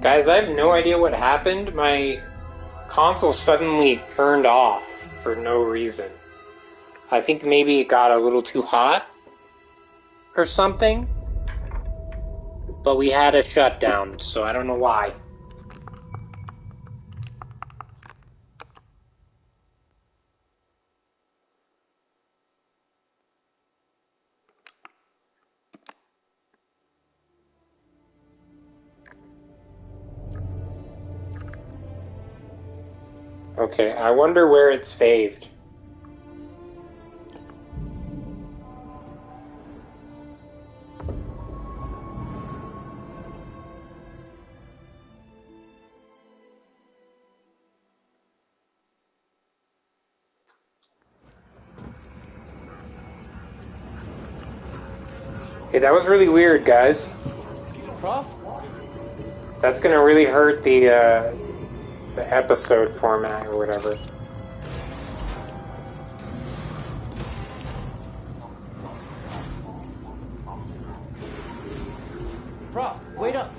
Guys, I have no idea what happened. My console suddenly turned off for no reason. I think maybe it got a little too hot or something. But we had a shutdown, so I don't know why. Okay, I wonder where it's saved. Okay, that was really weird, guys. Prof? That's gonna really hurt the episode format or whatever. Prof, wait up.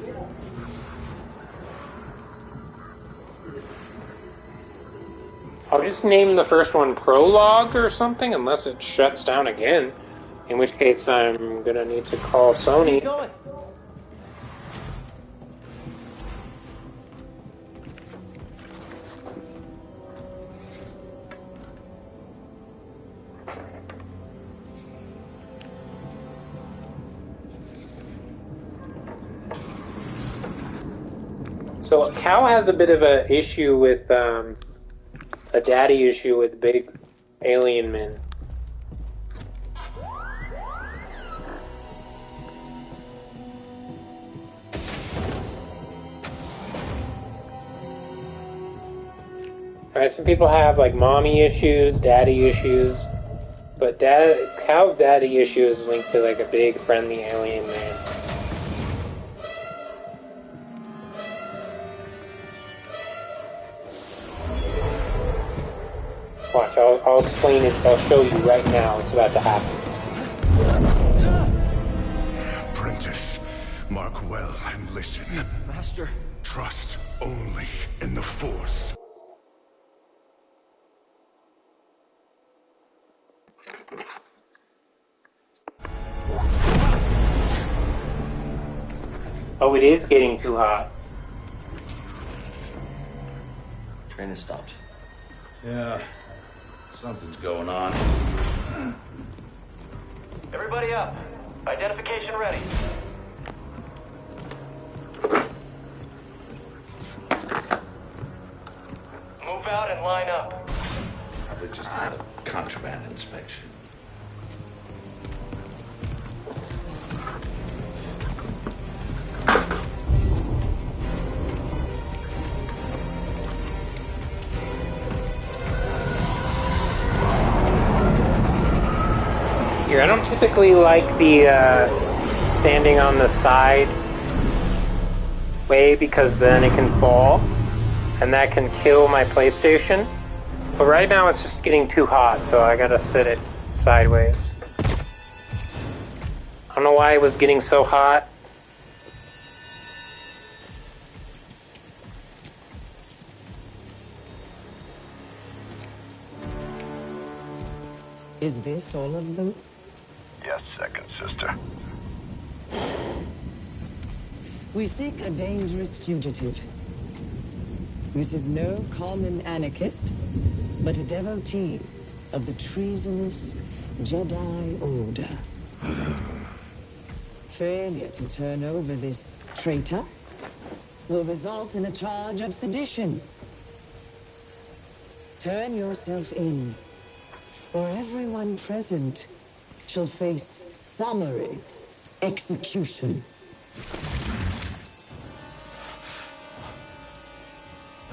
I'll just name the first one Prologue or something, unless it shuts down again. In which case I'm gonna need to call Sony. Keep going. So Cal has a bit of a issue with a daddy issue with big alien men. Right, some people have like mommy issues, daddy issues, but Cal's daddy issue is linked to like a big friendly alien man. Watch, I'll explain it. I'll show you right now. It's about to happen. Apprentice, mark well and listen. Master. Trust only in the Force. Oh, it is getting too hot. Train has stopped. Yeah, something's going on. Everybody up. Identification ready. Move out and line up. Probably just another contraband inspection. Here, I don't typically like the standing on the side way because then it can fall and that can kill my PlayStation. But right now it's just getting too hot, so I gotta sit it sideways. I don't know why it was getting so hot. Is this all of them? Yes, second sister. We seek a dangerous fugitive. This is no common anarchist, but a devotee of the treasonous Jedi Order. Failure to turn over this traitor will result in a charge of sedition. Turn yourself in, or everyone present shall face summary execution.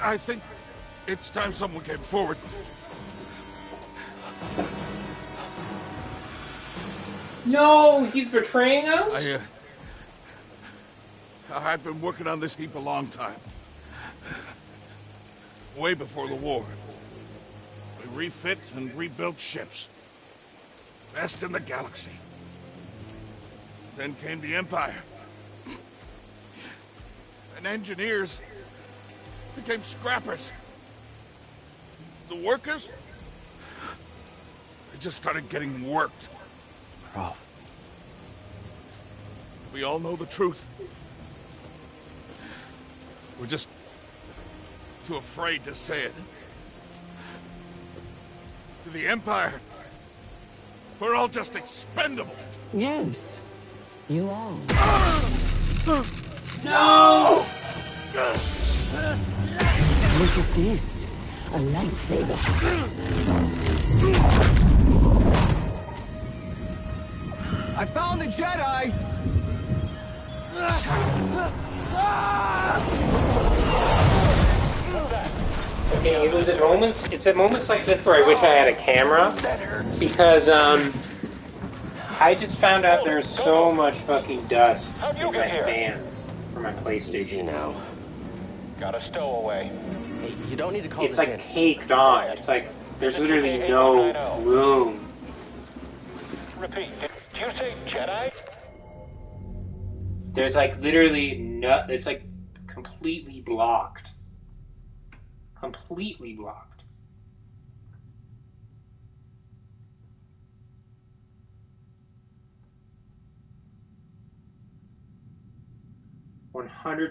I think it's time someone came forward. No, he's betraying us? I've been working on this heap a long time. Way before the war. We refit and rebuilt ships. Best in the galaxy. Then came the Empire. and engineers became scrappers. The workers, they just started getting worked. Prof. We all know the truth. We're just too afraid to say it. To the Empire, we're all just expendable. Yes, you are. No! Look at this. A lightsaber. I found the Jedi! Okay, it's at moments like this where I wish I had a camera, because, I just found out there's so much fucking dust in my fans for my PlayStation. Easy now. Got a stowaway. Hey, you don't need to call It's this like in. caked on. It's like, there's literally no room. Repeat, did you say Jedi? There's like literally no, it's like completely blocked. Completely blocked.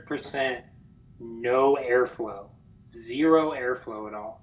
%, no airflow. Zero airflow at all.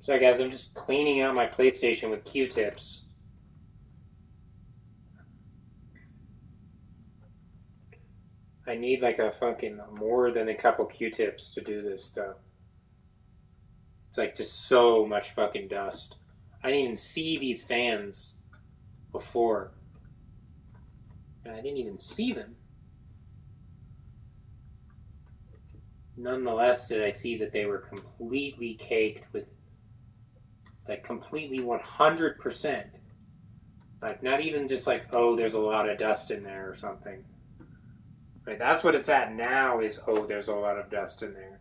Sorry guys, I'm just cleaning out my PlayStation with Q-tips. I need like a fucking more than a couple Q-tips to do this stuff. It's like just so much fucking dust. I didn't even see these fans before. And I didn't even see them. Nonetheless, did I see that they were completely caked with, like, completely 100%. Like, not even just like, oh, there's a lot of dust in there or something. Right, that's what it's at now is, oh, there's a lot of dust in there.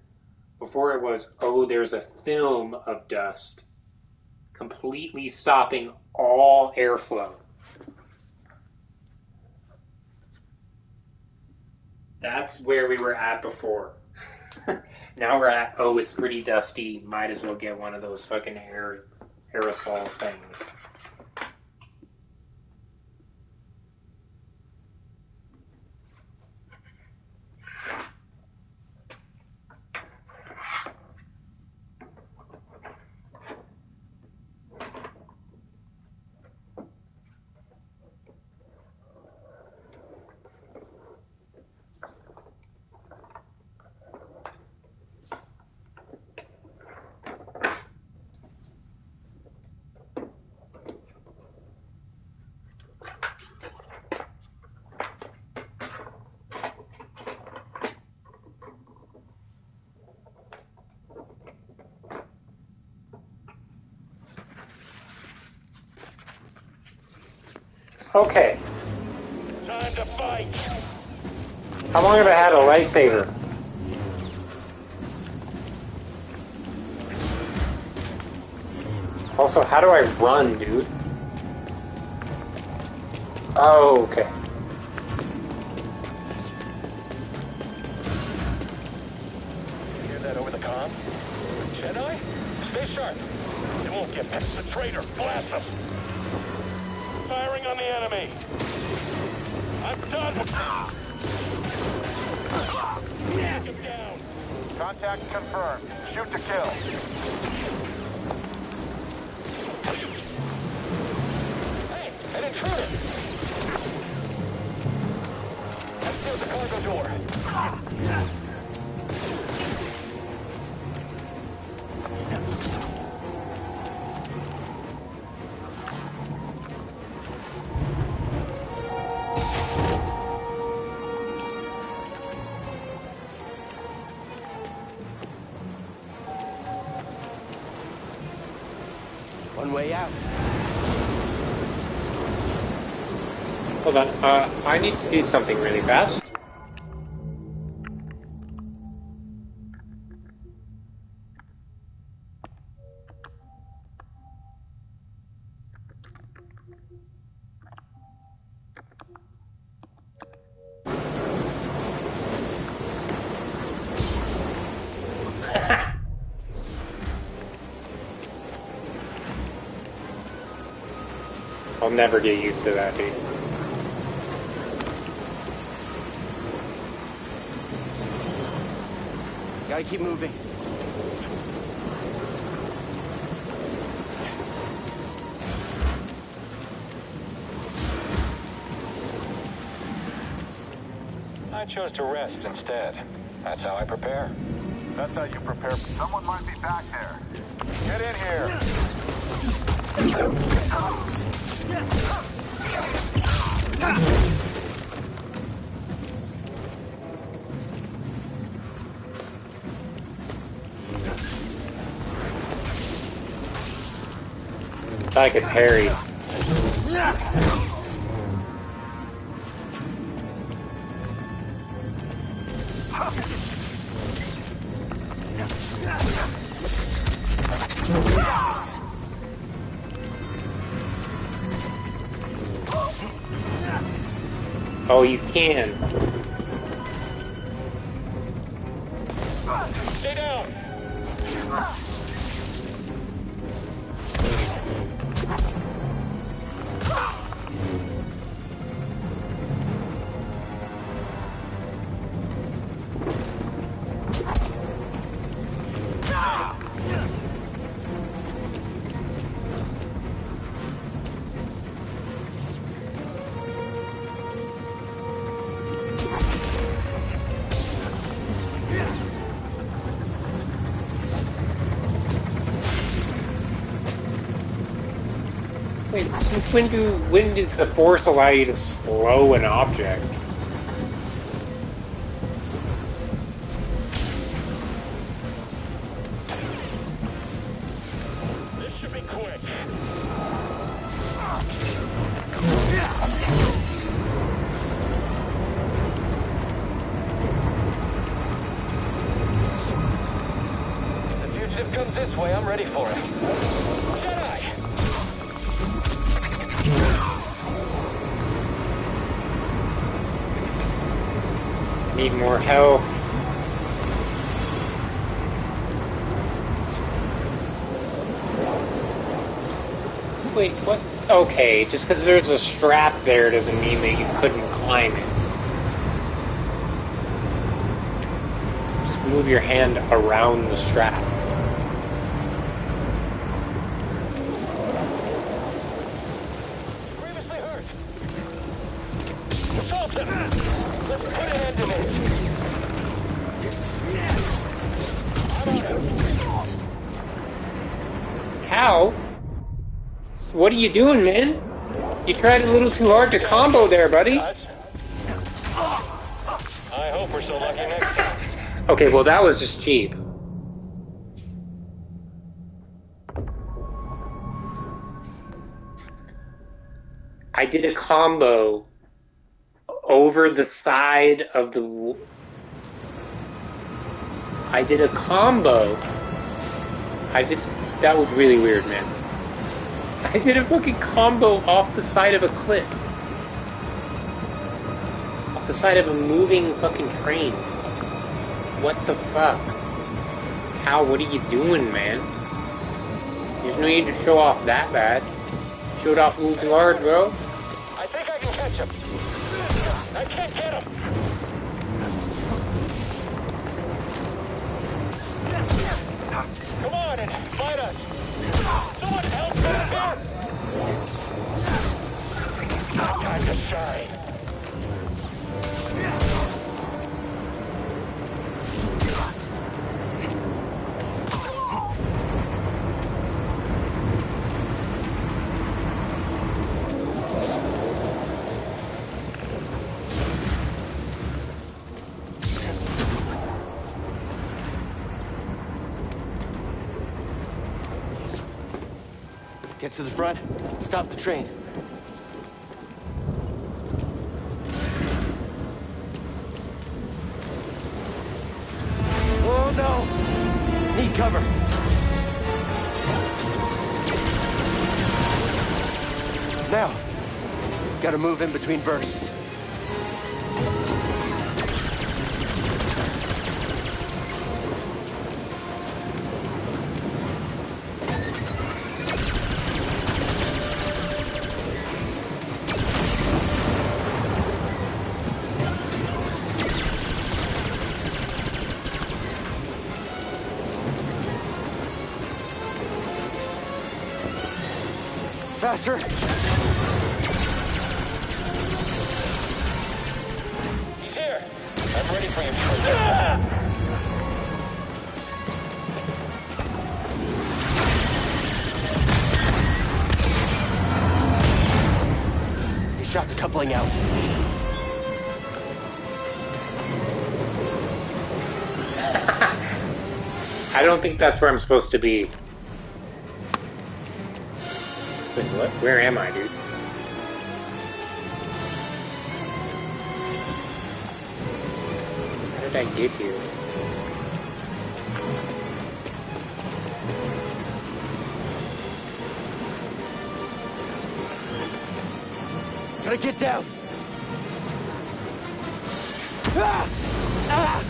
Before it was, oh, there's a film of dust. Completely stopping all airflow. That's where we were at before. Now we're at, oh, it's pretty dusty. Might as well get one of those fucking aerosol things. Okay. Time to fight. How long have I had a lightsaber? Also, how do I run, dude? Oh, okay. You hear that over the comm? Jedi? Stay sharp. They won't get past the traitor. Blast them. Firing on the enemy. I'm done with Take him down. Contact confirmed. Shoot to kill. Hey, an intruder. Let's seal the cargo door. One way out. Hold on. I need to do something really fast. I'll never get used to that, dude. Gotta keep moving. I chose to rest instead. That's how I prepare. That's how you prepare. Someone might be back there. Get in here. I could parry. Oh, you can. Stay down. Wait, since when does the Force allow you to slow an object? This should be quick. If the fugitive comes this way, I'm ready for it. Jedi! Need more health. Wait, what? Okay, just because there's a strap there doesn't mean that you couldn't climb it. Just move your hand around the strap. Grievously hurt. Assault him! Let's put an end to this. How? What are you doing, man? You tried a little too hard to combo there, buddy. I hope we're so lucky next time. Okay, well that was just cheap. I did a combo over the side of the... I did a combo. That was really weird, man. I did a fucking combo off the side of a cliff. Off the side of a moving fucking train. What the fuck? How? What are you doing, man? There's no need to show off that bad. Showed off a little too hard, bro. I think I can catch him. I can't get him. Come on and fight us. Someone help back there. Time to shine. Get to the front, stop the train. Oh no! Need cover. Now, gotta move in between bursts. Faster! He's here. I'm ready for you. He shot the coupling out. I don't think that's where I'm supposed to be. Wait, what? Where am I, dude? How did I get here? Gotta get down! Ah! Ah!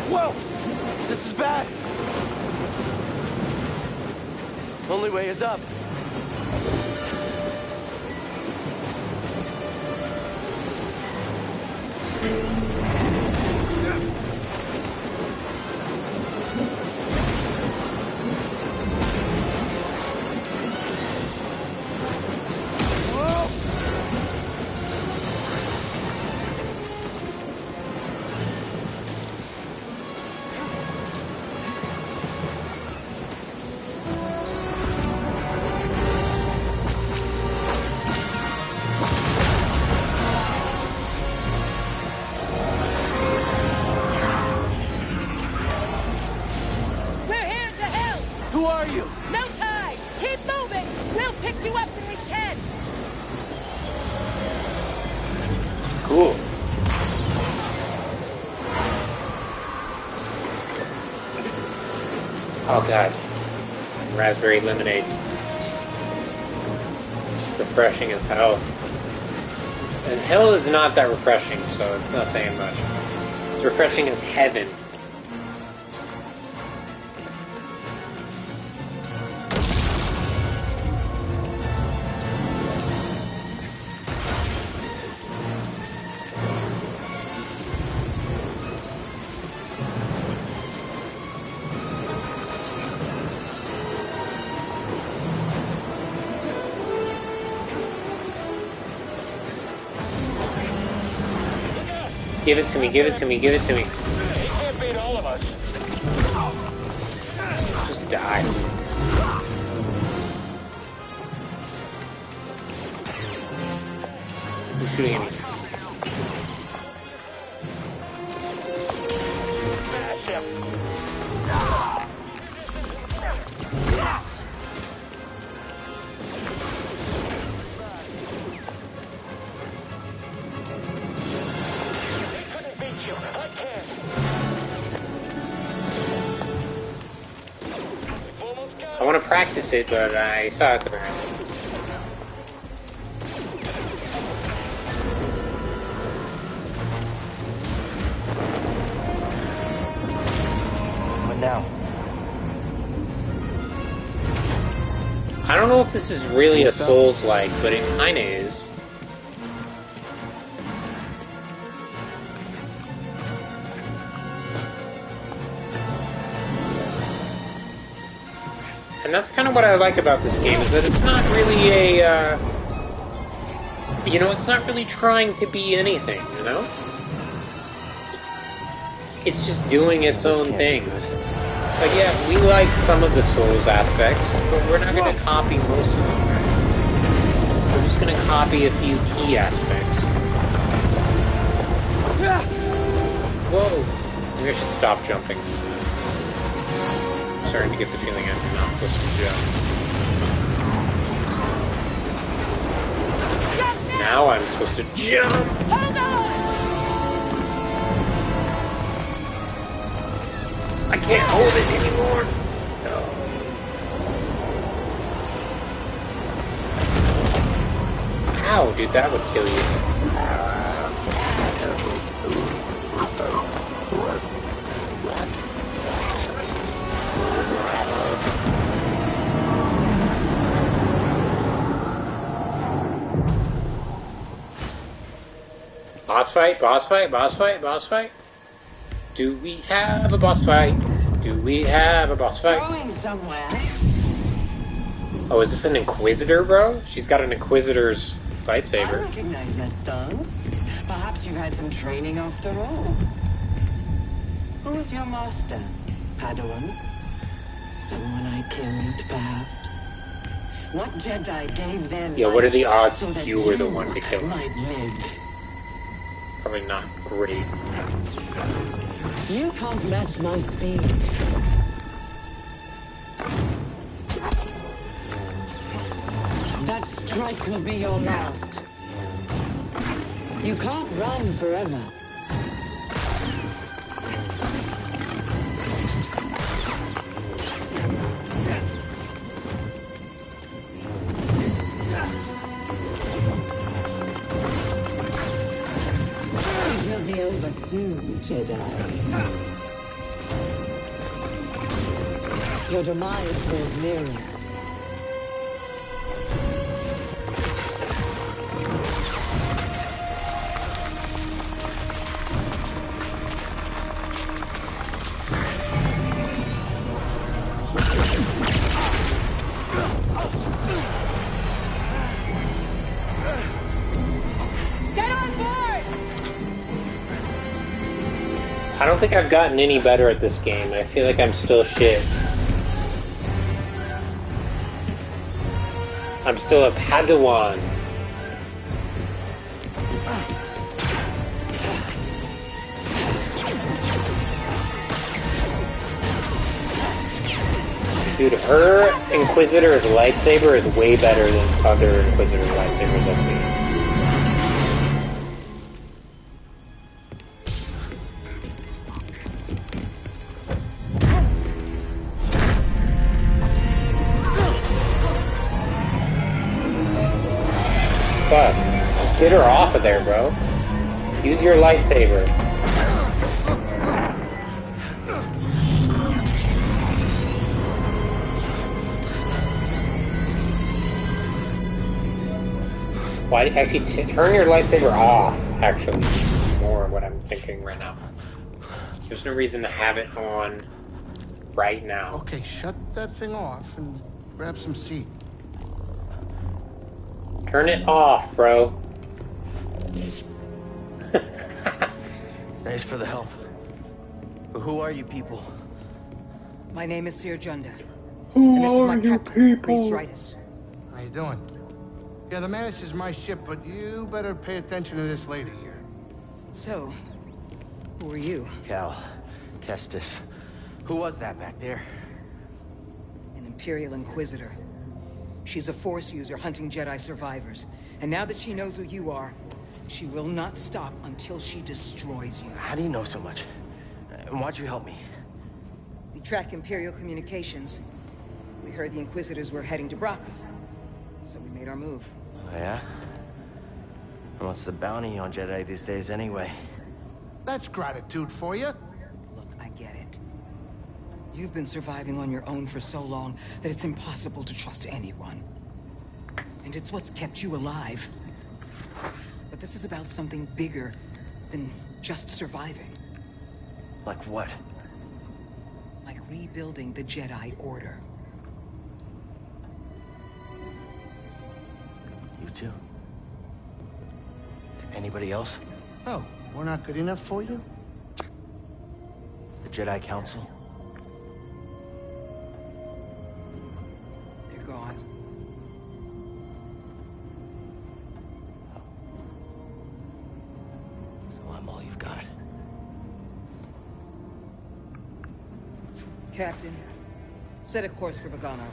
Whoa! This is bad! Only way is up. Who are you? No time! Keep moving! We'll pick you up when we can! Cool. Oh god. Raspberry lemonade. Refreshing as hell. And hell is not that refreshing, so it's not saying much. It's refreshing as heaven. Give it to me, give it to me, give it to me. He can't beat all of us. Just Die. Who's shooting at me? Smash him. He couldn't beat you. I can. We've almost got I want to practice it, but I suck apparently. What now? I don't know if this is really a Souls-like, but it kinda is. And that's kind of what I like about this game, is that it's not really a, you know, it's not really trying to be anything, you know? It's just doing its own thing. Like, yeah, we like some of the Souls aspects, but we're not going to copy most of them. We're just going to copy a few key aspects. Whoa! Maybe I should stop jumping. I'm starting to get the feeling I'm not supposed to jump. Now I'm supposed to jump! Hold on! I can't hold it anymore! No. Ow, dude, that would kill you. Boss fight, boss fight, boss fight, boss fight. Do we have a boss fight? Do we have a boss fight? Going somewhere. Oh, is this an Inquisitor, bro? She's got an Inquisitor's I lightsaber. recognize that stance. Perhaps you've had some training after all. Who was your master, Padawan? Someone I killed, perhaps? What Jedi gave their Yeah, what are the life odds so that you were the one to kill him? might live? Probably not great. You can't match my speed. That strike will be your last. You can't run forever. It will be over soon, Jedi. Your demise draws nearer. Get on board! I don't think I've gotten any better at this game. I feel like I'm still shit. I'm still a Padawan. Dude, her Inquisitor's lightsaber is way better than other Inquisitor's lightsabers I've seen. Fuck. Get her off of there, bro. Use your lightsaber. Why? Actually, turn your lightsaber off, actually. More what I'm thinking right now. There's no reason to have it on right now. Okay, shut that thing off and grab some seat. Turn it off, bro. Thanks for the help. But who are you people? My name is Sir Junda. And this is my captain, Priest Ritus. How you doing? Yeah, the Mantis is my ship, but you better pay attention to this lady here. So, who are you? Cal, Kestis. Who was that back there? An Imperial Inquisitor. She's a Force user hunting Jedi survivors. And now that she knows who you are, she will not stop until she destroys you. How do you know so much? And why'd you help me? We track Imperial communications. We heard the Inquisitors were heading to Braca. So we made our move. Oh, yeah? And what's the bounty on Jedi these days anyway? That's gratitude for you. Look, I get it. You've been surviving on your own for so long that it's impossible to trust anyone. And it's what's kept you alive. But this is about something bigger than just surviving. Like what? Like rebuilding the Jedi Order. You too? Anybody else? Oh, we're not good enough for you? The Jedi Council? They're gone. So I'm all you've got. Captain, set a course for Bogano.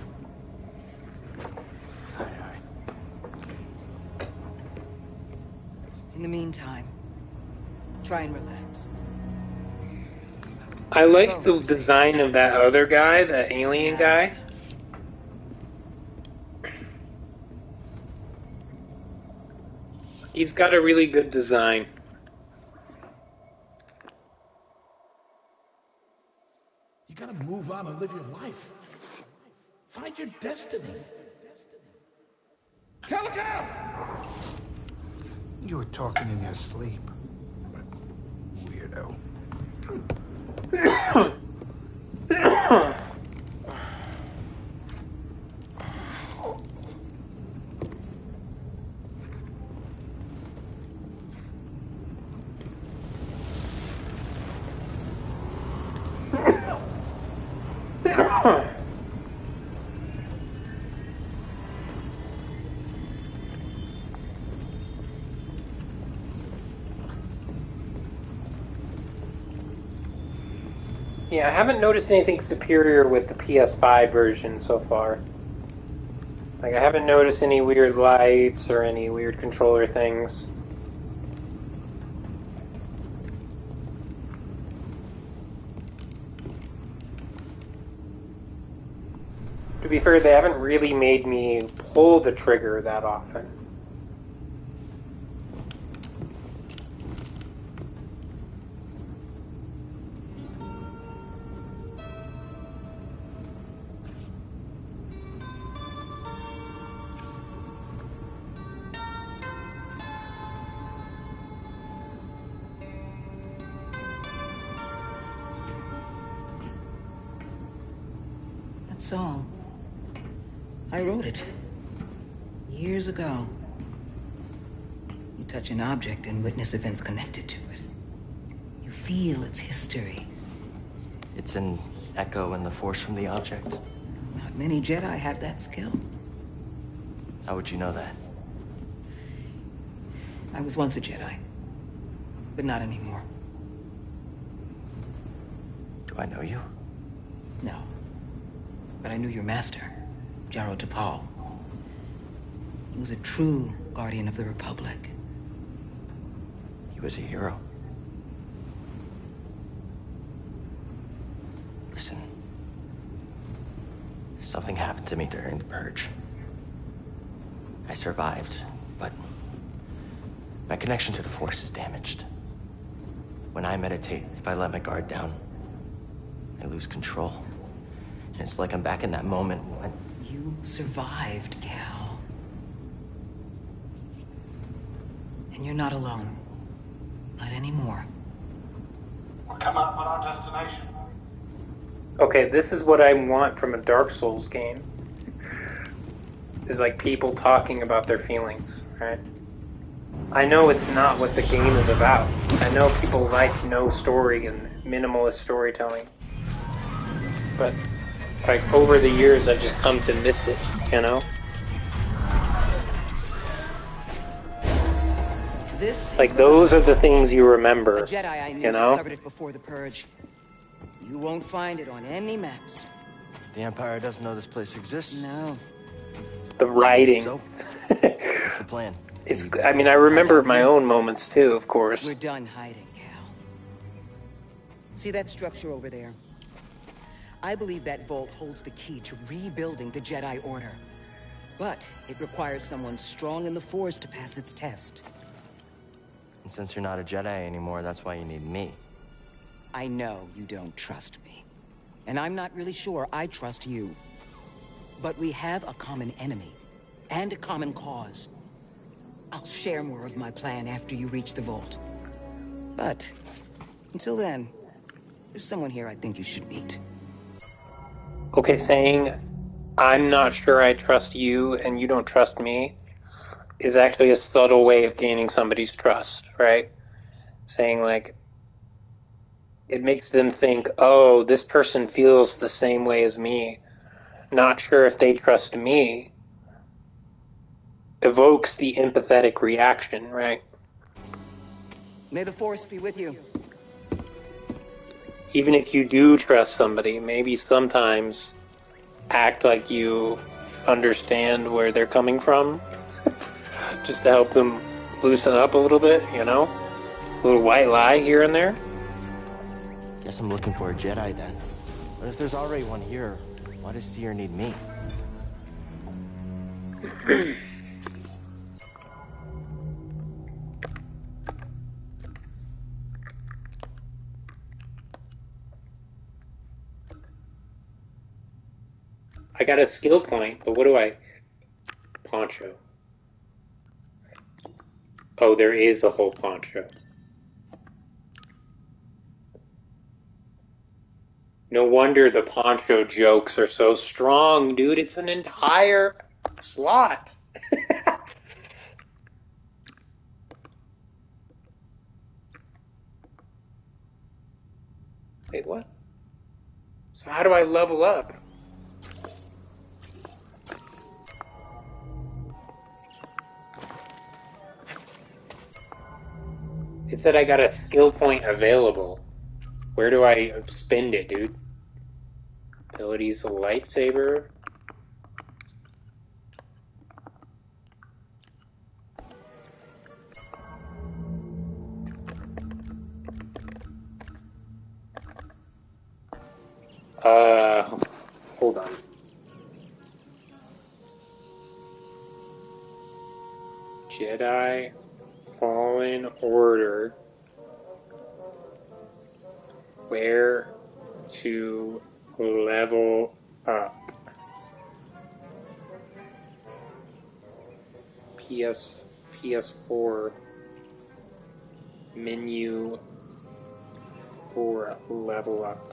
In the meantime, try and relax. I like the design of that other guy, that alien guy. He's got a really good design. You gotta move on and live your life. Find your destiny. Calico! You were talking in your sleep. Weirdo. Yeah, I haven't noticed anything superior with the PS5 version so far. Like, I haven't noticed any weird lights or any weird controller things. To be fair, they haven't really made me pull the trigger that often. Song. I wrote it. Years ago. You touch an object and witness events connected to it. You feel its history. It's an echo in the Force from the object? Not many Jedi have that skill. How would you know that? I was once a Jedi. But not anymore. Do I know you? No. But I knew your master, Jaro Tapal. He was a true guardian of the Republic. He was a hero. Listen. Something happened to me during the Purge. I survived, but my connection to the Force is damaged. When I meditate, if I let my guard down, I lose control. And it's like I'm back in that moment when... You survived, Cal. And you're not alone. Not anymore. We're coming up on our destination. Okay, this is what I want from a Dark Souls game. Is like people talking about their feelings, right? I know it's not what the game is about. I know people like no story and minimalist storytelling. But Like, over the years, I've just come to miss it, you know? This Like, is those are the Code. things you A remember, Jedi I knew you know? discovered it before the Purge. You won't find it on any maps. The Empire doesn't know this place exists. No. The writing. So, what's the plan? I mean, I remember my own moments too, of course. We're done hiding, Cal. See that structure over there? I believe that vault holds the key to rebuilding the Jedi Order. But it requires someone strong in the Force to pass its test. And since you're not a Jedi anymore, that's why you need me. I know you don't trust me. And I'm not really sure I trust you. But we have a common enemy. And a common cause. I'll share more of my plan after you reach the vault. But, until then, there's someone here I think you should meet. Okay, saying, I'm not sure I trust you and you don't trust me is actually a subtle way of gaining somebody's trust, right? Saying, like, it makes them think, oh, this person feels the same way as me. Not sure if they trust me. Evokes the empathetic reaction, right? May the Force be with you. Even if you do trust somebody, maybe sometimes act like you understand where they're coming from. Just to help them loosen up a little bit, you know? A little white lie here and there. Guess I'm looking for a Jedi then. But if there's already one here, why does Seer need me? I got a skill point, but what do I... Poncho. Oh, there is a whole poncho. No wonder the poncho jokes are so strong, dude. It's an entire slot. Wait, what? So how do I level up? It said I got a skill point available. Where do I spend it, dude? Abilities, lightsaber. Hold on. Jedi Fallen Order. Where to level up? PS4 menu for level up.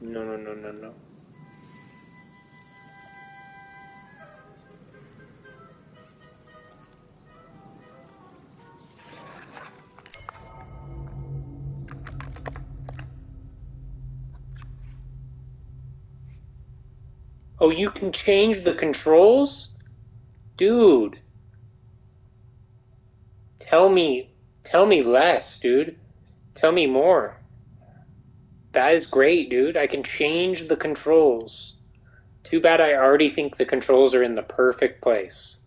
No. Oh, you can change the controls? Dude. Tell me less, dude. Tell me more. That is great, dude. I can change the controls. Too bad I already think the controls are in the perfect place.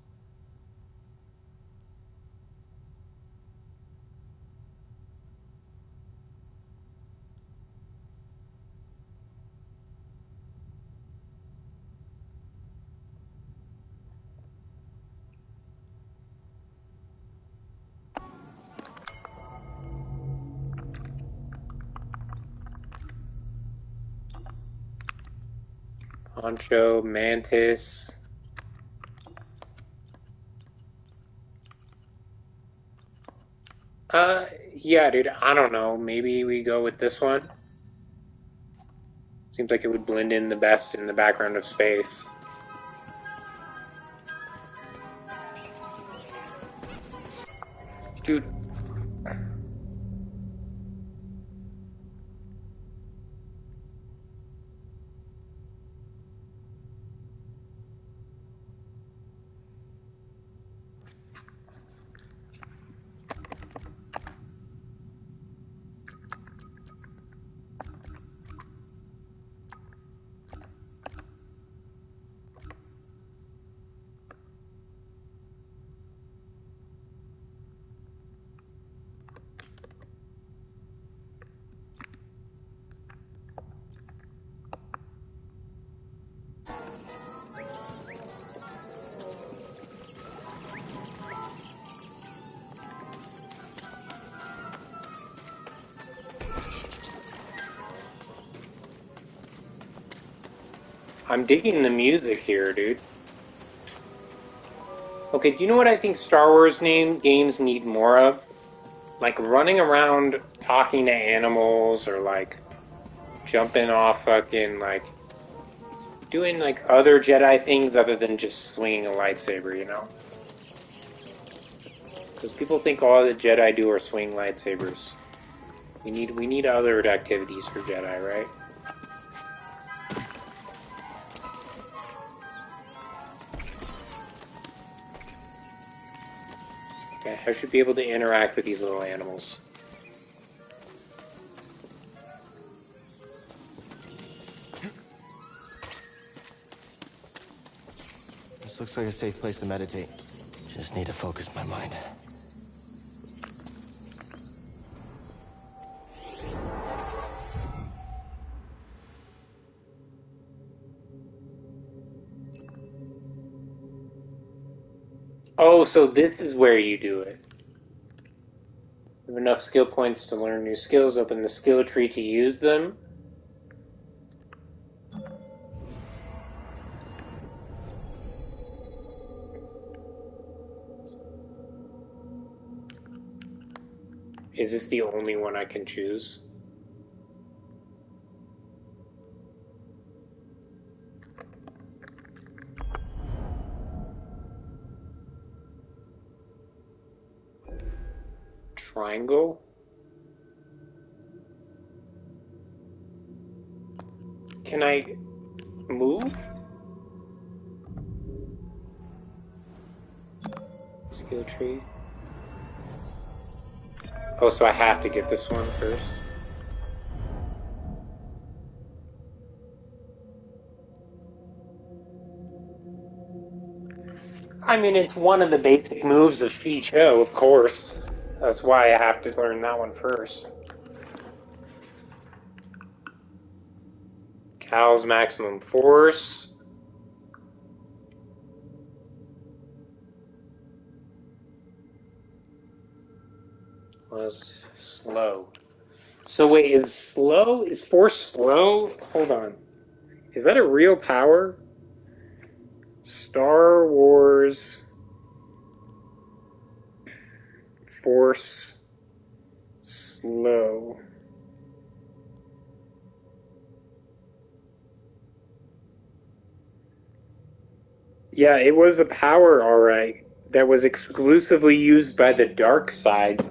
Poncho, Mantis. Yeah, dude, I don't know. Maybe we go with this one. Seems like it would blend in the best in the background of space. Dude. I'm digging the music here, dude. Okay, do you know what I think Star Wars games need more of? Like running around talking to animals or like jumping off fucking like doing like other Jedi things other than just swinging a lightsaber, you know? Because people think all the Jedi do are swing lightsabers. We need other activities for Jedi, right? Okay, I should be able to interact with these little animals. This looks like a safe place to meditate. Just need to focus my mind. Oh, so this is where you do it. You have enough skill points to learn new skills, open the skill tree to use them. Is this the only one I can choose? Triangle? Can I move? Skill tree. Oh, so I have to get this one first. I mean, it's one of the basic moves of Cho, of course. That's why I have to learn that one first. Cal's maximum force. Was slow. So wait, is force slow? Hold on. Is that a real power? Star Wars force slow. Yeah, it was a power, alright, that was exclusively used by the dark side.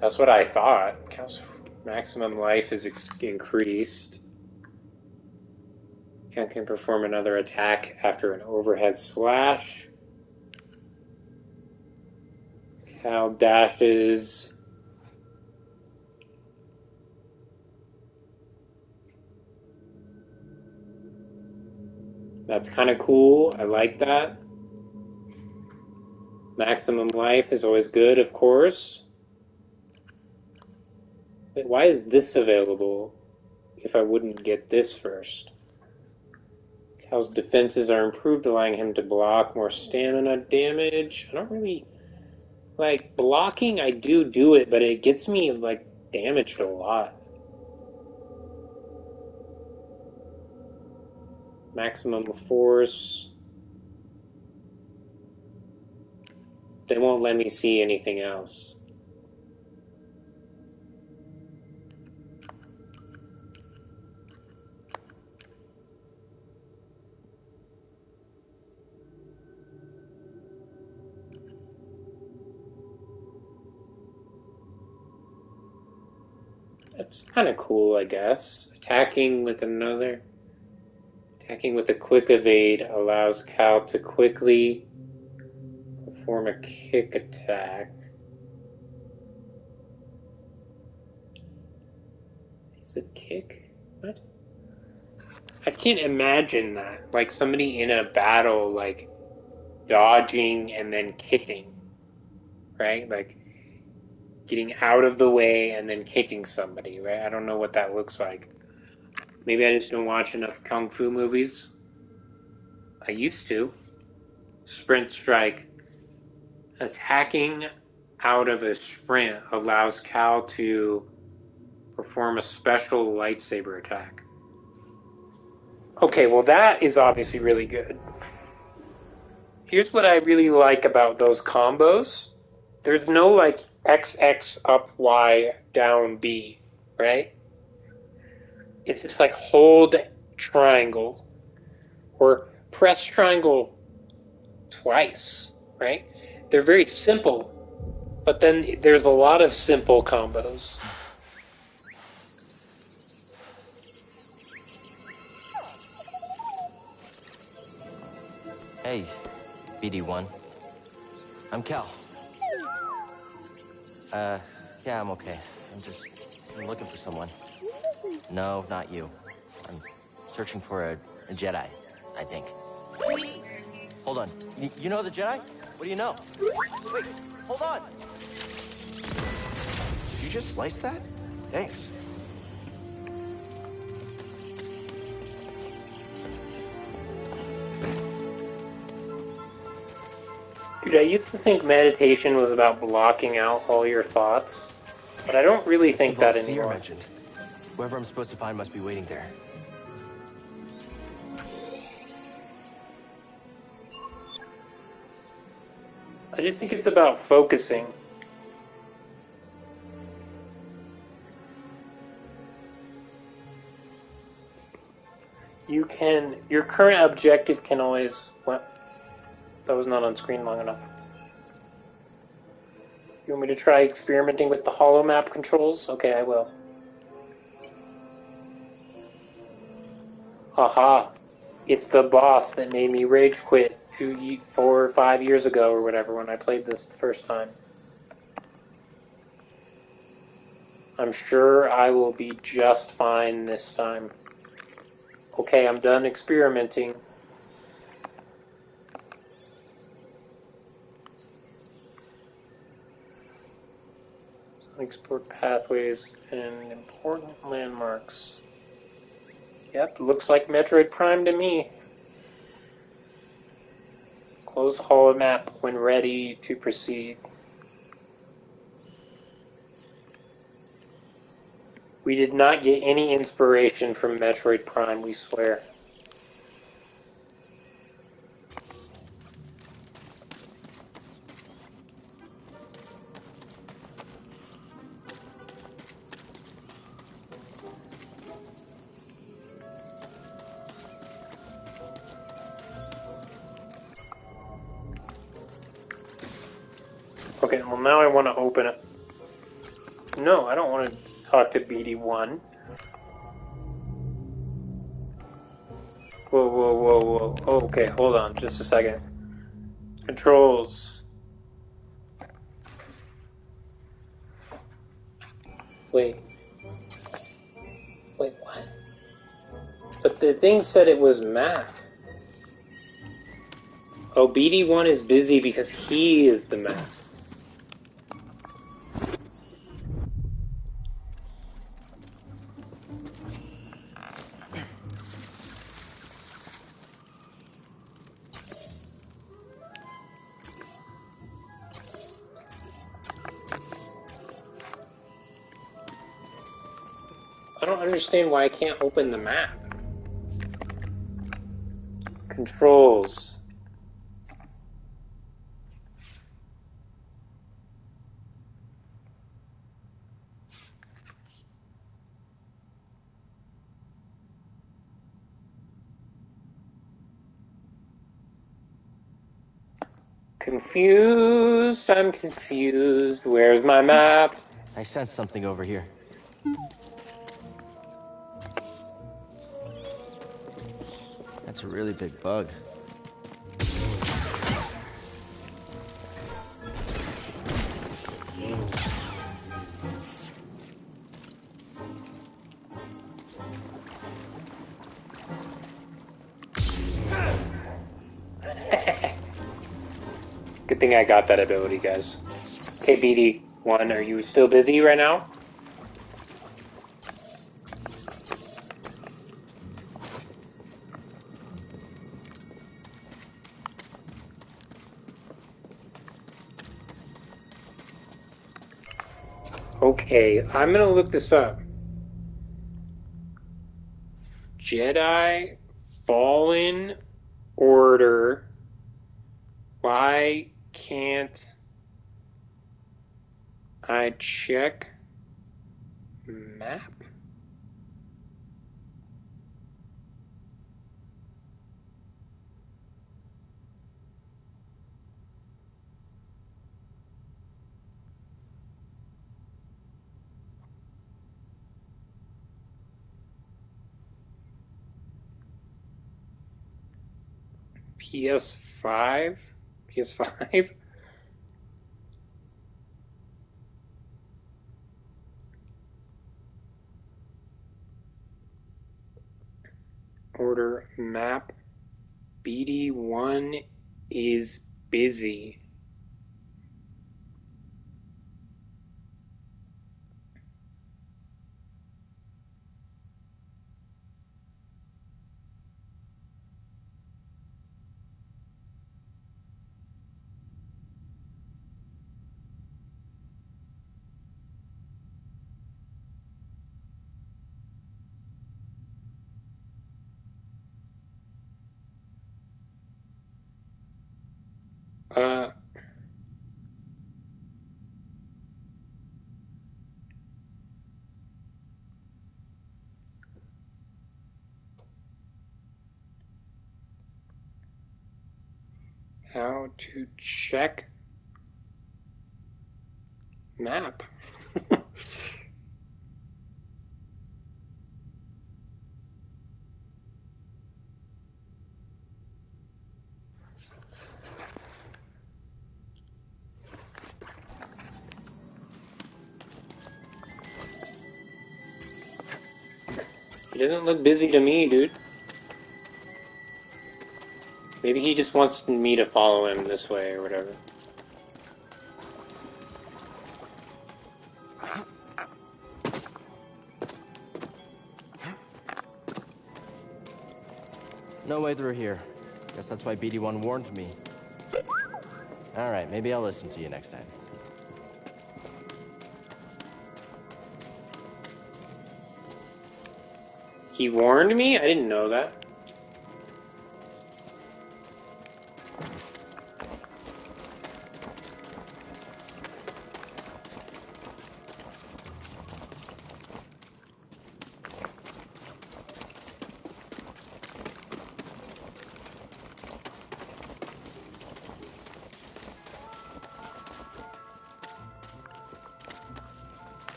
That's what I thought. Cal's maximum life is increased. Cal can perform another attack after an overhead slash. Cal dashes. That's kind of cool. I like that. Maximum life is always good, of course. Wait, why is this available if I wouldn't get this first? Cal's defenses are improved, allowing him to block more stamina damage. I don't really... Like, blocking, I do it, but it gets me, like, damaged a lot. Maximum force. They won't let me see anything else. That's kind of cool, I guess. Attacking with a quick evade allows Cal to quickly perform a kick attack. Is it kick? What? I can't imagine that. Like somebody in a battle, like dodging and then kicking, right? Like getting out of the way and then kicking somebody, right? I don't know what that looks like. Maybe I just don't watch enough kung fu movies. I used to. Sprint strike. Attacking out of a sprint allows Cal to perform a special lightsaber attack. Okay, well that is obviously really good. Here's what I really like about those combos. There's no like XX up Y down B, right? It's just like hold triangle or press triangle twice, right? They're very simple, but then there's a lot of simple combos. Hey, BD1. I'm Cal. Yeah, I'm okay. I'm looking for someone. No, not you. I'm searching for a Jedi, I think. Hold on. You know the Jedi? What do you know? Wait, hold on. Did you just slice that? Thanks. Dude, I used to think meditation was about blocking out all your thoughts, but I don't really think that anymore. Mentioned. Whoever I'm supposed to find must be waiting there. I just think it's about focusing. Your current objective can always, what? That was not on screen long enough. You want me to try experimenting with the holo map controls? Okay, I will. Aha. It's the boss that made me rage quit 4 or 5 years ago or whatever when I played this the first time. I'm sure I will be just fine this time. Okay, I'm done experimenting. Export pathways and important landmarks. Yep, looks like Metroid Prime to me. Close holo map when ready to proceed. We did not get any inspiration from Metroid Prime, we swear. Okay, well now I want to open it. No, I don't want to talk to BD1. Whoa, whoa, whoa, whoa. Oh, okay, hold on, just a second. Controls. Wait, what? But the thing said it was math. Oh, BD1 is busy because he is the math. I don't understand why I can't open the map. Controls. Confused, I'm confused. Where's my map? I sense something over here. That's a really big bug. Good thing I got that ability, guys. Okay, BD1, are you still busy right now? Okay, I'm gonna look this up. Jedi Fallen Order. Why can't I check map? PS5? PS5? Order map. BD1 is busy. Uh, how to check map? He doesn't look busy to me, dude. Maybe he just wants me to follow him this way or whatever. No way through here. Guess that's why BD1 warned me. Alright, maybe I'll listen to you next time. He warned me? I didn't know that.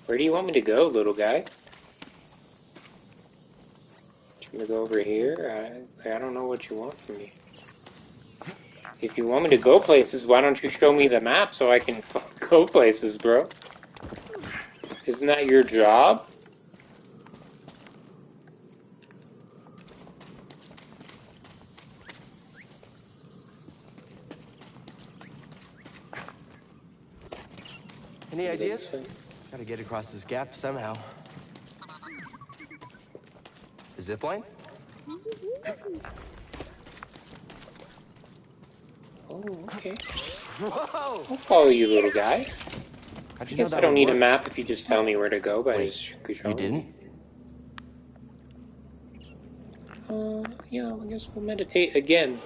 Where do you want me to go, little guy? Do you want me to go over here? I don't know what you want from me. If you want me to go places, why don't you show me the map so I can go places, bro? Isn't that your job? Any ideas? Gotta get across this gap somehow. A zipline? Oh, okay. Whoa! I'll follow you, little guy. How'd I you know guess I that don't would need a work? map if you just tell me where to go by Wait, just you controlling. didn't? Yeah, I guess we'll meditate again.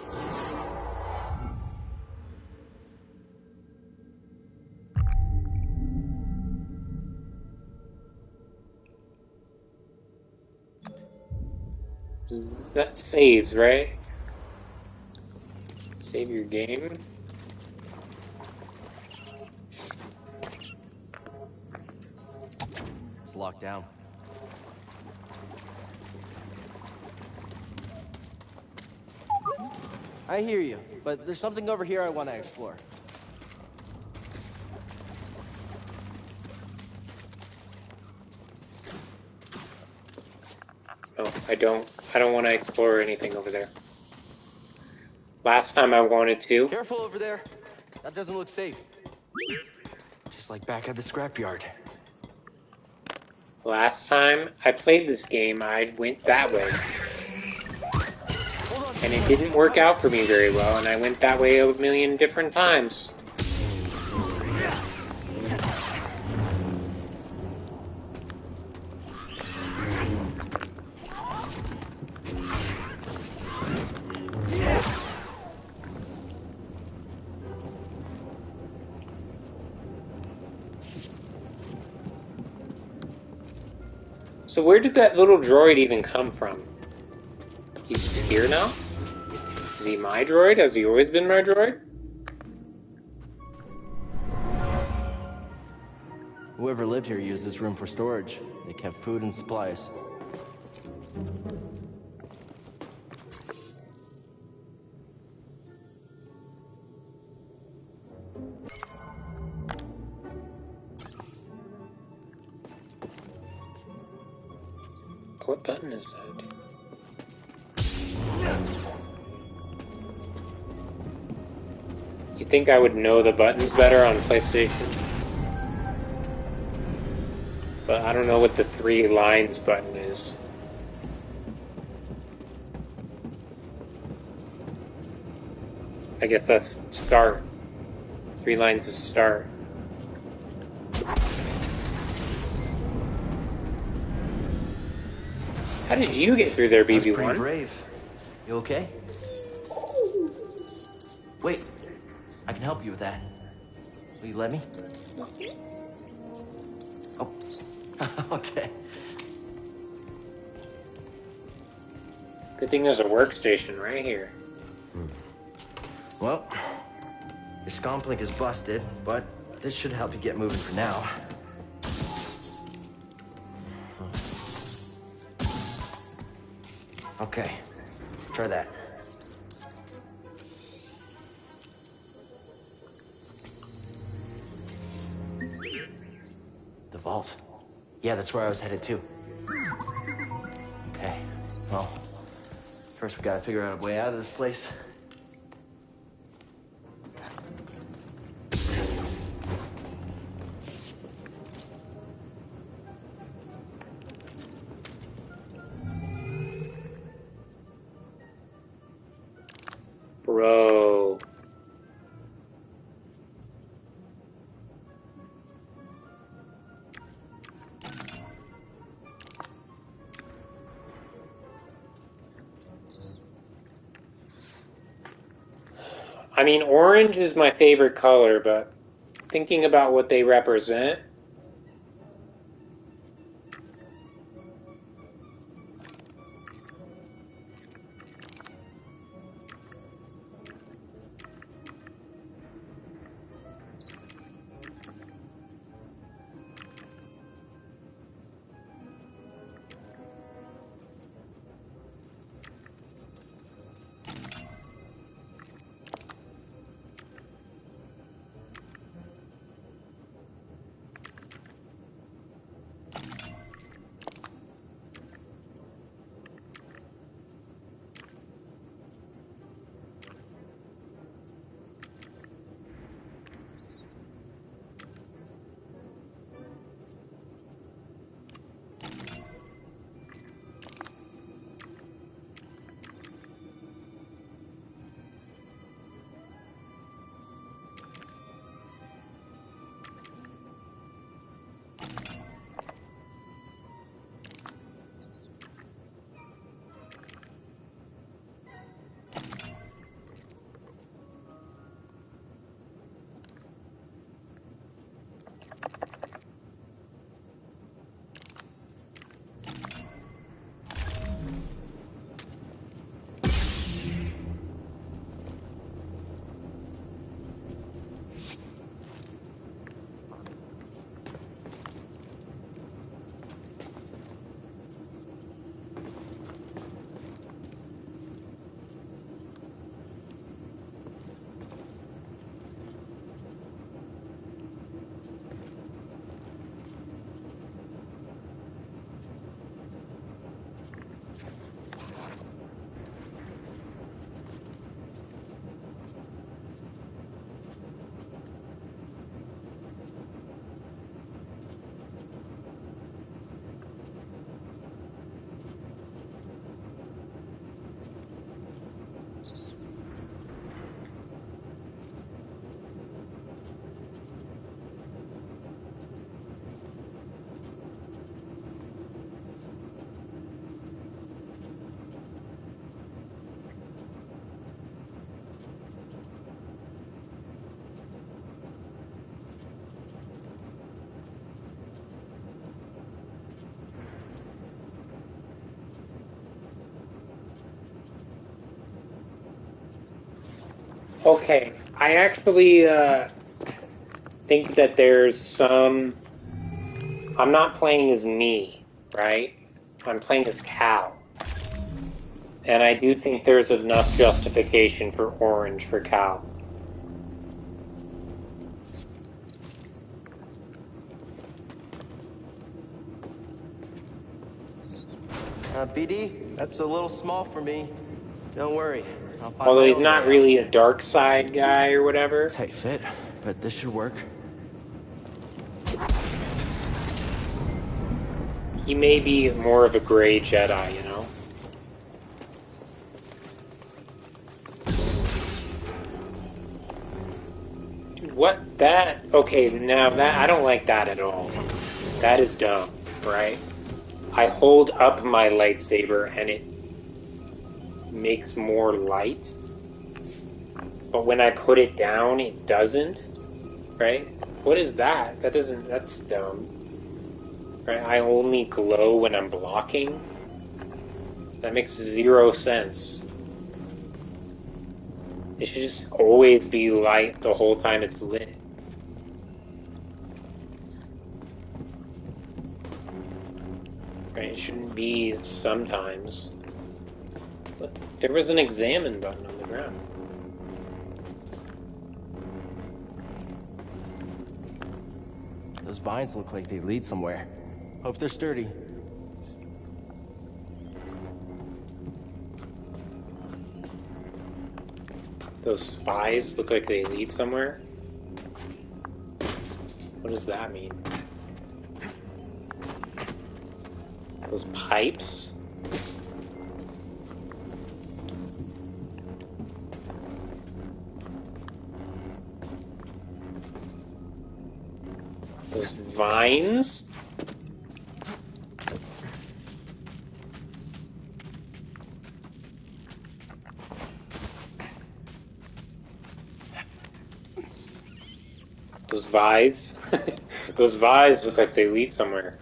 That saves, right? Save your game. It's locked down. I hear you, but there's something over here I want to explore. No, I don't want to explore anything over there. Last time I wanted to. Careful over there. That doesn't look safe. Just like back at the scrapyard. Last time I played this game, I went that way. And it didn't work out for me very well, and I went that way a million different times. So where did that little droid even come from? He's here now? Is he my droid? Has he always been my droid? Whoever lived here used this room for storage. They kept food and supplies. What button is that? You think I would know the buttons better on PlayStation? But I don't know what the 3 lines button is. I guess that's start. 3 lines is start. How did you get through there, That's pretty BB-1? brave. You okay? Wait, I can help you with that. Will you let me? Oh, okay. Good thing there's a workstation right here. Well, your scomp link is busted, but this should help you get moving for now. Okay, try that. The vault. Yeah, that's where I was headed to. Okay, well, first we gotta figure out a way out of this place. Bro. I mean, orange is my favorite color, but thinking about what they represent, Okay, I actually think that there's some... I'm not playing as me, right? I'm playing as Cal. And I do think there's enough justification for Orange for Cal. BD, that's a little small for me. Don't worry, I'll find Although my he's own not way really a dark side guy or whatever. Tight fit, but this should work. He may be more of a gray Jedi, you know? Dude, what? That? Okay, now that... I don't like that at all. That is dumb, right? I hold up my lightsaber and it makes more light. But when I put it down, it doesn't, right? What is that? That doesn't... That's dumb. Right? I only glow when I'm blocking? That makes 0 sense. It should just always be light the whole time it's lit. Right? It shouldn't be sometimes. But there was an examine button on the ground. Those vines look like they lead somewhere. Hope they're sturdy. Those spies look like they lead somewhere? What does that mean? Those pipes? Those vines? Those vines? Those vines look like they lead somewhere.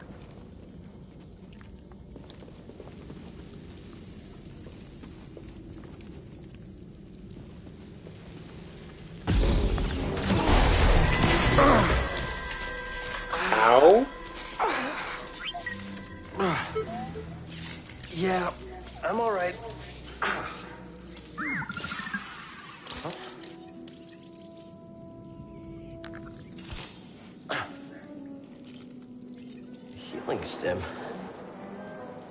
How? Yeah, I'm all right. Healing stem.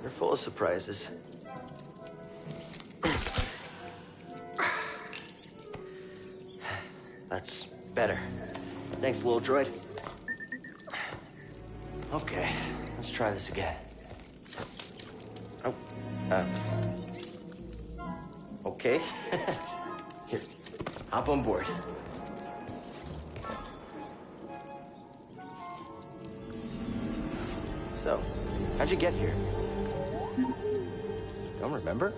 You're full of surprises. That's better. Thanks, little droid. Okay, let's try this again. Oh, okay. Here, hop on board. So, how'd you get here? Don't remember?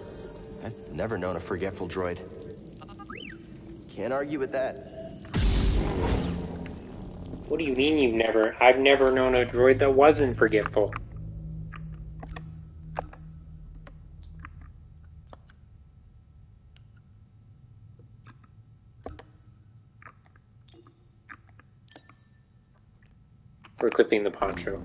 I've never known a forgetful droid. Can't argue with that. What do you mean you've never... I've never known a droid that wasn't forgetful. We're equipping the poncho.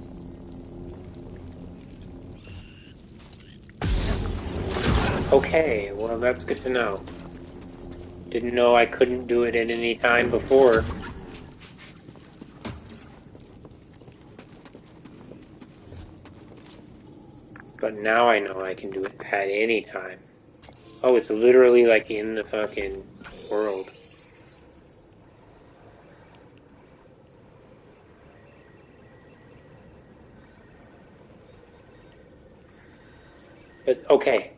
Okay, well that's good to know. Didn't know I couldn't do it at any time before. But now I know I can do it at any time. Oh, it's literally like in the fucking world. But okay,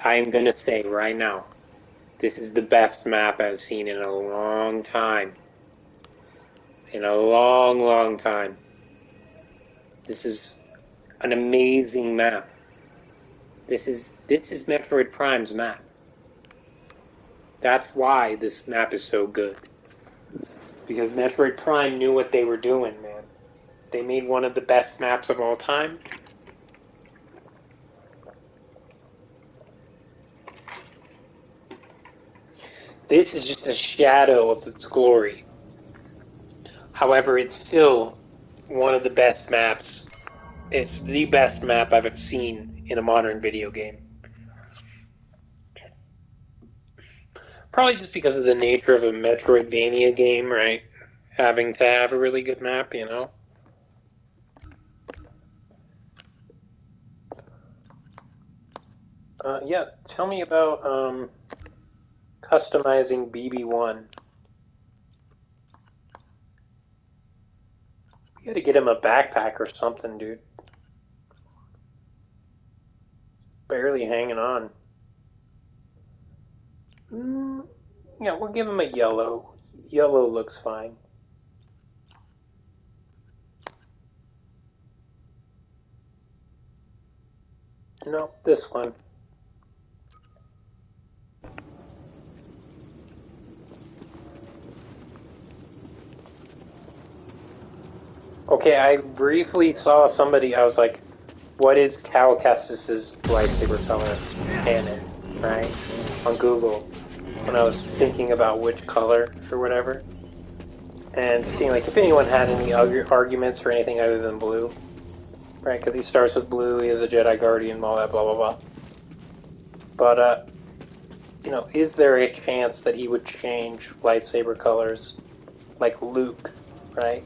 I'm gonna say right now, this is the best map I've seen in a long time. In a long, long time. This is an amazing map. This is Metroid Prime's map. That's why this map is so good. Because Metroid Prime knew what they were doing, man. They made one of the best maps of all time. this is just a shadow of its glory. However, it's still one of the best maps. It's the best map I've ever seen in a modern video game. Probably just because of the nature of a Metroidvania game, right? Having to have a really good map, you know? Yeah, tell me about customizing BB-1. We gotta get him a backpack or something, dude. Barely hanging on. Yeah, we'll give him a yellow. Yellow looks fine. No, this one. Okay, I briefly saw somebody, I was like, what is Cal Kestis's lightsaber color canon, right? On Google, when I was thinking about which color or whatever. And seeing like if anyone had any arguments for anything other than blue. Right, because he starts with blue, he is a Jedi Guardian, all that blah blah blah. But, you know, is there a chance that he would change lightsaber colors like Luke, right?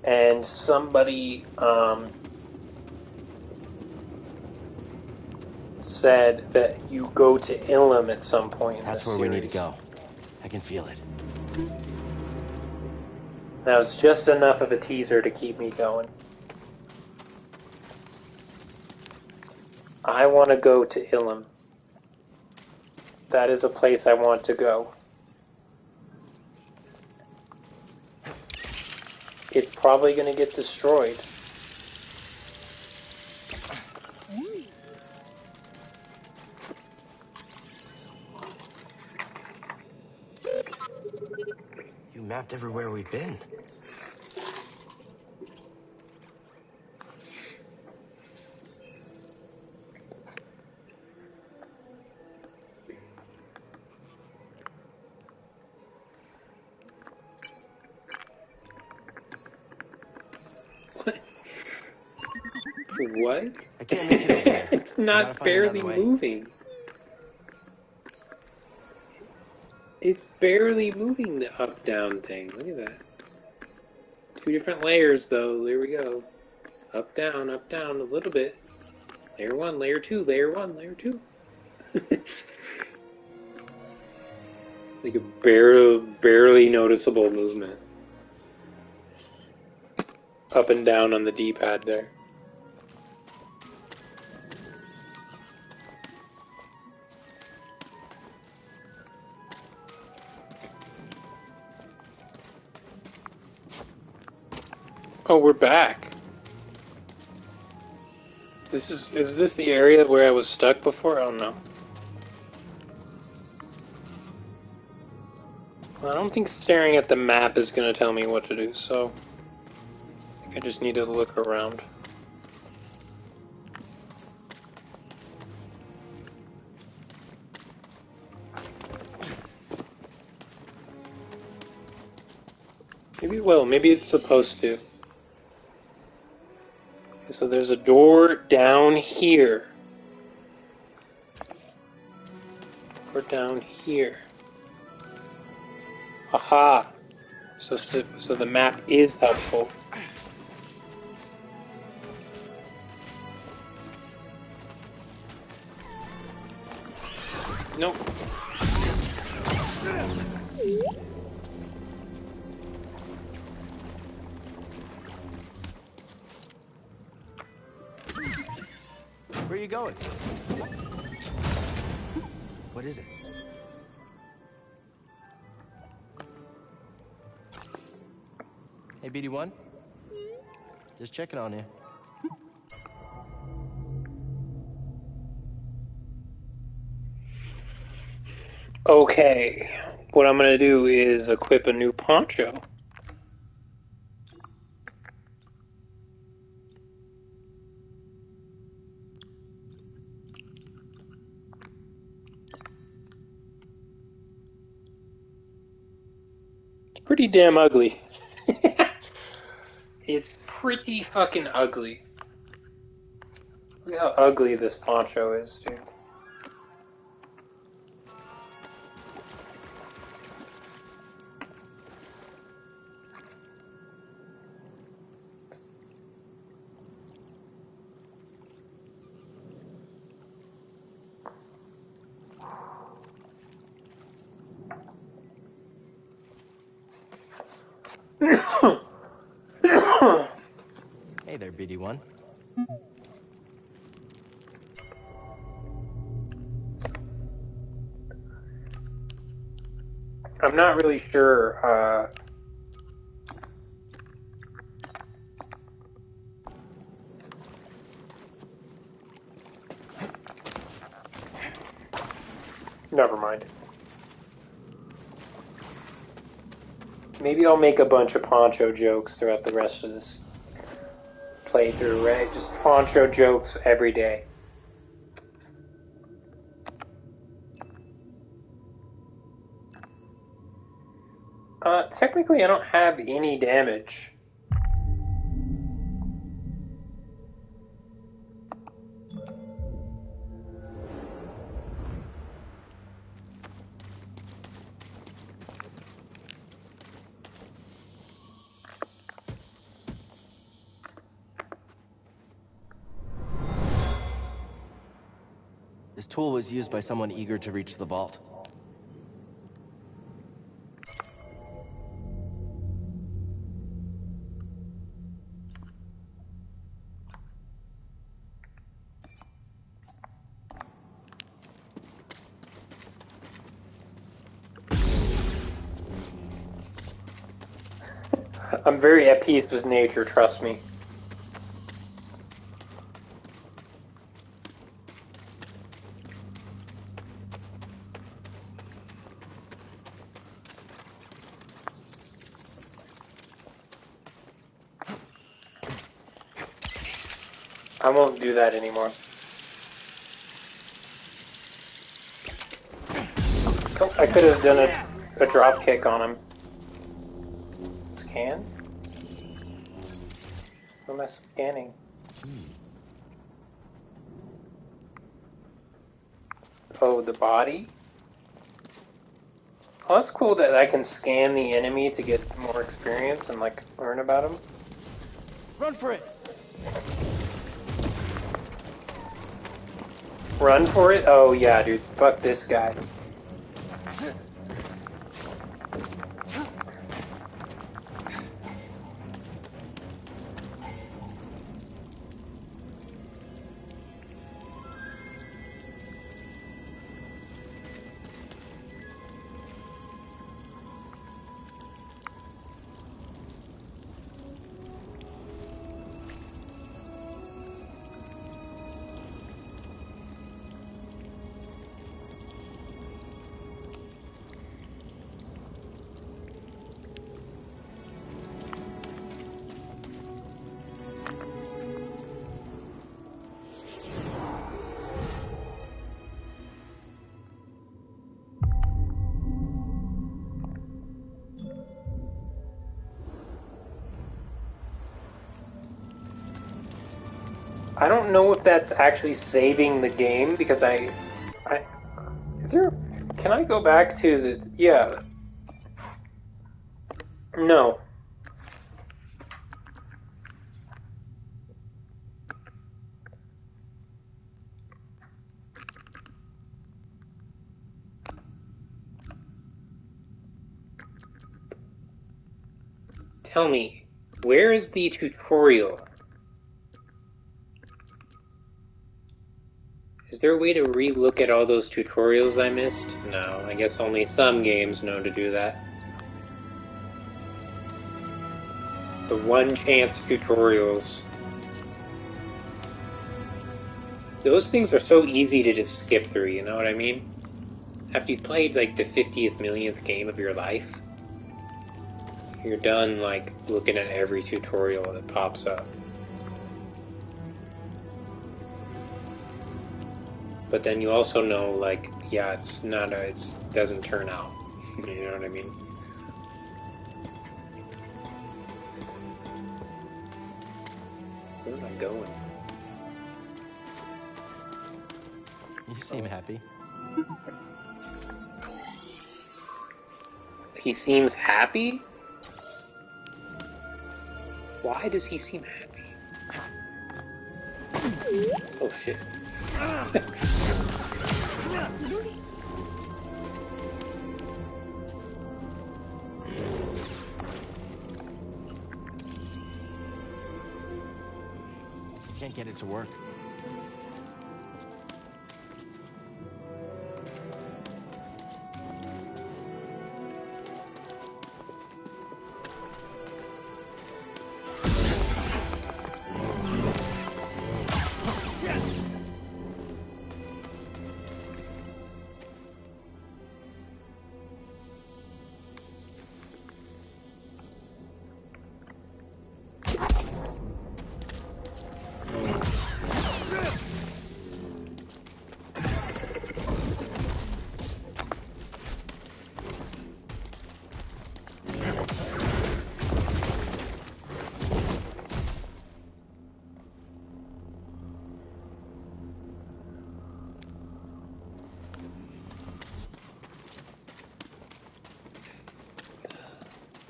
And somebody said that you go to Ilum at some point in That's the where series. we need to go. I can feel it. Now it's just enough of a teaser to keep me going. I want to go to Ilum. That is a place I want to go. It's probably going to get destroyed. You mapped everywhere we've been. What? I can't make it over there. It's We gotta not find barely another way. moving. It's barely moving, the up-down thing. Look at that. 2 different layers, though. There we go. Up, down, a little bit. Layer 1, layer 2, layer 1, layer 2. It's like a barely noticeable movement. Up and down on the D-pad there. Oh, we're back. Is this the area where I was stuck before? Oh no. Well, I don't think staring at the map is going to tell me what to do, so I think I just need to look around. Maybe it will. Maybe it's supposed to. Okay, so there's a door down here. Or down here. Aha! So the map is helpful. Nope. Where are you going? What is it? Hey, BD1? Just checking on you. Okay. What I'm gonna do is equip a new poncho. pretty damn ugly. It's pretty fucking ugly. Look how ugly this poncho is, dude. Hey there, BD1. I'm not really sure. Never mind. Maybe I'll make a bunch of poncho jokes throughout the rest of this playthrough, right? Just poncho jokes every day. Technically I don't have any damage. This tool was used by someone eager to reach the vault. I'm very at peace with nature, trust me. I won't do that anymore. Oh, I could have done a drop kick on him. Scan? What am I scanning? Oh, the body? Oh, that's cool that I can scan the enemy to get more experience and, like, learn about him. Run for it! Run for it? Oh, yeah, dude. Fuck this guy. I don't know if that's actually saving the game because is there? Can I go back to the? Yeah. No. Tell me, where is the tutorial? Is there a way to re-look at all those tutorials I missed? No, I guess only some games know to do that. The one-chance tutorials. Those things are so easy to just skip through, you know what I mean? After you've played, like, the 50th millionth game of your life, you're done, like, looking at every tutorial that pops up. But then you also know, like, yeah, it doesn't turn out. You know what I mean? doing? You seem happy. He seems happy? Why does he seem happy? Oh shit. Can't get it to work.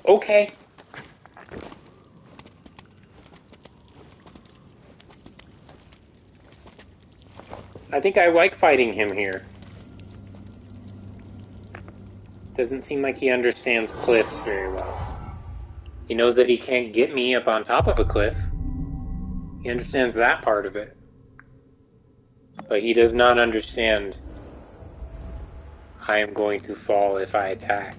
Okay. I think I like fighting him here. Doesn't seem like he understands cliffs very well. He knows that he can't get me up on top of a cliff. He understands that part of it. But he does not understand I am going to fall if I attack.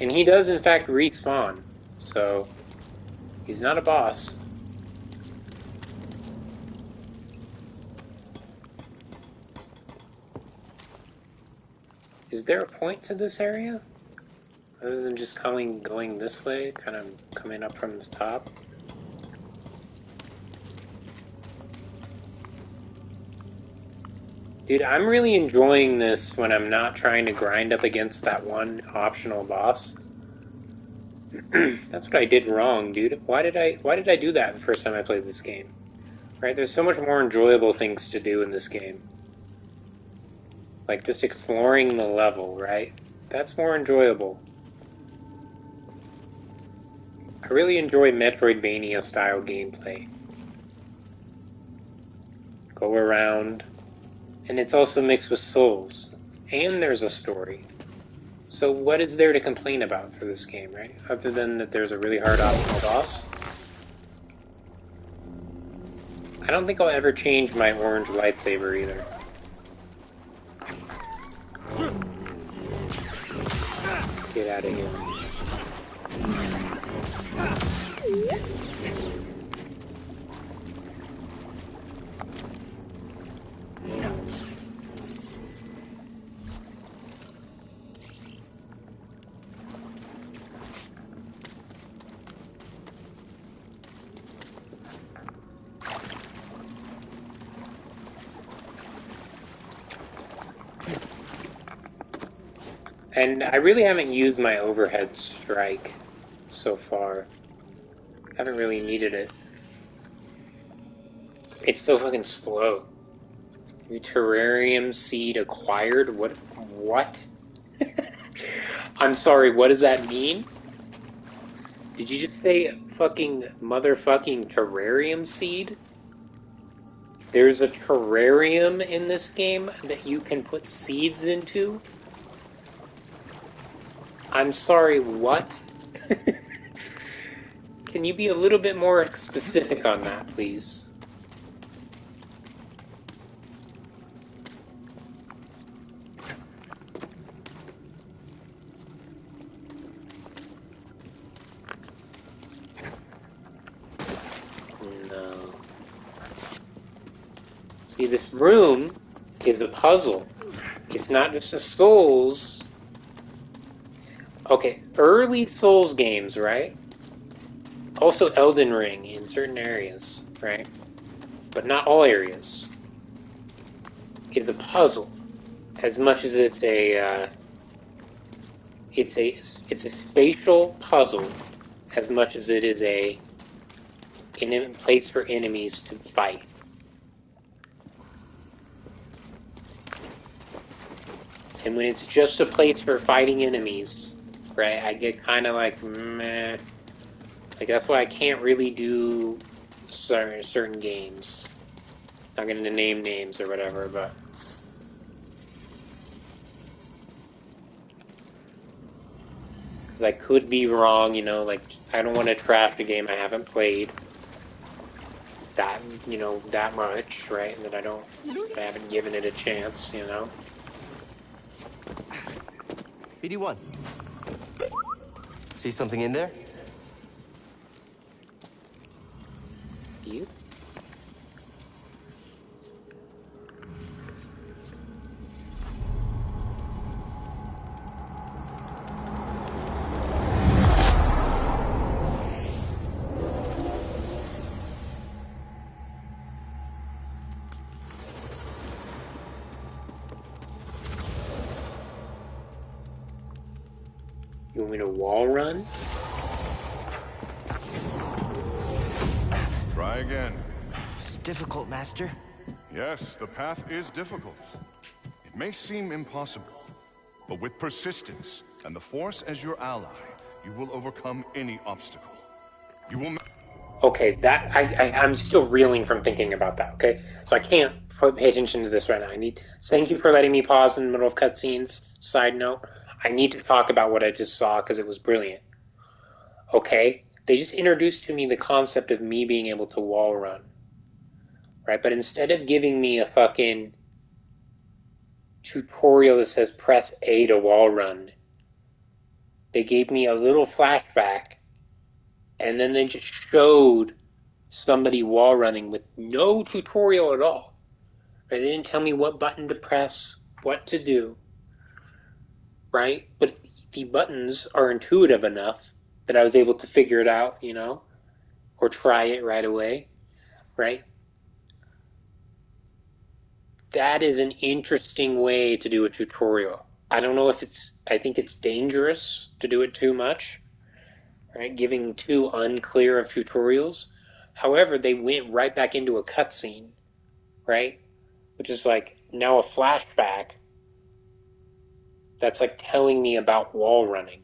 And he does in fact respawn, so he's not a boss. Is there a point to this area? Other than just going this way, kind of coming up from the top? Dude, I'm really enjoying this when I'm not trying to grind up against that one optional boss. That's what I did wrong, dude. Why did I do that the first time I played this game? Right? There's so much more enjoyable things to do in this game. Like just exploring the level, right? That's more enjoyable. I really enjoy Metroidvania style gameplay. Go around. And it's also mixed with Souls. And there's a story. So what is there to complain about for this game, right? Other than that there's a really hard optional boss. I don't think I'll ever change my orange lightsaber either. Get out of here. And I really haven't used my overhead strike so far. Haven't really needed it. It's so fucking slow. New terrarium seed acquired? What? I'm sorry, what does that mean? Did you just say fucking motherfucking terrarium seed? There's a terrarium in this game that you can put seeds into? I'm sorry, what? Can you be a little bit more specific on that, please? No. See, this room is a puzzle. It's not just a Souls. Okay, early Souls games, right? Also Elden Ring in certain areas, right? But not all areas. It's a puzzle, as much as it's a spatial puzzle, as much as it is a place for enemies to fight. And when it's just a place for fighting enemies, right, I get kind of like, meh. Like, that's why I can't really do certain games. Not going to name names or whatever, but... Because I could be wrong, you know, like, I don't want to trash a game I haven't played that, you know, that much, right? And that I haven't given it a chance, you know? BD1. See something in there? You? You want me to wall run? Try again. It's difficult, Master. Yes, the path is difficult. It may seem impossible, but with persistence and the Force as your ally, you will overcome any obstacle. You will... Okay, that I'm still reeling from thinking about that, okay? So I can't pay attention to this right now. Thank you for letting me pause in the middle of cutscenes. Side note, I need to talk about what I just saw because it was brilliant. Okay? They just introduced to me the concept of me being able to wall run. Right? But instead of giving me a fucking tutorial that says press A to wall run, they gave me a little flashback and then they just showed somebody wall running with no tutorial at all. Right? They didn't tell me what button to press, what to do. Right? But the buttons are intuitive enough that I was able to figure it out, you know, or try it right away. Right? That is an interesting way to do a tutorial. I don't know if I think it's dangerous to do it too much. Right? Giving too unclear of tutorials. However, they went right back into a cutscene. Right? Which is like now a flashback that's like telling me about wall running,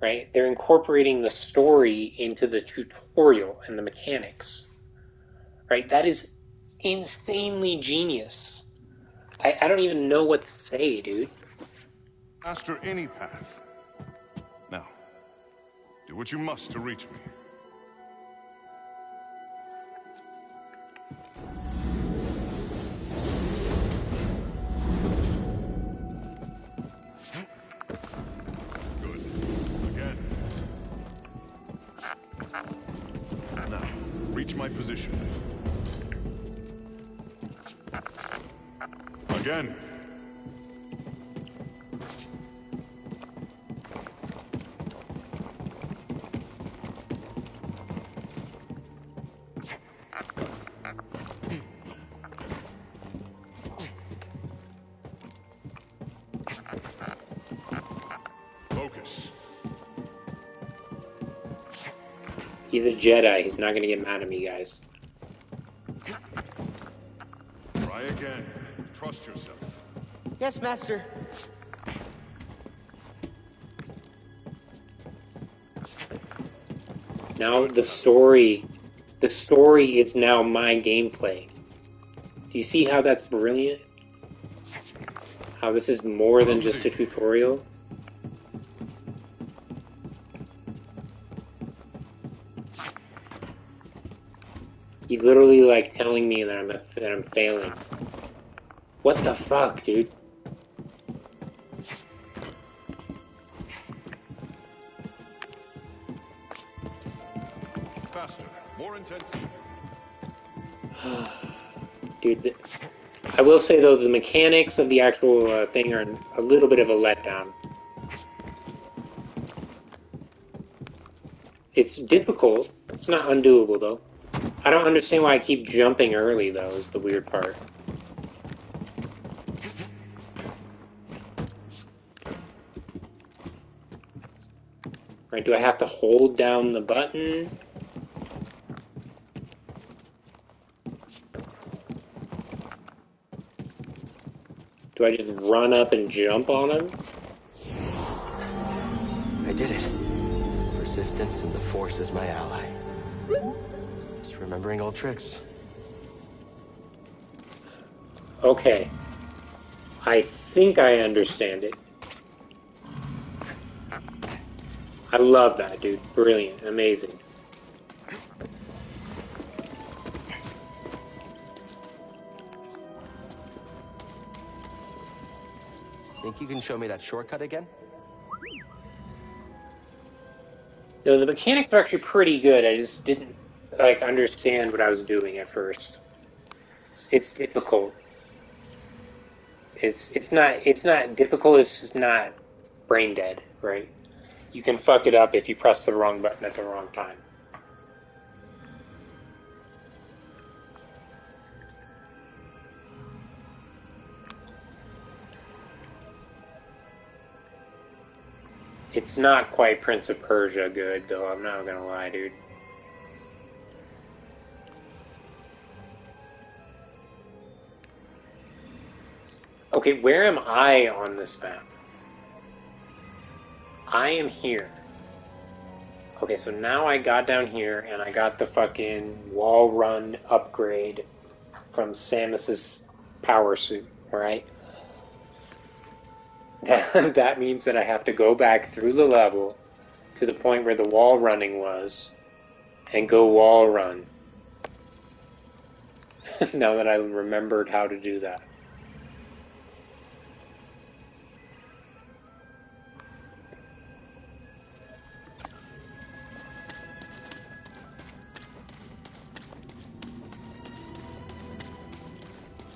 right? They're incorporating the story into the tutorial and the mechanics, right? That is insanely genius. I don't even know what to say, dude. Master any path. Now, do what you must to reach me. Now, reach my position. Again. Focus. He's a Jedi. He's not going to get mad at me, guys. Try again. Trust yourself. Yes, Master. Now the story is now my gameplay. Do you see how that's brilliant? How this is more than just a tutorial? He's literally like telling me that I'm failing. What the fuck, dude? Faster, more intensity. Dude, I will say though, the mechanics of the actual thing are a little bit of a letdown. It's difficult. It's not undoable though. I don't understand why I keep jumping early though, is the weird part. Right, do I have to hold down the button? Do I just run up and jump on him? I did it. Persistence and the Force is my ally. Just remembering old tricks. Okay. I think I understand it. I love that, dude. Brilliant. Amazing. Think you can show me that shortcut again? No, the mechanics are actually pretty good. I just didn't understand what I was doing at first. It's difficult. It's not difficult. It's just not brain dead, right? You can fuck it up if you press the wrong button at the wrong time. It's not quite Prince of Persia good, though. I'm not gonna lie, dude. Okay, where am I on this map? I am here. Okay, so now I got down here and I got the fucking wall run upgrade from Samus's power suit, right? That means that I have to go back through the level to the point where the wall running was and go wall run. Now that I remembered how to do that.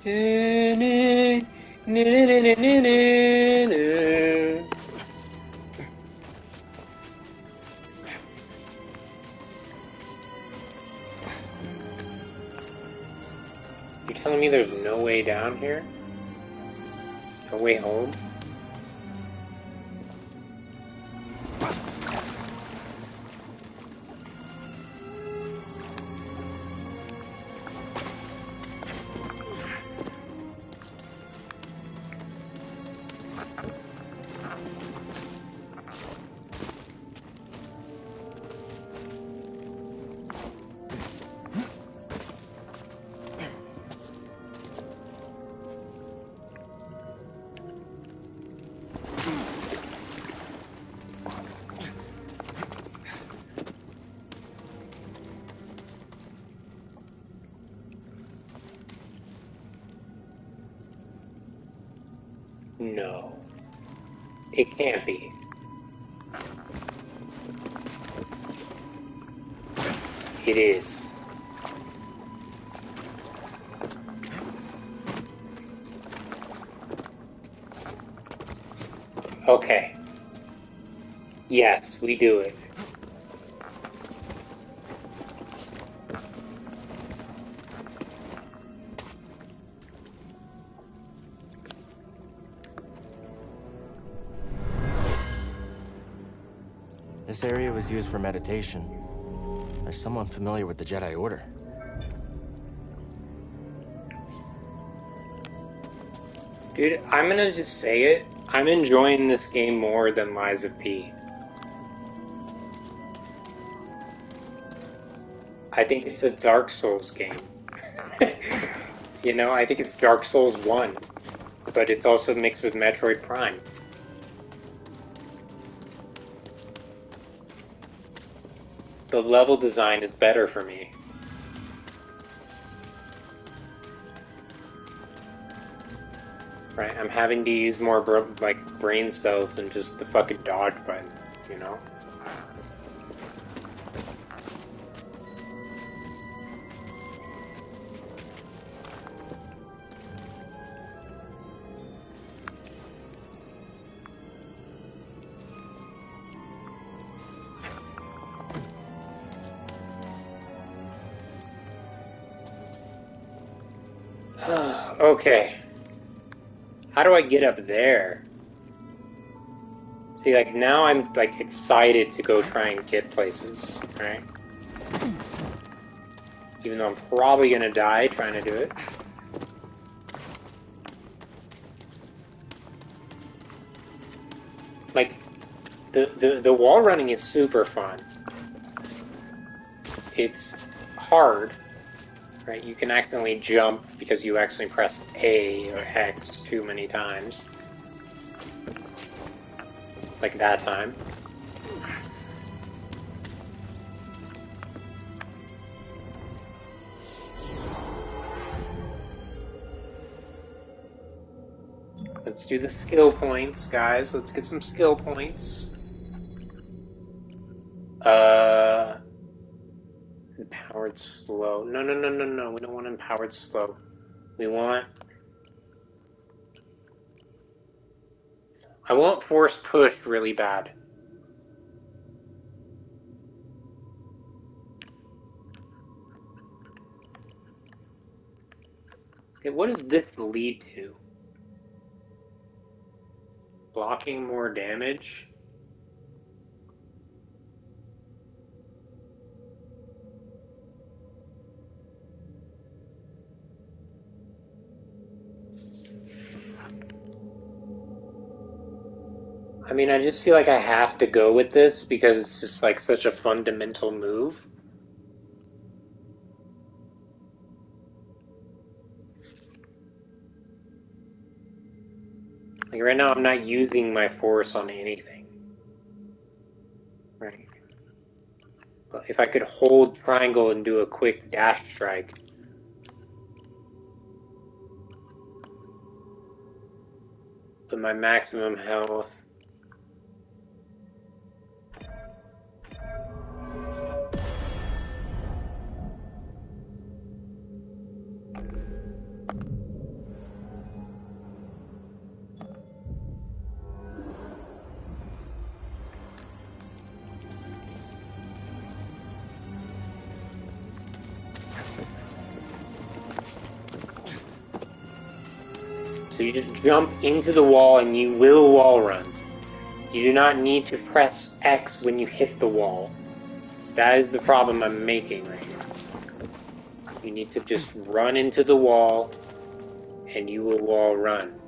You're telling me there's no way down here? No way home? No. It can't be. It is. Okay. Yes, we do it. This area was used for meditation. There's someone familiar with the Jedi Order. Dude, I'm gonna just say it. I'm enjoying this game more than Lies of P. I think it's a Dark Souls game. You know, I think it's Dark Souls 1, but it's also mixed with Metroid Prime. The level design is better for me. Right, I'm having to use more brain cells than just the fucking dodge button, you know? Okay. How do I get up there? See, like, now I'm, like, excited to go try and get places, right? Even though I'm probably gonna die trying to do it. the wall running is super fun. It's hard, right? You can accidentally jump because you accidentally pressed A or X too many times. Like that time. Let's do the skill points, guys. Let's get some skill points. Empowered slow. No. We don't want empowered slow. We want... I want force pushed really bad. Okay, what does this lead to? Blocking more damage? I mean, I just feel like I have to go with this because it's just like such a fundamental move. Like right now I'm not using my force on anything. Right. But if I could hold triangle and do a quick dash strike. With my maximum health. So you just jump into the wall and you will wall run. You do not need to press X when you hit the wall. That is the problem I'm making right here. You need to just run into the wall and you will wall run.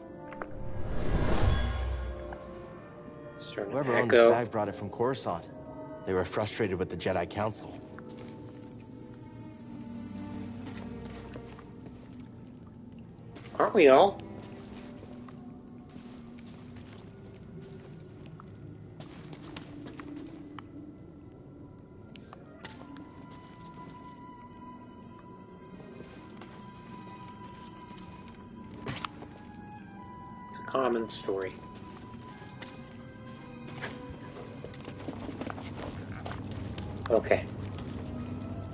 Whoever owned this bag brought it from Coruscant. They were frustrated with the Jedi Council. Aren't we all? It's a common story. Okay.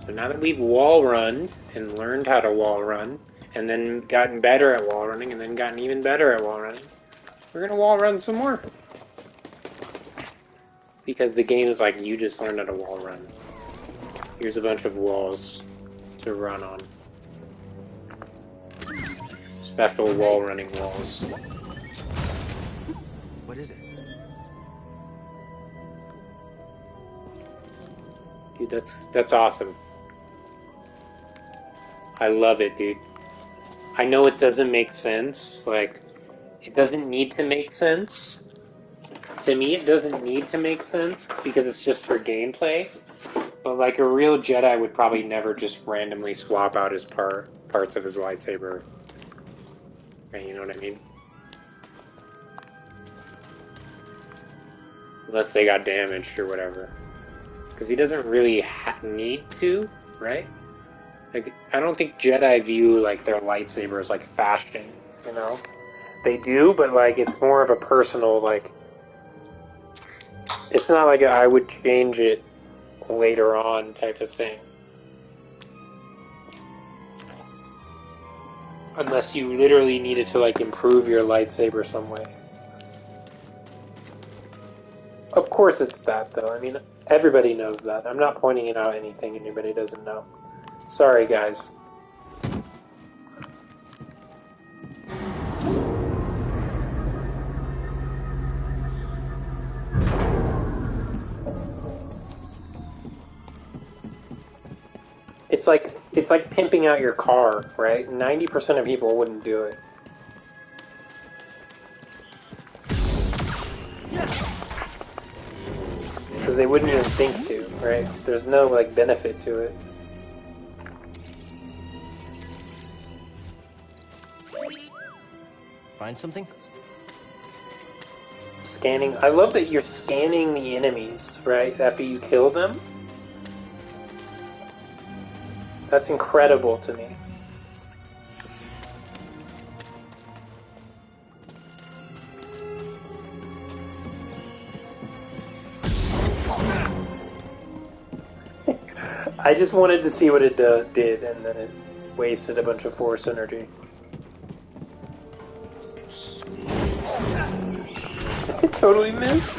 So now that we've wall run and learned how to wall run, and then gotten better at wall running, and then gotten even better at wall running, we're gonna wall run some more. Because the game is like, you just learned how to wall run. Here's a bunch of walls to run on. Special wall running walls. What is it? Dude, that's awesome. I love it, dude. I know it doesn't make sense. Like, it doesn't need to make sense. To me, it doesn't need to make sense because it's just for gameplay. But like a real Jedi would probably never just randomly swap out his parts of his lightsaber. Right, you know what I mean? Unless they got damaged or whatever. Because he doesn't really need to, right? Like, I don't think Jedi view like their lightsaber as like fashion, you know? They do, but like it's more of a personal, like, it's not like I would change it later on type of thing. Unless you literally needed to like improve your lightsaber some way. Of course it's that though. I mean, everybody knows that. I'm not pointing out anything anybody doesn't know. Sorry, guys. It's like pimping out your car, right? 90% of people wouldn't do it. because they wouldn't even think to, right? There's no, like, benefit to it. Find something? Scanning. I love that you're scanning the enemies, right? After you kill them. That's incredible to me. I just wanted to see what it did, and then it wasted a bunch of force energy. It totally missed.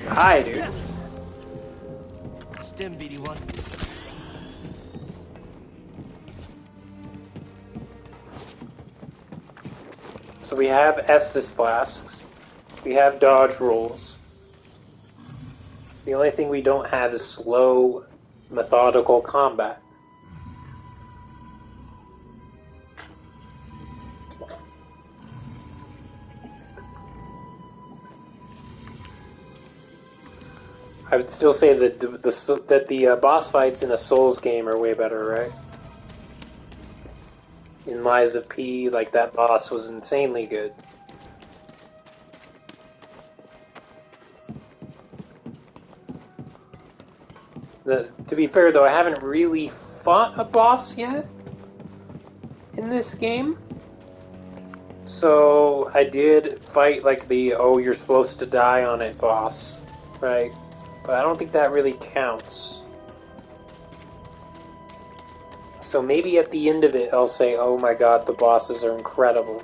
Hi, dude. Stim, BD1. So we have Estus flasks. We have dodge rolls. The only thing we don't have is slow, methodical combat. I would still say that the boss fights in a Souls game are way better, right? In Lies of P, like that boss was insanely good. To be fair, though, I haven't really fought a boss yet in this game. So I did fight like the "oh, you're supposed to die on it" boss, right? But I don't think that really counts. So maybe at the end of it, I'll say, "Oh my god, the bosses are incredible."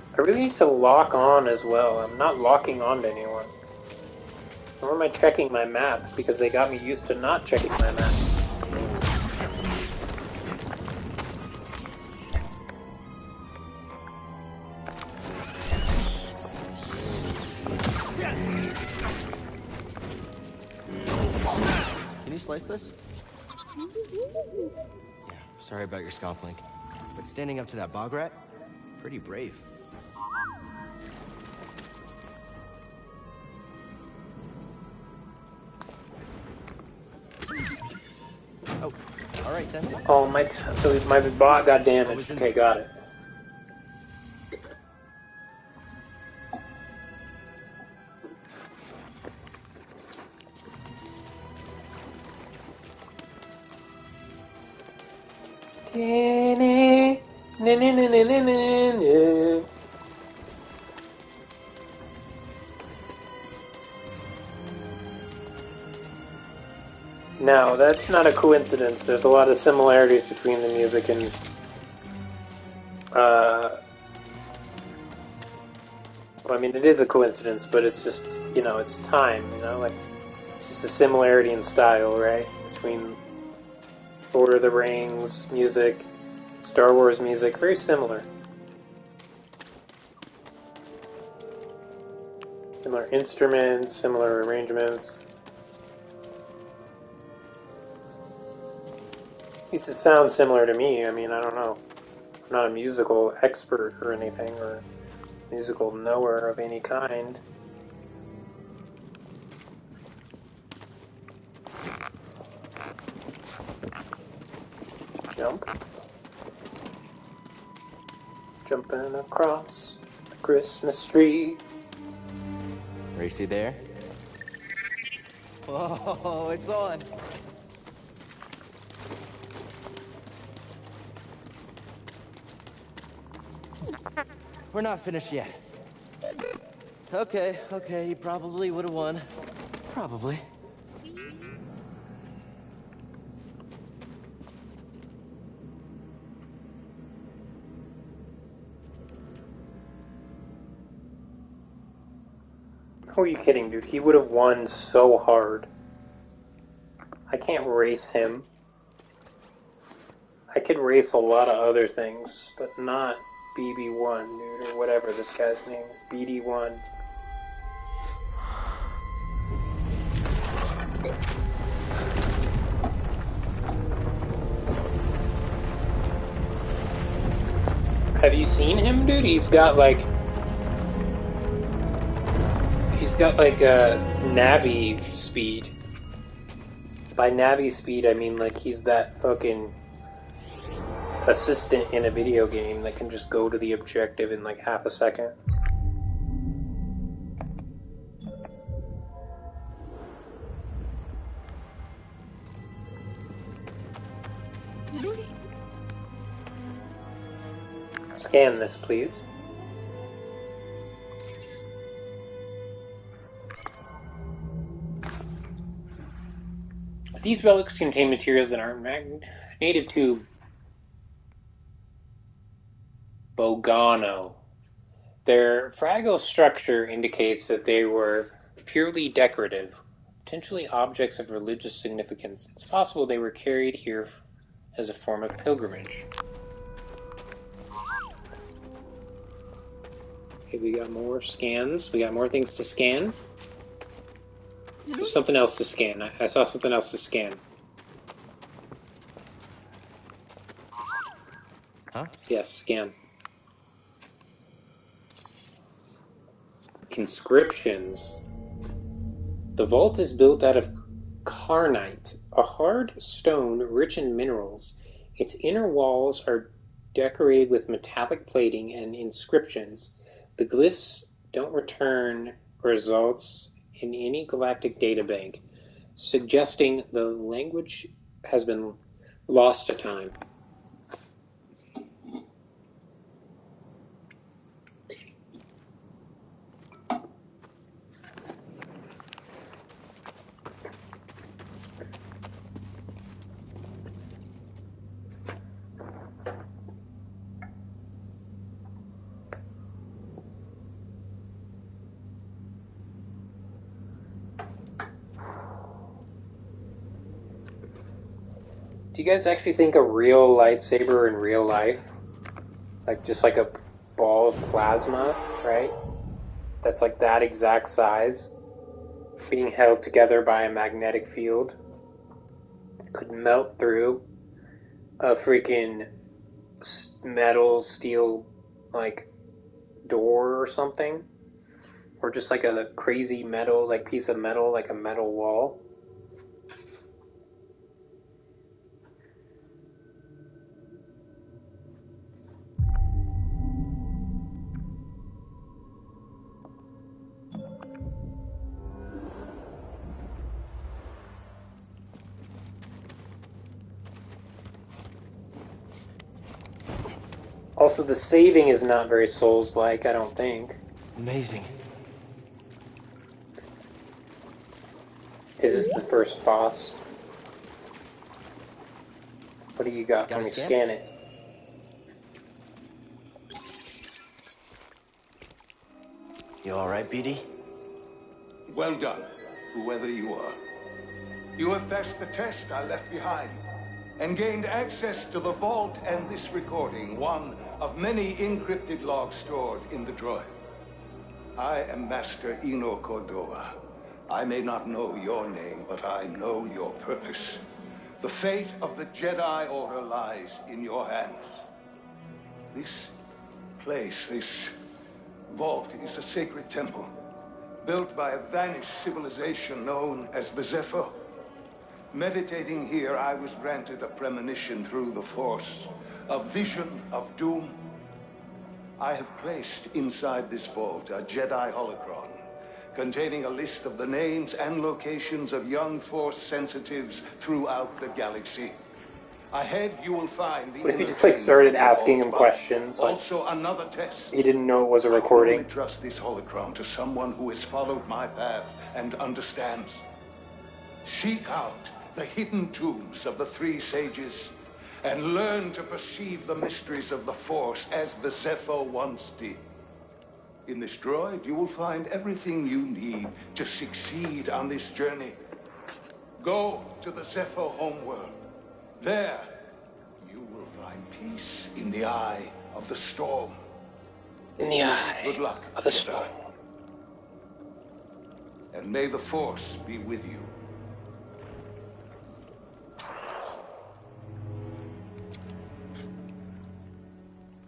I really need to lock on as well. I'm not locking on to anyone. Nor am I checking my map, because they got me used to not checking my map. Can you slice this? Yeah, sorry about your scalp link. But standing up to that bog rat? Pretty brave. Oh, alright then. Oh, so my bot got damaged. Okay, got it. No, that's not a coincidence. There's a lot of similarities between the music and well, I mean, it is a coincidence, but it's just, it's time, like, it's just a similarity in style, right? Between Lord of the Rings music, Star Wars music, very similar. Similar instruments, similar arrangements. At least it sounds similar to me. I mean, I don't know. I'm not a musical expert or anything, or musical knower of any kind. Jump. Jumping across the Christmas tree. Racy there? Whoa, it's on. We're not finished yet. Okay, you probably would have won. Probably. Who are you kidding, dude? He would have won so hard. I can't race him. I could race a lot of other things, but not BB1, dude, or whatever this guy's name is. BD1. Have you seen him, dude? He's got like Navi speed. By Navi speed, I mean like he's that fucking assistant in a video game that can just go to the objective in like half a second. Scan this, please. These relics contain materials that aren't native to Bogano. Their fragile structure indicates that they were purely decorative, potentially objects of religious significance. It's possible they were carried here as a form of pilgrimage. Okay, we got more scans. We got more things to scan. There's something else to scan. I saw something else to scan. Huh? Yes, scan. Inscriptions. The vault is built out of carnite, a hard stone rich in minerals. Its inner walls are decorated with metallic plating and inscriptions. The glyphs don't return results in any galactic databank, suggesting the language has been lost to time. Do you guys actually think a real lightsaber in real life, like just like a ball of plasma, right? That's like that exact size, being held together by a magnetic field, could melt through a freaking metal, steel, like door or something, or just like a crazy metal, like piece of metal, like a metal wall? Also, the saving is not very Souls-like, I don't think. Amazing. Is this the first boss? What do you got? Let me scan it. You alright, BD? Well done, whoever you are. You have passed the test I left behind, and gained access to the vault and this recording, one of many encrypted logs stored in the droid. I am Master Eno Cordova. I may not know your name, but I know your purpose. The fate of the Jedi Order lies in your hands. This place, this vault, is a sacred temple, built by a vanished civilization known as the Zepho. Meditating here, I was granted a premonition through the Force, a vision of doom. I have placed inside this vault a Jedi holocron, containing a list of the names and locations of young Force sensitives throughout the galaxy. Ahead, you will find the... What if you just like started asking him questions? Like, also another test. he didn't know it was a I recording. can only trust this holocron to someone who has followed my path and understands. Seek out the hidden tombs of the three sages and learn to perceive the mysteries of the Force as the Zepho once did. In this droid, you will find everything you need to succeed on this journey. Go to the Zephyr homeworld. There, you will find peace in the eye of the storm. In the eye Good luck, of the Jedi. storm. And may the Force be with you.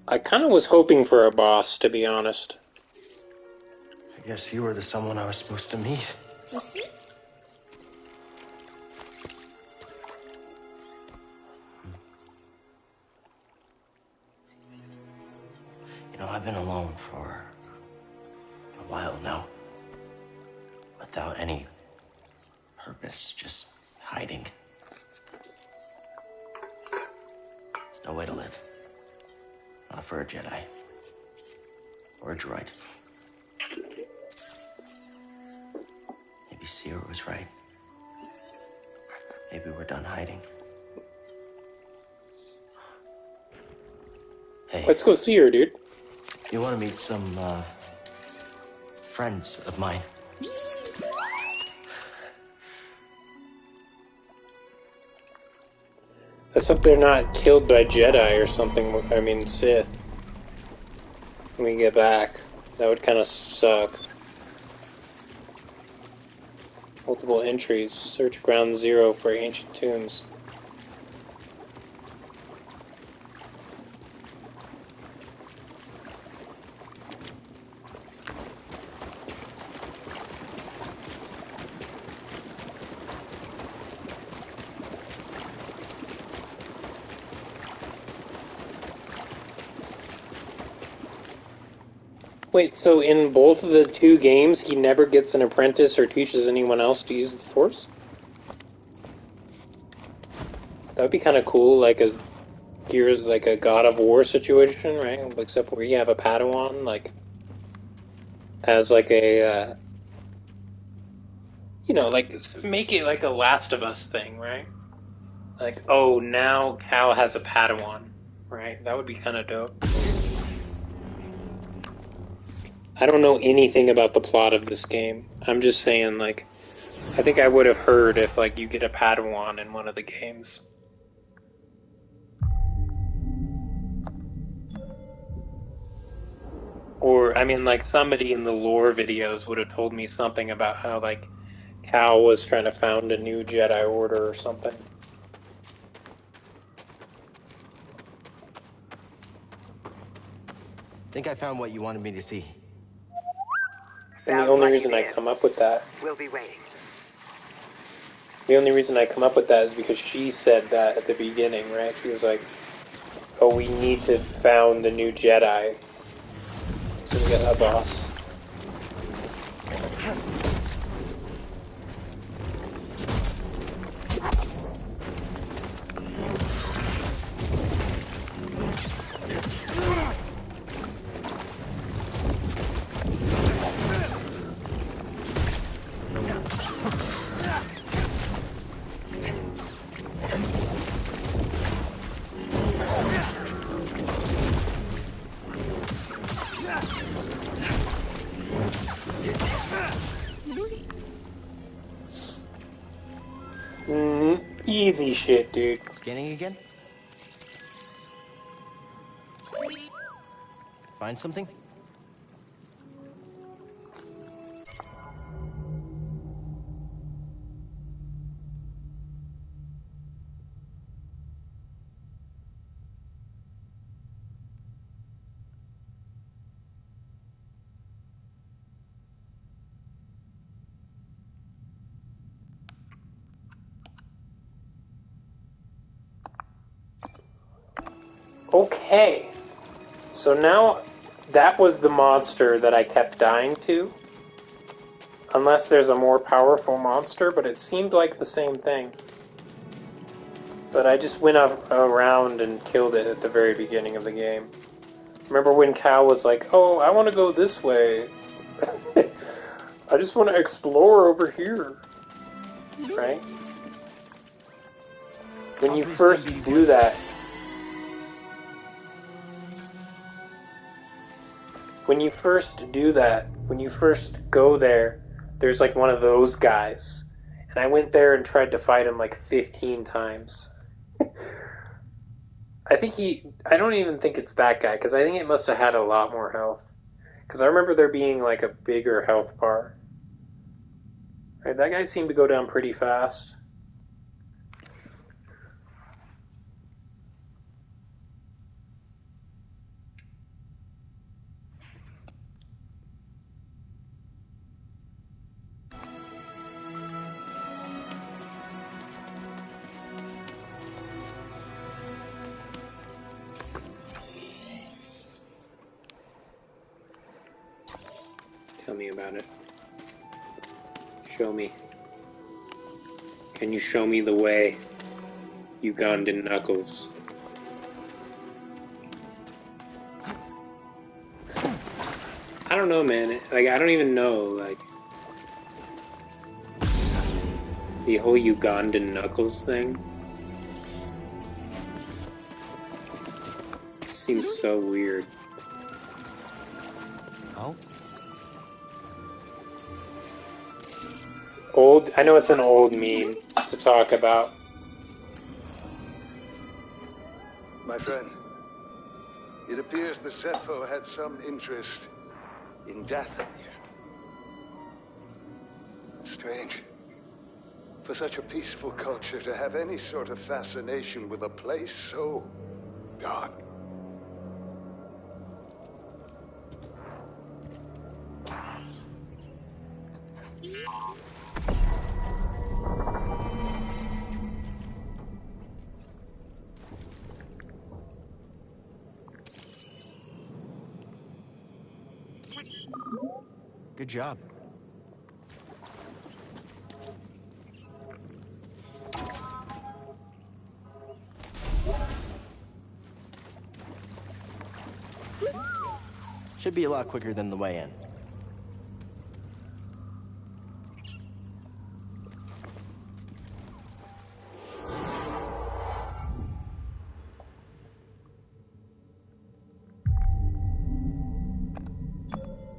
I kind of was hoping for a boss, to be honest. I guess you were the someone I was supposed to meet. You know, I've been alone for a while now. Without any purpose, just hiding. There's no way to live. Not for a Jedi. Or a droid. Maybe Seer was right. Maybe we're done hiding. Hey. Let's go see her, dude. You want to meet some, friends of mine? Let's hope they're not killed by Jedi or something. I mean, Sith. When we get back. That would kind of suck. Multiple entries. Search Ground Zero for ancient tombs. Wait, so in both of the two games, he never gets an apprentice or teaches anyone else to use the Force? That would be kind of cool, like a Gears, like a God of War situation, right? Except where you have a Padawan, like, as like a, you know, like, make it like a Last of Us thing, right? Like, oh, now Cal has a Padawan, right? That would be kind of dope. I don't know anything about the plot of this game. I'm just saying, like, I think I would have heard if, like, you get a Padawan in one of the games. Or, I mean, like, somebody in the lore videos would have told me something about how, like, Cal was trying to found a new Jedi Order or something. Think I found what you wanted me to see. And the only reason I come up with that... We'll be waiting. The only reason I come up with that is because she said that at the beginning, right? She was like, oh, we need to found the new Jedi. So we got a boss. Easy shit, dude. Scanning again? Find something? Okay. So now, that was the monster that I kept dying to. Unless there's a more powerful monster, but it seemed like the same thing. But I just went around and killed it at the very beginning of the game. Remember when Cal was like, oh, I want to go this way. I just want to explore over here. Right? When you first do that... when you first do that, when you first go there, there's like one of those guys. And I went there and tried to fight him like 15 times. I don't even think it's that guy, because I think it must have had a lot more health. Because I remember there being like a bigger health bar. Right, that guy seemed to go down pretty fast. Tell me about it. Show me. Can you show me the way, Ugandan Knuckles? I don't know, man. Like, I don't even know, like, the whole Ugandan Knuckles thing. Seems so weird. Oh? It's old. I know it's an old meme to talk about. My friend, it appears the Zepho had some interest in Dathomir. Strange. For such a peaceful culture to have any sort of fascination with a place so dark. Good job. Should be a lot quicker than the way in.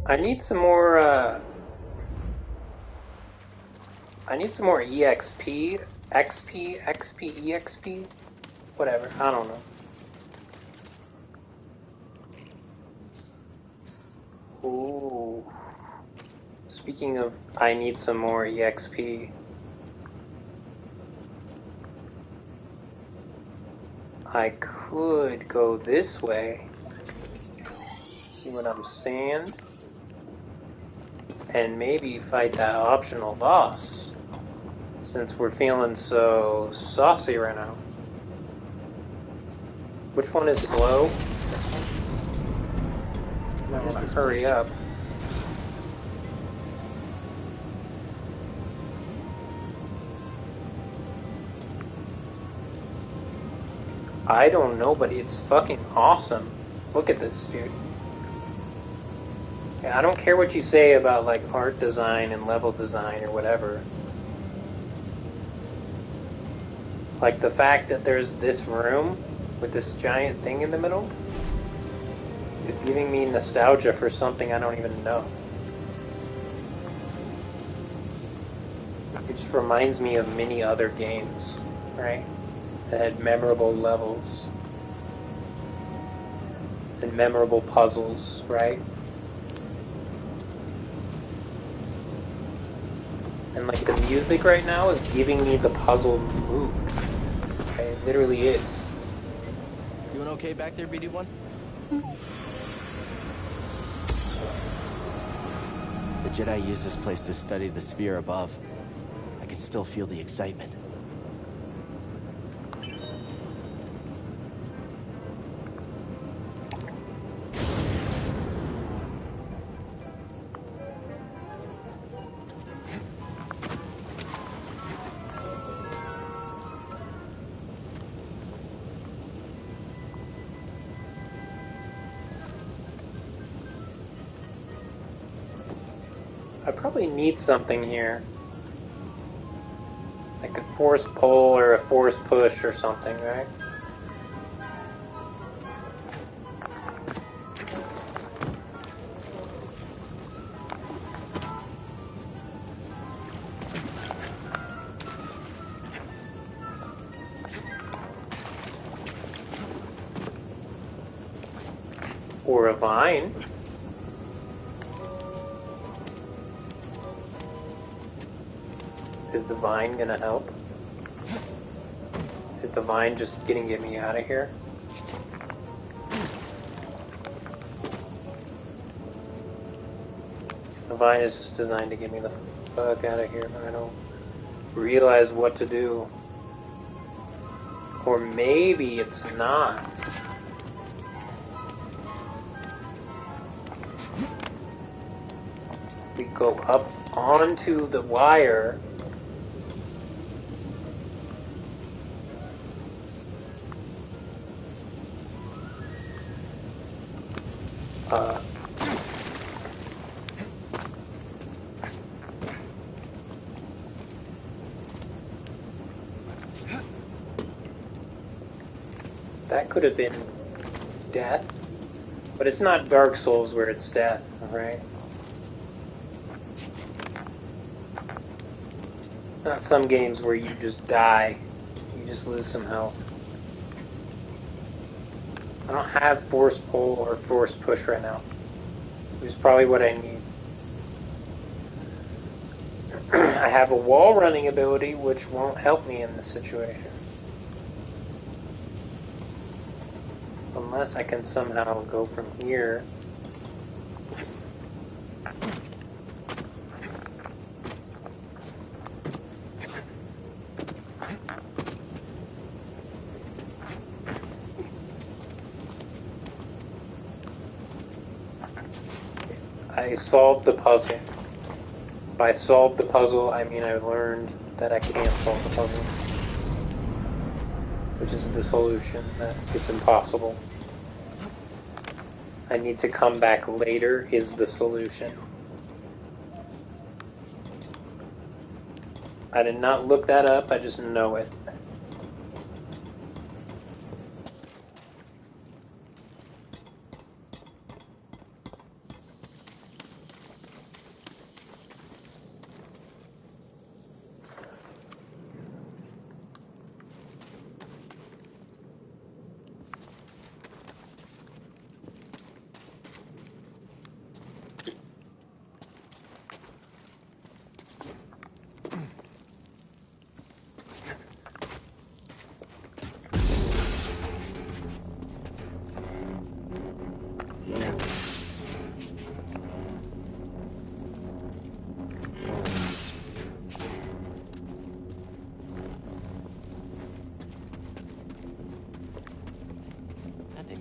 I need some more, EXP, EXP, whatever, I don't know. Ooh. Speaking of, I need some more EXP. I could go this way. See what I'm saying? And maybe fight that optional boss, since we're feeling so saucy right now. Which one is slow? This one? Might want to hurry up. I don't know, but it's fucking awesome. Look at this, dude. Yeah, I don't care what you say about like art design and level design or whatever. Like the fact that there's this room with this giant thing in the middle is giving me nostalgia for something I don't even know. It just reminds me of many other games, right? That had memorable levels and memorable puzzles, right? And like the music right now is giving me the puzzle mood. Okay, it literally is. Doing okay back there, BD1? The Jedi used this place to study the sphere above. I could still feel the excitement. I probably need something here. Like a force pull or a force push or something, right? Or a vine. Is the vine gonna help? Is the vine just gonna get me out of here? The vine is just designed to get me the fuck out of here, but I don't realize what to do. Or maybe it's not. We go up onto the wire. That could have been death. But it's not Dark Souls where it's death, alright? It's not some games where you just die. You just lose some health. I don't have force pull or force push right now. Which is probably what I need. I have a wall running ability which won't help me in this situation. Unless I can somehow go from here. I solved the puzzle. By solved the puzzle, I mean I learned that I can't solve the puzzle. Which is the solution, that it's impossible. I need to come back later is the solution. I did not look that up, I just know it.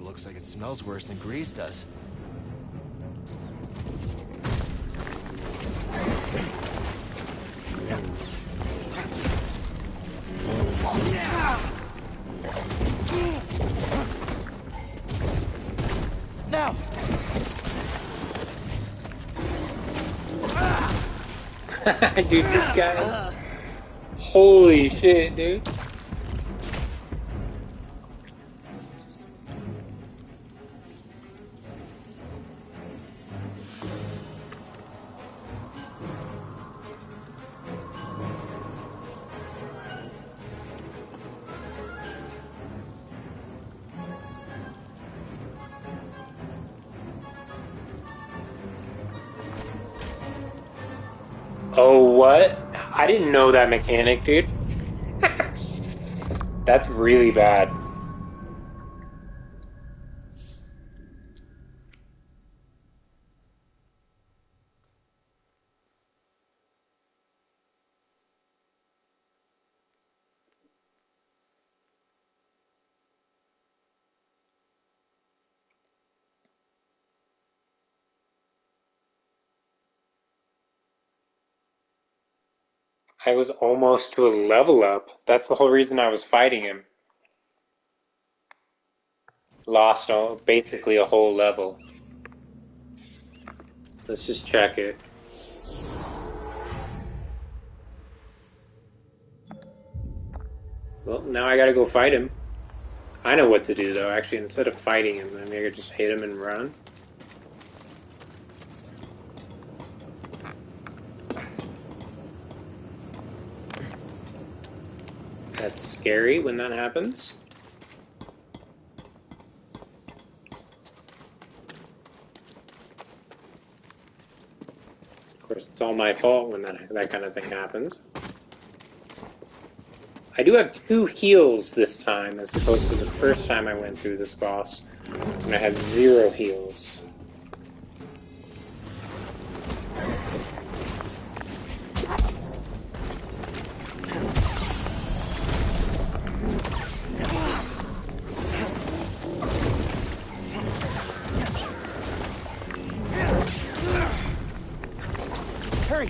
Looks like it smells worse than grease does. Now! Dude, this guy... Holy shit, dude. Oh, what? I didn't know that mechanic, dude. That's really bad. I was almost to a level up. That's the whole reason I was fighting him. Lost basically a whole level. Let's just check it. Well, now I gotta go fight him. I know what to do, though. Actually, instead of fighting him, I could just hit him and run. That's scary when that happens. course, it's all my fault when that kind of thing happens. I do have 2 heals this time, as opposed to the first time I went through this boss, when I had 0 heals. Hurry!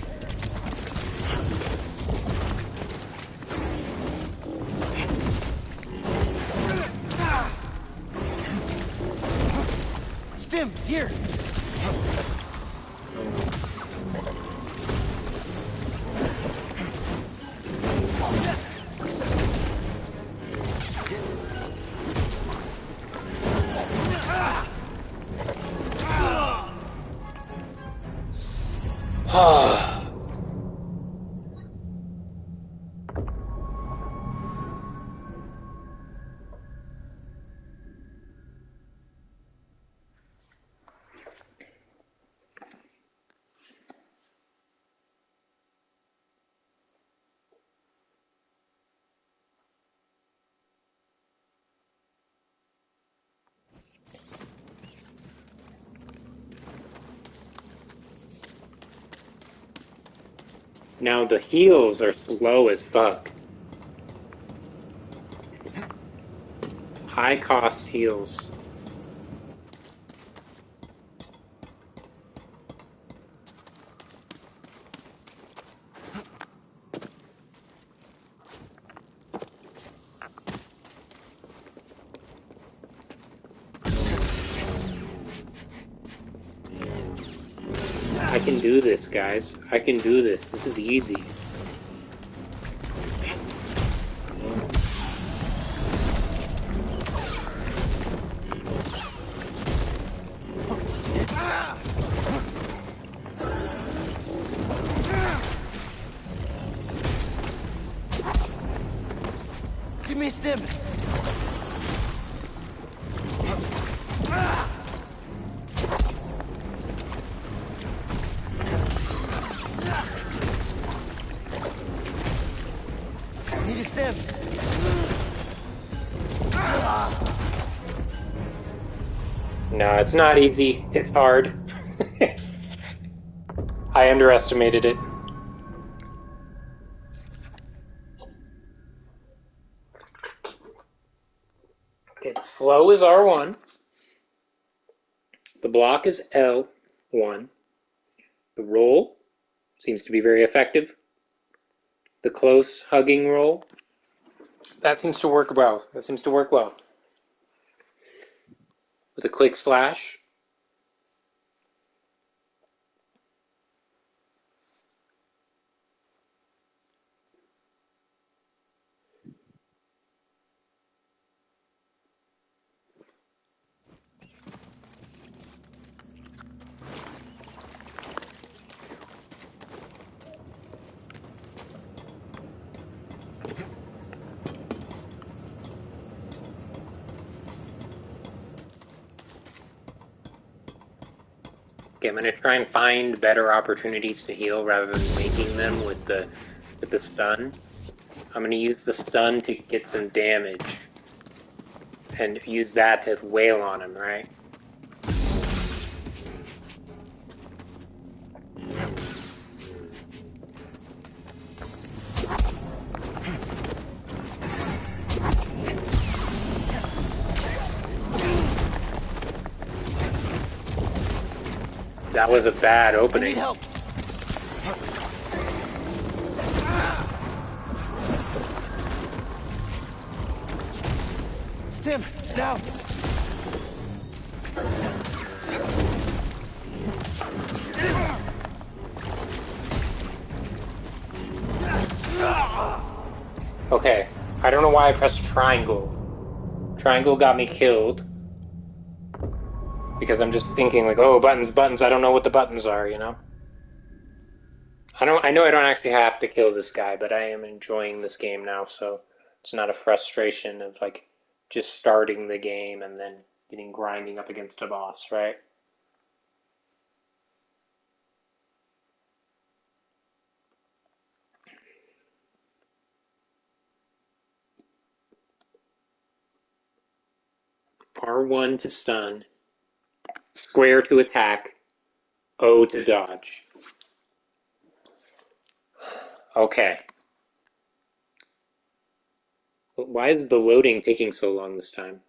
Stim, here! Now the heals are slow as fuck. High cost heals. I can do this, guys. I can do this. This is easy. Give me a stim! Need a stim! No, it's not easy. It's hard. I underestimated it. Okay, the slow is R1. The block is L1. The roll seems to be very effective. The close hugging roll, that seems to work well. With a quick slash. Okay, I'm gonna try and find better opportunities to heal rather than making them with the stun. I'm gonna use the stun to get some damage and use that to wail on him, right? That was a bad I opening. need help! Stim, now! Okay, I don't know why I pressed triangle. Triangle got me killed. Because I'm just thinking like, oh, buttons, I don't know what the buttons are, you know? I know I don't actually have to kill this guy, but I am enjoying this game now, so it's not a frustration of like just starting the game and then getting grinding up against a boss, right? R1 to stun, square to attack, O to dodge. Okay. Why is the loading taking so long this time?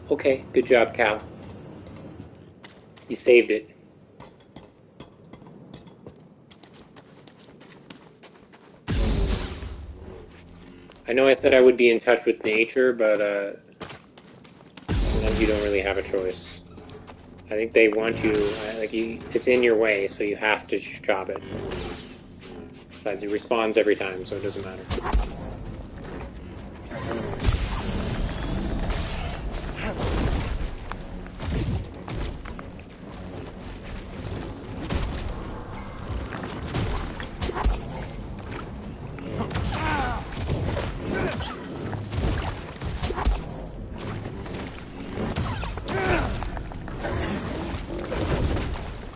Okay, good job, Cal. You saved it. I know I said I would be in touch with nature, but sometimes you don't really have a choice. I think they want you, it's in your way, so you have to chop it. Besides, it respawns every time, so it doesn't matter.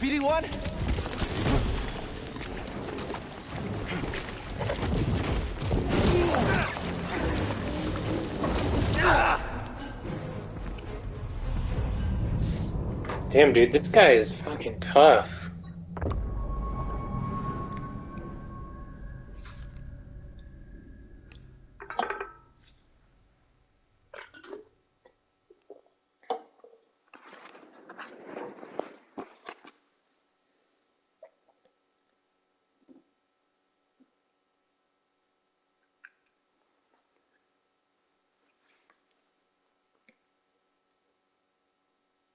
BD1? Damn, dude, this guy is fucking tough.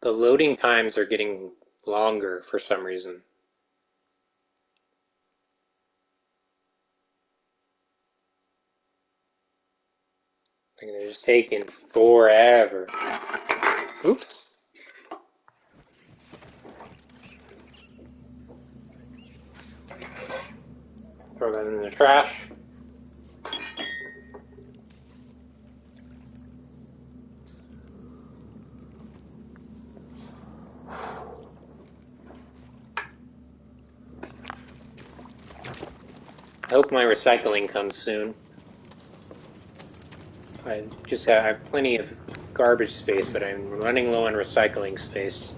The loading times are getting longer for some reason. Like they're just taking forever. Oops. Throw that in the trash. I hope my recycling comes soon. I have plenty of garbage space, but I'm running low on recycling space.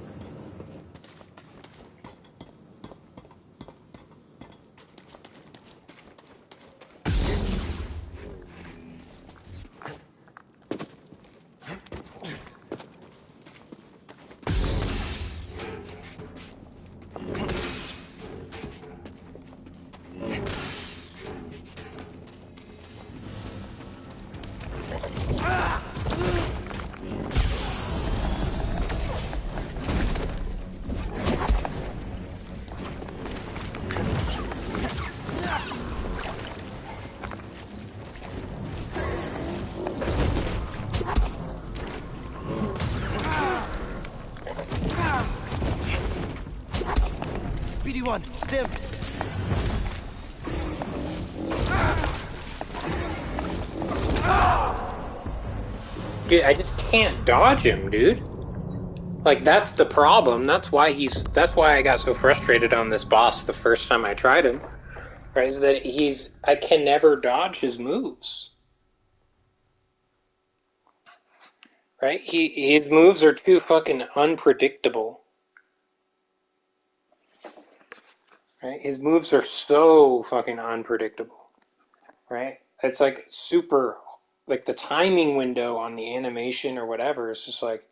BD1, stim! Dude, I just can't dodge him, dude. Like, that's the problem. That's why I got so frustrated on this boss the first time I tried him. Right? Is that I can never dodge his moves. Right? His moves are too fucking unpredictable. Right? His moves are so fucking unpredictable. Right? It's like super, like the timing window on the animation or whatever is just like,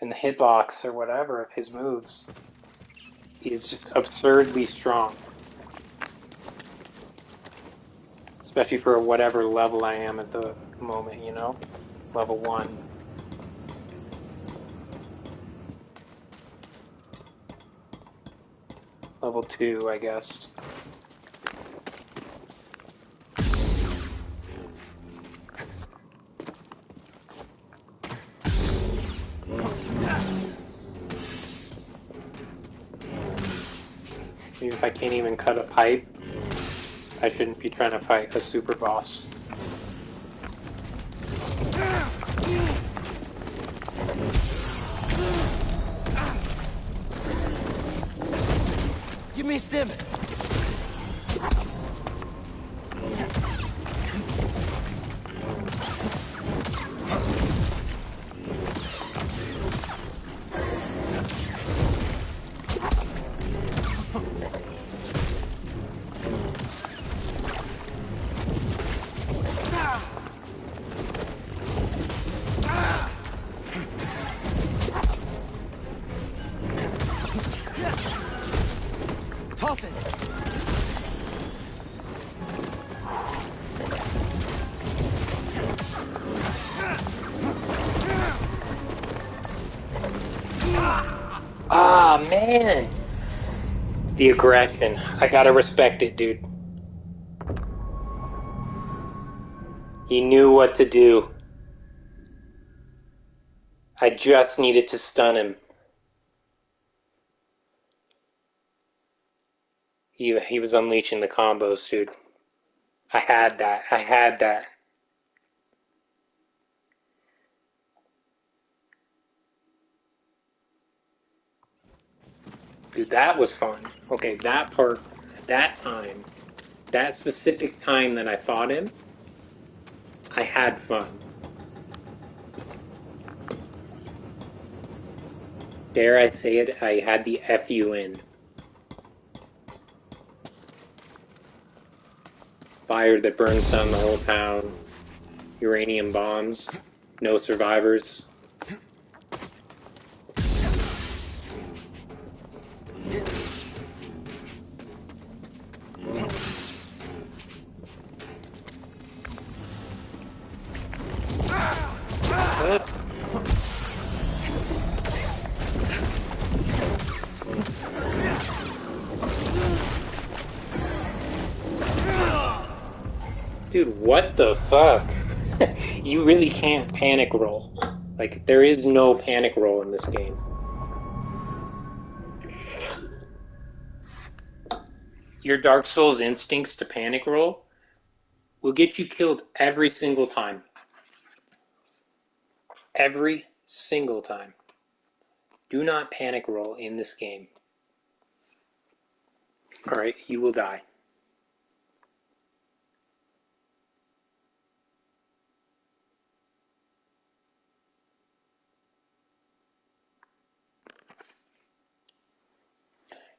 and the hitbox or whatever of his moves is just absurdly strong. Especially for whatever level I am at the moment, you know? Level 1. Level 2, I guess. Even if I can't even cut a pipe, I shouldn't be trying to fight a super boss. me a stim. Toss it. Ah, man. The aggression. I gotta respect it, dude. He knew what to do. I just needed to stun him. He was unleashing the combos, dude. I had that. I had that. Dude, that was fun. Okay, that part, that time, that specific time that I fought him, I had fun. Dare I say it, I had the FU in. Fire that burns down the whole town. Uranium bombs. No survivors. Dude, what the fuck? You really can't panic roll. Like, there is no panic roll in this game. Your Dark Souls instincts to panic roll will get you killed every single time. Every single time. Do not panic roll in this game. Alright, you will die.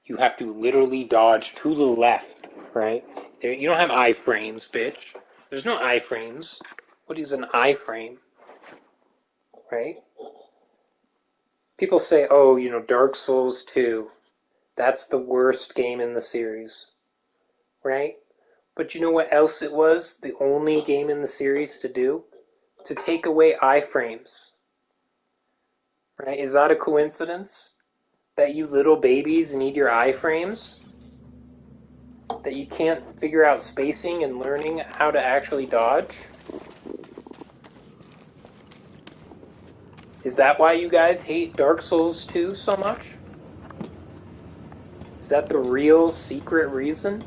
You have to literally dodge to the left, right? You don't have iframes, bitch. There's no iframes. What is an iframe? Right? People say, oh, Dark Souls 2, that's the worst game in the series. Right? But you know what else it was? The only game in the series to do? To take away iframes. Right? Is that a coincidence? That you little babies need your iframes? That you can't figure out spacing and learning how to actually dodge? Is that why you guys hate Dark Souls 2 so much? Is that the real secret reason?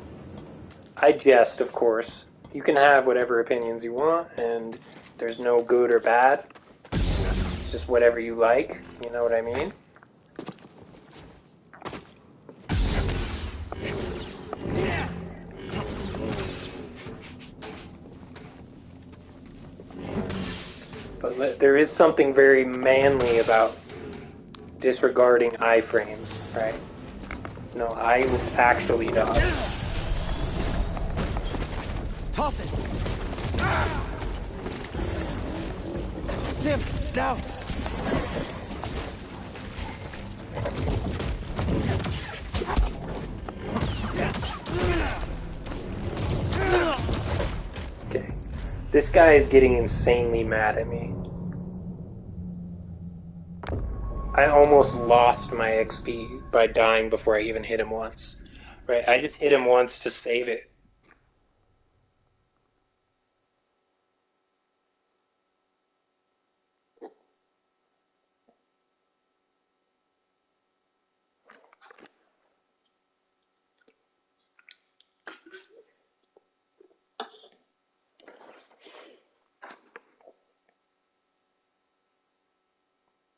I jest, of course. You can have whatever opinions you want, and there's no good or bad. It's just whatever you like, you know what I mean? But there is something very manly about disregarding iframes, right? No, I actually dodge. Toss it. Stim, now. Okay. This guy is getting insanely mad at me. I almost lost my XP by dying before I even hit him once. Right? I just hit him once to save it.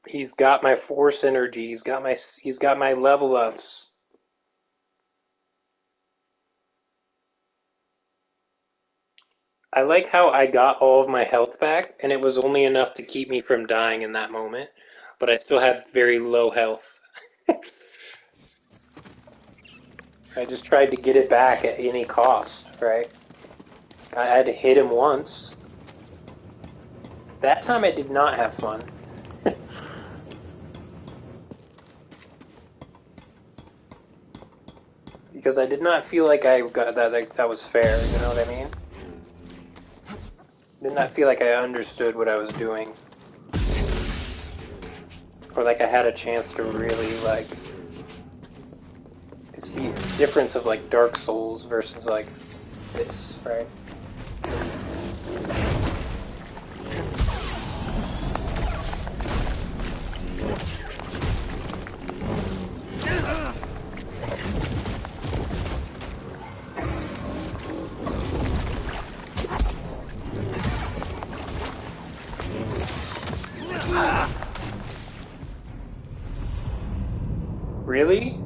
He's got my force energy. He's got my level ups. I like how I got all of my health back, and it was only enough to keep me from dying in that moment, but I still had very low health. I just tried to get it back at any cost, right? I had to hit him once. That time I did not have fun. Because I did not feel like I got that, like, that was fair, you know what I mean? Did not feel like I understood what I was doing. Or like I had a chance to really, like... It's the difference of, like, Dark Souls versus, like, this, right? Really?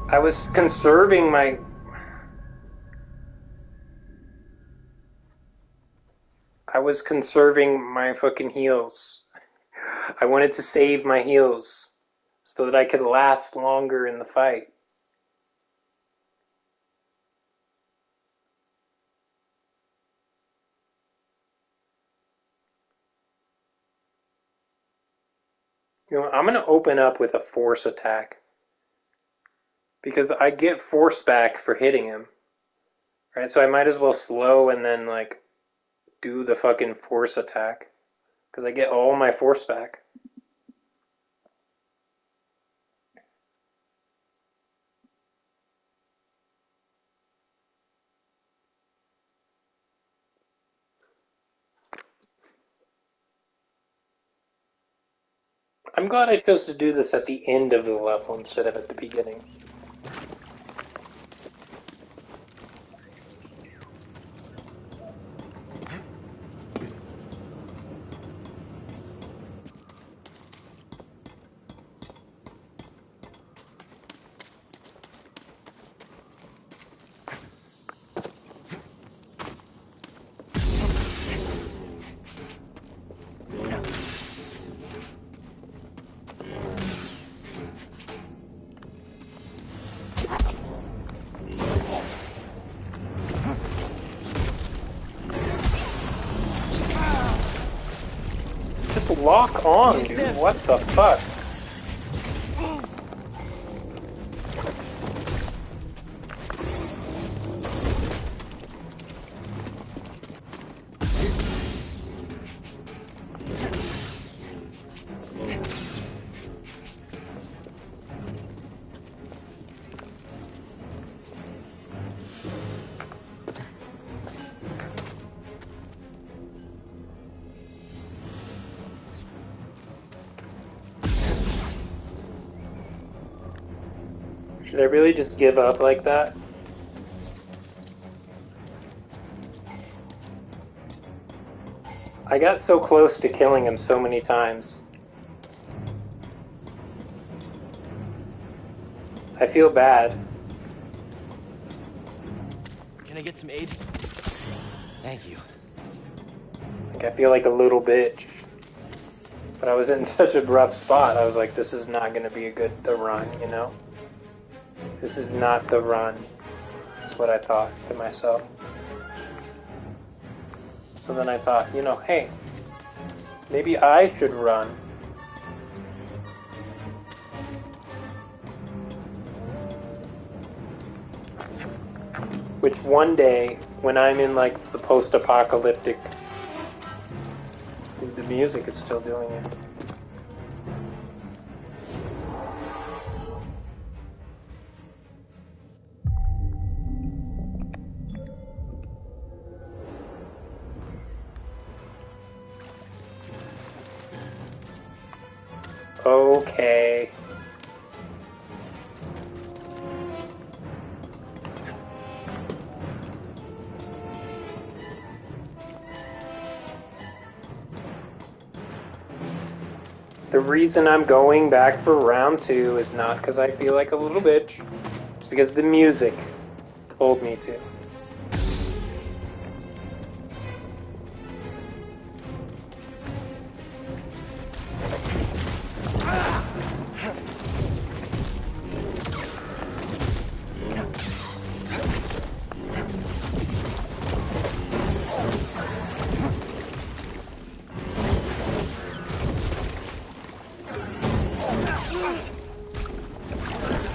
I was conserving my... I was conserving my fucking heals. I wanted to save my heals so that I could last longer in the fight. You know, I'm going to open up with a force attack. Because I get force back for hitting him. Right, so I might as well slow and then, like, do the fucking force attack. Because I get all my force back. I'm glad I chose to do this at the end of the level instead of at the beginning. Just lock on, dude. What the fuck? Should I really just give up like that? I got so close to killing him so many times. I feel bad. Can I get some aid? Thank you. Like, I feel like a little bitch. But I was in such a rough spot, I was like, this is not going to be the run, you know? This is not the run. That's what I thought to myself. So then I thought, you know, hey, maybe I should run. Which one day, when I'm in like the post-apocalyptic, the music is still doing it. Okay. The reason I'm going back for round 2 is not because I feel like a little bitch. It's because the music told me to.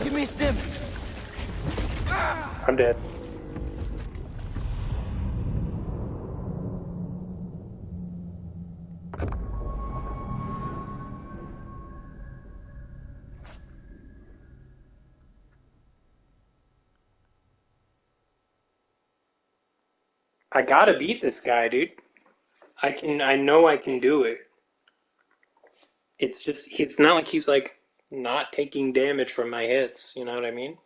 Give me a stim. I'm dead. I gotta beat this guy, dude. I know I can do it. It's not like he's like not taking damage from my hits, you know what I mean?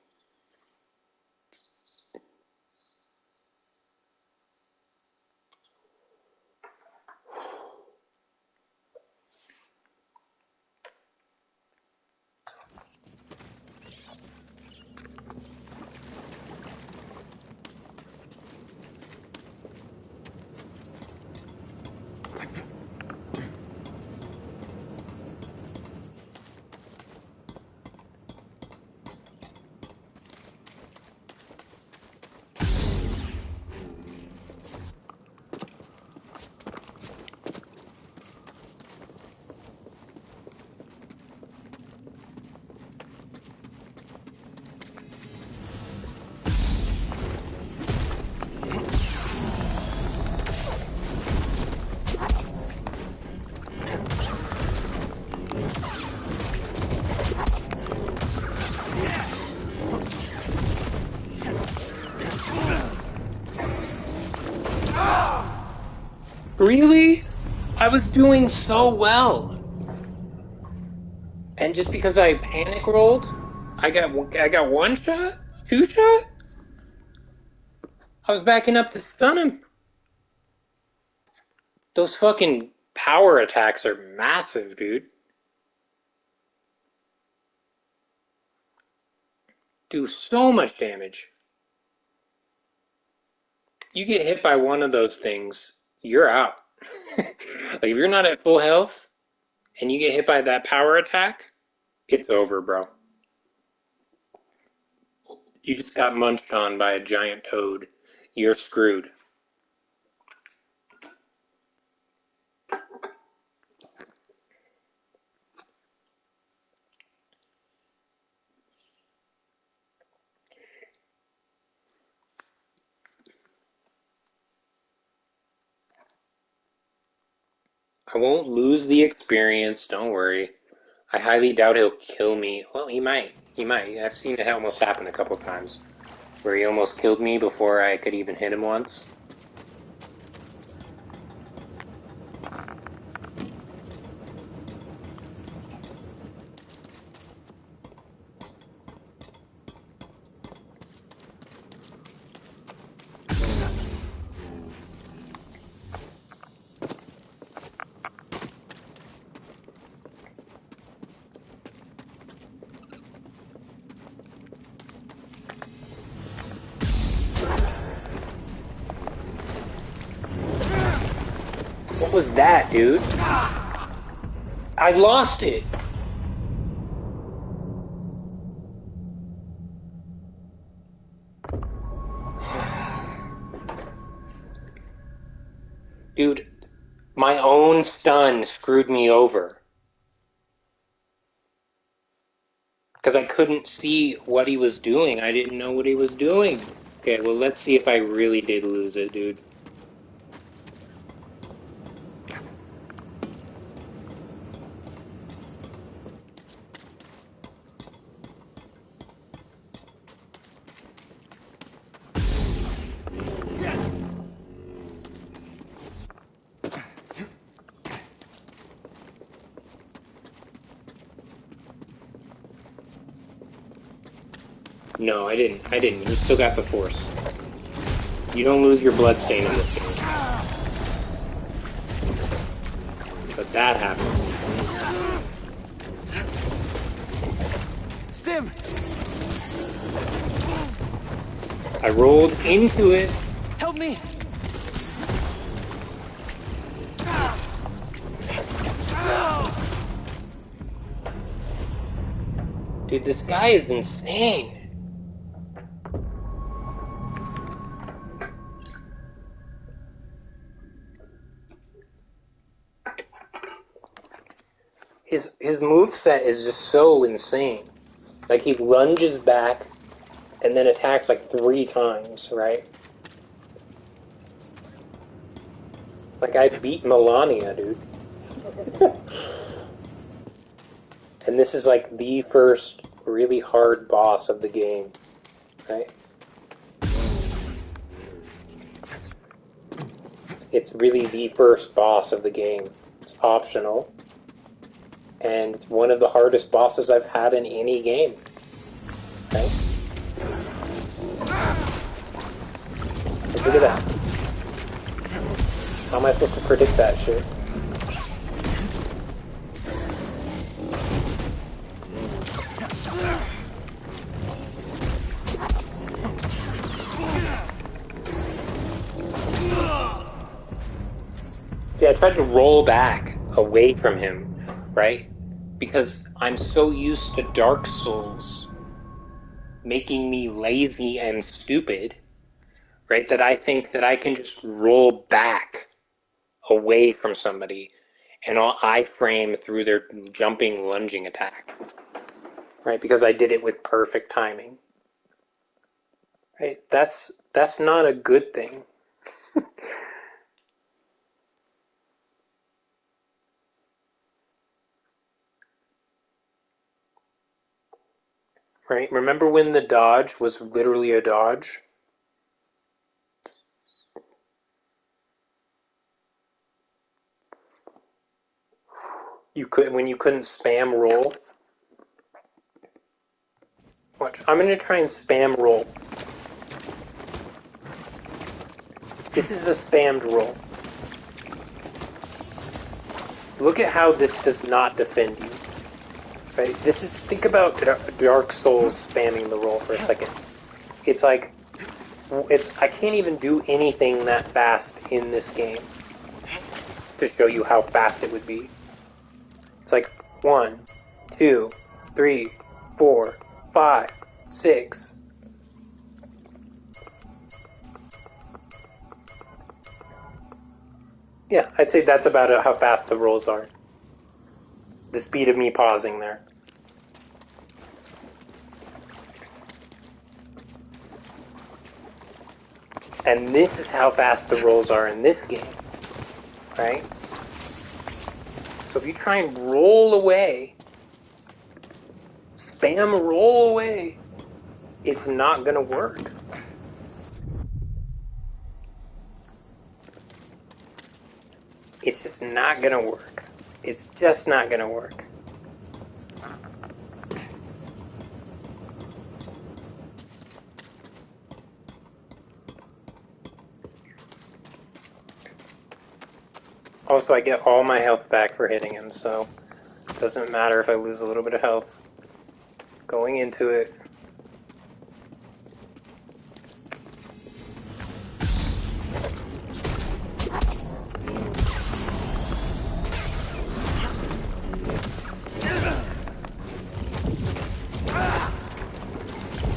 Really? I was doing so well. And just because I panic rolled, I got one shot? Two shot? I was backing up to stun him. Those fucking power attacks are massive, dude. Do so much damage. You get hit by one of those things, you're out. Like if you're not at full health and you get hit by that power attack, it's over, bro. You just got munched on by a giant toad. You're screwed. I won't lose the experience, don't worry. I highly doubt he'll kill me. Well, he might. He might. I've seen it almost happen a couple times. Where he almost killed me before I could even hit him once. What was that, dude? I lost it! Dude, my own stun screwed me over. Because I couldn't see what he was doing. I didn't know what he was doing. Okay, well, let's see if I really did lose it, dude. No, I didn't. I didn't. You still got the force. You don't lose your bloodstain in this game. But that happens. Stim! I rolled into it. Help me! Dude, this guy is insane. his moveset is just so insane. Like, he lunges back and then attacks like 3 times, right? Like, I beat Melania, dude. And this is like the first really hard boss of the game, right? It's really the first boss of the game. It's optional. And it's one of the hardest bosses I've had in any game. Okay? Look at that. How am I supposed to predict that shit? See, I tried to roll back away from him, right? Because I'm so used to Dark Souls making me lazy and stupid, right? That I think that I can just roll back away from somebody and I'll iframe through their jumping, lunging attack, right? Because I did it with perfect timing, right? That's not a good thing. Right? Remember when the dodge was literally a dodge? When you couldn't spam roll. Watch. I'm gonna try and spam roll. This is a spammed roll. Look at how this does not defend you. Right? Think about Dark Souls spamming the roll for a second. It's like, I can't even do anything that fast in this game to show you how fast it would be. It's like 1, 2, 3, 4, 5, 6. Yeah, I'd say that's about how fast the rolls are. The speed of me pausing there. And this is how fast the rolls are in this game, right? So if you try and roll away, spam roll away, it's not going to work. It's just not going to work. It's just not going to work. Also, I get all my health back for hitting him, so it doesn't matter if I lose a little bit of health. Going into it.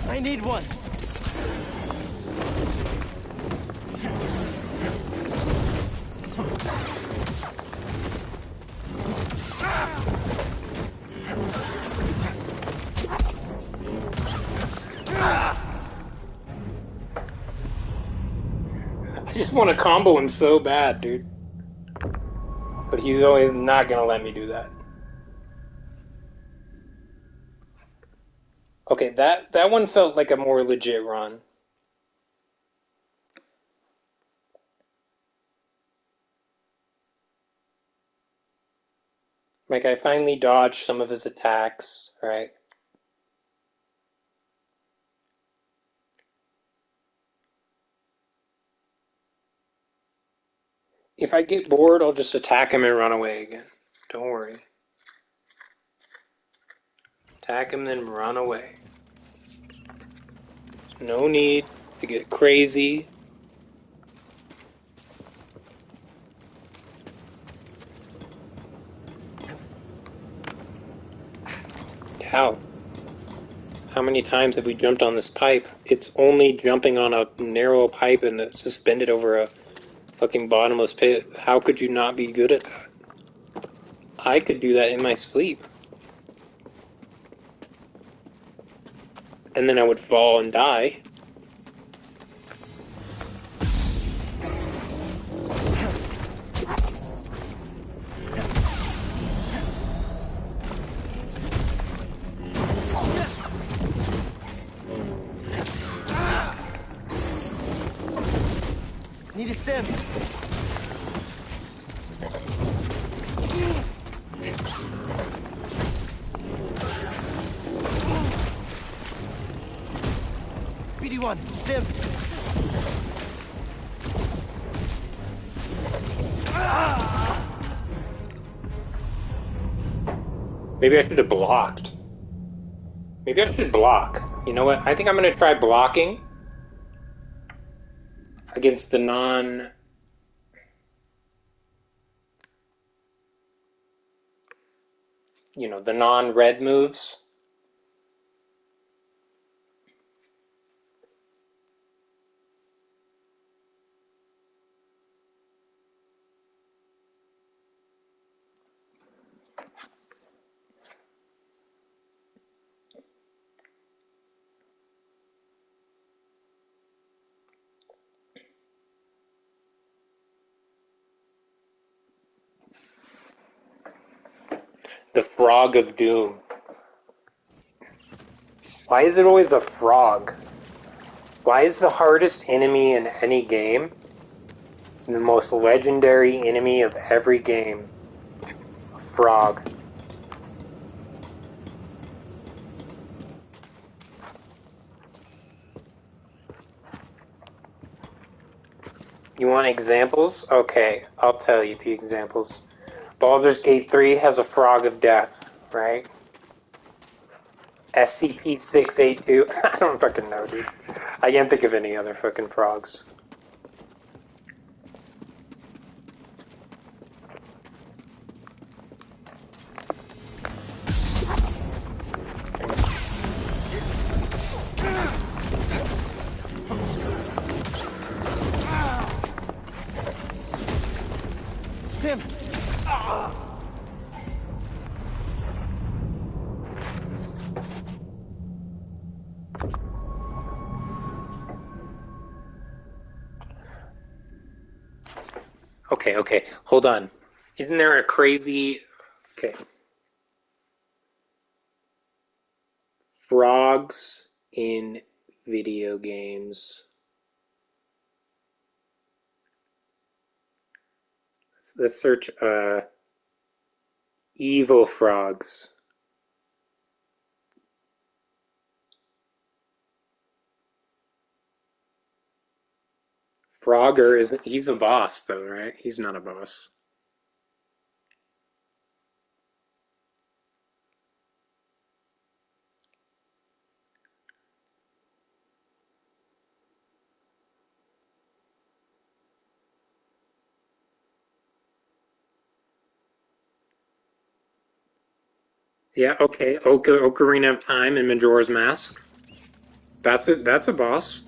I need one. I just want to combo him so bad, dude. But he's always not going to let me do that. Okay, that one felt like a more legit run. Like, I finally dodged some of his attacks, right? If I get bored, I'll just attack him and run away again. Don't worry. Attack him, then run away. No need to get crazy. How many times have we jumped on this pipe? It's only jumping on a narrow pipe and it's suspended over a fucking bottomless pit. How could you not be good at that? I could do that in my sleep. And then I would fall and die. Need a stem. BD1, stem. Maybe I should have blocked. Maybe I should block. You know what? I think I'm going to try blocking against the the non-red moves. The Frog of Doom. Why is it always a frog? Why is the hardest enemy in any game the most legendary enemy of every game a frog? You want examples? Okay, I'll tell you the examples. Baldur's Gate 3 has a frog of death, right? SCP-682. I don't fucking know, dude. I can't think of any other fucking frogs. Stem. Okay, hold on. Isn't there a crazy... Okay. Frogs in video games. Let's search evil frogs. Frogger isn't... He's a boss, though, right? He's not a boss. Yeah, okay. Ocarina of Time and Majora's Mask. That's a boss.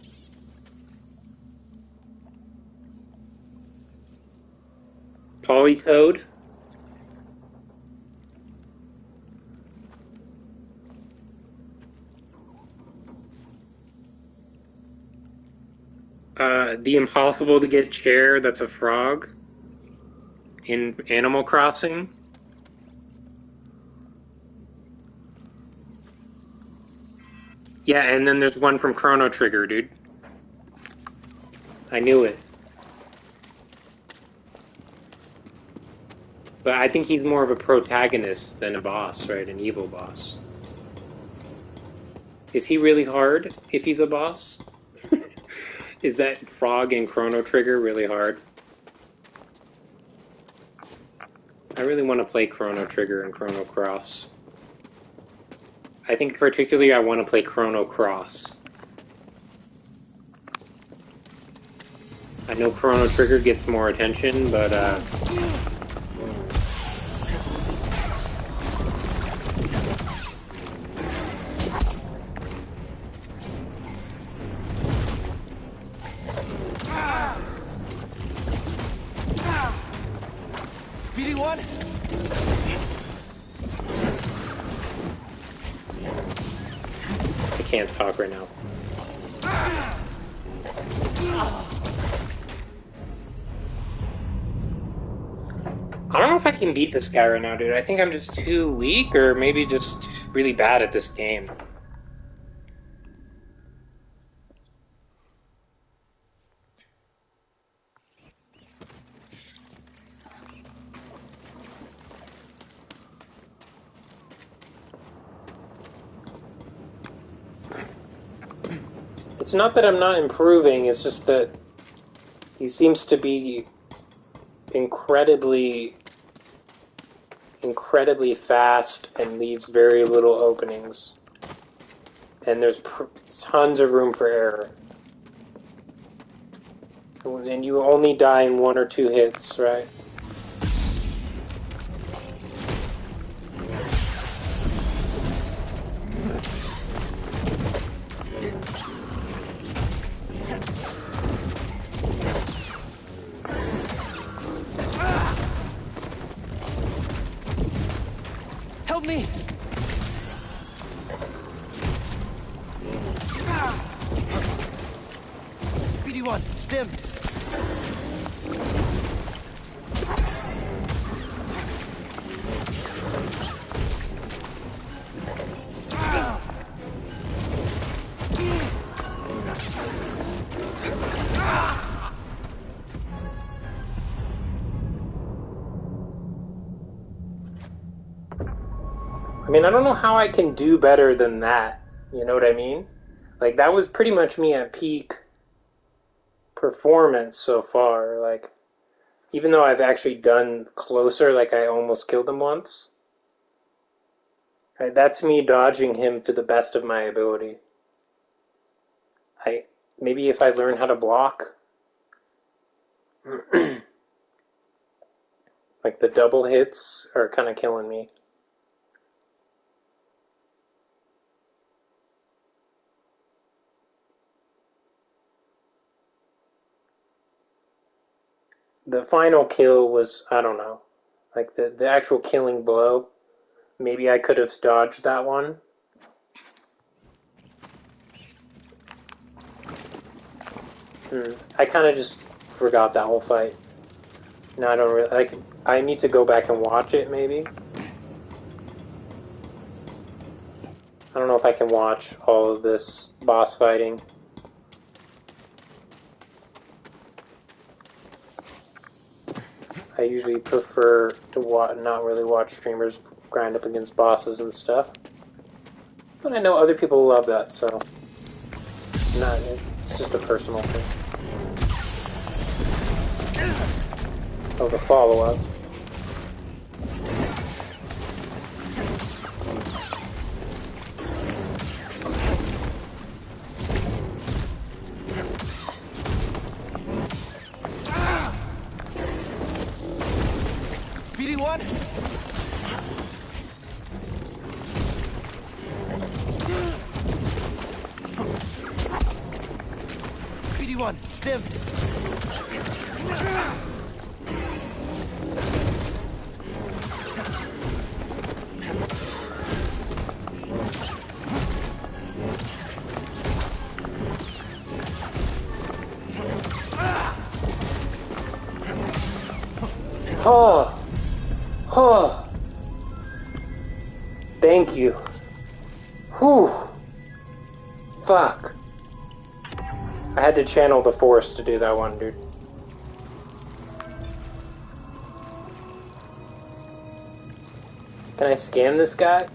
Polytoad. The impossible to get chair, that's a frog. In Animal Crossing. Yeah, and then there's one from Chrono Trigger, dude. I knew it. But I think he's more of a protagonist than a boss, right? An evil boss. Is he really hard if he's a boss? Is that frog in Chrono Trigger really hard? I really want to play Chrono Trigger and Chrono Cross. I think particularly I want to play Chrono Cross. I know Chrono Trigger gets more attention, but BD1. can't talk right now. I don't know if I can beat this guy right now, dude. I think I'm just too weak, or maybe just really bad at this game. It's not that I'm not improving, it's just that he seems to be incredibly fast and leaves very little openings. And there's tons of room for error. And you only die in 1 or 2 hits, right? Help me! BD1, stim! I mean, I don't know how I can do better than that. You know what I mean? Like, that was pretty much me at peak performance so far. Like, even though I've actually done closer, like I almost killed him once. Right, that's me dodging him to the best of my ability. Maybe if I learn how to block. Like, the double hits are kind of killing me. The final kill was, I don't know, like the actual killing blow. Maybe I could have dodged that one. I kind of just forgot that whole fight. No, I don't really. I need to go back and watch it, maybe. I don't know if I can watch all of this boss fighting. I usually prefer to not really watch streamers grind up against bosses and stuff. But I know other people love that, so it's just a personal thing. Oh, the follow-up. BD1! BD1, stim! Oh! Oh! Thank you. Whew! Fuck. I had to channel the Force to do that one, dude. Can I scam this guy?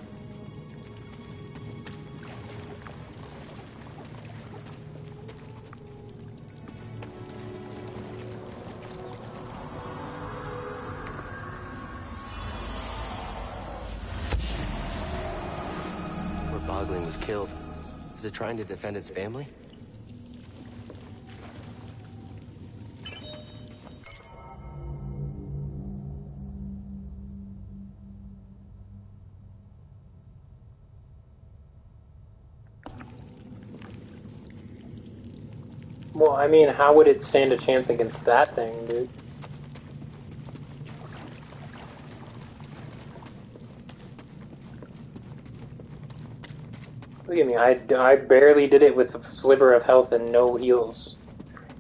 Where Bogling was killed. Is it trying to defend its family? Well, I mean, how would it stand a chance against that thing, dude? Look at me, I barely did it with a sliver of health and no heals.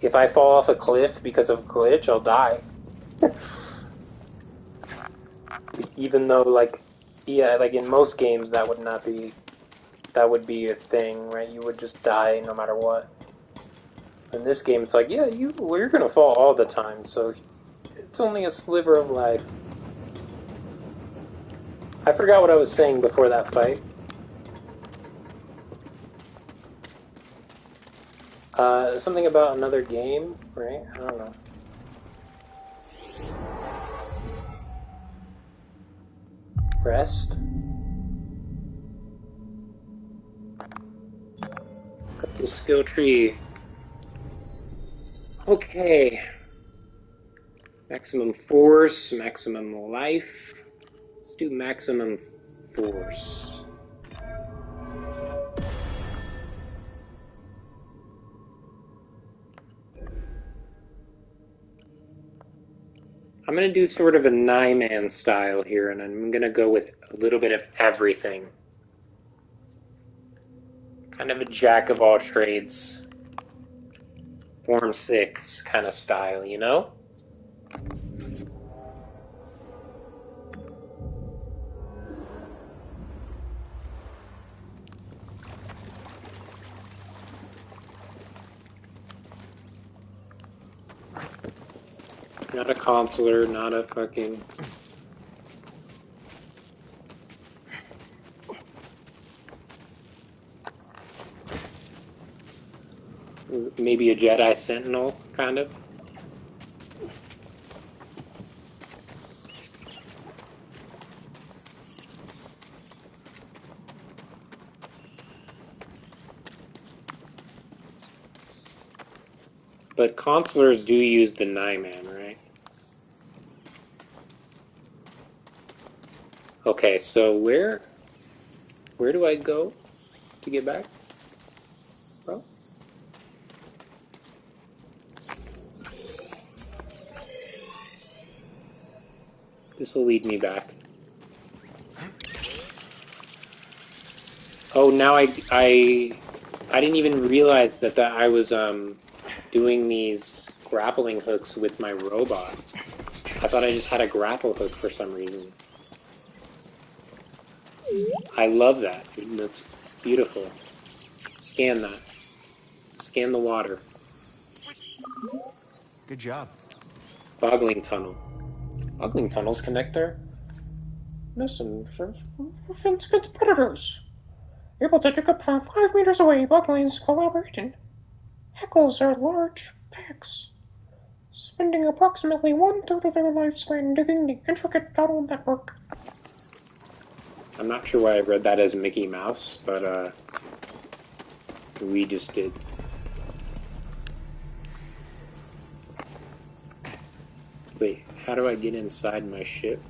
If I fall off a cliff because of a glitch, I'll die. Even though, like, yeah, like in most games that would not be, that would be a thing, right? You would just die no matter what. In this game, it's like, yeah, you're gonna fall all the time, so it's only a sliver of life. I forgot what I was saying before that fight. Something about another game, right? I don't know. Rest. Got the skill tree. Okay. Maximum force, maximum life. Let's do maximum force. I'm going to do sort of a Nyman style here, and I'm going to go with a little bit of everything. Kind of a jack of all trades. Form 6 kind of style, you know? Not a consular, not a fucking... Maybe a Jedi Sentinel, kind of. But consulars do use the Nyman, right? Okay, so where do I go to get back? Bro? This will lead me back. Oh, now I didn't even realize that I was doing these grappling hooks with my robot. I thought I just had a grapple hook for some reason. I love that, dude. That's beautiful. Scan that. Scan the water. Good job. Boggling tunnel. Boggling tunnels connect there. Listen, competitors. Able to dig up 5 meters away, bogglings collaborating. Heckles are large packs, spending approximately 1/3 of their lifespan digging the intricate tunnel network. I'm not sure why I read that as Mickey Mouse, but we just did. Wait, how do I get inside my ship?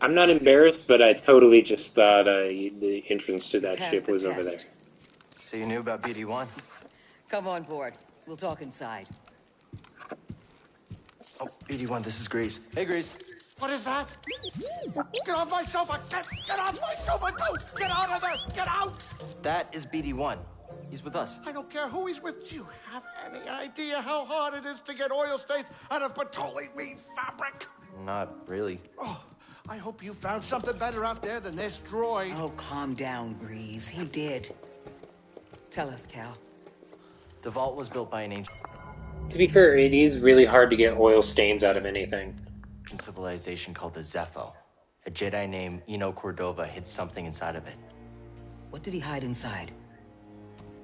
I'm not embarrassed, but I totally just thought the entrance to that ship was over there. So you knew about BD-1? Come on board. We'll talk inside. Oh, BD-1, this is Grease. Hey, Grease. What is that? Get off my sofa! Get off my sofa! Don't! Get out of there! Get out! That is BD-1. He's with us. I don't care who he's with. Do you have any idea how hard it is to get oil stains out of petroleum fabric? Not really. Oh, I hope you found something better out there than this droid. Oh, calm down, Grease. He did. Tell us, Cal. The vault was built by an ancient To be fair, it is really hard to get oil stains out of anything. civilization called the Zepho. A Jedi named Eno Cordova hid something inside of it. What did he hide inside?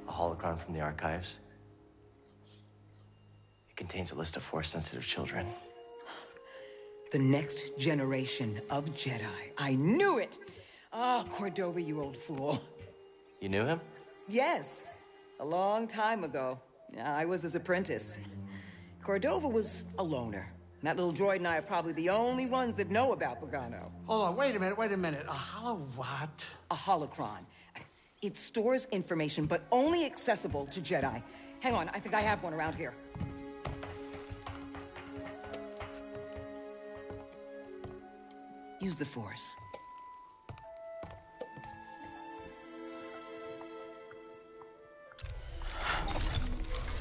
A holocron from the archives. It contains a list of Force-sensitive children. The next generation of Jedi. I knew it! Ah, Cordova, you old fool. You knew him? Yes, a long time ago. I was his apprentice. Cordova was a loner. That little droid and I are probably the only ones that know about Pagano. Hold on, wait a minute. A hollow what? A holocron. It stores information, but only accessible to Jedi. Hang on, I think I have one around here. Use the Force.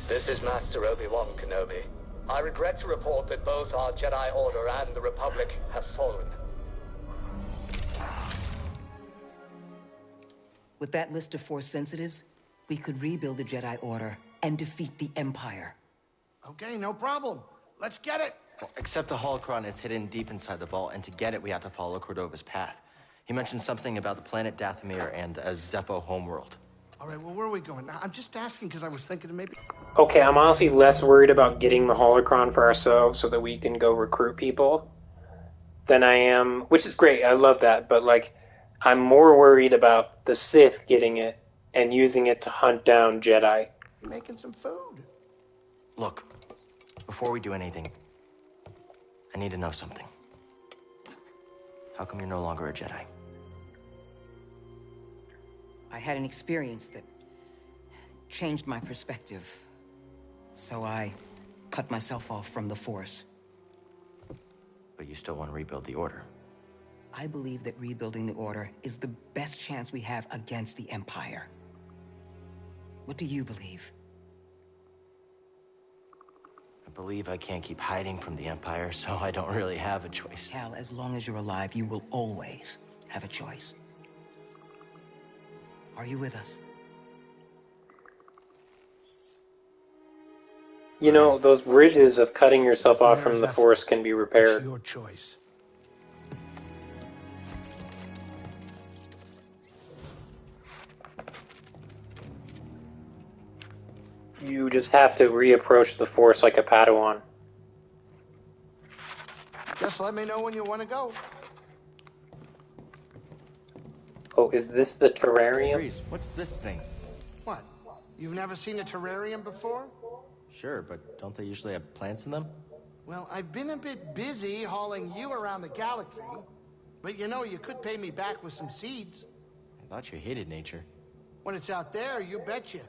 This is Master Obi-Wan Kenobi. I regret to report that both our Jedi Order and the Republic have fallen. With that list of Force sensitives, we could rebuild the Jedi Order and defeat the Empire. Okay, no problem. Let's get it. Well, except the holocron is hidden deep inside the vault, and to get it, we have to follow Cordova's path. He mentioned something about the planet Dathomir and a Zepho homeworld. All right, well, where are we going? I'm just asking because I was thinking maybe... Okay, I'm honestly less worried about getting the holocron for ourselves so that we can go recruit people than I am, which is great, I love that, but like, I'm more worried about the Sith getting it and using it to hunt down Jedi. Making some food. Look, before we do anything, I need to know something. How come you're no longer a Jedi? I had an experience that changed my perspective. So I cut myself off from the Force. But you still want to rebuild the Order. I believe that rebuilding the Order is the best chance we have against the Empire. What do you believe? I believe I can't keep hiding from the Empire, so I don't really have a choice. Cal, as long as you're alive, you will always have a choice. Are you with us? You know, those bridges of cutting yourself off from the Force can be repaired. It's your choice. You just have to reapproach the Force like a Padawan. Just let me know when you want to go. Oh, is this the terrarium? Freeze, what's this thing? What? You've never seen a terrarium before? Sure, but don't they usually have plants in them? Well, I've been a bit busy hauling you around the galaxy. But you know, you could pay me back with some seeds. I thought you hated nature. When it's out there, you betcha.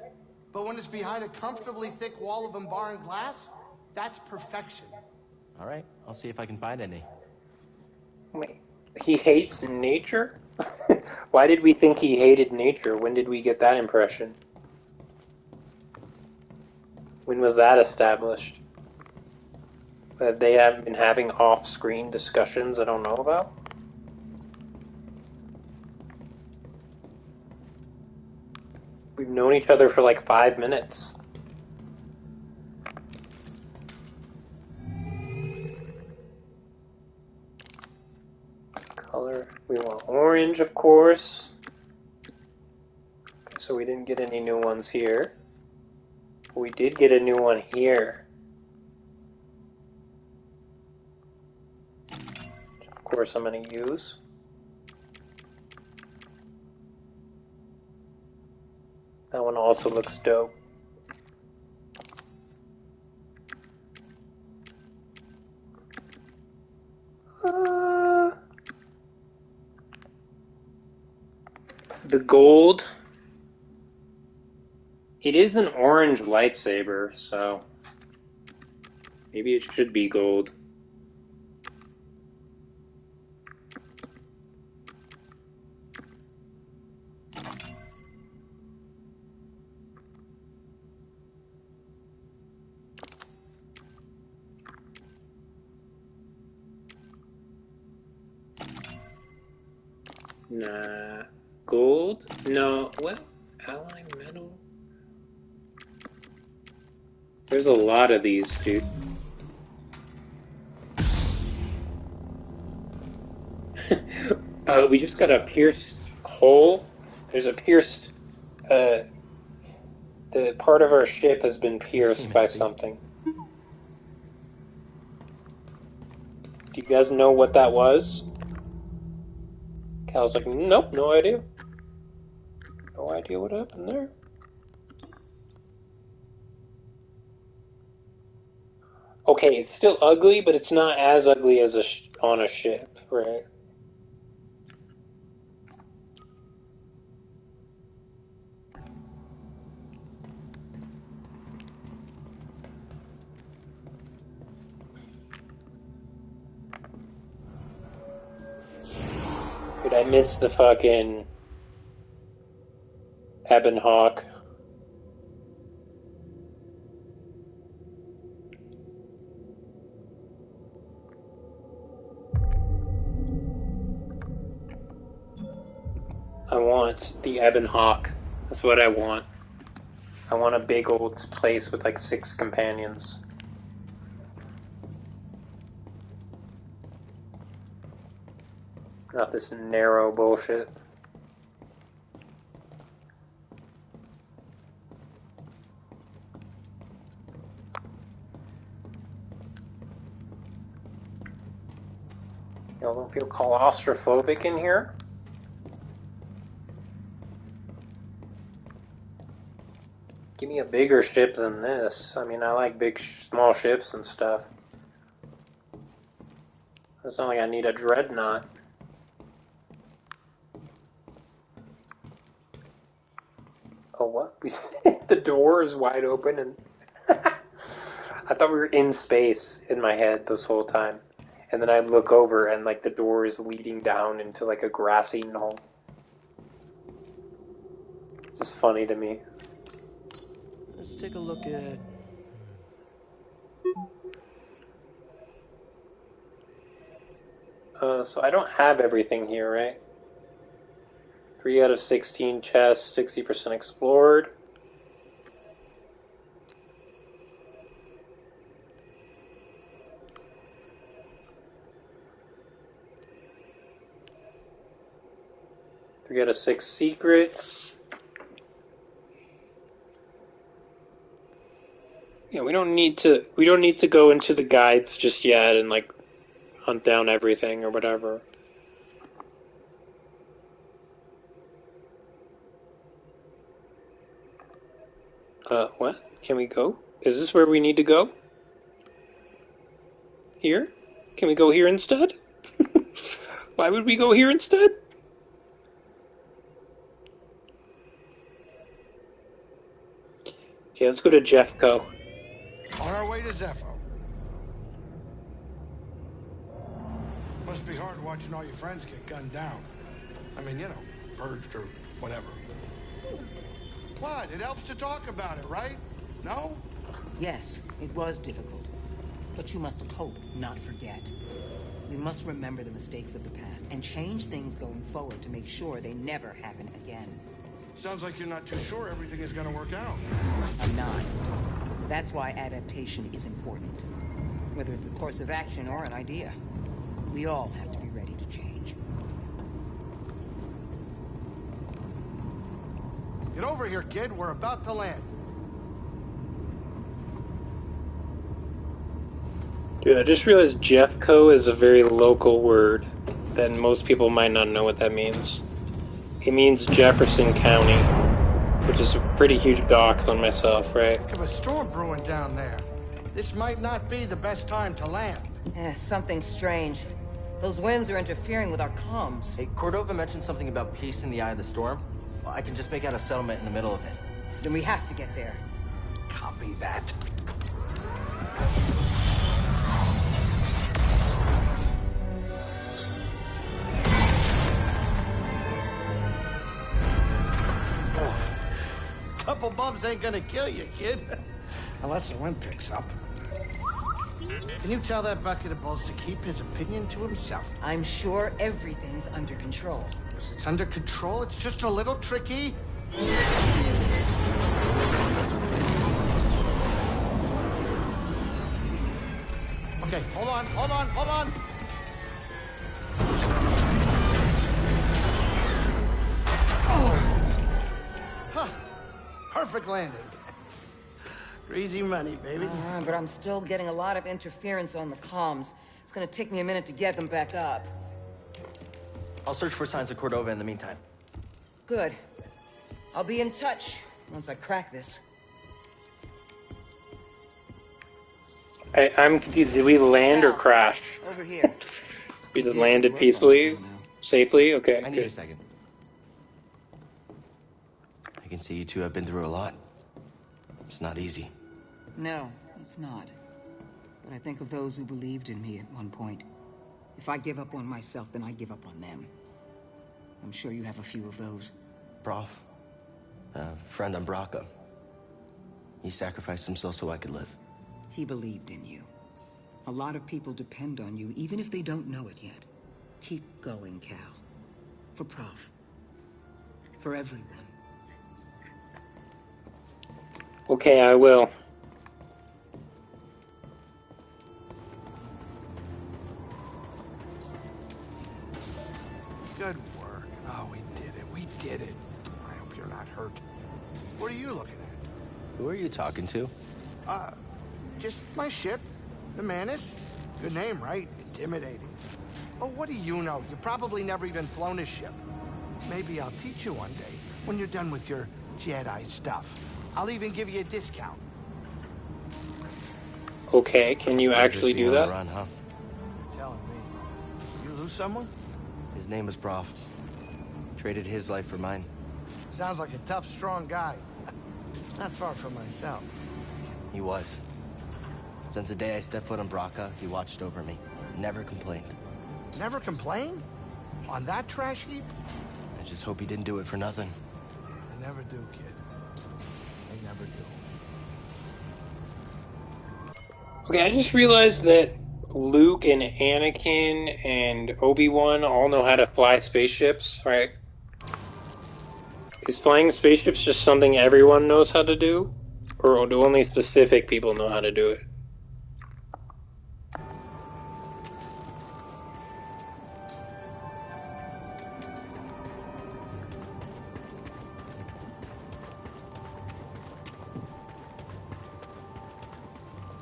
But when it's behind a comfortably thick wall of embarring glass, that's perfection. All right, I'll see if I can find any. Wait, he hates nature? Why did we think he hated nature? When did we get that impression? When was that established? That they have been having off-screen discussions I don't know about? We've known each other for like 5 minutes. Color, we want orange, of course. So we didn't get any new ones here. We did get a new one here. Which of course I'm going to use. That one also looks dope. The gold. It is an orange lightsaber, so maybe it should be gold. Nah. Gold? No. What? Ally metal? There's a lot of these, dude. We just got a pierced hole. There's a pierced... the part of our ship has been pierced by something. Do you guys know what that was? Cal's like, nope, no idea. No idea what happened there. Okay, it's still ugly, but it's not as ugly as on a ship, right? Dude, I miss the fucking Ebon Hawk. I want the Ebon Hawk. That's what I want. I want a big old place with like 6 companions. Not this narrow bullshit. Y'all don't feel claustrophobic in here? Give me a bigger ship than this. I mean, I like big, small ships and stuff. It's not like I need a dreadnought. Oh, what? The door is wide open and... I thought we were in space in my head this whole time. And then I look over and, like, the door is leading down into, like, a grassy knoll. Just funny to me. Let's take a look at... So I don't have everything here, right? 3 out of 16 chests, 60% explored. We got 6 secrets. Yeah, we don't need to go into the guides just yet and like hunt down everything or whatever. What? Can we go? Is this where we need to go? Here? Can we go here instead? Why would we go here instead? Okay, let's go to Jeffco. On our way to Zepho. Must be hard watching all your friends get gunned down. I mean, you know, purged or whatever. What? It helps to talk about it, right? No? Yes, it was difficult. But you must hope, not forget. We must remember the mistakes of the past and change things going forward to make sure they never happen again. Sounds like you're not too sure everything is gonna work out. I'm not. That's why adaptation is important. Whether it's a course of action or an idea. We all have to be ready to change. Get over here, kid. We're about to land. Dude, I just realized Jeffco is a very local word that most people might not know what that means. It means Jefferson County, which is a pretty huge dox on myself, right? Think of a storm brewing down there. This might not be the best time to land. Something strange. Those winds are interfering with our comms. Hey, Cordova mentioned something about peace in the eye of the storm. Well, I can just make out a settlement in the middle of it. Then we have to get there. Copy that. Couple bumps ain't gonna kill you, kid. Unless the wind picks up. Can you tell that bucket of balls to keep his opinion to himself? I'm sure everything's under control. Yes, it's under control. It's just a little tricky. Okay, hold on. Huh. Perfect landing. Easy money, baby. But I'm still getting a lot of interference on the comms. It's gonna take me a minute to get them back up. I'll search for signs of Cordova in the meantime. Good. I'll be in touch once I crack this. I'm confused. Did we land or crash? Over here. We just landed peacefully? Safely? Okay, I need a second. I can see you two have been through a lot. It's not easy. No, it's not. But I think of those who believed in me at one point. If I give up on myself, then I give up on them. I'm sure you have a few of those. Prof. Friend on Braca. He sacrificed himself so I could live. He believed in you. A lot of people depend on you, even if they don't know it yet. Keep going, Cal. For Prof. For everyone. Okay, I will. Good work. Oh, we did it. We did it. I hope you're not hurt. What are you looking at? Who are you talking to? Just my ship. The Manus. Good name, right? Intimidating. Oh, what do you know? You probably never even flown a ship. Maybe I'll teach you one day when you're done with your Jedi stuff. I'll even give you a discount. Okay, can you actually do that? Run, huh? You're telling me. You lose someone? His name was Prof. Traded his life for mine. Sounds like a tough, strong guy. Not far from myself. He was. Since the day I stepped foot on Braca, he watched over me. Never complained. Never complained? On that trash heap? I just hope he didn't do it for nothing. They never do, kid. They never do. Okay, I just realized that Luke and Anakin and Obi-Wan all know how to fly spaceships, right? Is flying spaceships just something everyone knows how to do? Or do only specific people know how to do it?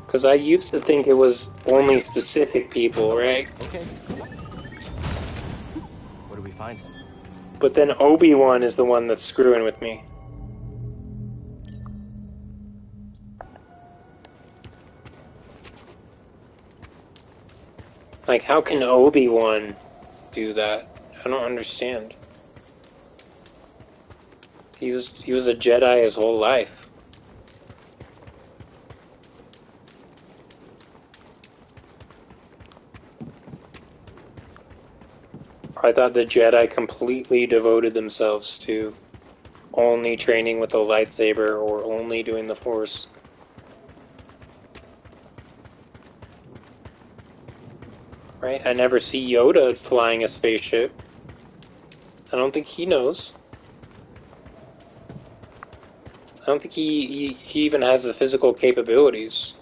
Because I used to think it was only specific people, right? Okay. What do we find? But then Obi-Wan is the one that's screwing with me. Like, how can Obi-Wan do that? I don't understand. He was a Jedi his whole life. I thought the Jedi completely devoted themselves to only training with a lightsaber or only doing the Force. Right? I never see Yoda flying a spaceship. I don't think he knows. I don't think he even has the physical capabilities.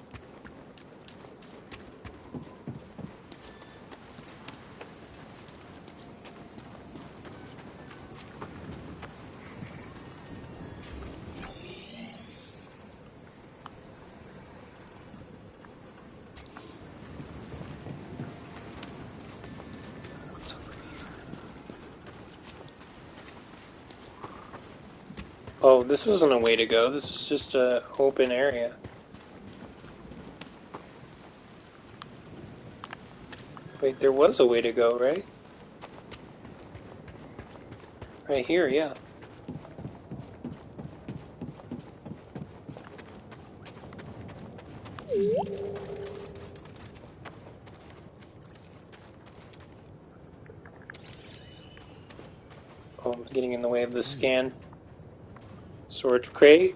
Oh, this wasn't a way to go. This was just an open area. Wait, there was a way to go, right? Right here, yeah. Oh, I'm getting in the way of the scan. Storage crate.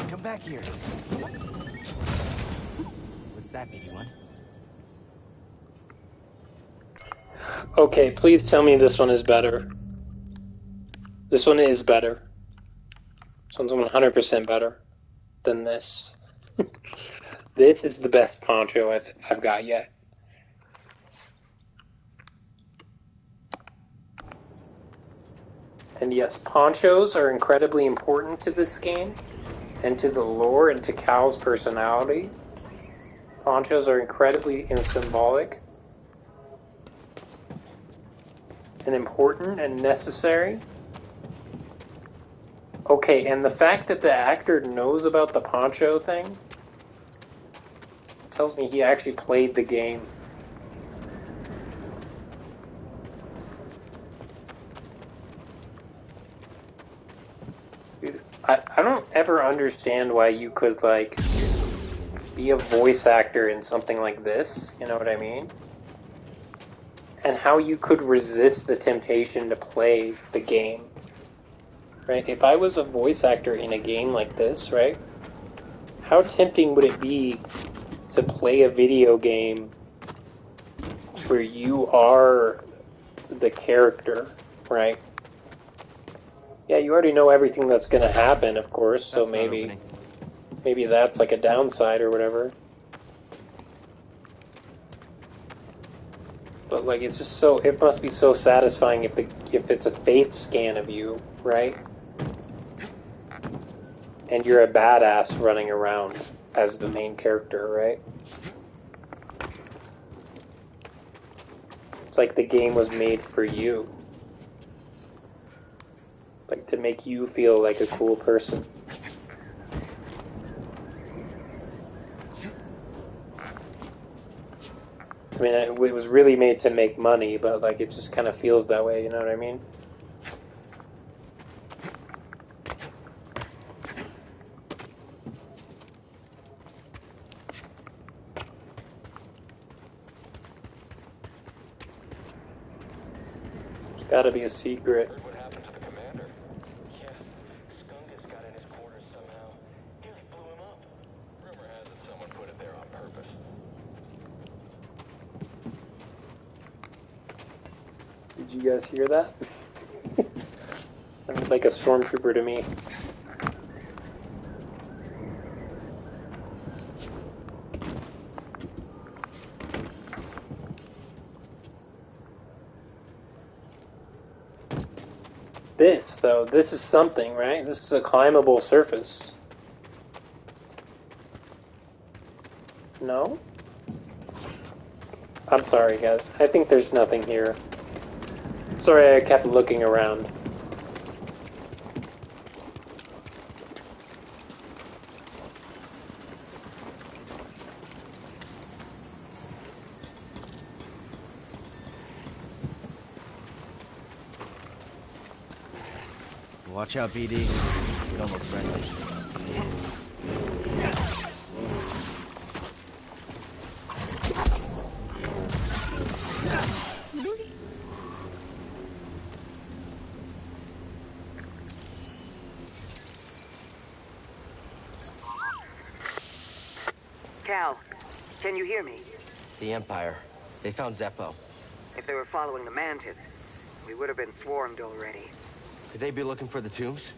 Come back here. What's that, BD-1? Okay, please tell me this one is better. This one is better. This one's 100% better than this. This is the best poncho I've got yet. And yes, ponchos are incredibly important to this game, and to the lore, and to Cal's personality. Ponchos are incredibly symbolic, and important, and necessary. Okay, and the fact that the actor knows about the poncho thing tells me he actually played the game. I don't ever understand why you could, like, be a voice actor in something like this, you know what I mean? And how you could resist the temptation to play the game, right? If I was a voice actor in a game like this, right, how tempting would it be to play a video game where you are the character, right? Yeah, you already know everything that's going to happen, of course, so maybe that's like a downside or whatever. But like, it's just so, it must be so satisfying if it's a face scan of you, right? And you're a badass running around as the main character, right? It's like the game was made for you. Like, to make you feel like a cool person. I mean, it was really made to make money, but like, it just kind of feels that way, you know what I mean? There's gotta be a secret. What happened to the commander? Yeah, Skungus got in his quarters somehow. Nearly blew him up. Rumor has it someone put it there on purpose. Did you guys hear that? Sounded like a stormtrooper to me. This, though, this is something, right? This is a climbable surface. No? I'm sorry, guys. I think there's nothing here. Sorry, I kept looking around. Watch out, BD. You don't look friendly. Cal, can you hear me? The Empire. They found Zeppo. If they were following the Mantis, we would have been swarmed already. Could they be looking for the tombs?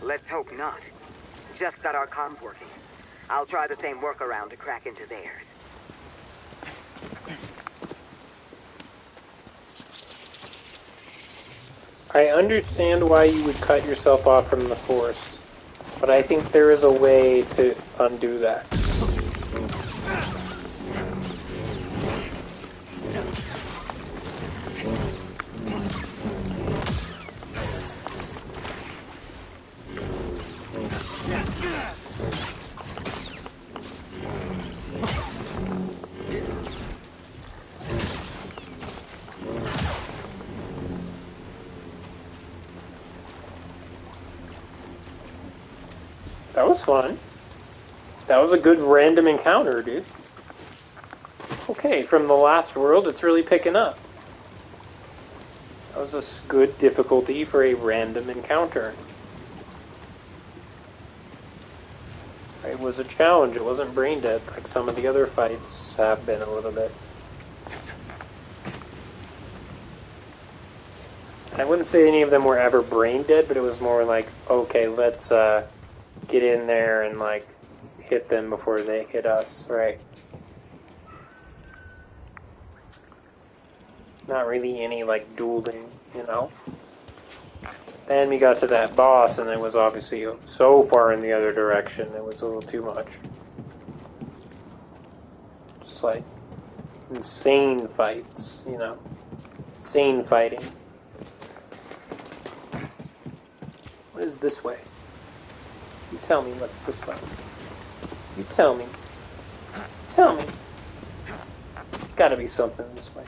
Let's hope not. Just got our comms working. I'll try the same workaround to crack into theirs. I understand why you would cut yourself off from the Force, but I think there is a way to undo that. That was fun. That was a good random encounter, dude. Okay, from the last world, it's really picking up. That was a good difficulty for a random encounter. It was a challenge. It wasn't brain dead like some of the other fights have been a little bit. I wouldn't say any of them were ever brain dead, but it was more like, okay, let's get in there and like hit them before they hit us, right? Not really any like dueling, you know? Then we got to that boss and it was obviously so far in the other direction, it was a little too much. Just like insane fights, you know? Insane fighting. What is this way? You tell me what's this way. You tell me. Tell me. There's gotta be something this way.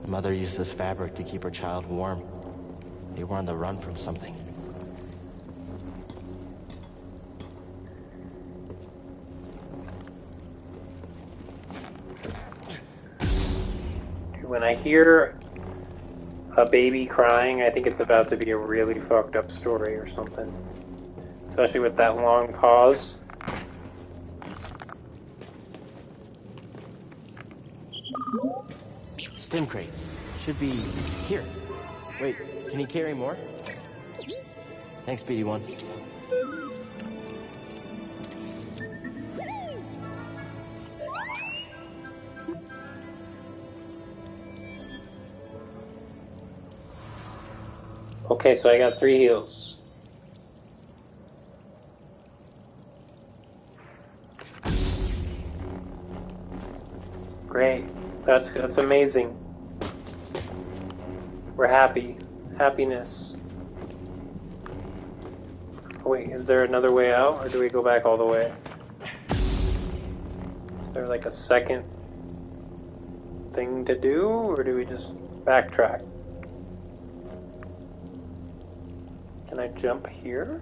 Mother used this fabric to keep her child warm. They were on the run from something. When I hear a baby crying, I think it's about to be a really fucked up story or something. Especially with that long pause. Stim crate. Should be here. Wait, can you carry more? Thanks, BD1. Okay, so I got 3 heals. Great. That's amazing. We're happy. Happiness. Oh, wait, is there another way out, or do we go back all the way? Is there like a second thing to do, or do we just backtrack? Can I jump here?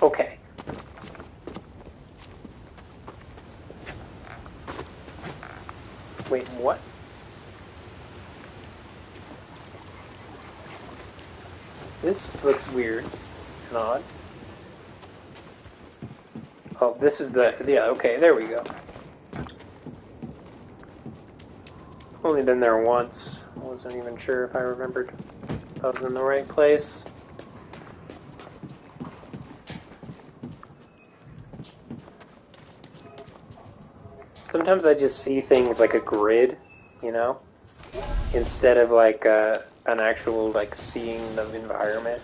Okay. Wait, what? This looks weird and odd. Oh, this is yeah, okay, there we go. Only been there once. I wasn't even sure if I remembered if I was in the right place. Sometimes I just see things like a grid, you know, instead of like an actual like seeing the environment.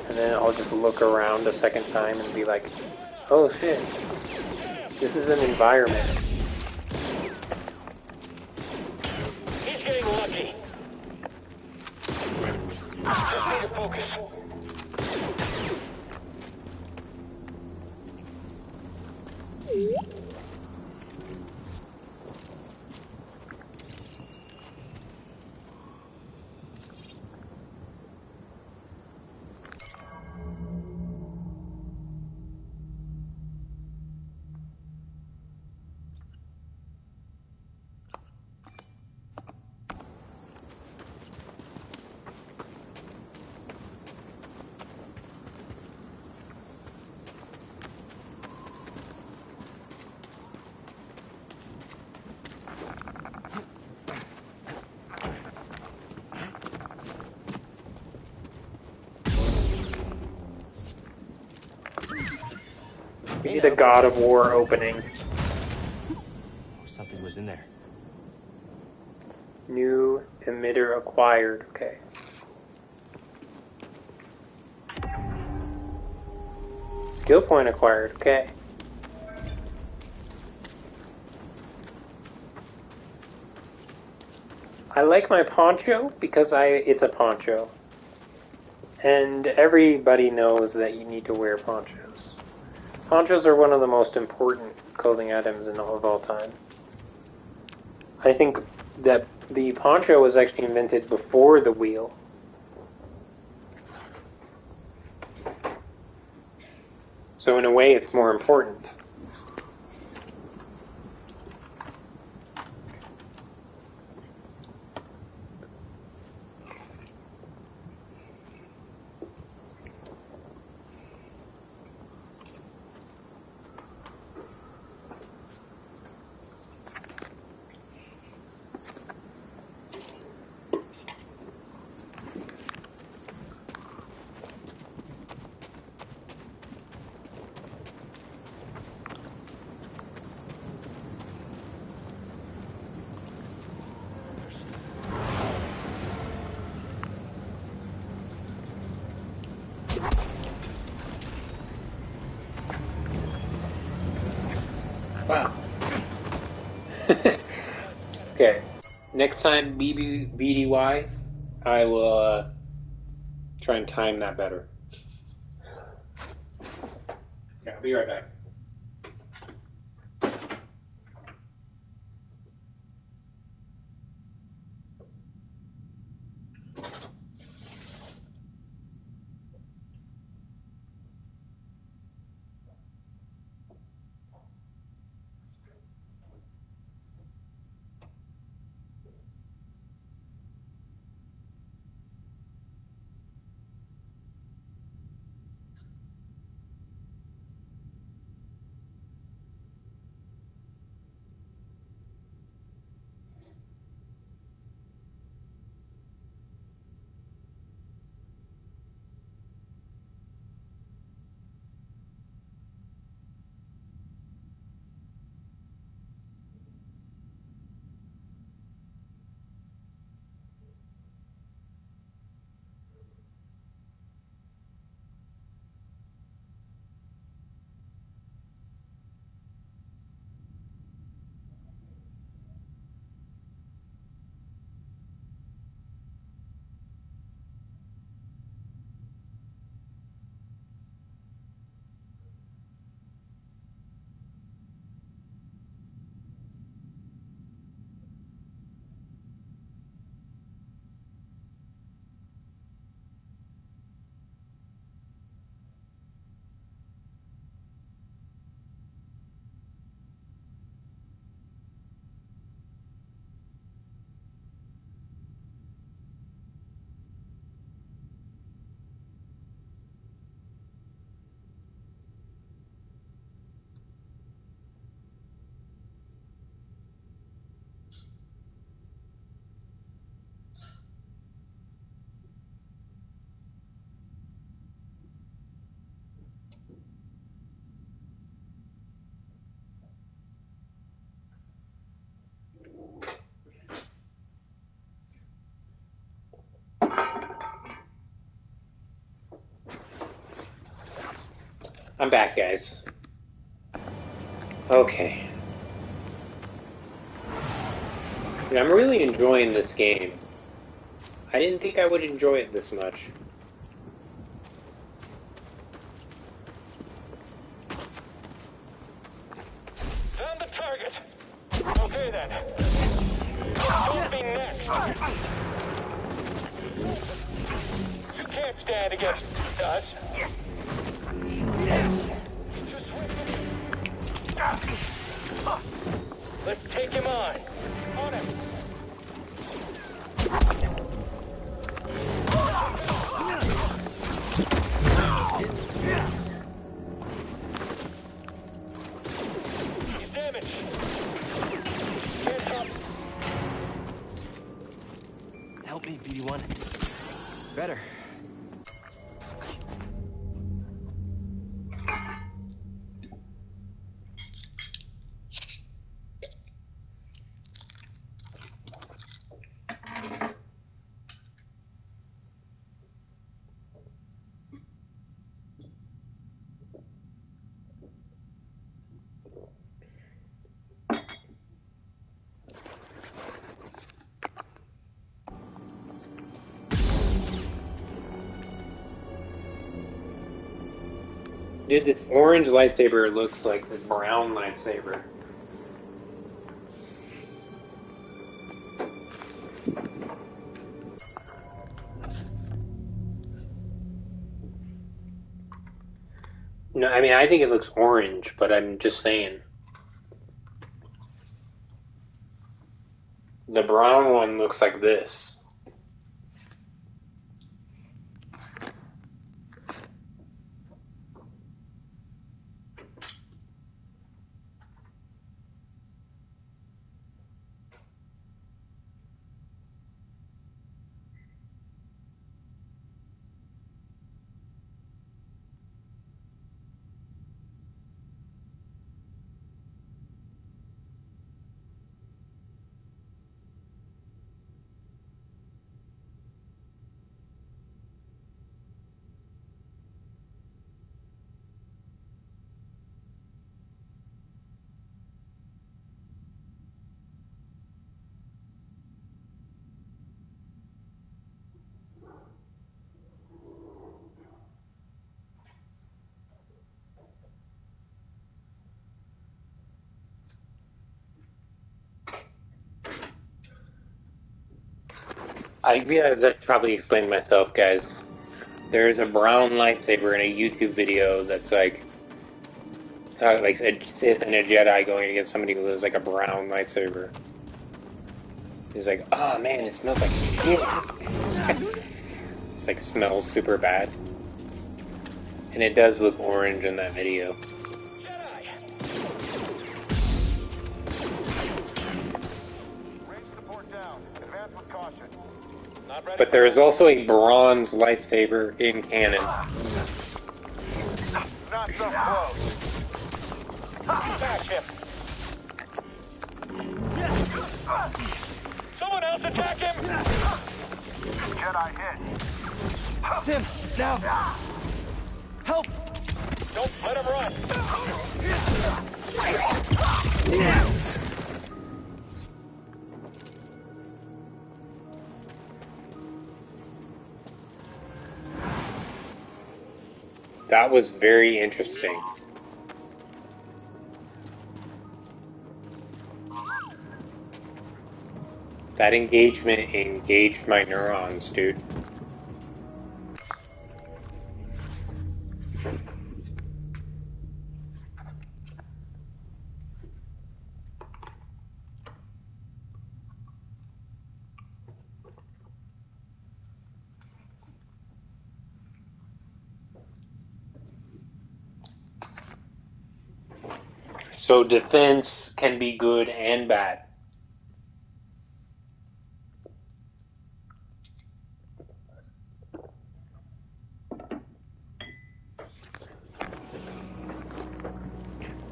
And then I'll just look around a second time and be like, oh shit, this is an environment. He's getting lucky. Just need to focus. We need a God of War opening. Something was in there. New emitter acquired. Okay. Skill point acquired. Okay. I like my poncho because it's a poncho. And everybody knows that you need to wear ponchos. Ponchos are one of the most important clothing items of all time. I think that the poncho was actually invented before the wheel. So in a way, it's more important. Wow. Okay. Next time, BDY, I will try and time that better. Yeah, I'll be right back. I'm back, guys. Okay. Yeah, I'm really enjoying this game. I didn't think I would enjoy it this much. Found the target. Okay then. Don't be next. You can't stand against us. Let's take him on. On him. He's damaged. Can't stop. Help me, BD1. Better. Dude, this orange lightsaber looks like the brown lightsaber. No, I mean, I think it looks orange, but I'm just saying. The brown one looks like this. I realize I should probably explain myself, guys. There's a brown lightsaber in a YouTube video that's like a Sith and a Jedi going against somebody who has like a brown lightsaber. He's like, oh man, it smells like shit. It's like smells super bad. And it does look orange in that video. But there is also a bronze lightsaber in canon. Not so close. Smash him. Someone else attack him. Jedi hit. Tim, now! Help! Don't let him run. That was very interesting. That engagement engaged my neurons, dude. So defense can be good and bad.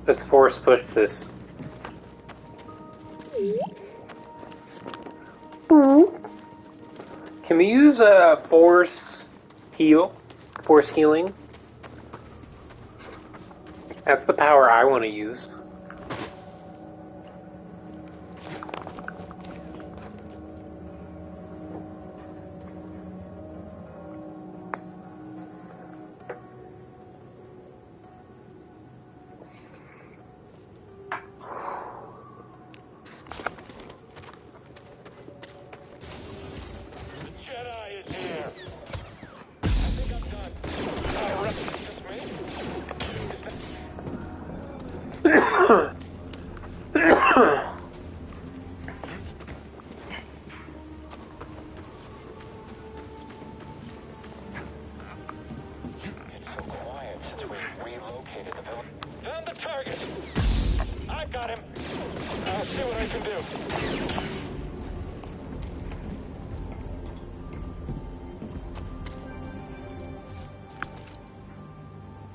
Let's force push this. Can we use a force healing? That's the power I want to use.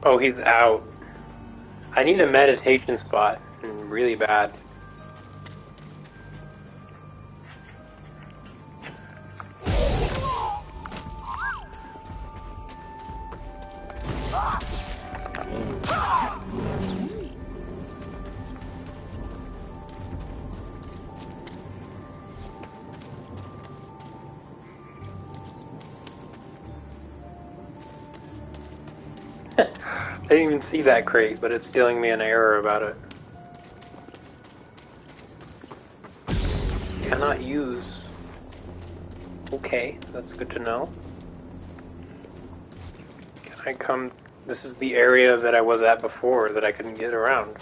Oh, he's out. I need a meditation spot. Really bad. I didn't even see that crate, but it's giving me an error about it. Cannot use. Okay, that's good to know. Can I come... This is the area that I was at before that I couldn't get around.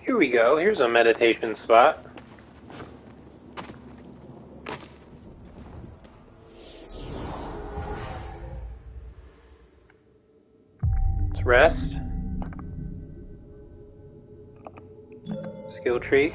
Here we go. Here's a meditation spot. Let's rest. Skill tree.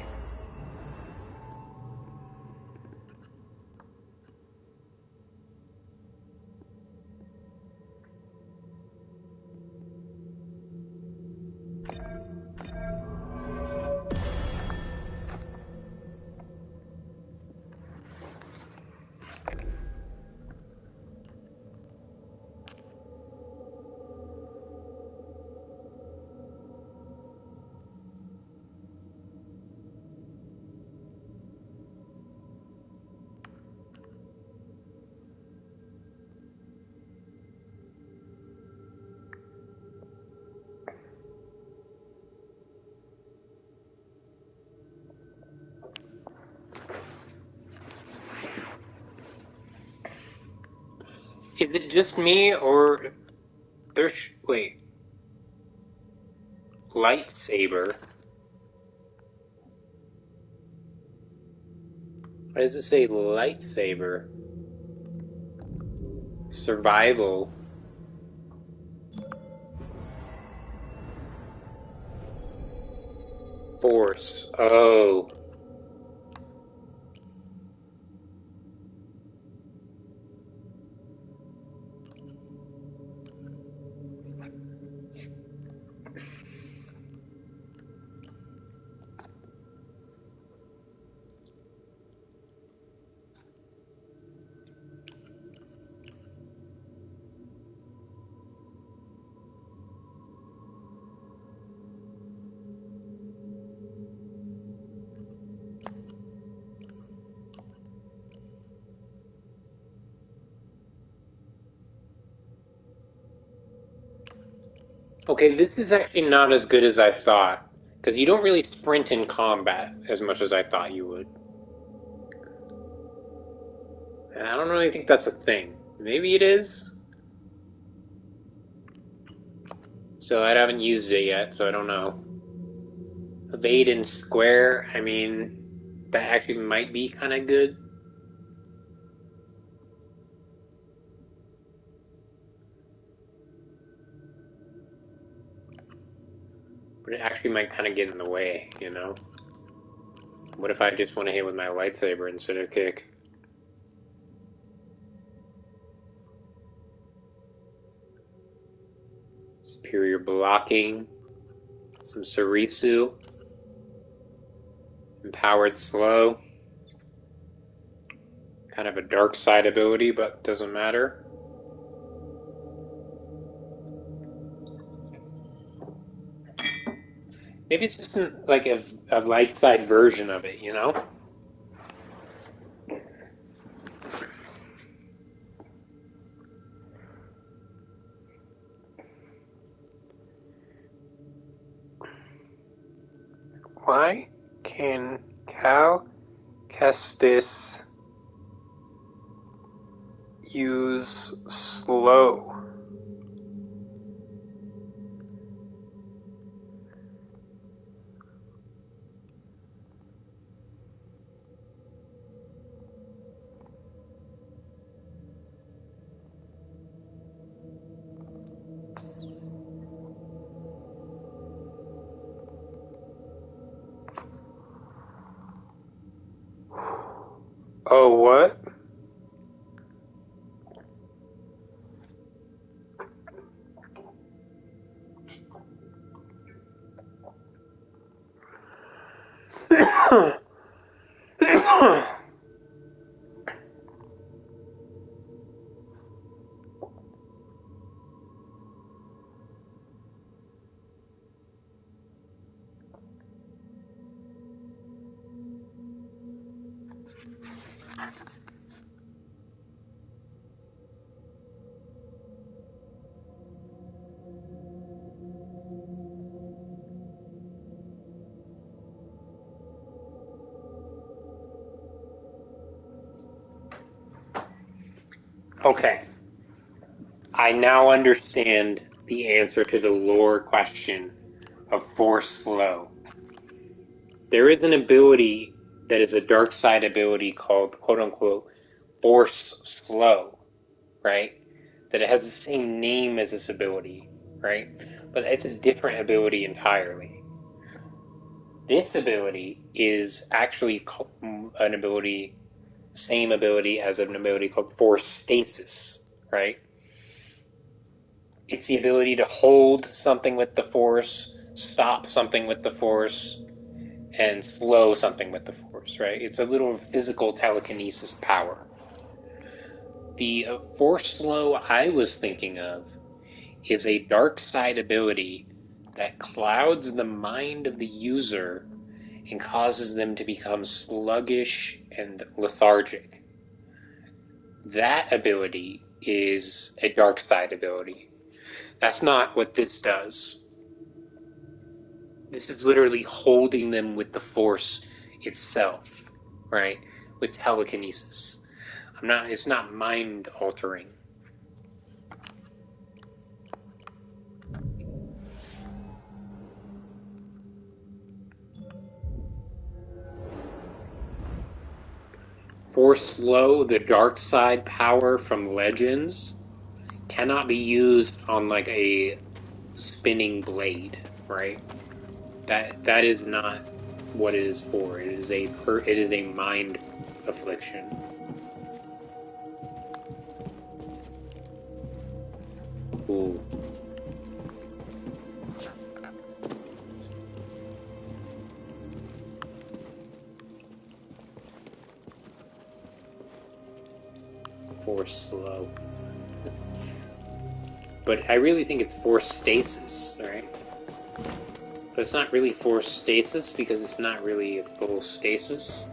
Is it just me, or there's wait, lightsaber? Why does it say lightsaber? Survival. Force. Oh. Okay, this is actually not as good as I thought. Because you don't really sprint in combat as much as I thought you would. And I don't really think that's a thing. Maybe it is? So I haven't used it yet, so I don't know. Evade and square, I mean, that actually might be kind of good. But it actually might kind of get in the way, you know? What if I just want to hit with my lightsaber instead of kick? Superior blocking. Some Sarisu. Empowered slow. Kind of a dark side ability, but doesn't matter. Maybe it's just like a light side version of it, you know? Why can Cal Kestis use slow? Oh, what? Okay. I now understand the answer to the lore question of Force Slow. There is an ability that is a dark side ability called, quote unquote, Force Slow, right? That it has the same name as this ability, right? But it's a different ability entirely. This ability is actually an ability, same ability as an ability called Force Stasis, right? It's the ability to hold something with the Force, stop something with the Force, and slow something with the Force, right? It's a little physical telekinesis power. The Force Slow I was thinking of is a dark side ability that clouds the mind of the user and causes them to become sluggish and lethargic. That ability is a dark side ability. That's not what this does. This is literally holding them with the Force itself, right? With telekinesis. It's not mind altering. Force slow, the dark side power from Legends, cannot be used on like a spinning blade, right? That is not what it is for. It is a mind affliction. Ooh. Force slow. But I really think it's force stasis, right? But it's not really force stasis because it's not really a full stasis.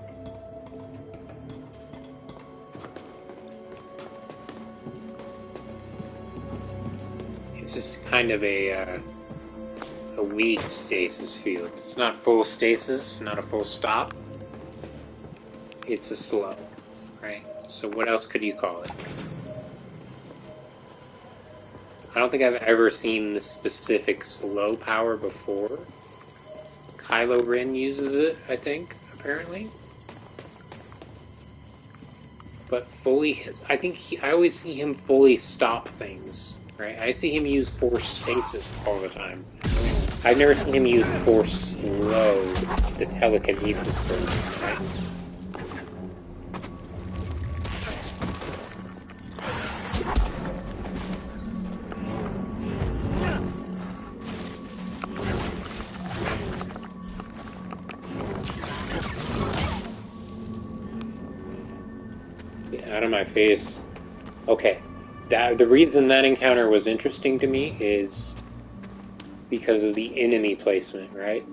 It's just kind of a weak stasis field. It's not full stasis, not a full stop. It's a slow, right? So what else could you call it? I don't think I've ever seen this specific slow power before. Kylo Ren uses it, I think, apparently. But fully, I always see him fully stop things, right? I see him use force stasis all the time. I've never seen him use force slow, the telekinesis version, right? Out of my face. Okay. The reason that encounter was interesting to me is because of the enemy placement, right?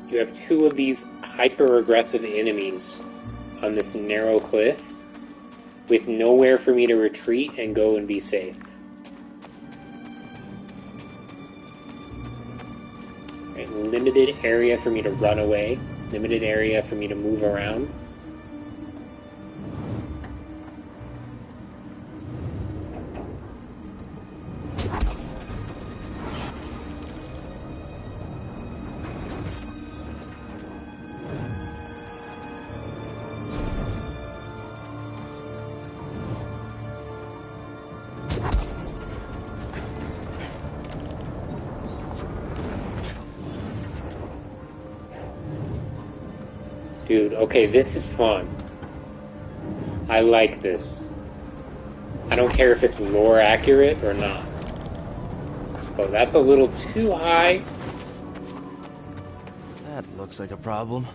You have two of these hyper-aggressive enemies on this narrow cliff with nowhere for me to retreat and go and be safe. Right? Limited area for me to run away, limited area for me to move around. Dude, okay, this is fun. I like this. I don't care if it's lore accurate or not. Oh, that's a little too high. That looks like a problem.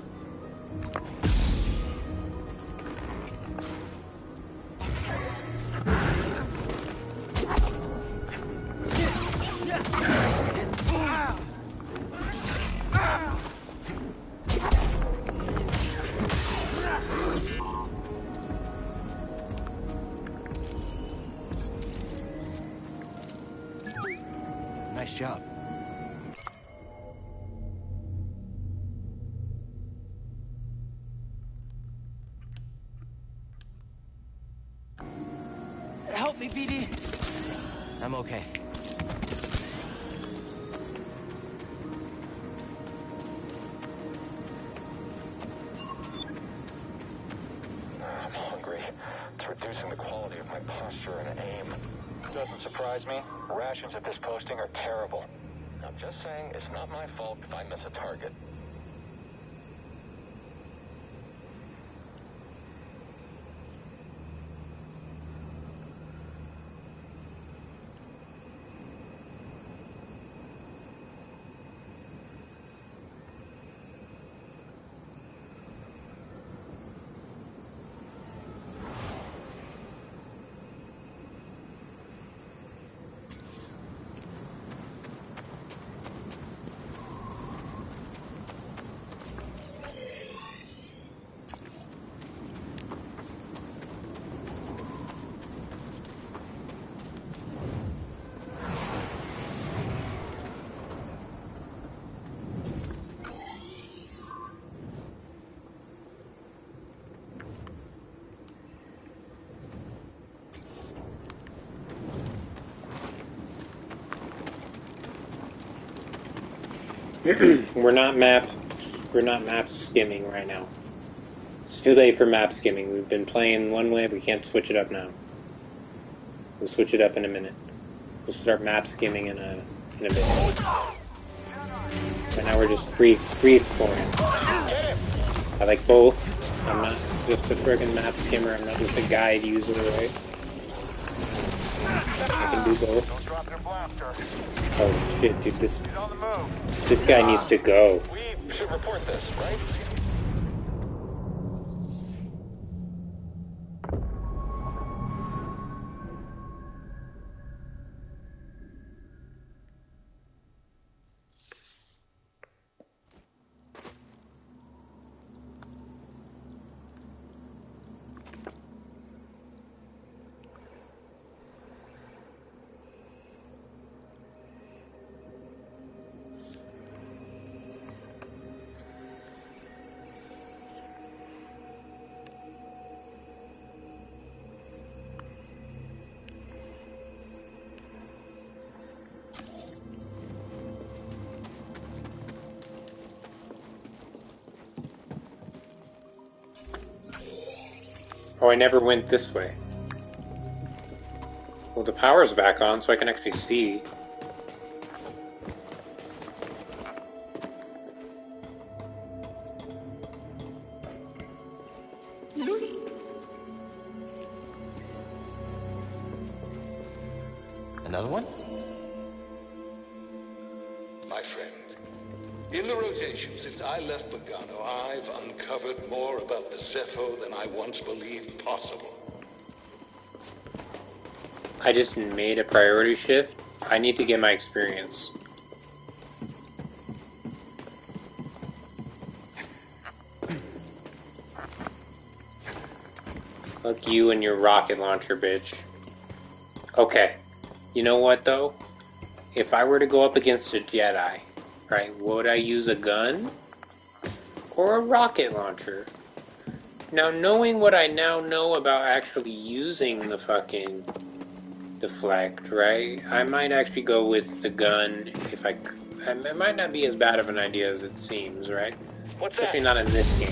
Nice job. Help me, BD. I'm okay. I'm hungry. It's reducing the quality of my posture and aim. Doesn't surprise me. Rations at this posting are terrible. I'm just saying it's not my fault if I miss a target. We're not map skimming right now. too late for map skimming. We've been playing one way, we can't switch it up now. We'll switch it up in a minute. We'll start map skimming in a bit. Right now we're just free exploring. I like both. I'm not just a friggin' map skimmer, I'm not just a guide user, right? I can do both. Oh shit, dude, this guy needs to go. We should report this, right? Oh, I never went this way. Well, the power's back on, so I can actually see. Another one? My friend, in the rotation since I left Pagano, I've uncovered more about the Zepho than I once believed possible. I just made a priority shift. I need to get my experience. Fuck you and your rocket launcher, bitch. Okay. You know what, though? If I were to go up against a Jedi, right, would I use a gun? Or a rocket launcher? Now, knowing what I now know about actually using the fucking deflect, right? I might actually go with the gun if it might not be as bad of an idea as it seems, right? What's Especially that? not in this game.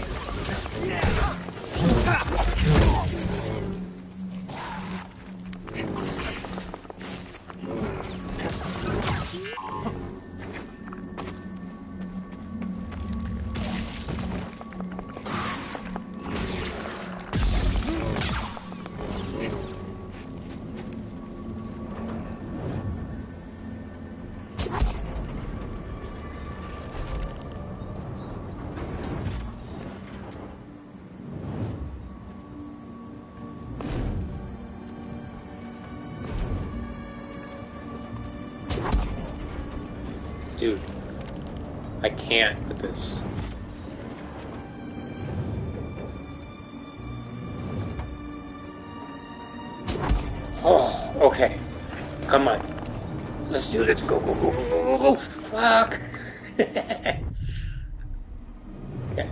Dude, I can't with this. Oh, okay. Come on. Let's do this. Go, go, go, go, go, go, go. Fuck. Okay.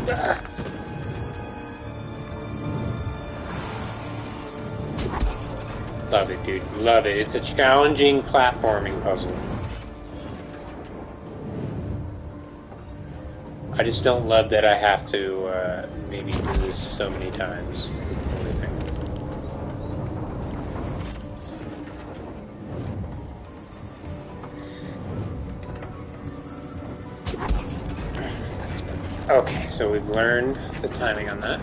Ah. Love it, dude. Love it. It's a challenging platforming puzzle. I just don't love that I have to maybe do this so many times. Okay, so we've learned the timing on that.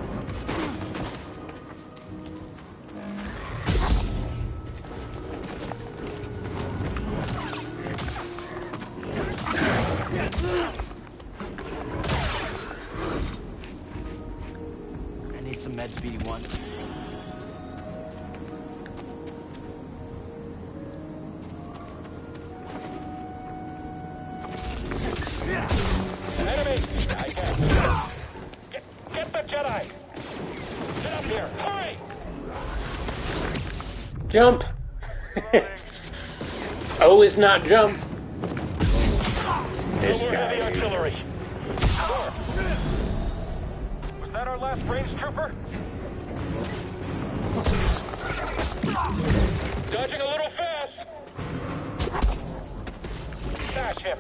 I need some meds, BD1. Enemy! I can. Get the Jedi! Get up here! Hurry! Jump! O is not jump. This No more heavy guy. artillery. Sure. Was that our last range trooper? Dodging a little fast. Smash him.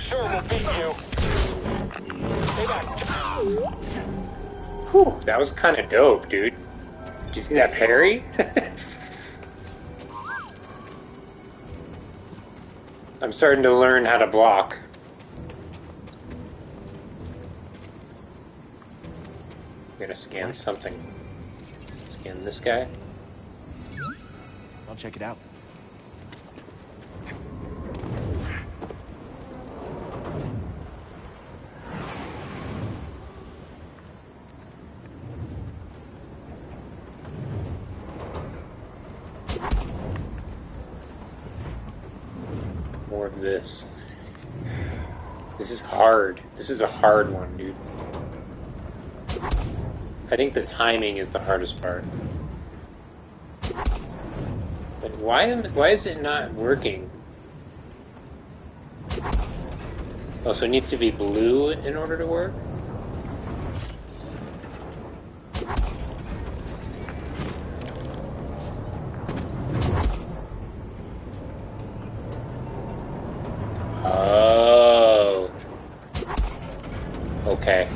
sure we'll beat you. Stay back. Whew, that was kind of dope, dude. Did you see that parry? I'm starting to learn how to block. I'm gonna scan something. Scan this guy. I'll check it out. More of this. This is hard. This is a hard one, dude. I think the timing is the hardest part. But why is it not working? Oh, so it needs to be blue in order to work? Oh. Okay.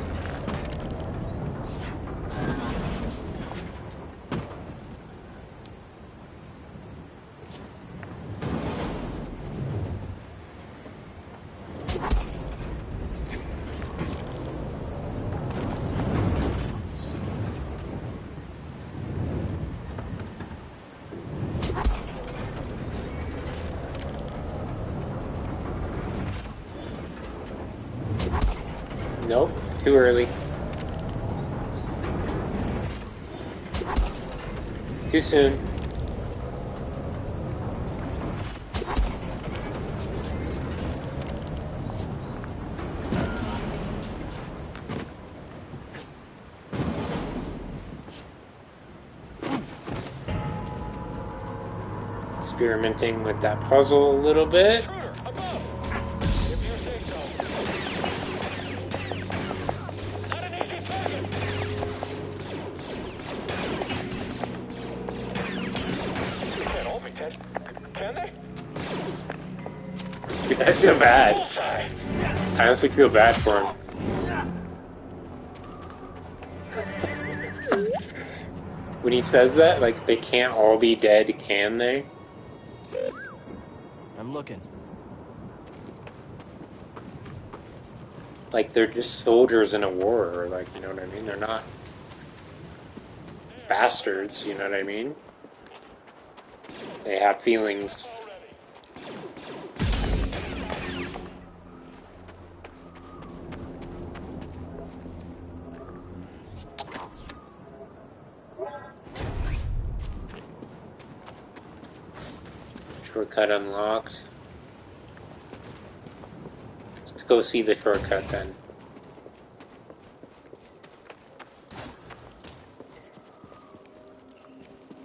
Nope, too early. Too soon. Experimenting with that puzzle a little bit. I feel bad. I honestly feel bad for him. When he says that, like, they can't all be dead, can they? I'm looking. Like, they're just soldiers in a war, or like, you know what I mean? They're not bastards, you know what I mean? They have feelings. Shortcut unlocked. Let's go see the shortcut then.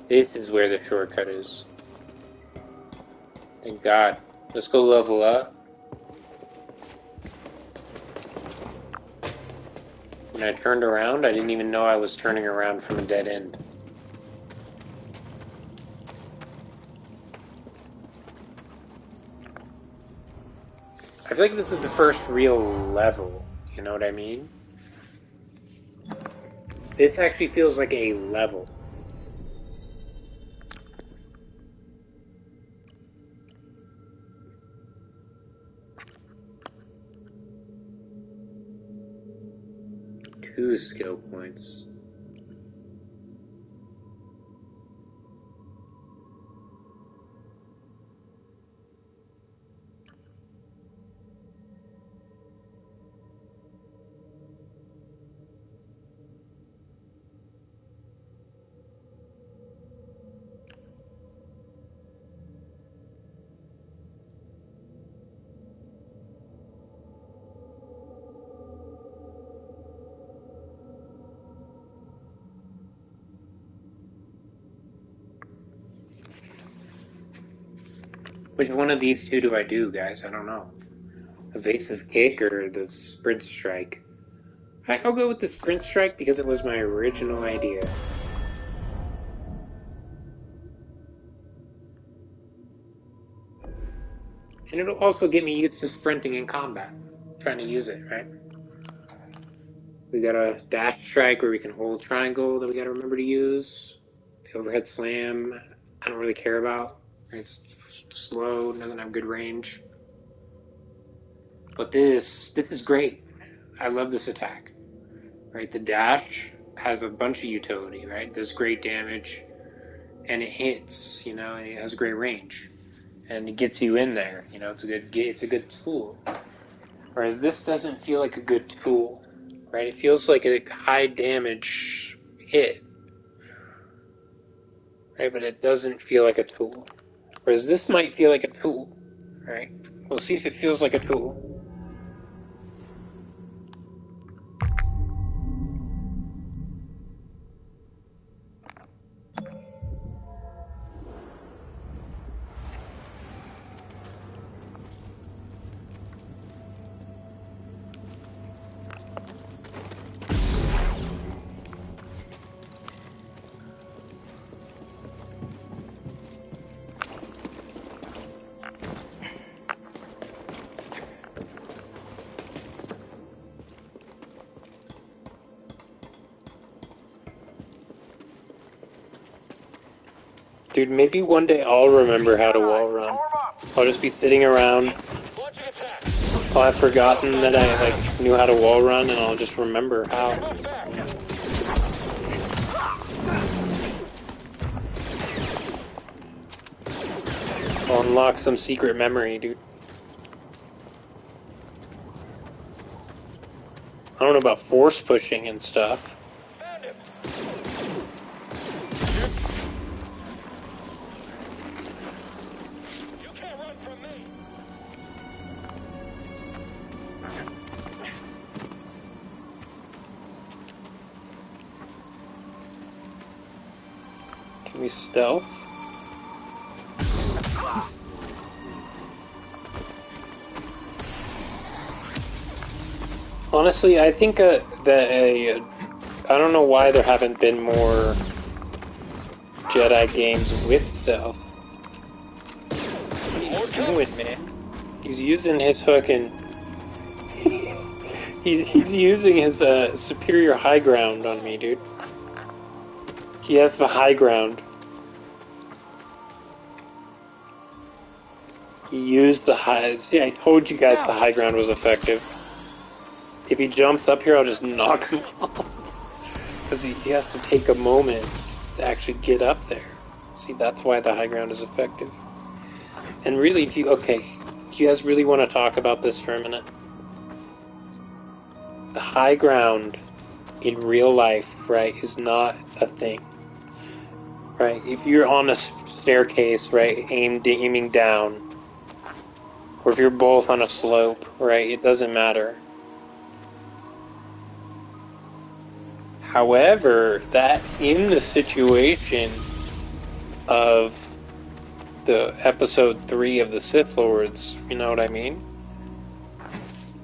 This is where the shortcut is. Thank God. Let's go level up. When I turned around, I didn't even know I was turning around from a dead end. I feel like this is the first real level, you know what I mean? This actually feels like a level. Two skill points. Which one of these two do I do, guys? I don't know. Evasive kick or the sprint strike? I'll go with the sprint strike because it was my original idea. And it'll also get me used to sprinting in combat, trying to use it, right? We got a dash strike where we can hold triangle that we gotta remember to use. The overhead slam, I don't really care about. It's slow, doesn't have good range. But this is great. I love this attack. Right, the dash has a bunch of utility, right? Does great damage, and it hits, and it has great range, and it gets you in there. It's a good tool. Whereas this doesn't feel like a good tool, right? It feels like a high damage hit, right? But it doesn't feel like a tool. Whereas this might feel like a tool, right? We'll see if it feels like a tool. Dude, maybe one day I'll remember how to wall run. I'll just be sitting around. I'll have forgotten that I knew how to wall run, and I'll just remember how. I'll unlock some secret memory, dude. I don't know about force pushing and stuff. Can we stealth? Honestly, I think I don't know why there haven't been more Jedi games with stealth. What are you doing, man? He's using his hook and he's using his superior high ground on me, dude. He has the high ground. He used the high... See, I told you guys the high ground was effective. If he jumps up here, I'll just knock him off. Because he has to take a moment to actually get up there. See, that's why the high ground is effective. And really, if you guys really want to talk about this for a minute? The high ground in real life, right, is not a thing. Right? If you're on a staircase, right, aiming down, or if you're both on a slope, right, it doesn't matter. However, that in the situation of the episode 3 of the Sith Lords, you know what I mean?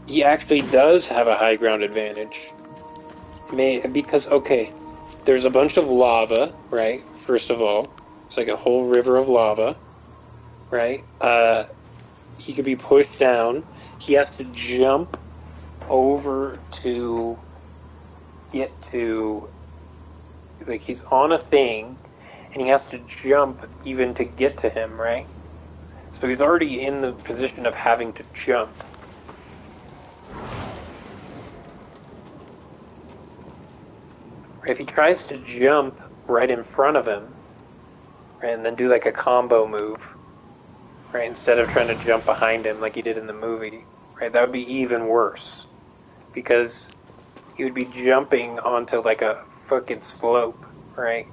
He actually does have a high ground advantage. Because, there's a bunch of lava, right? First of all, it's like a whole river of lava, right? He could be pushed down. He has to jump over to get to, like, he's on a thing, and he has to jump even to get to him, right? So he's already in the position of having to jump. If he tries to jump right in front of him, right, and then do like a combo move, right, instead of trying to jump behind him like he did in the movie, right, that would be even worse. Because he would be jumping onto like a fucking slope, right?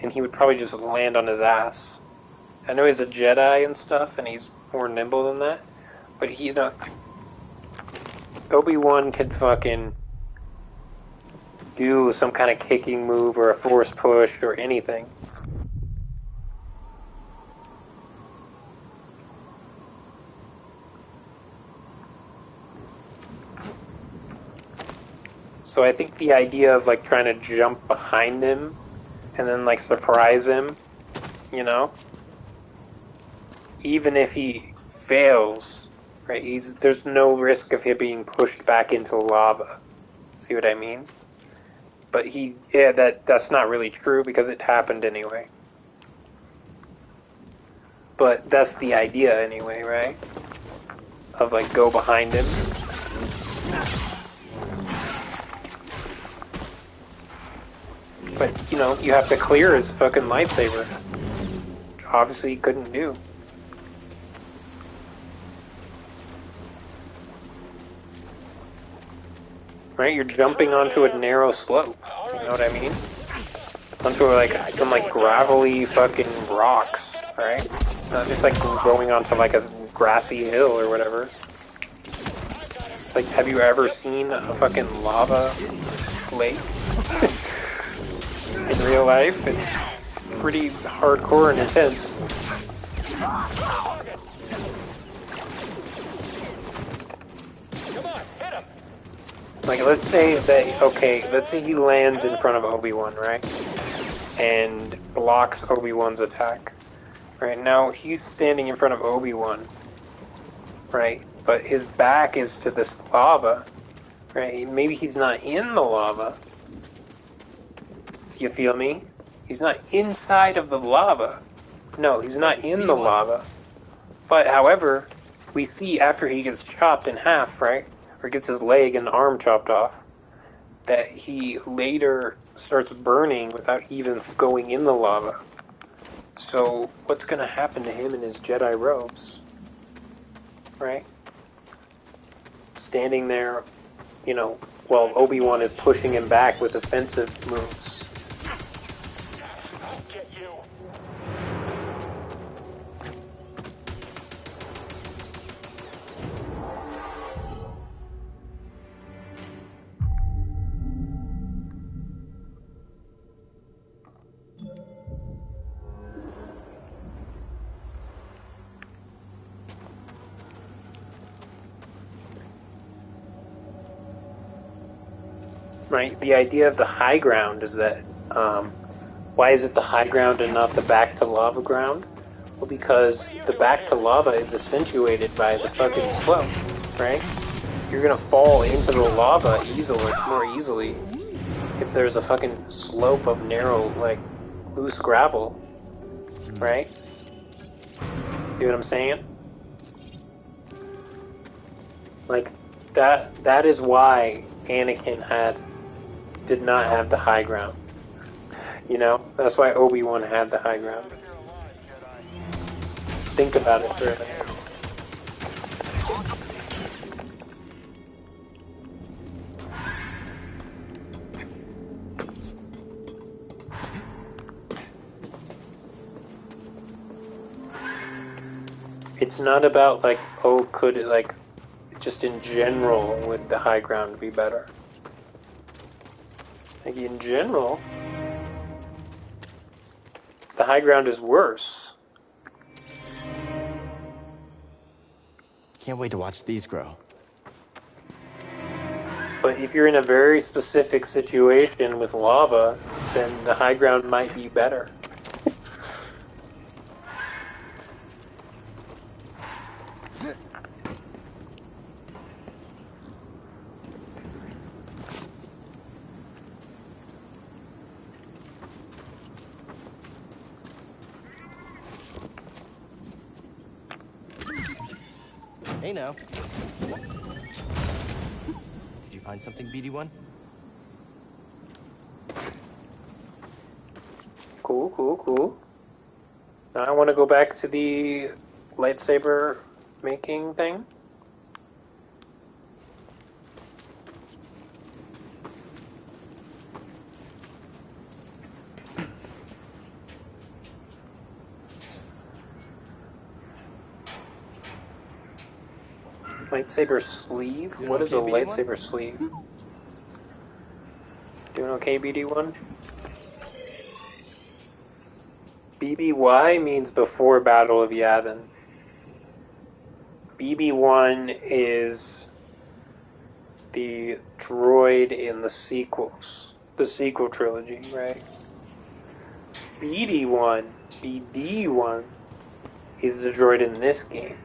And he would probably just land on his ass. I know he's a Jedi and stuff, and he's more nimble than that, but Obi-Wan can fucking do some kind of kicking move or a force push or anything. So I think the idea of like trying to jump behind him and then like surprise him, you know, even if he fails, right, there's no risk of him being pushed back into lava. See what I mean? But that's not really true because it happened anyway. But that's the idea anyway, right? Of like go behind him. But, you know, you have to clear his fucking lightsaber. Which obviously he couldn't do. Right? You're jumping onto a narrow slope. You know what I mean? Onto like some like gravelly fucking rocks, right? It's not just like going onto like a grassy hill or whatever. Like, have you ever seen a fucking lava lake? In real life, it's pretty hardcore and intense. Like, let's say he lands in front of Obi-Wan, right? And blocks Obi-Wan's attack. Right, now he's standing in front of Obi-Wan, right? But his back is to this lava, right? Maybe he's not in the lava. You feel me? He's not inside of the lava. No, he's not in the lava. But, however, we see after he gets chopped in half, right? Or gets his leg and arm chopped off, that he later starts burning without even going in the lava. So, what's going to happen to him in his Jedi robes? Right? Standing there, you know, while Obi-Wan is pushing him back with offensive moves. Right, the idea of the high ground is that, why is it the high ground and not the back to lava ground? Well, because the back to lava is accentuated by the fucking slope, right? You're gonna fall into the lava more easily, if there's a fucking slope of narrow, like, loose gravel, right? See what I'm saying? Like, that is why Anakin did not have the high ground. You know? That's why Obi-Wan had the high ground. Think about it for a minute. It's not about like, oh, could it, like, just in general, would the high ground be better? Like, in general, the high ground is worse. Can't wait to watch these grow. But if you're in a very specific situation with lava, then the high ground might be better. Hey now. Did you find something, BD1? Cool. Now I want to go back to the lightsaber making thing. Lightsaber sleeve? What is a lightsaber sleeve? Doing okay, BD1? BB-Y means before Battle of Yavin. BB-1 is the droid in the sequels. The sequel trilogy, right? BD-1 is the droid in this game.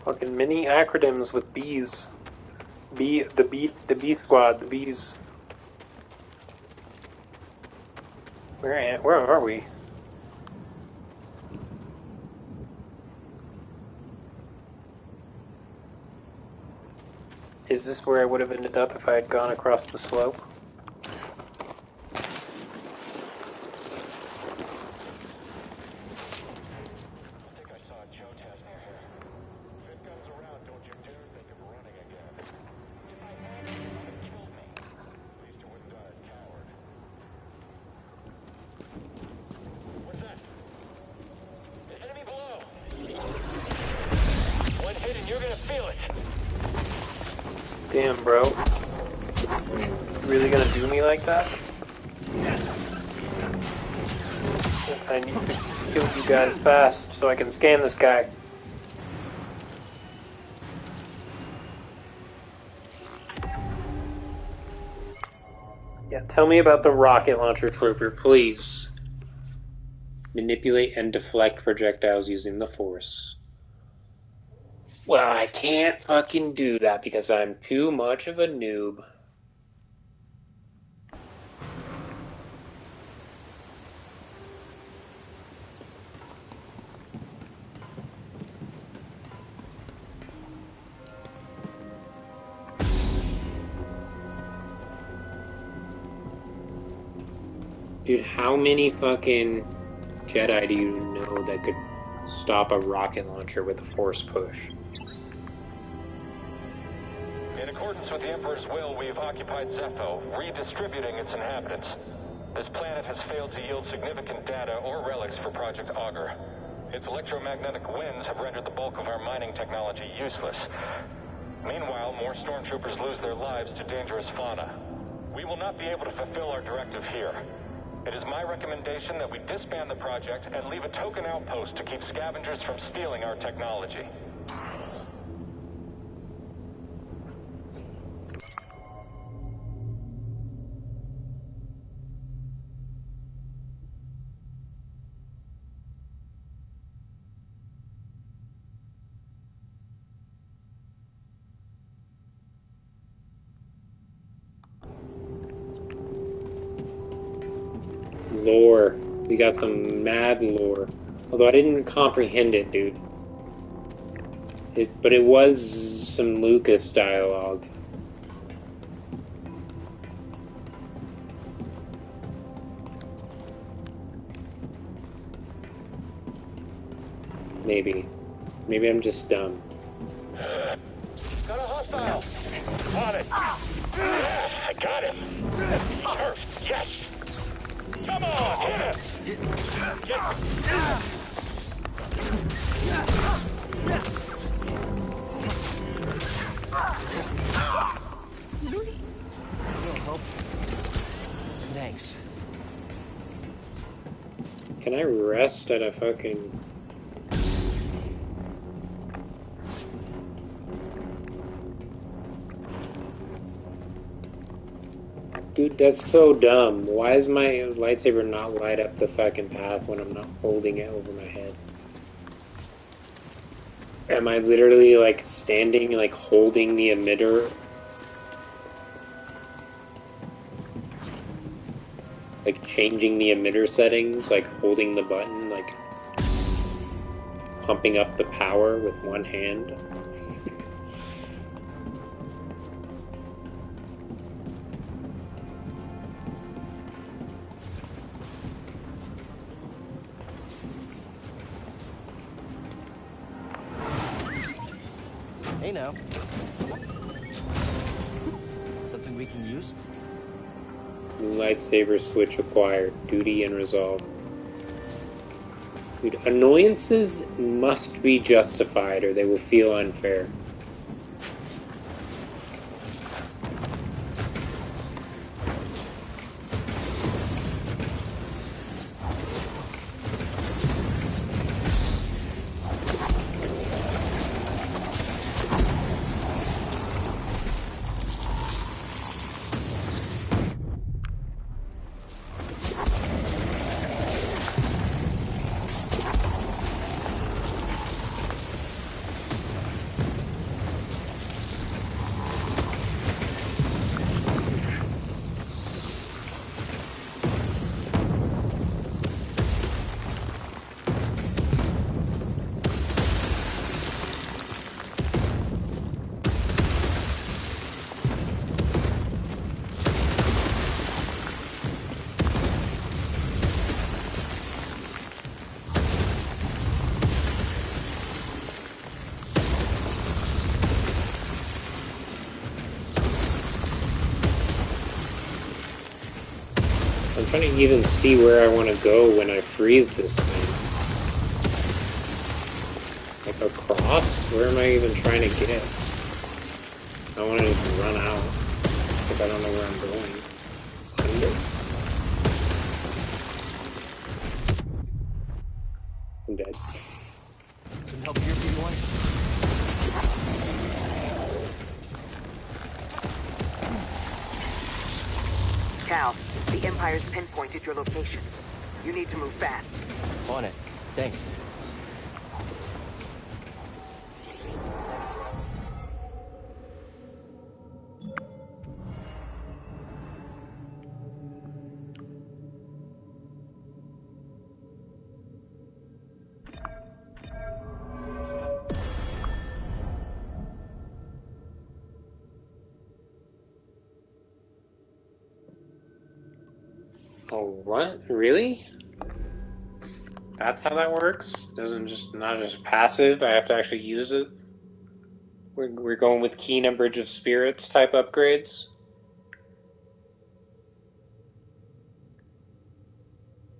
Fucking mini acronyms with bees. The B squad, the bees. Where are we? Is this where I would have ended up if I had gone across the slope? Damn, bro. Really gonna do me like that? I need to kill you guys fast so I can scan this guy. Yeah, tell me about the rocket launcher trooper, please. Manipulate and deflect projectiles using the Force. Well, I can't fucking do that because I'm too much of a noob. Dude, how many fucking Jedi do you know that could stop a rocket launcher with a Force push? In accordance with the Emperor's will, we've occupied Zepho, redistributing its inhabitants. This planet has failed to yield significant data or relics for Project Augur. Its electromagnetic winds have rendered the bulk of our mining technology useless. Meanwhile, more stormtroopers lose their lives to dangerous fauna. We will not be able to fulfill our directive here. It is my recommendation that we disband the project and leave a token outpost to keep scavengers from stealing our technology. Lore. We got some mad lore. Although I didn't comprehend it, dude. But it was some Lucas dialogue. Maybe. Maybe I'm just dumb. Got a hostile! On it! Yeah, I got him! Perfect, yes! Come on, hit him! Get... Thanks. Can I rest at a fucking... Dude, that's so dumb. Why is my lightsaber not light up the fucking path when I'm not holding it over my head? Am I literally, like, standing, like, holding the emitter? Like, changing the emitter settings? Like, holding the button? Like, pumping up the power with one hand? Hey now. Something we can use? Lightsaber switch acquired. Duty and resolve. Dude, annoyances must be justified or they will feel unfair. trying to even see where I want to go when I freeze this thing. Like across? Where am I even trying to get? I don't want to just run out if I don't know where I'm going. Under? I'm dead. Some help here for you, boy? Cal, the Empire's pinpointed your location. You need to move fast. On it. Thanks. Oh, what? Really? That's how that works? Doesn't just not just passive? I have to actually use it? We're going with Kena Bridge of Spirits type upgrades?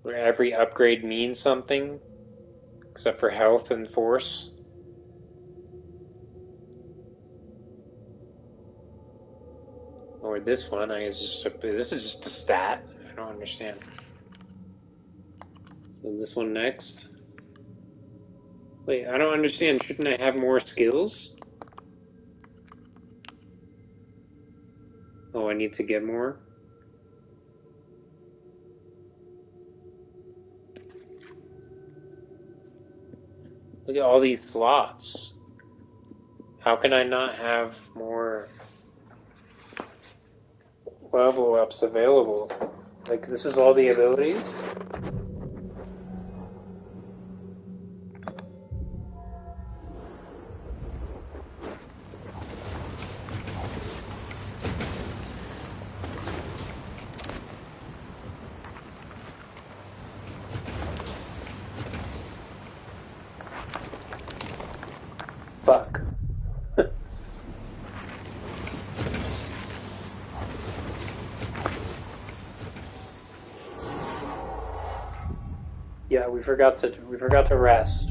Where every upgrade means something? Except for health and force? Or this one, I guess this is just a stat. I don't understand. So this one next. Wait, I don't understand. Shouldn't I have more skills? Oh, I need to get more? Look at all these slots. How can I not have more level ups available? Like, this is all the abilities? Fuck. Yeah, we forgot to rest.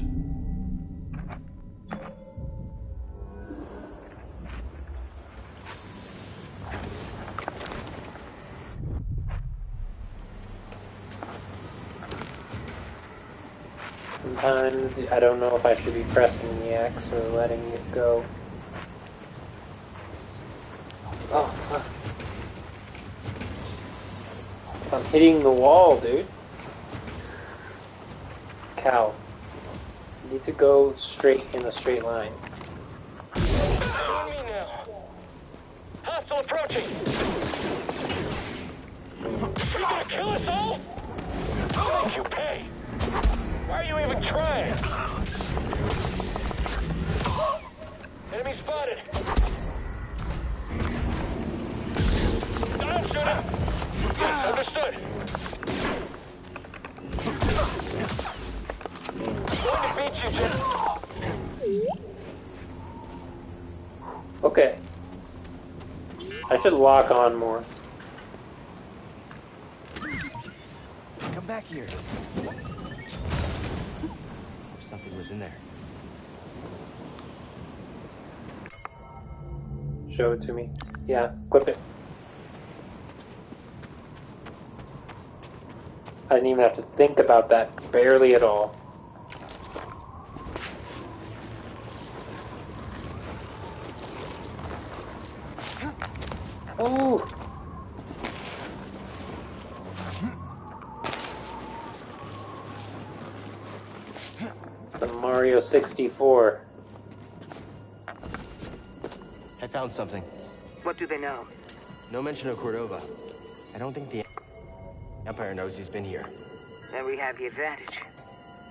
Sometimes I don't know if I should be pressing the X or letting it go. Oh, fuck. I'm hitting the wall, dude. Cal, you need to go straight in a straight line. On me now. Hostile approaching. Are you gonna kill us all? I'll make you pay. Why are you even trying? Enemy spotted. Don't shoot him. Yes, understood. Going to beat you, Jim. Okay. I should lock on more. Come back here. Something was in there. Show it to me. Yeah, equip it. I didn't even have to think about that. Barely at all. Ooh! Some Mario 64. I found something. What do they know? No mention of Cordova. I don't think the Empire knows he's been here. Then we have the advantage.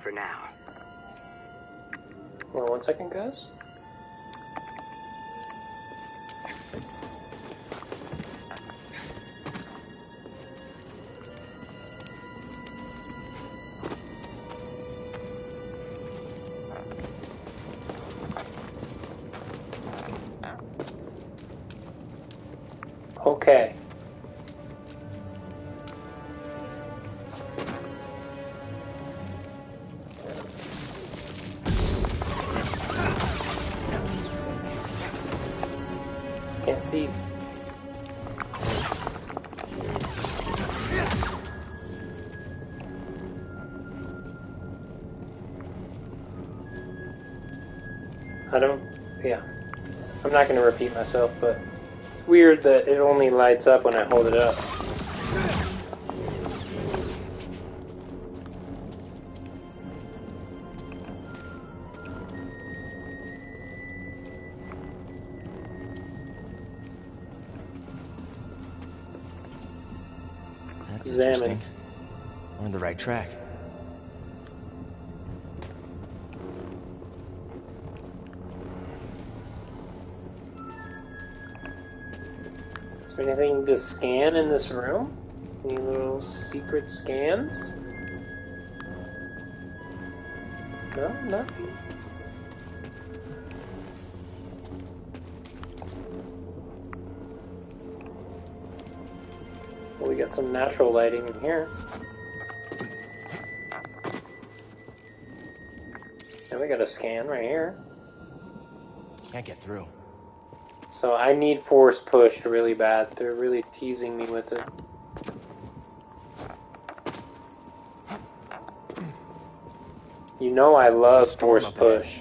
For now. Hold on 1 second, guys. Okay. Can't see. Yeah. I'm not going to repeat myself, but it's weird that it only lights up when I hold it up. That's Examine. interesting. We're on the right track. Is there anything to scan in this room? Any little secret scans? No, nothing. Well, we got some natural lighting in here. And we got a scan right here. Can't get through. So I need force push really bad. They're really teasing me with it. You know I love force push.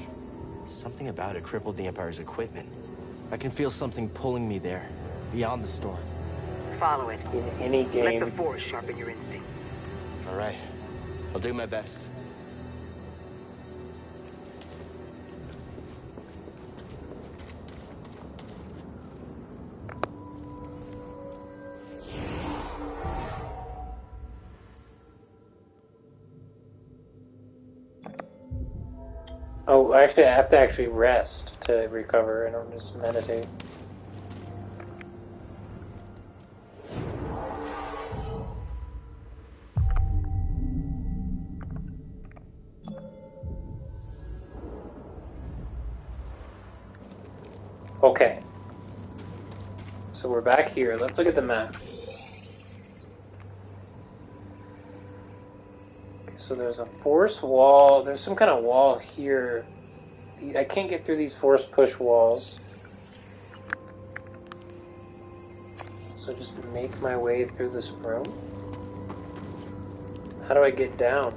Something about it crippled the Empire's equipment. I can feel something pulling me there, beyond the storm. Follow it. In any game. Let the Force sharpen your instincts. All right. I'll do my best. Oh, actually, I have to actually rest to recover. I don't just meditate. Okay. So we're back here. Let's look at the map. So there's a force wall. There's some kind of wall here. I can't get through these force push walls. So just make my way through this room. How do I get down?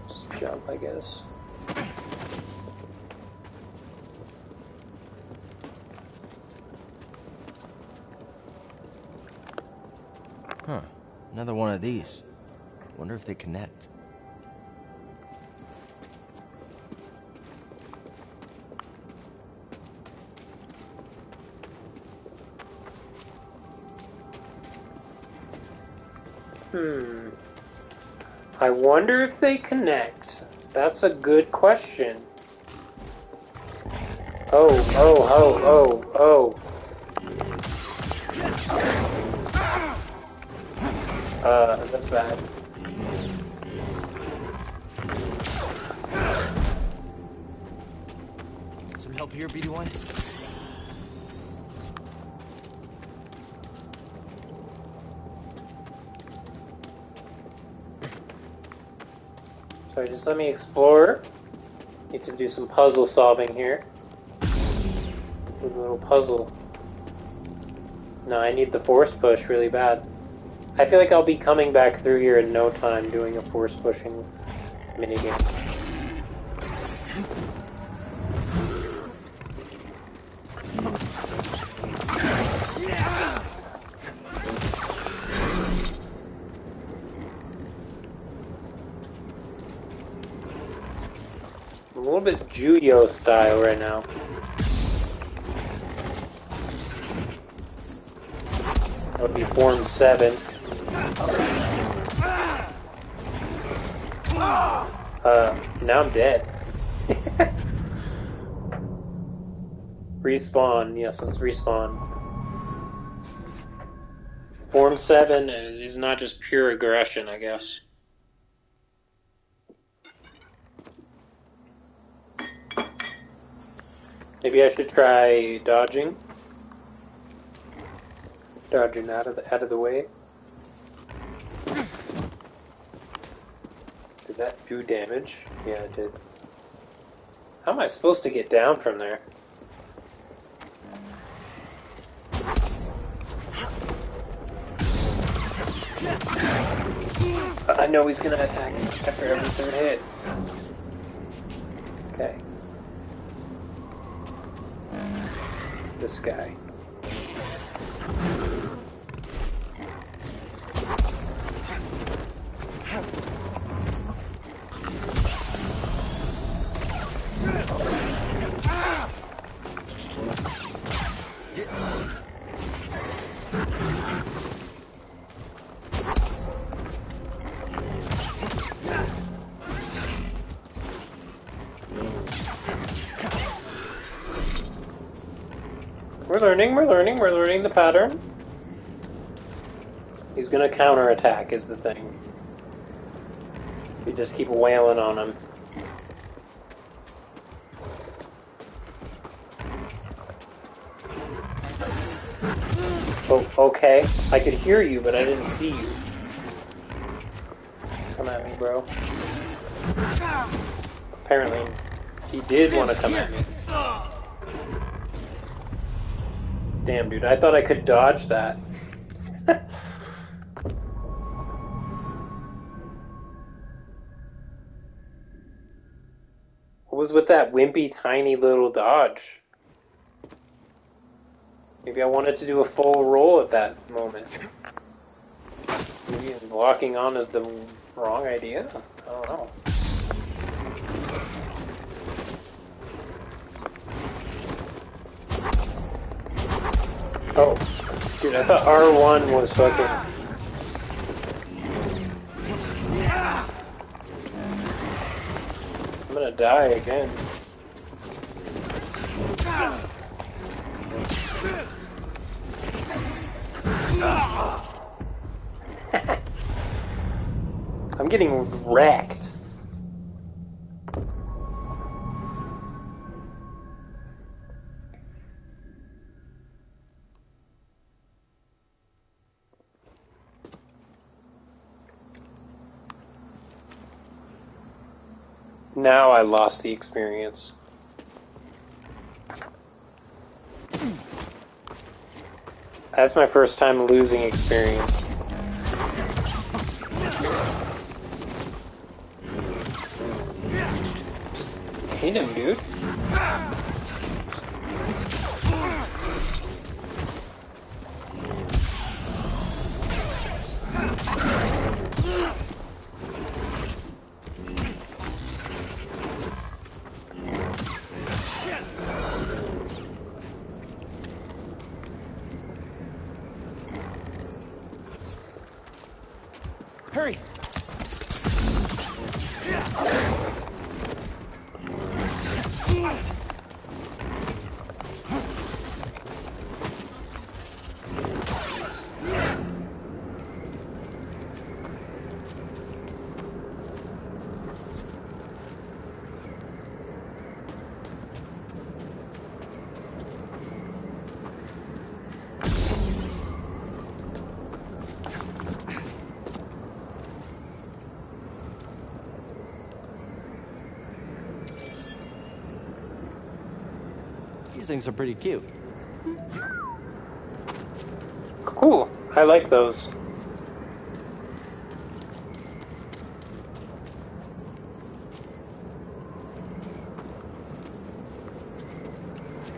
Just jump, I guess. Huh. Another one of these. Wonder if they connect. I wonder if they connect. That's a good question. Oh. That's bad. Some help here, BD1? Sorry, just let me explore. Need to do some puzzle solving here. Do a little puzzle. No, I need the force push really bad. I feel like I'll be coming back through here in no time doing a force pushing minigame. I'm a little bit Juyo style right now. That would be Form 7. Now I'm dead. Respawn. Yes, let's respawn. Form 7 is not just pure aggression, I guess. Maybe I should try dodging. Dodging out of the way. Did that do damage? Yeah, it did. How am I supposed to get down from there? I know he's gonna attack me after every third hit. Okay. This guy. We're learning the pattern. He's gonna counterattack is the thing. You just keep wailing on him. Oh, okay. I could hear you, but I didn't see you. Come at me, bro. Apparently, he did want to come at me. Damn, dude, I thought I could dodge that. What was with that wimpy, tiny little dodge? Maybe I wanted to do a full roll at that moment. Maybe locking on is the wrong idea? I don't know. Oh, dude, I thought R1 was fucking... I'm gonna die again. I'm getting wrecked. Now I lost the experience. That's my first time losing experience. Just hit him, dude. Hurry! These things are pretty cute. Cool. I like those.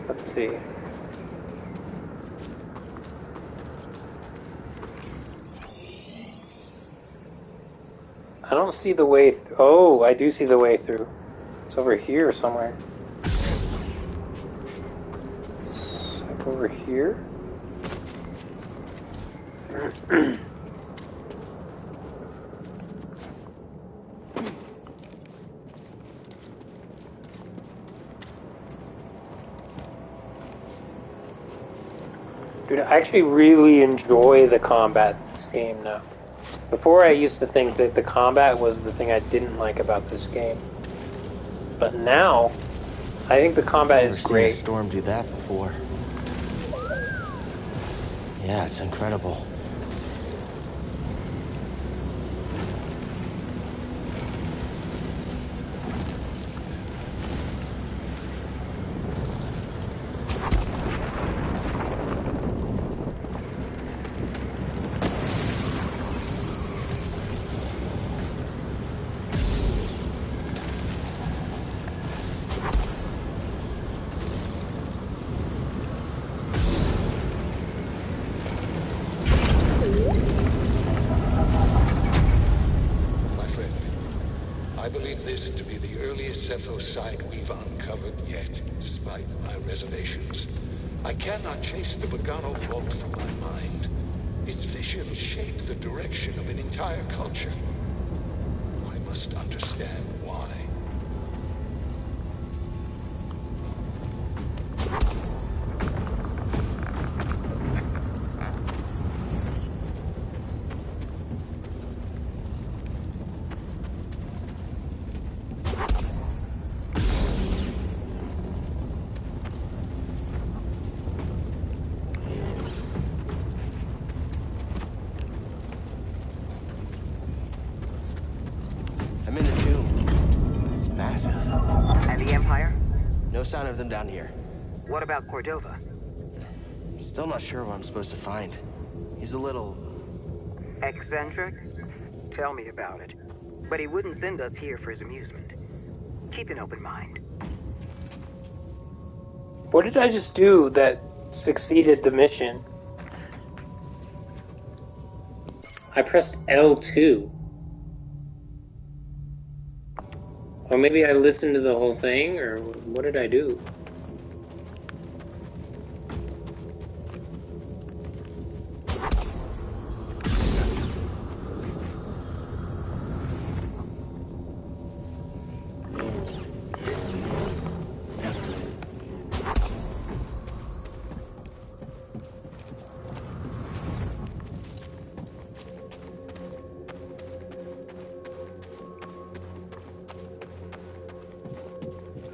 Let's see. I don't see the way through. Oh, I do see the way through. It's over here somewhere. It's like over here? Dude, I actually really enjoy the combat in this game now. Before, I used to think that the combat was the thing I didn't like about this game. But now, I think the combat is great. I've never seen a storm do that before. Yeah, it's incredible. site we've uncovered yet, despite my reservations. I cannot chase the Bogano Vault from my mind. Its visions shape the direction of an entire culture. I must understand why. I'm in the tomb. It's massive. And the Empire? No sign of them down here. What about Cordova? Still not sure what I'm supposed to find. He's a little... Eccentric? Tell me about it. But he wouldn't send us here for his amusement. Keep an open mind. What did I just do that succeeded the mission? I pressed L2. Or maybe I listened to the whole thing, or what did I do?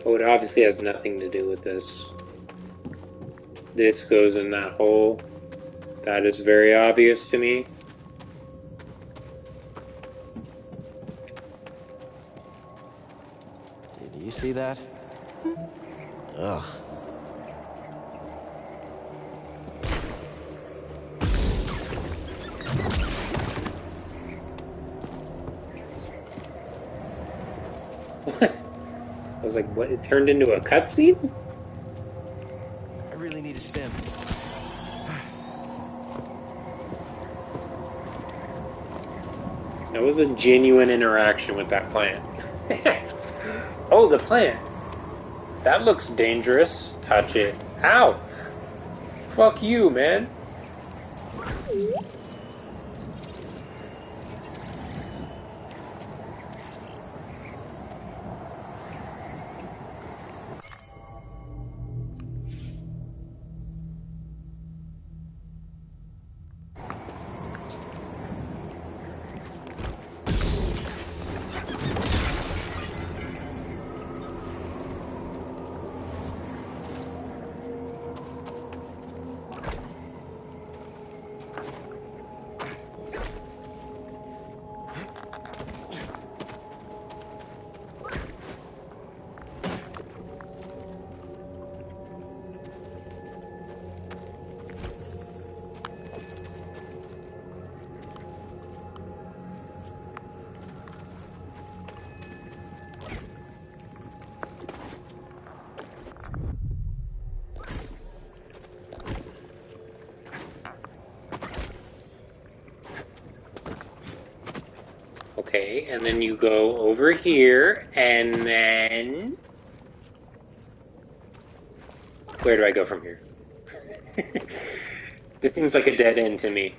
Oh, it obviously has nothing to do with this. This goes in that hole. That is very obvious to me. Did you see that? Ugh. I was like, what? It turned into a cutscene? I really need a stim. That was a genuine interaction with that plant. Oh, the plant. That looks dangerous. Touch it. Ow! Fuck you, man. Okay, and then you go over here, and then... Where do I go from here? This seems like a dead end to me.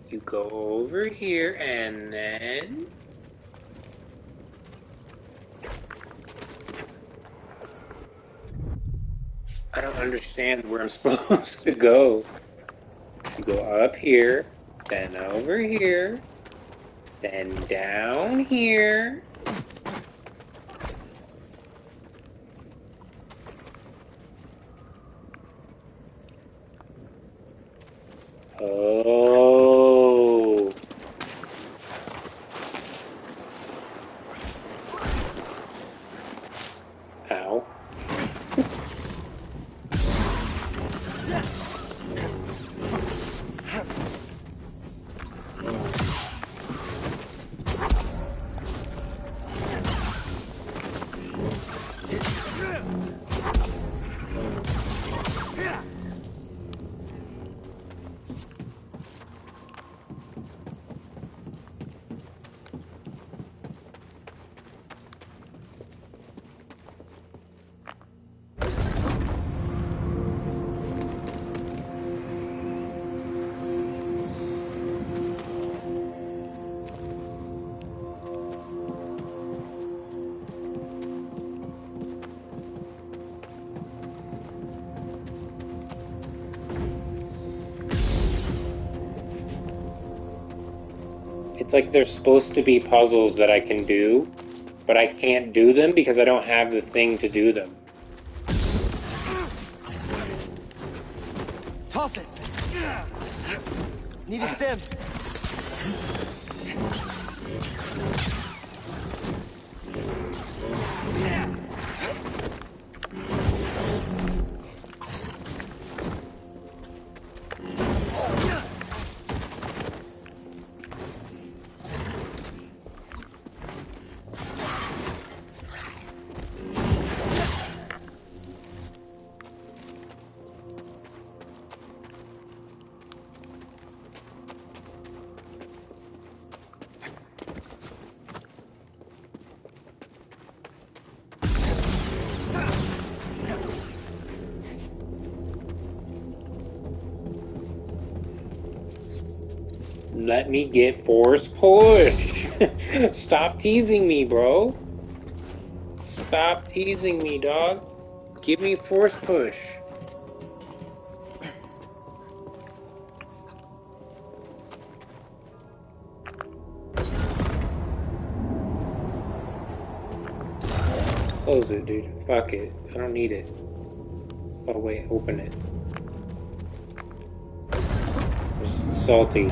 You go over here, and then... I don't understand where I'm supposed to go. You go up here, then over here, then down here. Oh. Ow. It's like there's supposed to be puzzles that I can do, but I can't do them because I don't have the thing to do them. Toss it! Need a stem. Let me get force push. Stop teasing me, bro. Stop teasing me, dog. Give me force push. Close it, dude. Fuck it. I don't need it. Oh, wait. Open it. It's salty.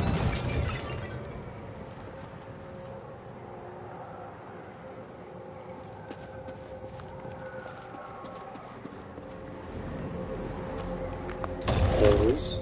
Close.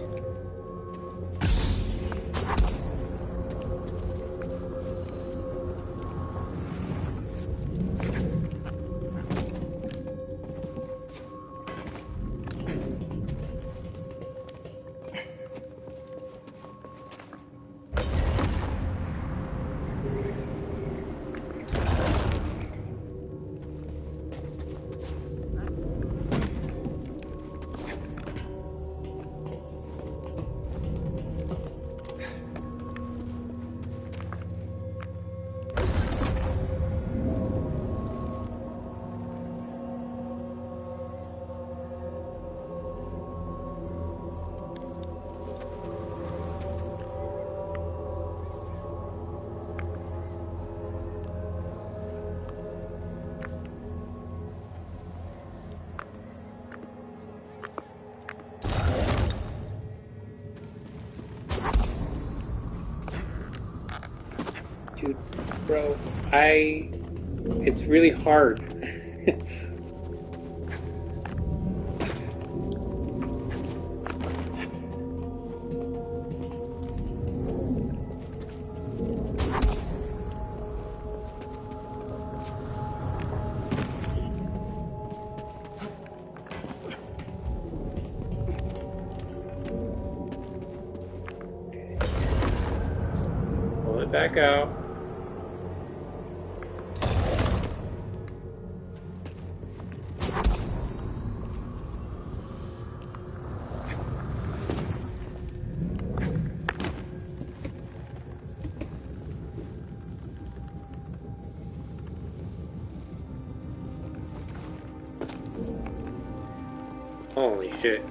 Dude, bro, it's really hard. Pull it back out. Holy shit.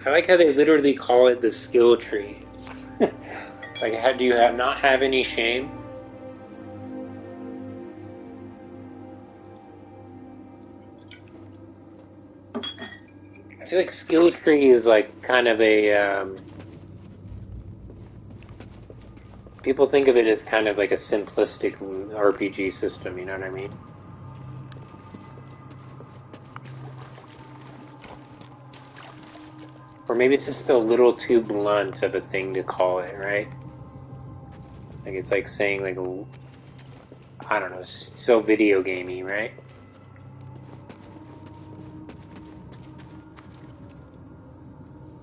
I like how they literally call it the skill tree. Like, how do you not have any shame? I feel like skill tree is like kind of a people think of it as kind of like a simplistic RPG system, you know what I mean? Or maybe it's just a little too blunt of a thing to call it, right? Like, it's like saying, like, I don't know, so video gamey, right?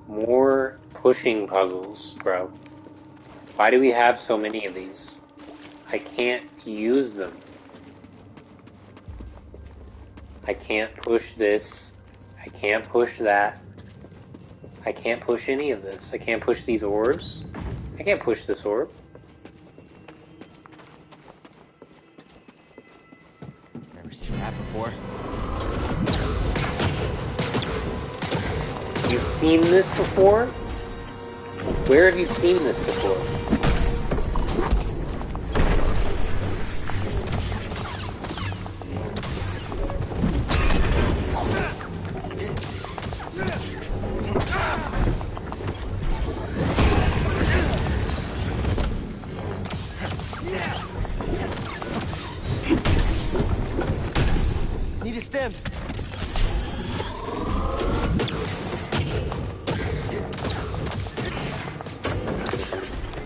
More pushing puzzles, bro. Why do we have so many of these? I can't use them. I can't push this. I can't push that. I can't push any of this. I can't push these orbs. I can't push this orb. Never seen that before. You've seen this before? Where have you seen this before? Need a stem.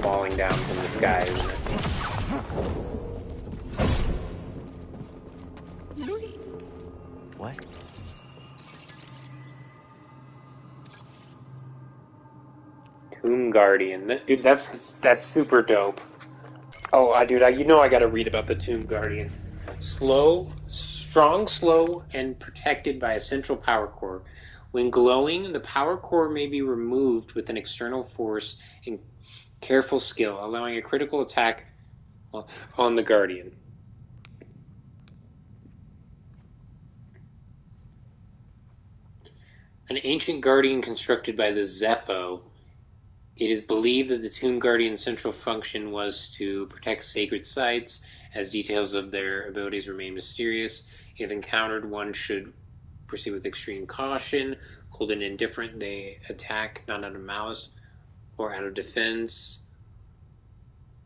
Falling down from the sky, isn't it? What? Tomb Guardian. Dude, that's super dope. Oh, dude, you know I gotta read about the Tomb Guardian. Strong, slow, and protected by a central power core. When glowing, the power core may be removed with an external force and careful skill, allowing a critical attack on the Guardian. An ancient Guardian constructed by the Zepho, it is believed that the Tomb Guardian's central function was to protect sacred sites, as details of their abilities remain mysterious. If encountered, one should proceed with extreme caution. Cold and indifferent, they attack not out of malice or out of defense.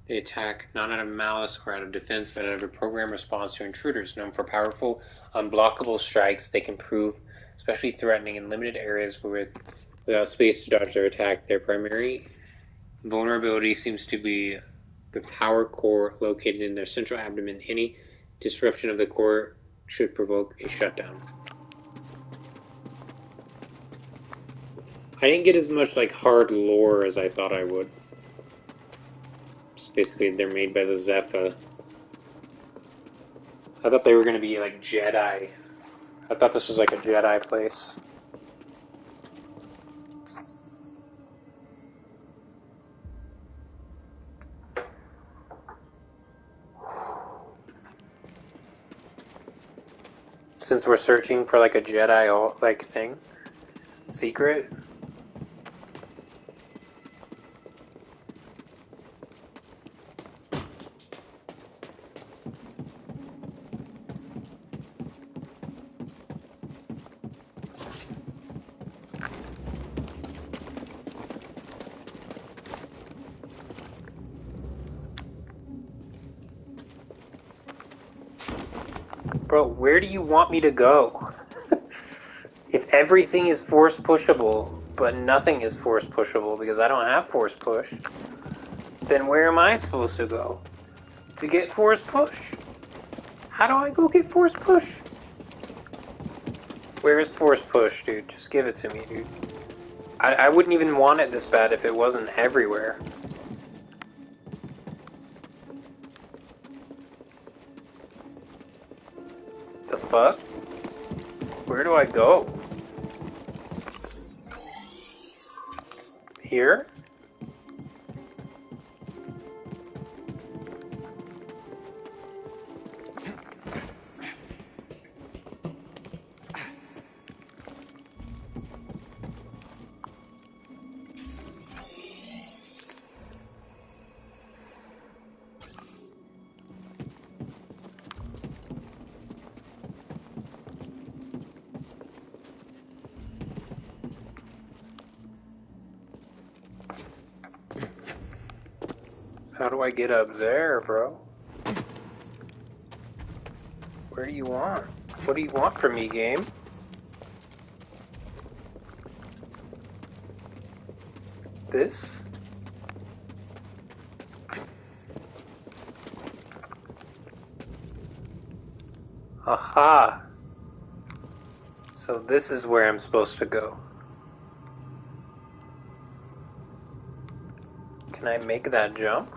They attack not out of malice or out of defense, but out of a programmed response to intruders. Known for powerful, unblockable strikes, they can prove especially threatening in limited areas without space to dodge their attack. Their primary vulnerability seems to be the power core located in their central abdomen. Any disruption of the core should provoke a shutdown. I didn't get as much like hard lore as I thought I would. Just basically, they're made by the Zepha. I thought they were going to be like Jedi. I thought this was like a Jedi place. Since we're searching for like a Jedi like thing, secret. Bro, where do you want me to go? If everything is force pushable, but nothing is force pushable because I don't have force push, then where am I supposed to go to get force push? How do I go get force push? Where is force push, dude? Just give it to me, dude. I wouldn't even want it this bad if it wasn't everywhere. The fuck? Where do I go? Here? How do I get up there, bro? Where do you want? What do you want from me, game? this? Aha! So this is where I'm supposed to go. Can I make that jump?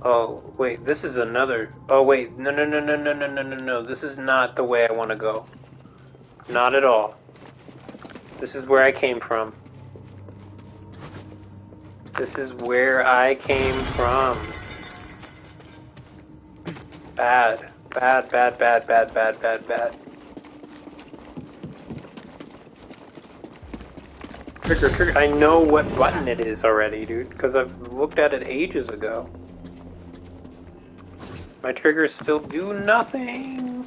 Oh, wait, this is another... Oh, wait, no. This is not the way I want to go. Not at all. This is where I came from. This is where I came from. Bad. Bad. Trigger. I know what button it is already, dude, because I've looked at it ages ago. My triggers still do nothing.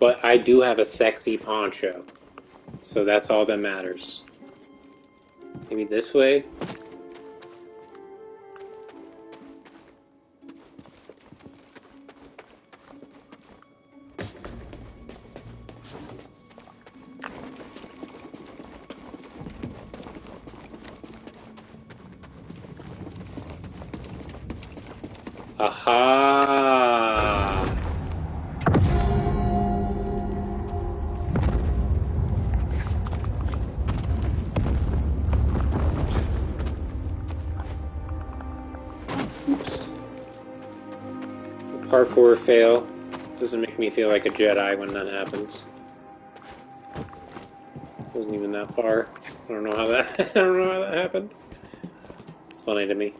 But I do have a sexy poncho, so that's all that matters. Maybe this way? Aha! Oops. Parkour fail. Doesn't make me feel like a Jedi when that happens. Wasn't even that far. I don't know how that I don't know how that happened. It's funny to me.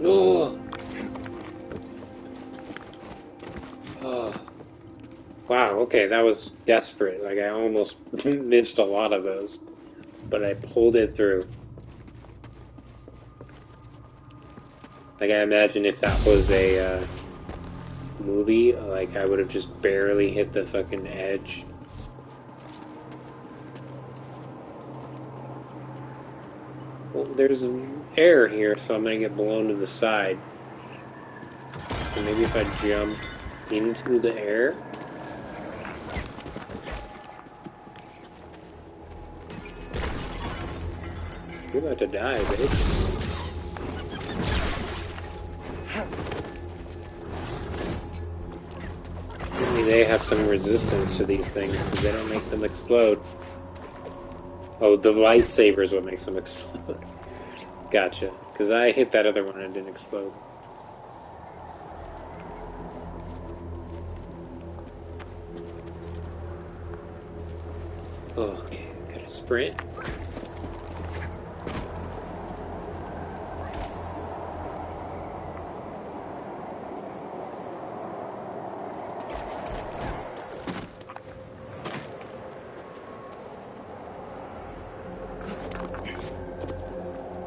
Oh. Oh. Wow, okay, that was desperate. Like, I almost missed a lot of those. But I pulled it through. Like, I imagine if that was a movie, like, I would have just barely hit the fucking edge. Well, there's an air here, so I'm gonna get blown to the side. So maybe if I jump into the air? You're about to die, bitch. Maybe they have some resistance to these things, because they don't make them explode. Oh, the lightsaber is what makes them explode. Gotcha. Because I hit that other one and it didn't explode. Okay, gotta sprint.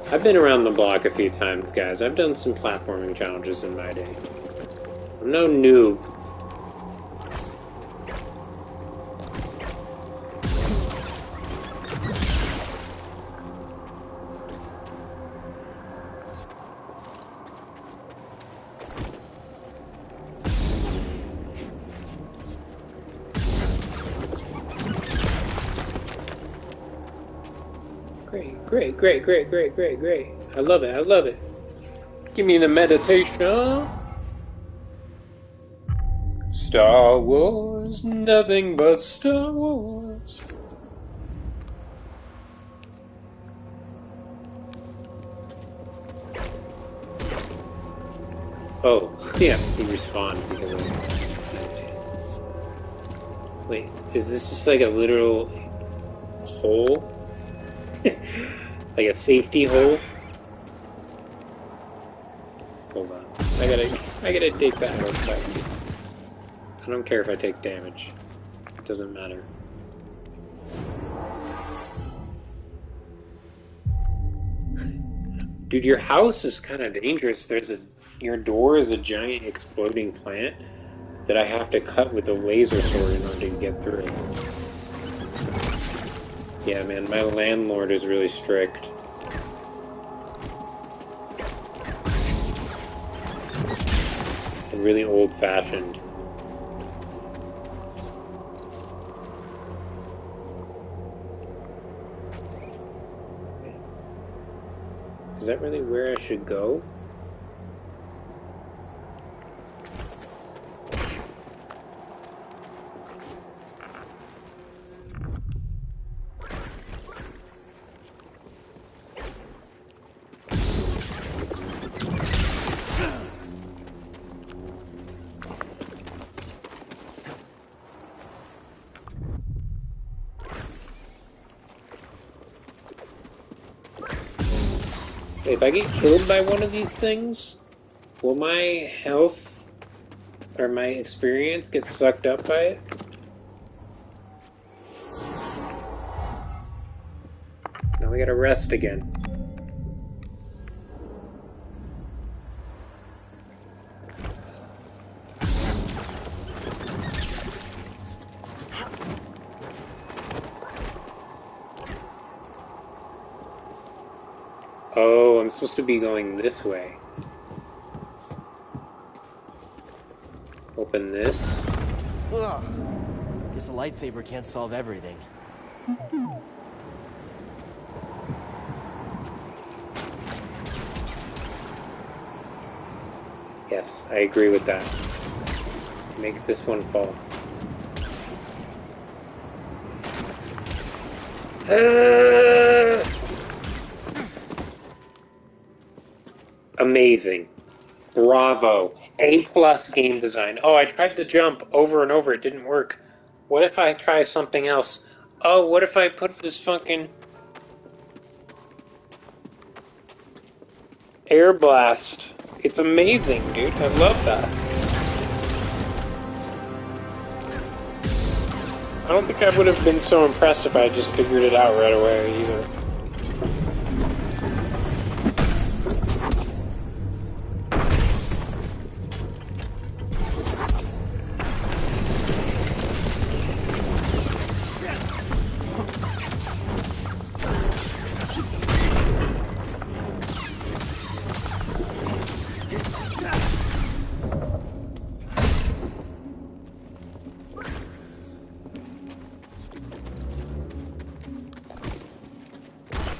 I've been around the block a few times, guys. I've done some platforming challenges in my day. I'm no noob. Great. I love it. Give me the meditation. Star Wars, nothing but Star Wars. Oh, yeah, he respawned because of... Wait, is this just like a literal hole? Like a safety hole? Hold on. I gotta take that real quick. I don't care if I take damage. Doesn't matter. Dude, your house is kind of dangerous. Your door is a giant exploding plant that I have to cut with a laser sword in order to get through. Yeah, man, my landlord is really strict. And really old-fashioned. Is that really where I should go? If I get killed by one of these things, will my health or my experience get sucked up by it? Now we gotta rest again. Oh, I'm supposed to be going this way. Open this. Ugh. Guess a lightsaber can't solve everything. Yes, I agree with that. Make this one fall. Amazing. Bravo. A+ game design. Oh, I tried to jump over and over. It didn't work. What if I try something else? Oh, what if I put this fucking air blast? It's amazing, dude. I love that. I don't think I would have been so impressed if I just figured it out right away either.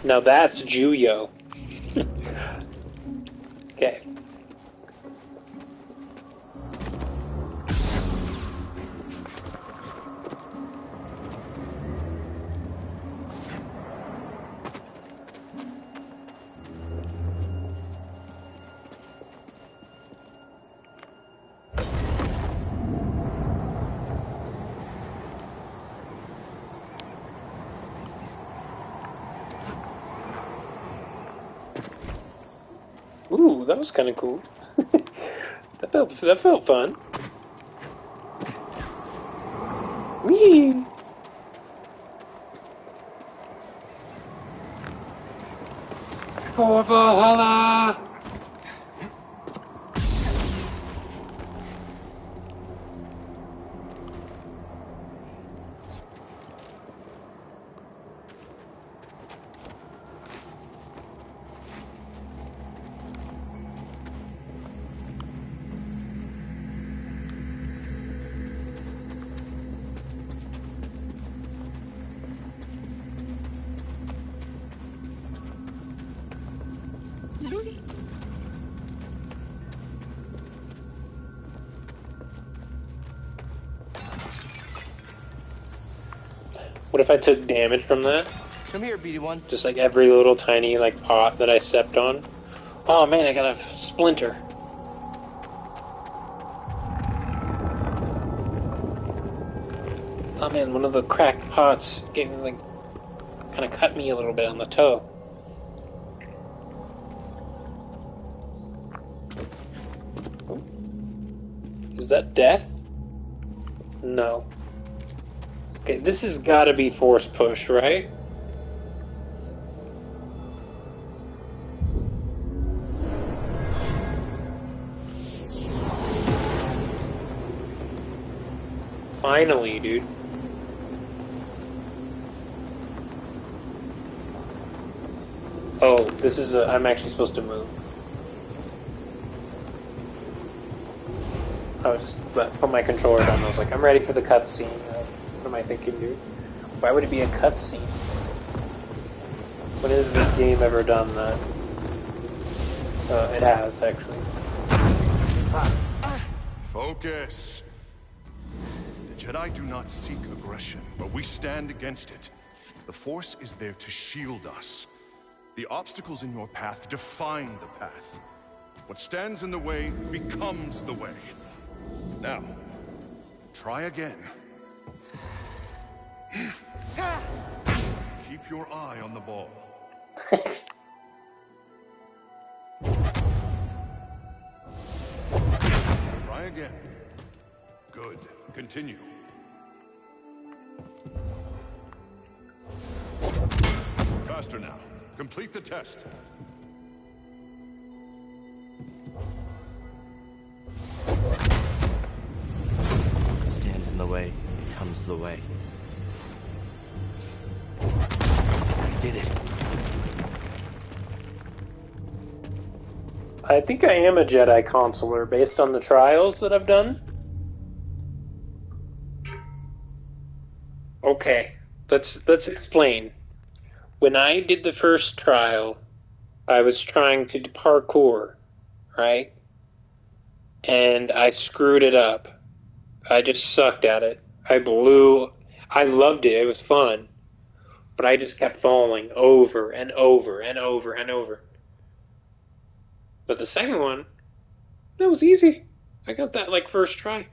Now that's Juyo. Okay. Ooh, that was kind of cool. that felt fun. Whee! For Valhalla! What if I took damage from that? Come here, BD1. Just like every little tiny like pot that I stepped on. Oh man, I got a splinter. Oh man, one of the cracked pots gave me like kind of cut me a little bit on the toe. Is that death? No. Okay, this has got to be force push, right? Finally, dude. Oh, this is I'm actually supposed to move. I was just put my controller down and I was like, I'm ready for the cutscene. What am I thinking, dude? Why would it be a cutscene? When has this game ever done that? It has, actually. Focus. The Jedi do not seek aggression, but we stand against it. The Force is there to shield us. The obstacles in your path define the path. What stands in the way becomes the way. Now, try again. Keep your eye on the ball. Try again. Good. Continue. Faster now. Complete the test. What stands in the way becomes the way. I did it. I think I am a Jedi consular based on the trials that I've done. Okay, let's explain. When I did the first trial, I was trying to parkour, right? And I screwed it up. I just sucked at it. I loved it. It was fun. But I just kept falling over and over and over and over. But the second one, that was easy. I got that like first try.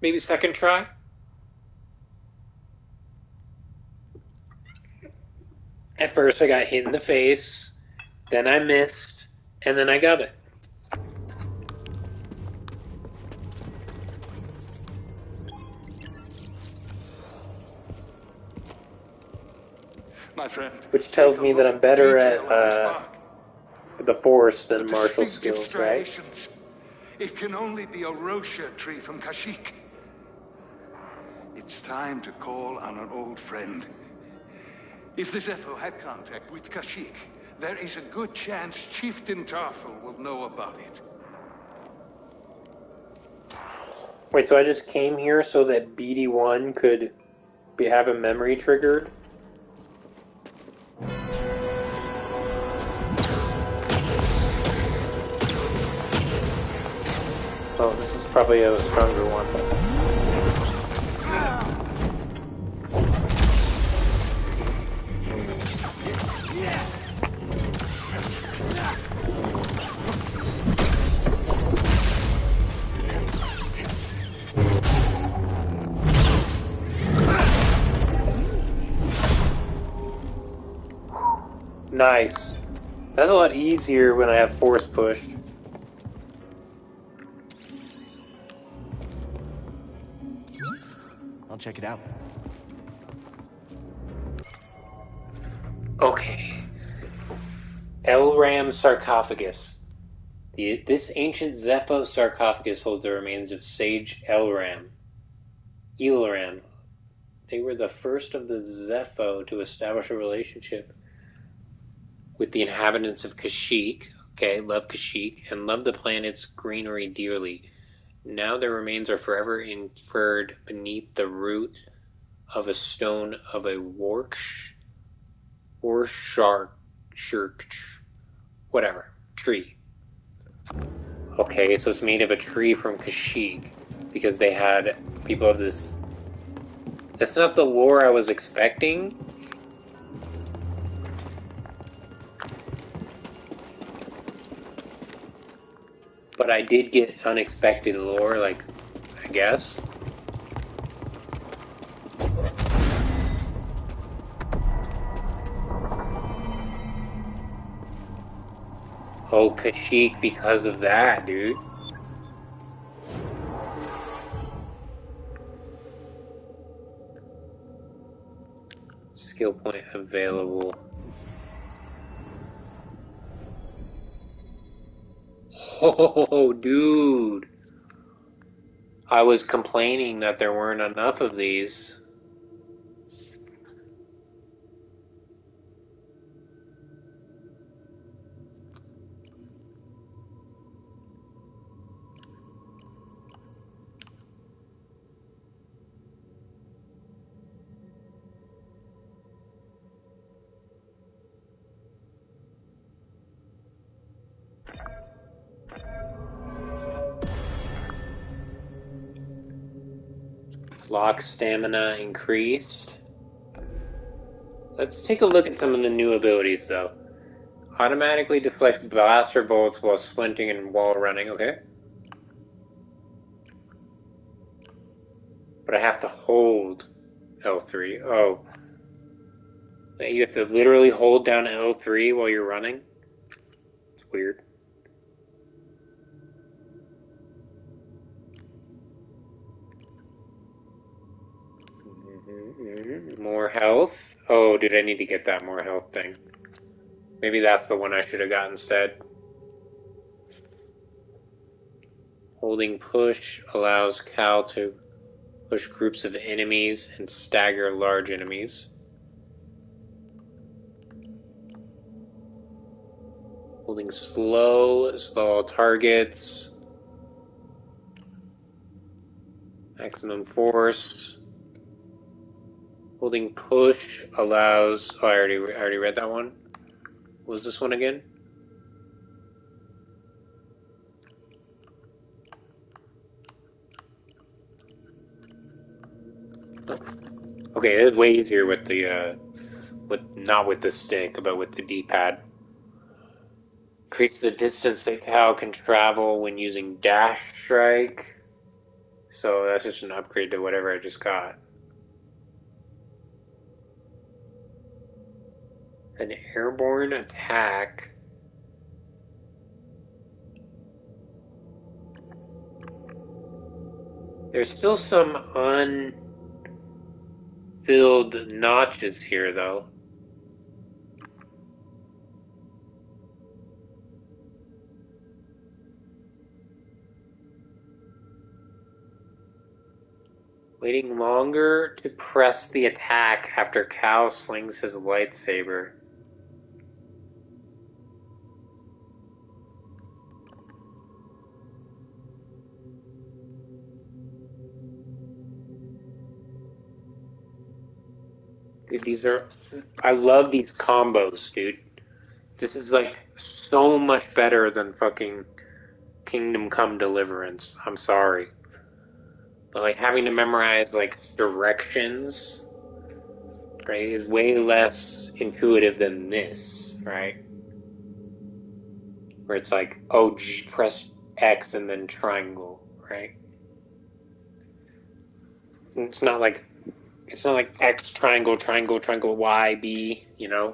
Maybe second try. At first I got hit in the face, then I missed, and then I got it. My friend. Which tells me that I'm better at the Force than martial skills, right? It can only be a Rosha tree from Kashyyyk. It's time to call on an old friend. If the Zepho had contact with Kashyyyk, there is a good chance Chieftain Tarful will know about it. Wait, so I just came here so that BD1 could have a memory triggered? Oh, this is probably a stronger one. Nice. That's a lot easier when I have force pushed. I'll check it out. Okay. Elram sarcophagus. This ancient Zepho sarcophagus holds the remains of Sage Elram. They were the first of the Zepho to establish a relationship with the inhabitants of Kashyyyk. Okay, love Kashyyyk, and love the planet's greenery dearly. Now their remains are forever interred beneath the root of a stone of a tree. Okay, so it's made of a tree from Kashyyyk, because they had people of this. That's not the lore I was expecting. But I did get unexpected lore, like, I guess. Oh, Kashyyyk because of that, dude. skill point available. Oh, dude. I was complaining that there weren't enough of these. Lock stamina increased. Let's take a look at some of the new abilities, though. Automatically deflects blaster bolts while sprinting and while running, okay. But I have to hold L3. Oh. You have to literally hold down L3 while you're running? It's weird. More health? Oh, did I need to get that more health thing? Maybe that's the one I should have got instead. Holding push allows Cal to push groups of enemies and stagger large enemies. Holding slow all targets. Maximum force. Holding push allows... Oh, I already read that one. What was this one again? Okay, it's way easier with the not with the stick, but with the D-pad. Increase the distance that Cal can travel when using dash strike. So that's just an upgrade to whatever I just got. An airborne attack. There's still some unfilled notches here, though. Waiting longer to press the attack after Cal slings his lightsaber. Dude, I love these combos, dude. This is like so much better than fucking Kingdom Come Deliverance. I'm sorry. But like having to memorize like directions, right, is way less intuitive than this, right? Where it's like, oh, press X and then triangle, right? It's not like X triangle, triangle, triangle, Y, B, you know?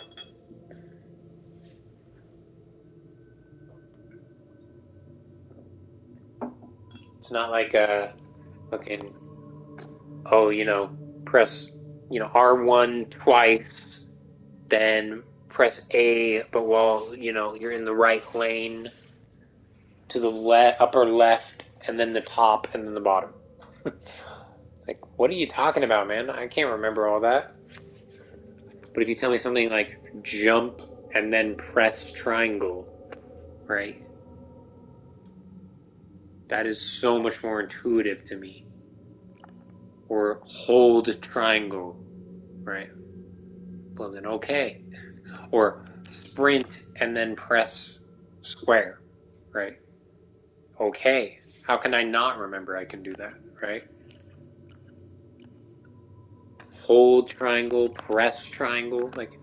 It's not like a fucking, oh, press, R1 twice, then press A, but while, you're in the right lane to the upper left, and then the top, and then the bottom. It's like, what are you talking about, man? I can't remember all that. But if you tell me something like jump and then press triangle, right? That is so much more intuitive to me. Or hold triangle, right? Well then, okay. Or sprint and then press square, right? Okay. How can I not remember I can do that, right? Hold triangle, press triangle, like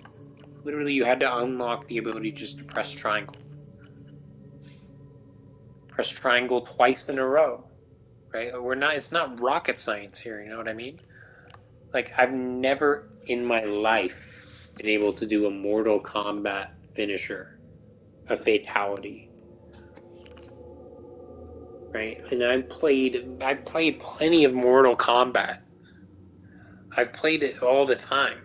literally you had to unlock the ability just to press triangle. Press triangle twice in a row, right? It's not rocket science here, you know what I mean? Like, I've never in my life been able to do a Mortal Kombat finisher, a fatality, right? And I've played plenty of Mortal Kombat. I've played it all the time.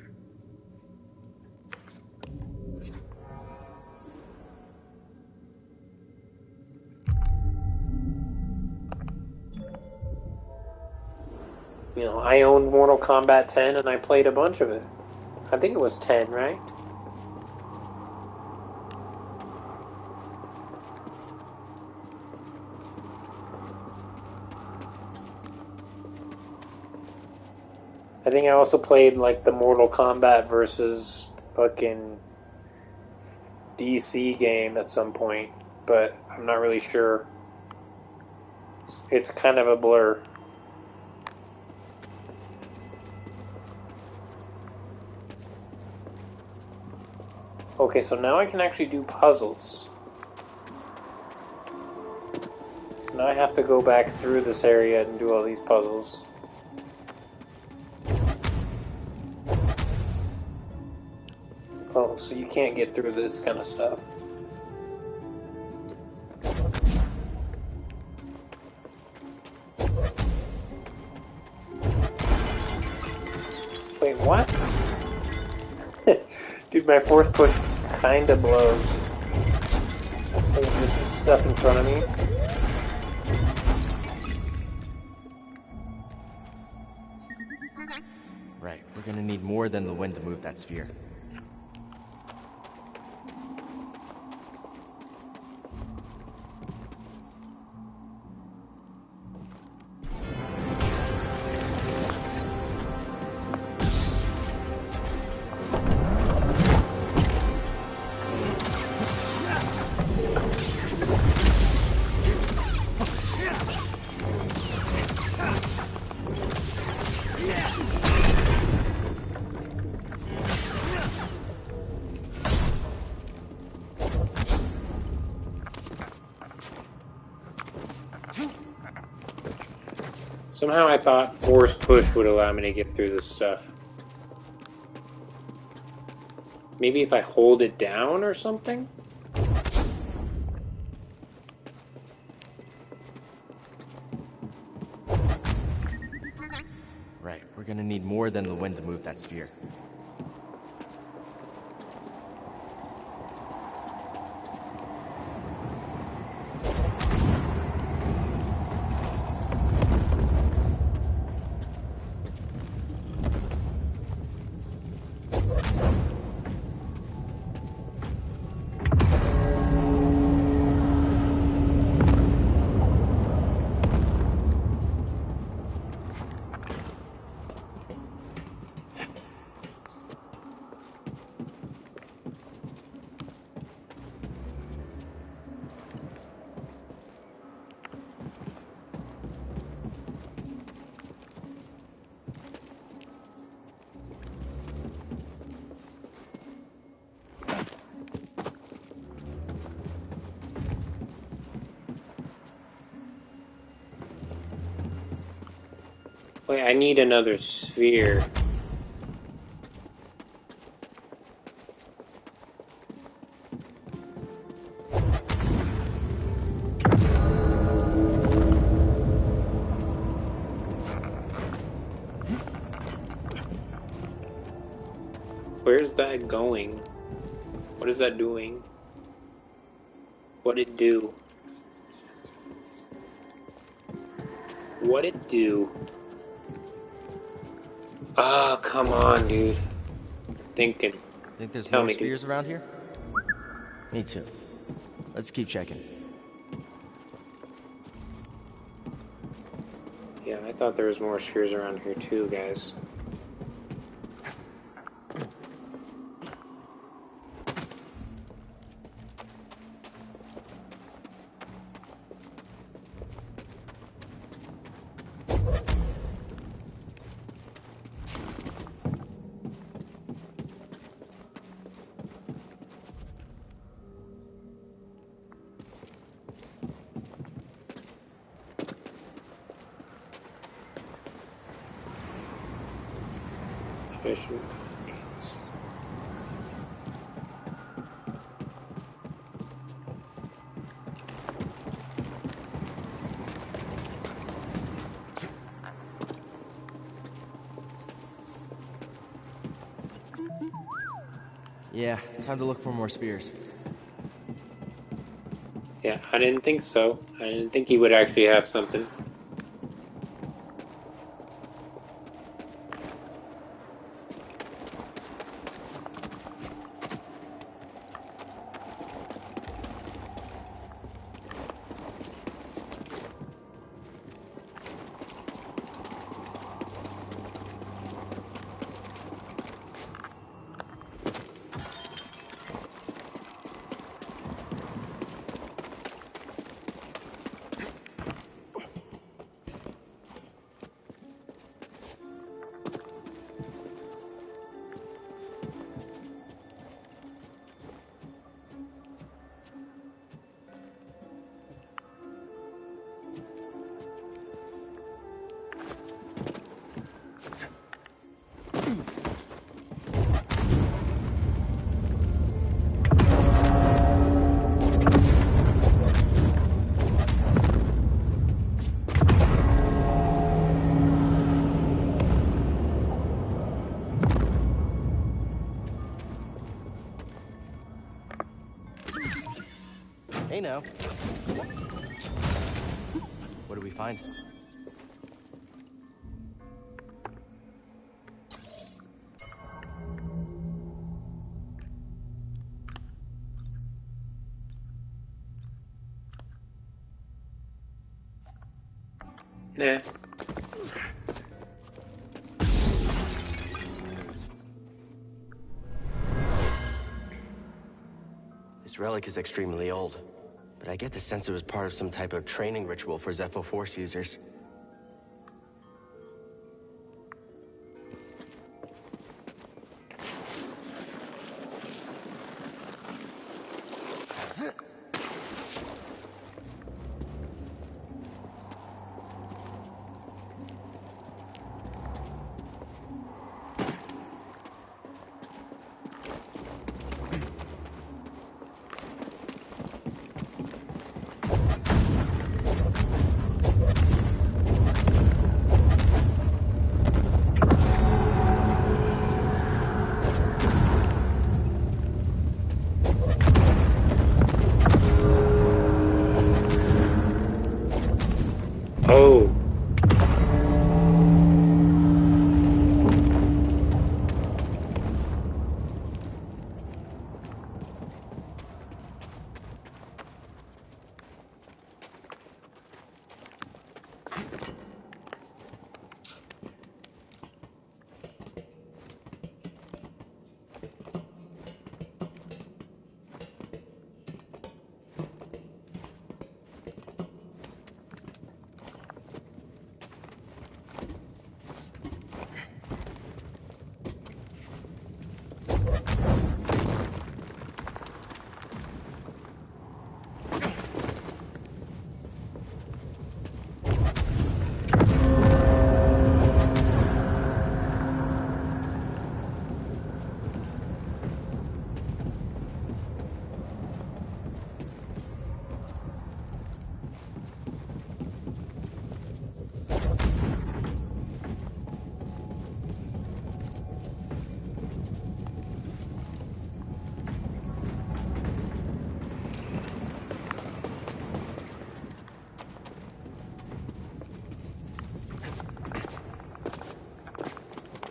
You know, I owned Mortal Kombat 10 and I played a bunch of it. I think it was 10, right? I think I also played, like, the Mortal Kombat versus fucking DC game at some point, but I'm not really sure. It's kind of a blur. Okay, so now I can actually do puzzles. So now I have to go back through this area and do all these puzzles. Oh, so you can't get through this kind of stuff. Wait, what? Dude, my fourth push kinda blows. Wait, this is stuff in front of me. Right, we're gonna need more than the wind to move that sphere. Somehow I thought force push would allow me to get through this stuff. Maybe if I hold it down or something? Right, we're gonna need more than the wind to move that sphere. Wait, I need another sphere. Where's that going? What is that doing? What'd it do? What'd it do? Ah, oh, come on, dude. Thinking. Think there's Tell more me, spheres dude. around here? Me too. Let's keep checking. Yeah, I thought there was more spheres around here too, guys. Yeah, time to look for more spheres. Yeah, I didn't think so. I didn't think he would actually have something. know. What do we find? Nah. This relic is extremely old, but I get the sense it was part of some type of training ritual for Zepho Force users. Oh.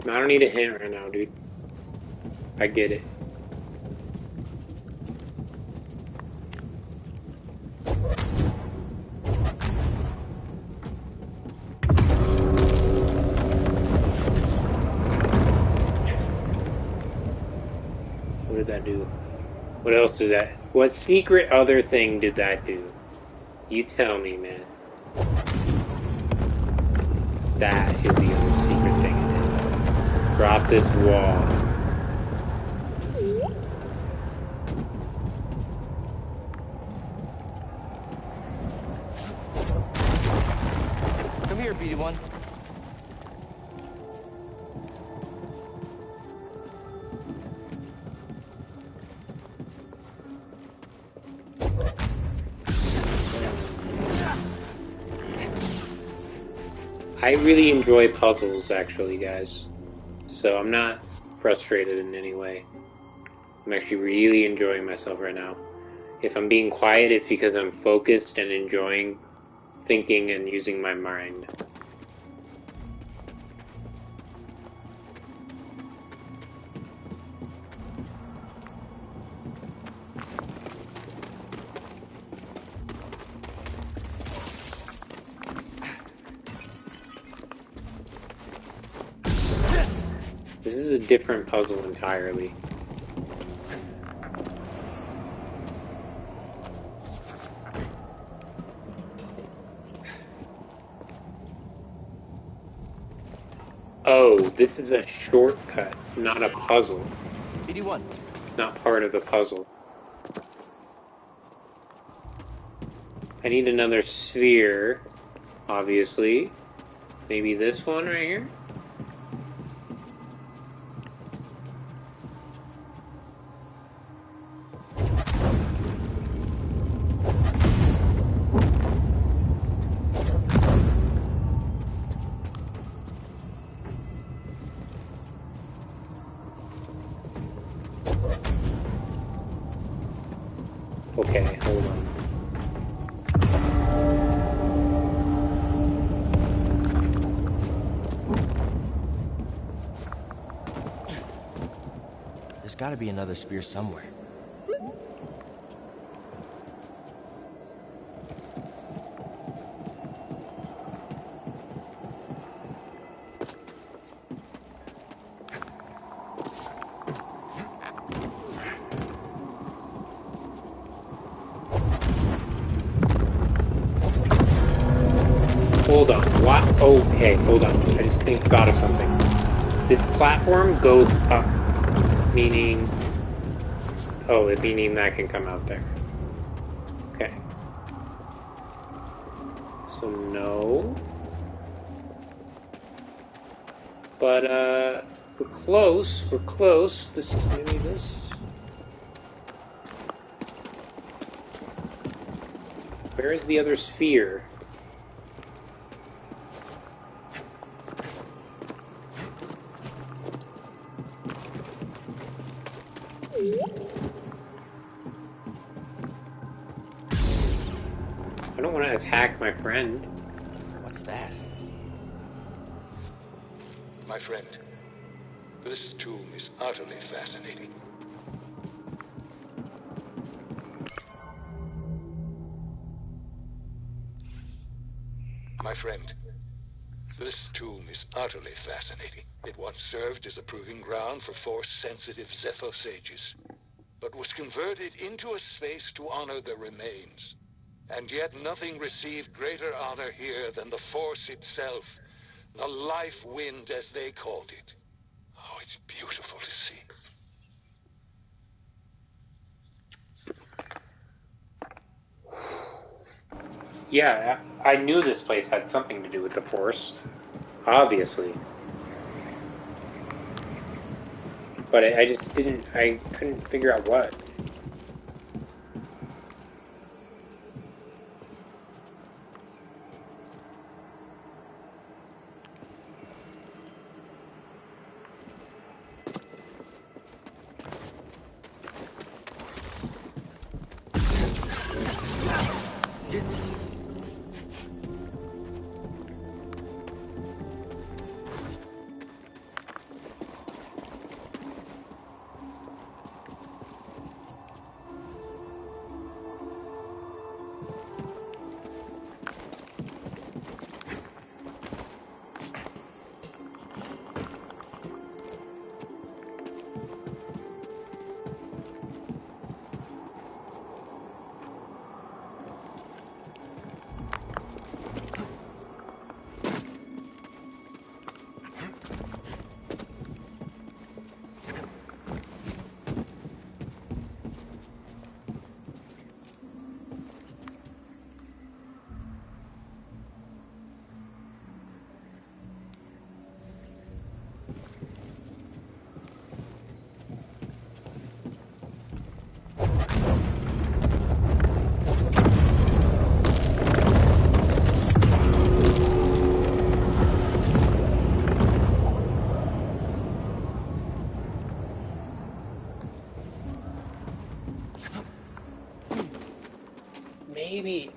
I don't need a hint right now, dude. I get it. What did that do? What else did that... What secret other thing did that do? You tell me, man. That is the other secret thing it did. Drop this wall. Come here, BD1. I really enjoy puzzles, actually, guys. So I'm not frustrated in any way. I'm actually really enjoying myself right now. If I'm being quiet, it's because I'm focused and enjoying thinking and using my mind. This is a different puzzle entirely. Oh, this is a shortcut, not a puzzle. BD1. Not part of the puzzle. I need another sphere, obviously. Maybe this one right here? Okay, hold on. There's gotta be another spear somewhere. Hold on, what? Oh, hey, hold on. I just thought of something. This platform goes up, meaning... Oh, meaning that I can come out there. Okay. So, no. But, we're close. We're close. This, maybe this... Where is the other sphere? I don't want to attack my friend. What's that? My friend, this tomb is utterly fascinating. My friend, this tomb is utterly fascinating. It once served as a proving ground for Force-sensitive Zepho sages, but was converted into a space to honor their remains. And yet nothing received greater honor here than the Force itself, the life wind as they called it. Oh, it's beautiful to see. Yeah, I knew this place had something to do with the Force. Obviously. But I just didn't... I couldn't figure out what.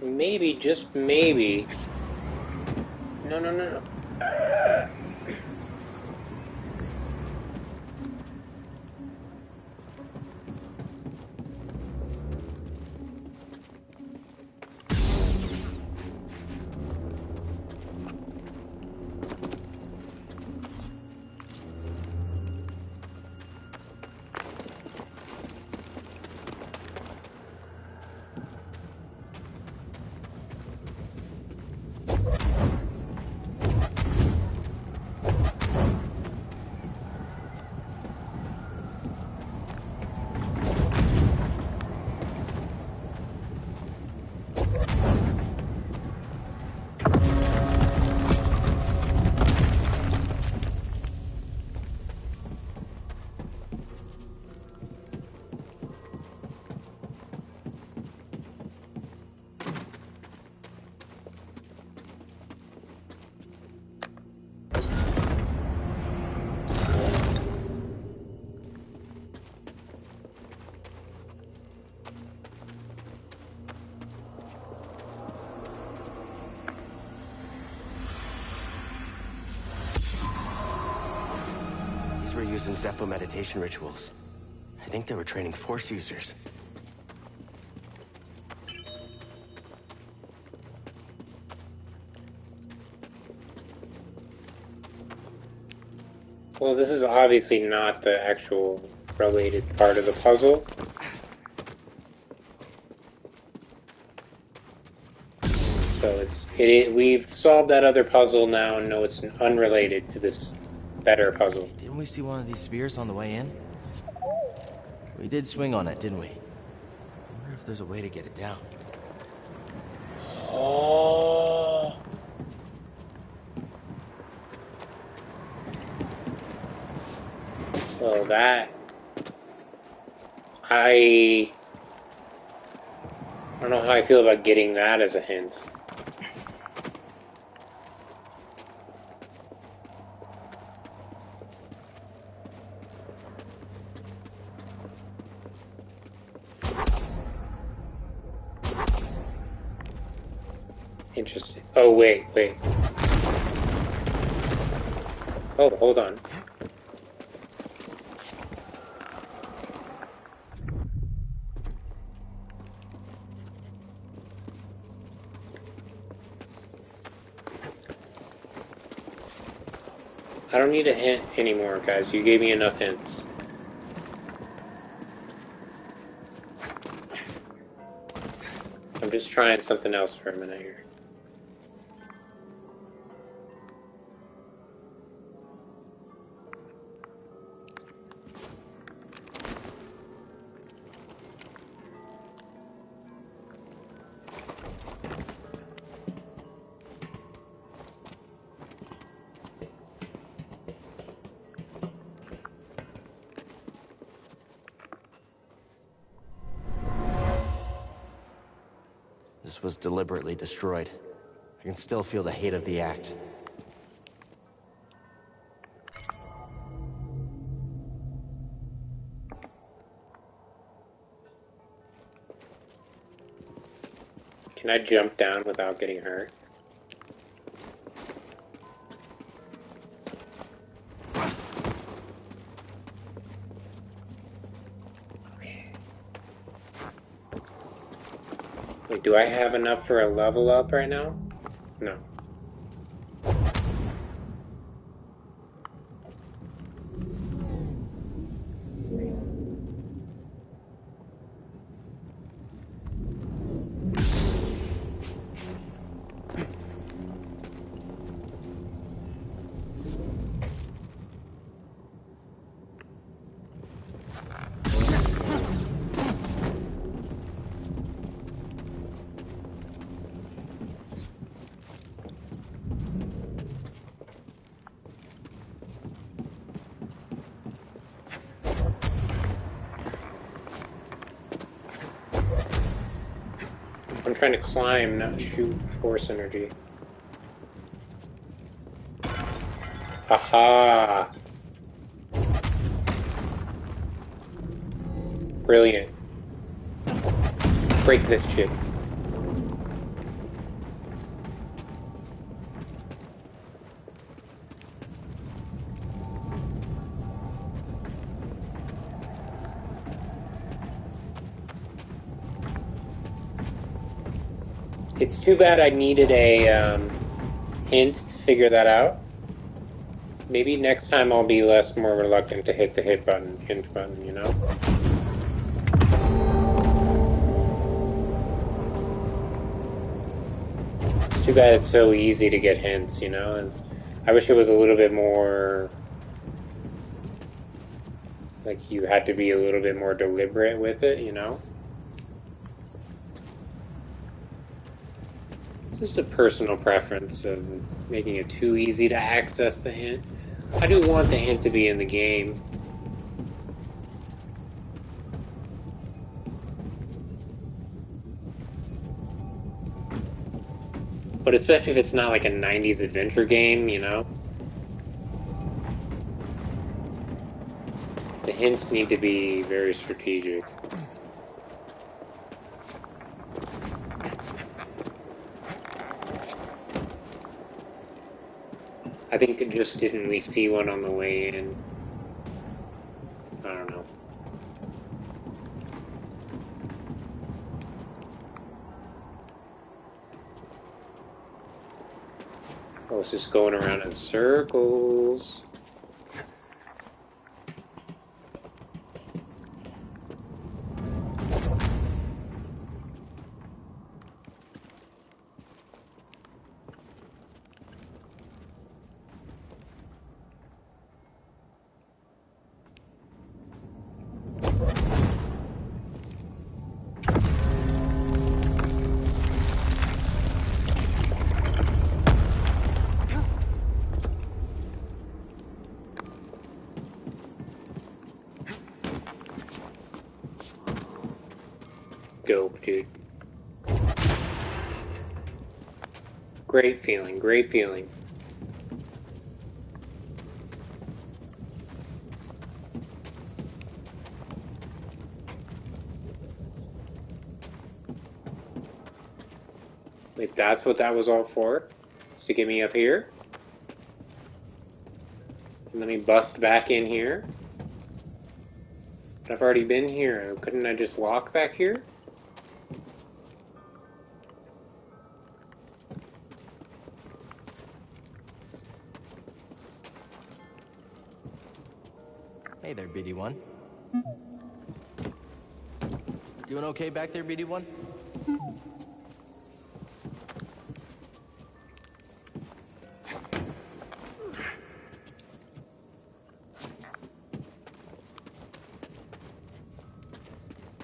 Maybe, just maybe. No. These were used in Zepho meditation rituals. I think they were training Force users. Well, this is obviously not the actual related part of the puzzle. So we've solved that other puzzle now and know it's unrelated to this better puzzle. Didn't we see one of these spheres on the way in? We did swing on it, didn't we? I wonder if there's a way to get it down. Oh. Well, that... I don't know how I feel about getting that as a hint. Interesting. Oh, wait. Oh, hold on. I don't need a hint anymore, guys. You gave me enough hints. I'm just trying something else for a minute here. This was deliberately destroyed. I can still feel the hate of the act. Can I jump down without getting hurt? Okay. Wait, do I have enough for a level up right now? No. I'm trying to climb, not shoot force energy. Aha! Brilliant. Break this shit. It's too bad I needed a hint to figure that out. Maybe next time I'll be more reluctant to hit the hint button, you know? It's too bad it's so easy to get hints, you know? I wish it was a little bit more... like you had to be a little bit more deliberate with it, you know? It's just a personal preference of making it too easy to access the hint. I do want the hint to be in the game. But especially if it's not like a 90s adventure game, you know? The hints need to be very strategic. I think didn't we see one on the way in? I don't know. Oh, it's just going around in circles. Dope, dude. Great feeling, great feeling. Like, that's what that was all for? Is to get me up here? And let me bust back in here? But I've already been here. Couldn't I just walk back here? Hey there, BD1. Doing okay back there, BD1?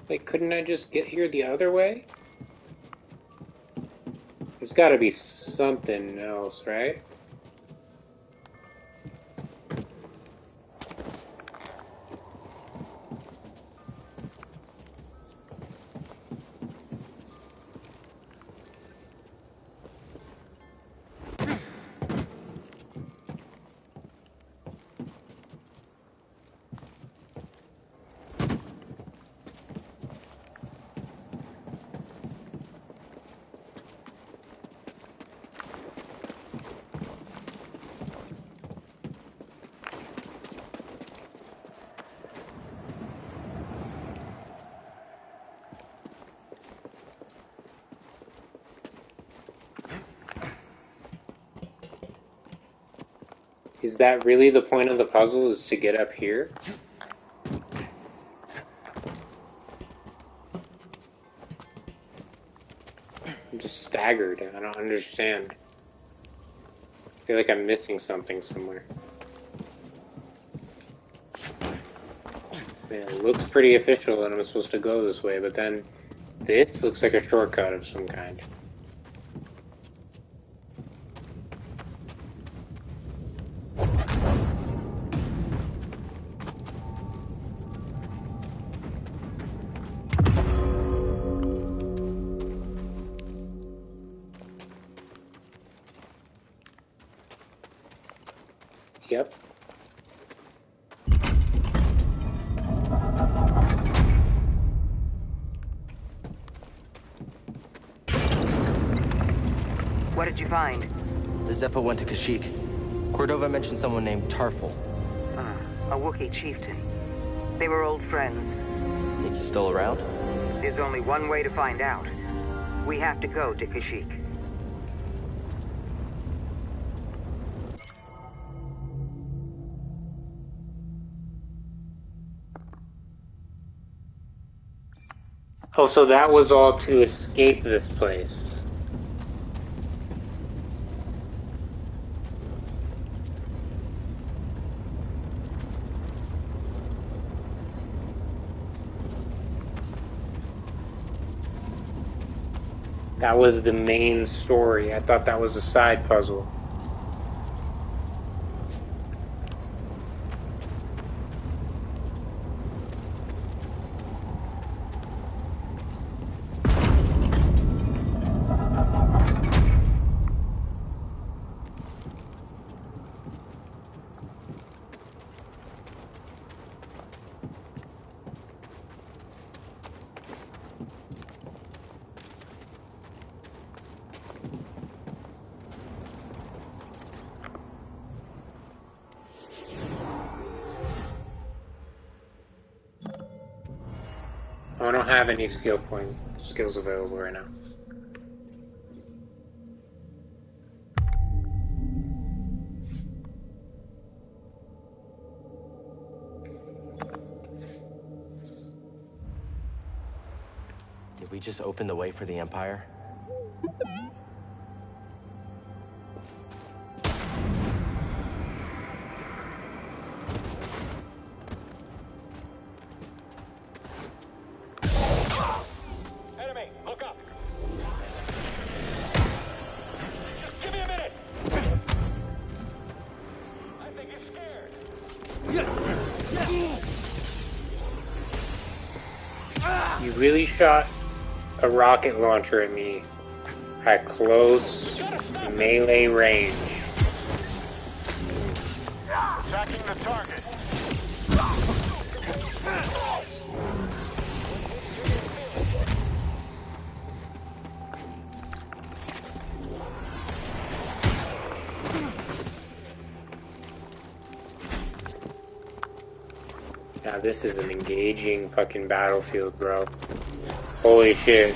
Like, couldn't I just get here the other way? There's gotta be something else, right? Is that really the point of the puzzle, is to get up here? I'm just staggered. I don't understand. I feel like I'm missing something somewhere. Man, it looks pretty official and I'm supposed to go this way, but then this looks like a shortcut of some kind. Yep. What did you find? The Zeppo went to Kashyyyk. Cordova mentioned someone named Tarful. A Wookiee chieftain. They were old friends. Think he's still around? There's only one way to find out. We have to go to Kashyyyk. Oh, so that was all to escape this place. That was the main story. I thought that was a side puzzle. Oh, I don't have any skills available right now. we just open the way for the Empire? Enemy, look up. Just give me a minute. I think he's scared. You really shot a rocket launcher at me at close melee range. Attacking the target. Now this is an engaging fucking battlefield, bro. Holy shit.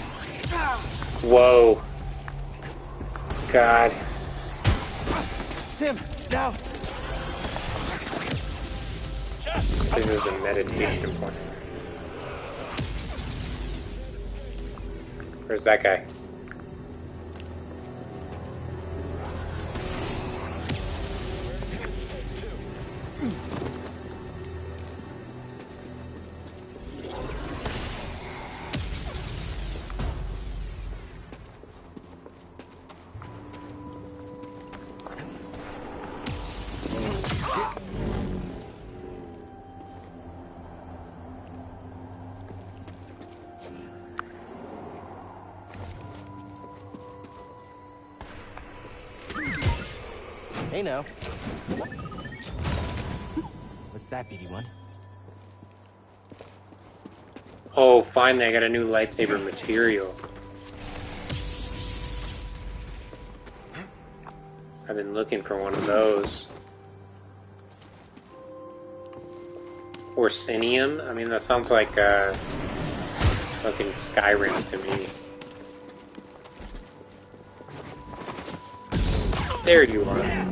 Whoa. God. Stim, now! This is a meditation point. Where's that guy? Hey now. What's that, BD1? Oh, finally, I got a new lightsaber material. I've been looking for one of those. Orsinium? I mean, that sounds like fucking Skyrim to me. There you are.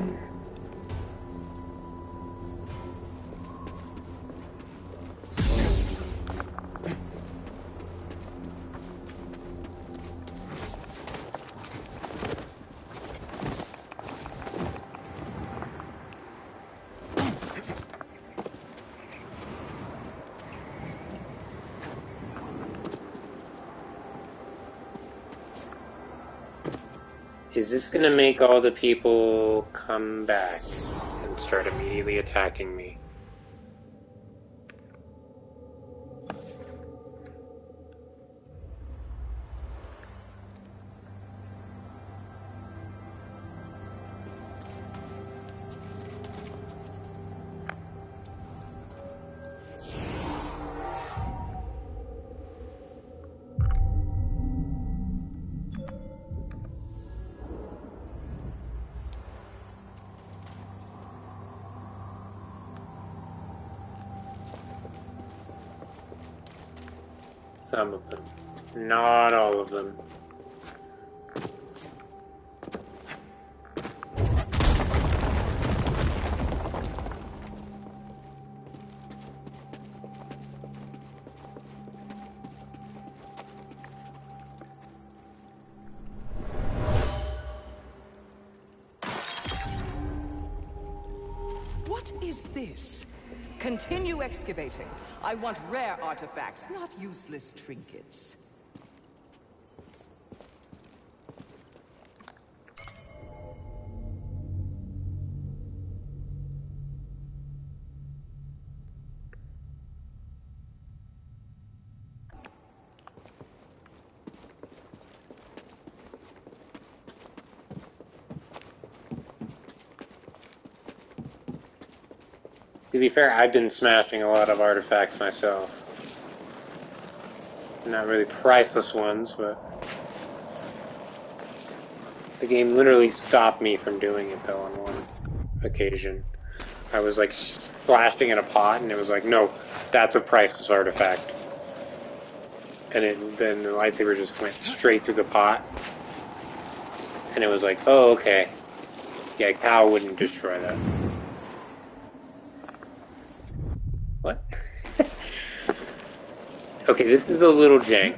Is this gonna make all the people come back and start immediately attacking me? Some of them. Not all of them. What is this? Continue excavating. I want rare artifacts, not useless trinkets. To be fair, I've been smashing a lot of artifacts myself. Not really priceless ones, but the game literally stopped me from doing it, though, on one occasion. I was, like, splashing in a pot, and it was like, no, that's a priceless artifact. And then the lightsaber just went straight through the pot. And it was like, oh, okay. Yeah, Cal wouldn't destroy that. What? Okay, this is a little jank.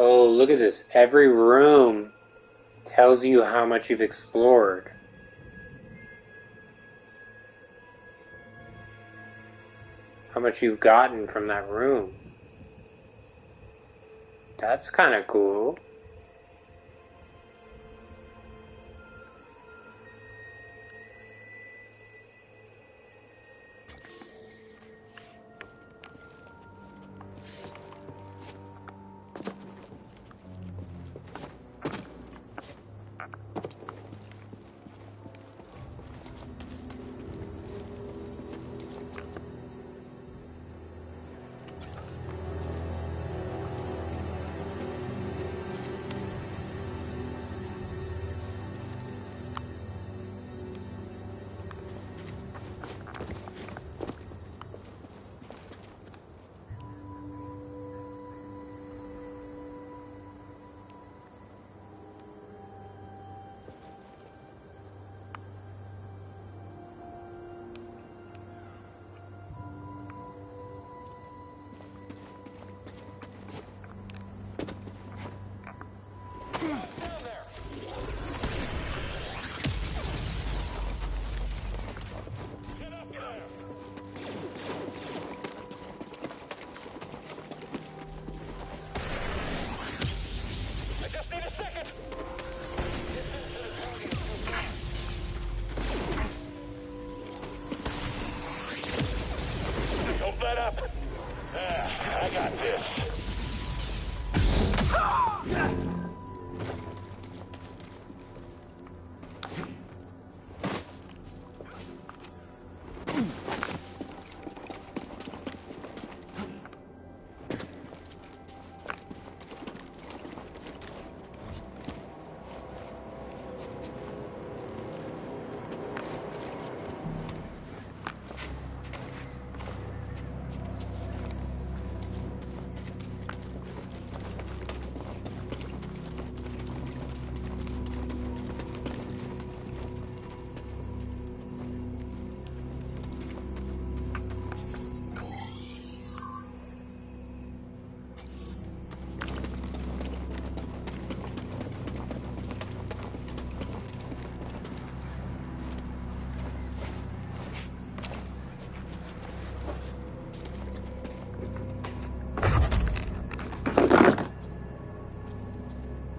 Oh, look at this. Every room tells you how much you've explored. How much you've gotten from that room. That's kind of cool. I got this.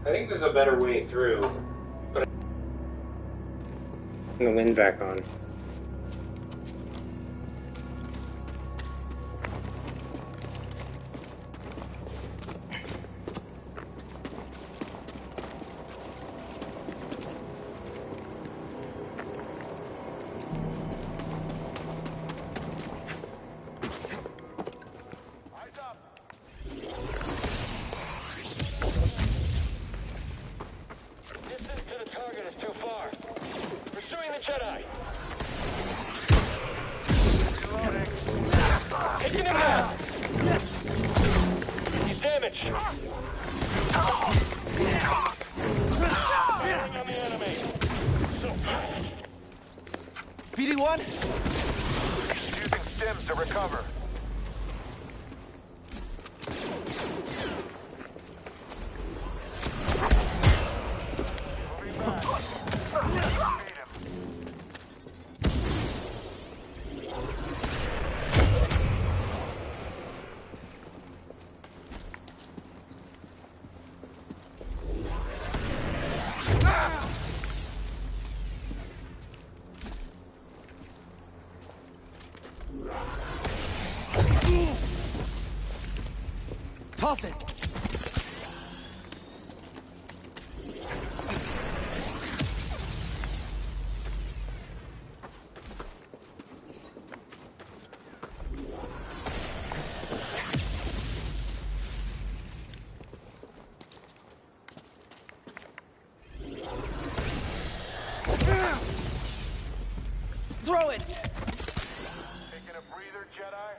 I think there's a better way through, but the wind back on. BD-1? Using stims to recover. Moving back. Beat him. Toss it! Throw it! Taking a breather, Jedi?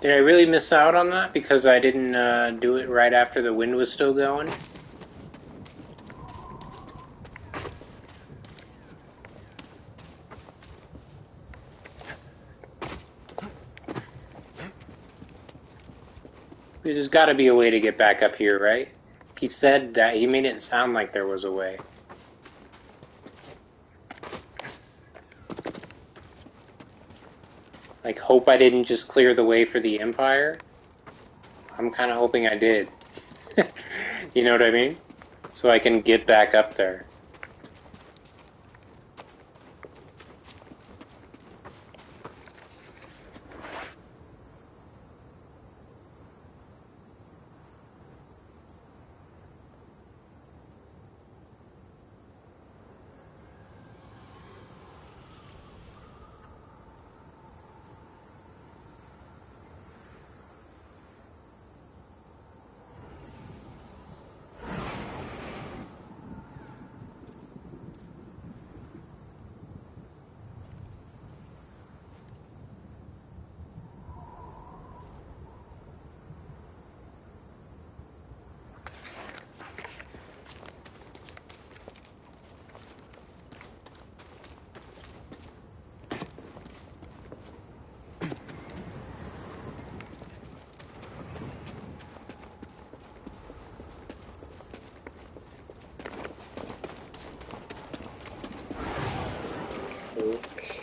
Did I really miss out on that because I didn't do it right after the wind was still going? There's got to be a way to get back up here, right? He said that. He made it sound like there was a way. Like, hope I didn't just clear the way for the Empire? I'm kind of hoping I did. You know what I mean? So I can get back up there.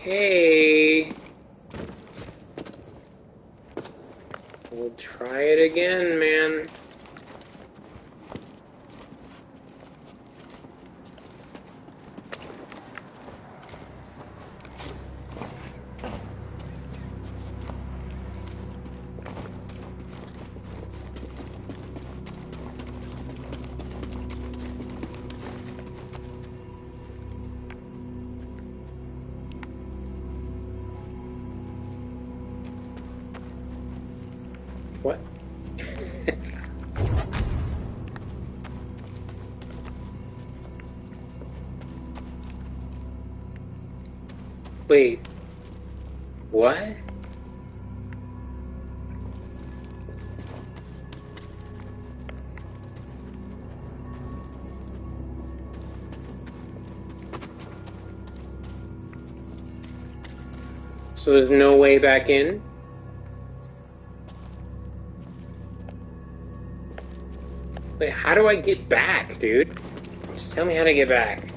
Okay. We'll try it again, man. What? Wait. What? So there's no way back in? Wait, how do I get back, dude? Just tell me how to get back.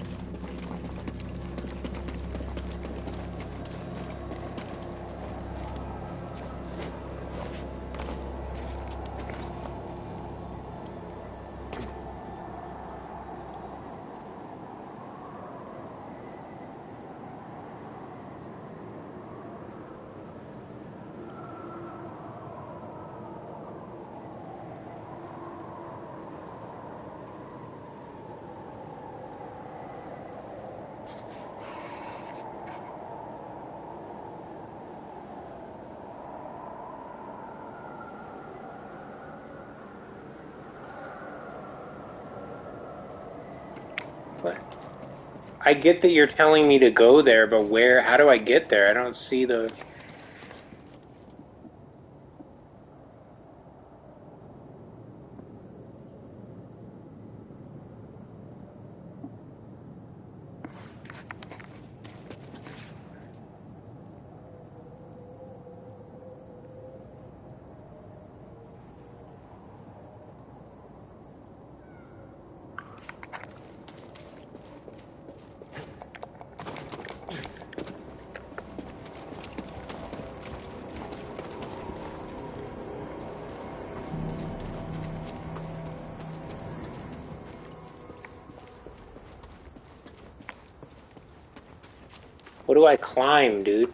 What? I get that you're telling me to go there, but where? How do I get there? I don't see the... What do I climb, dude?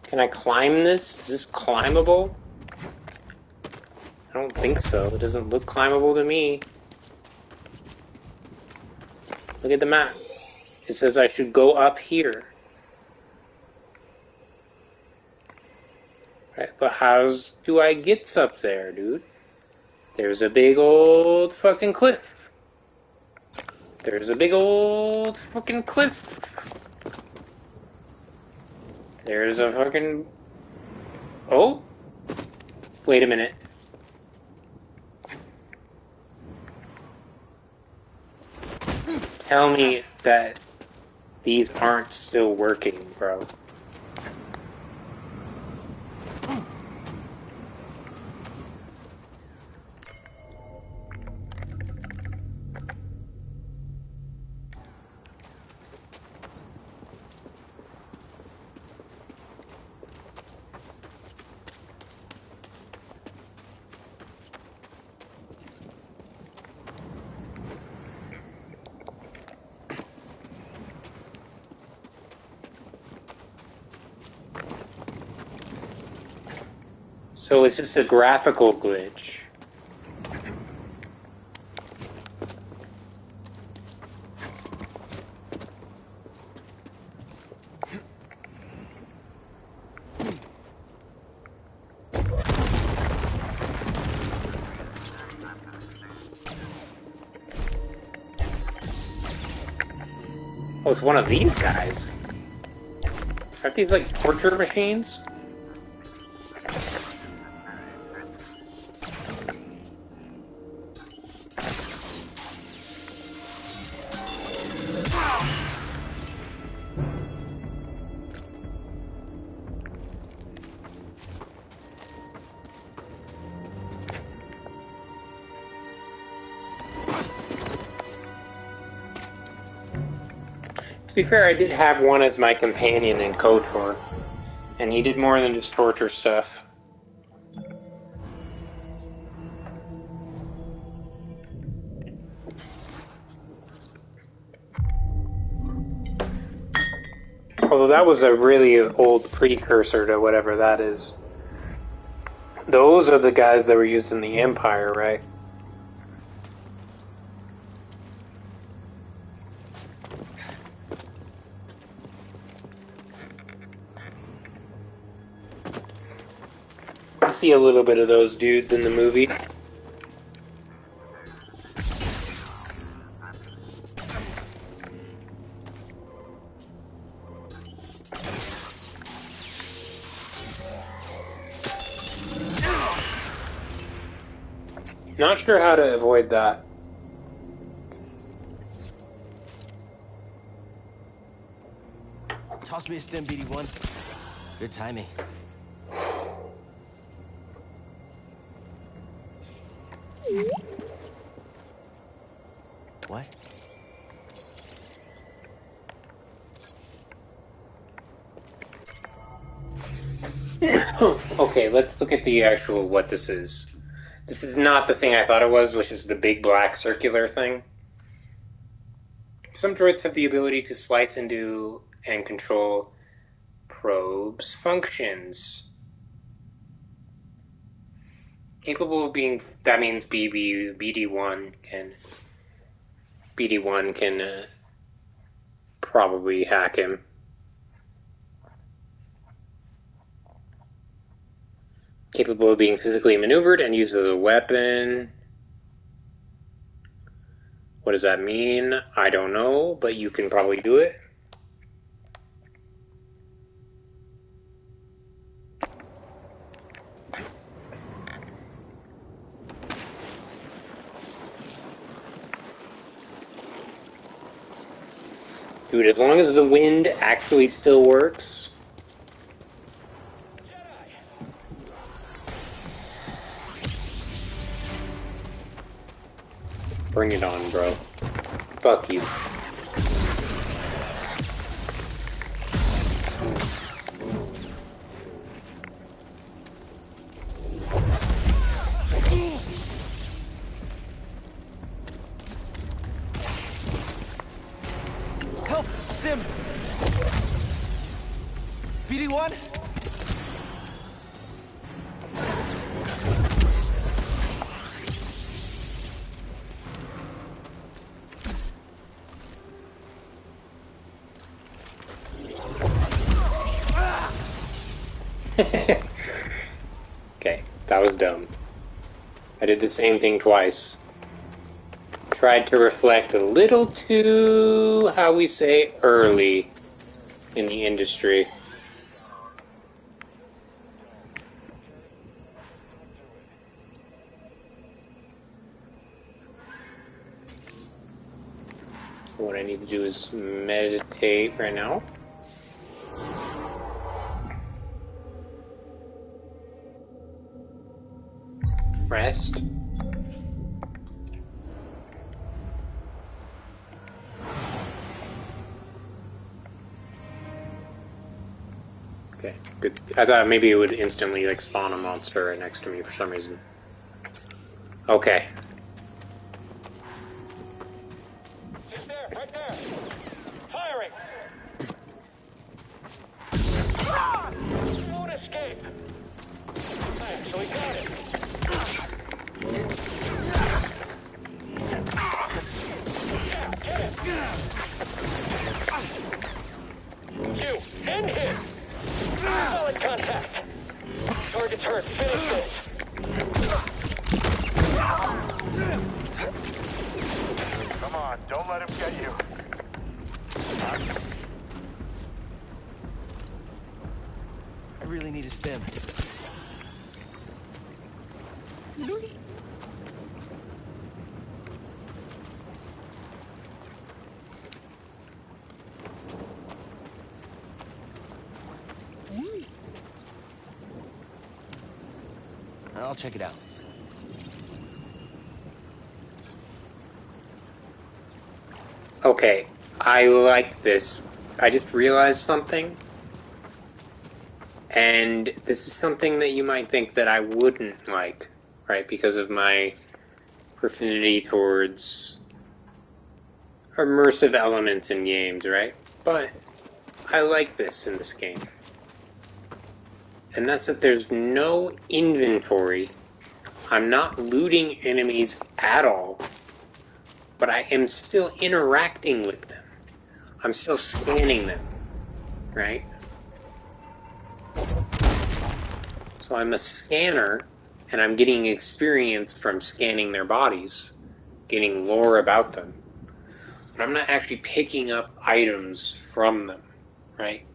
Can I climb this? Is this climbable? I don't think so. It doesn't look climbable to me. Look at the map. It says I should go up here. Right, but do I get up there, dude? There's a big old fucking cliff. There's a big old fucking cliff. There's a fucking... Oh? Wait a minute. Tell me that these aren't still working, bro. So it's just a graphical glitch. Oh, it's one of these guys. Aren't these like torture machines? To be fair, I did have one as my companion in KOTOR, and he did more than just torture stuff. Although that was a really old precursor to whatever that is. Those are the guys that were used in the Empire, right? I see a little bit of those dudes in the movie. Not sure how to avoid that. Toss me a stem, BD-1. Good timing. What? Okay, let's look at the actual what this is. This is not the thing I thought it was, which is the big black circular thing. Some droids have the ability to slice into and control probes' functions. Capable of being... That means BD-1 can probably hack him. Capable of being physically maneuvered and used as a weapon. What does that mean? I don't know, but you can probably do it. Dude, as long as the wind actually still works. Bring it on, bro. Fuck you. Help! Stim! BD-1? Okay, that was dumb. I did the same thing twice. Tried to reflect a little too, how we say, early in the industry. need to do is meditate right now. Rest. Okay, good. I thought maybe it would instantly like spawn a monster right next to me for some reason. Okay. He's there, right there. Firing. Won't escape. I actually got it. You, end him! Solid contact! Target's hurt, finish this! Come on, don't let him get you. I really need a stim. I'll check it out. Okay, I like this. I just realized something. And this is something that you might think that I wouldn't like, right? Because of my affinity towards immersive elements in games, right? But I like this in this game. And that's that there's no inventory. I'm not looting enemies at all. But I am still interacting with them. I'm still scanning them, right? So I'm a scanner, and I'm getting experience from scanning their bodies, getting lore about them. But I'm not actually picking up items from them, right?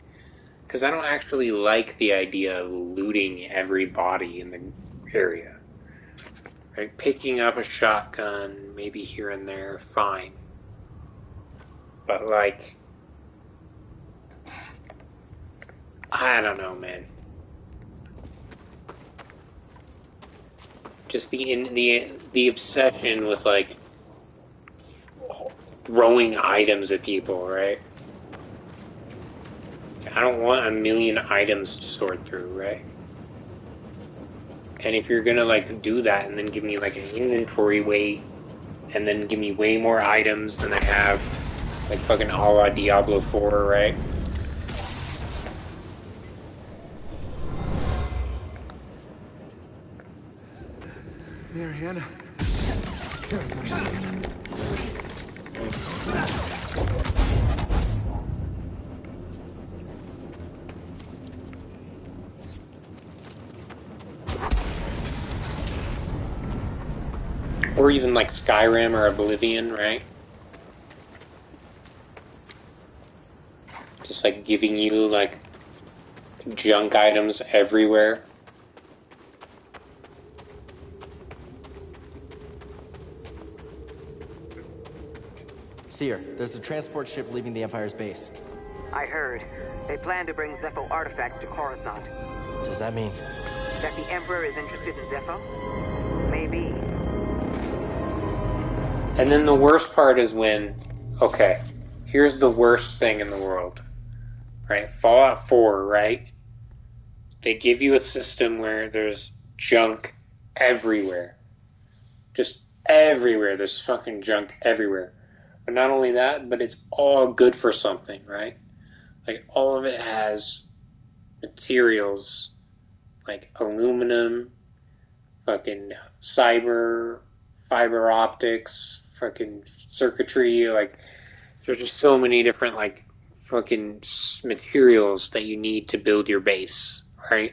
Because I don't actually like the idea of looting every body in the area. Right? Picking up a shotgun, maybe here and there, fine. But like, I don't know, man. Just the obsession with like throwing items at people, right? I don't want a million items to sort through, right? And if you're gonna like do that and then give me like an inventory weight, and then give me way more items than I have, like fucking a la Diablo 4, right? Mariana. Or even like Skyrim or Oblivion, right? Just like giving you like junk items everywhere. Seer, there's a transport ship leaving the Empire's base. I heard. They plan to bring Zepho artifacts to Coruscant. Does that mean? That the Emperor is interested in Zepho? Maybe. And then the worst part is when, okay, here's the worst thing in the world, right? Fallout 4, right? They give you a system where there's junk everywhere. Just everywhere. There's fucking junk everywhere. But not only that, but it's all good for something, right? Like, all of it has materials like aluminum, fucking fiber optics, fucking circuitry, like, there's just so many different, like, fucking materials that you need to build your base, right?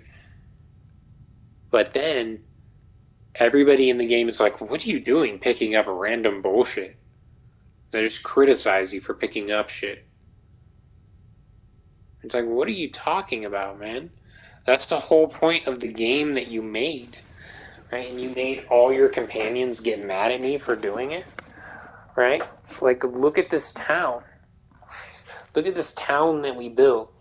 But then, everybody in the game is like, what are you doing picking up random bullshit? They just criticize you for picking up shit. It's like, what are you talking about, man? That's the whole point of the game that you made, right? And you made all your companions get mad at me for doing it, right? Like, look at this town. Look at this town that we built.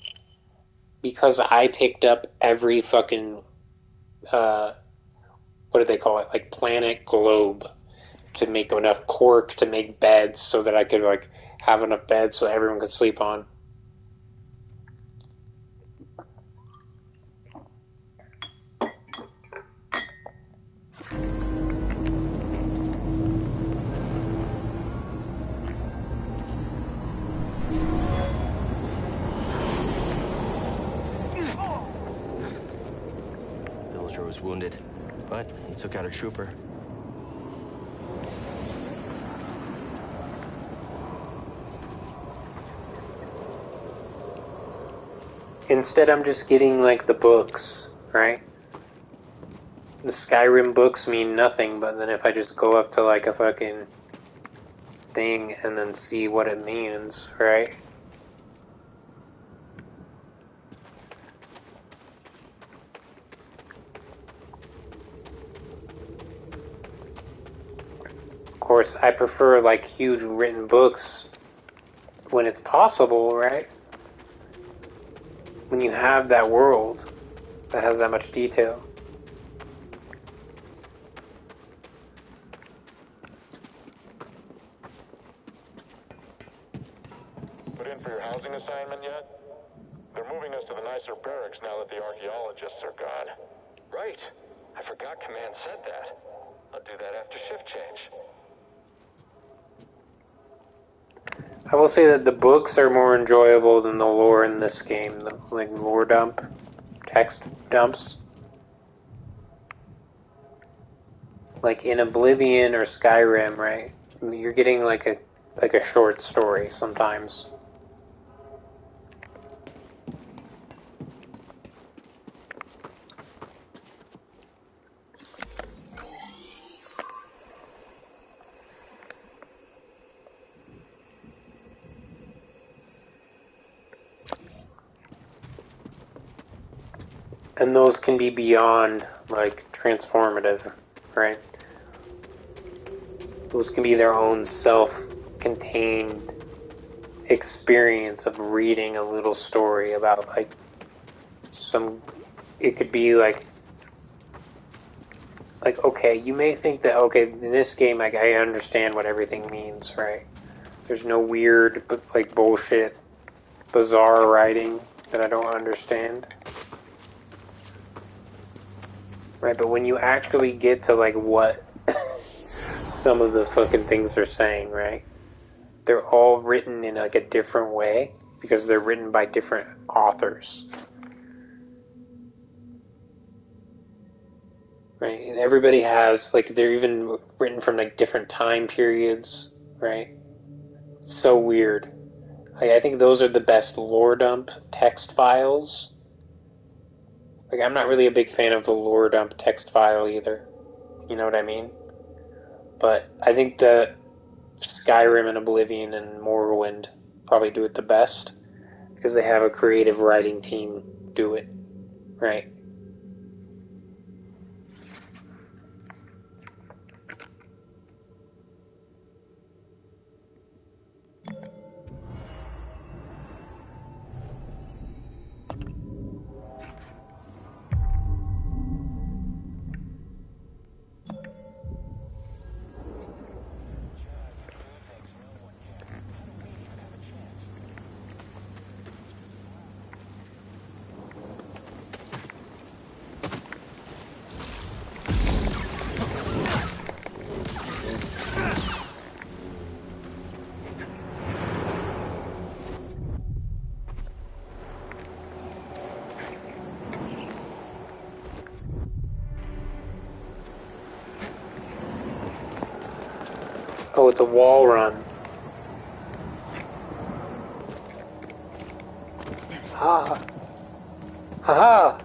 Because I picked up every fucking, what do they call it? Like planet globe to make enough cork to make beds so that I could, like, have enough beds so everyone could sleep on. Villager was wounded, but he took out a trooper. Instead, I'm just getting, like, the books, right? The Skyrim books mean nothing, but then if I just go up to, like, a fucking thing and then see what it means, right? Of course, I prefer, like, huge written books when it's possible, right? When you have that world that has that much detail. Put in for your housing assignment yet? They're moving us to the nicer barracks now that the archaeologists are gone. Right. I forgot Command said that. I'll do that after shift change. I will say that the books are more enjoyable than the lore in this game. The, like, lore dump, text dumps. Like in Oblivion or Skyrim, right? You're getting like a short story sometimes. And those can be beyond, like, transformative, right? Those can be their own self-contained experience of reading a little story about, like, some... It could be, like, okay, you may think that, okay, in this game, like, I understand what everything means, right? There's no weird, like, bullshit, bizarre writing that I don't understand. Right, but when you actually get to, like, what some of the fucking things are saying, right? They're all written in, like, a different way because they're written by different authors. Right? And everybody has, like, they're even written from, like, different time periods, right? It's so weird. Like, I think those are the best lore dump text files. Like, I'm not really a big fan of the lore dump text file either. You know what I mean? But I think that Skyrim and Oblivion and Morrowind probably do it the best because they have a creative writing team do it, right? Oh, it's a wall run. Ha! Ha-ha!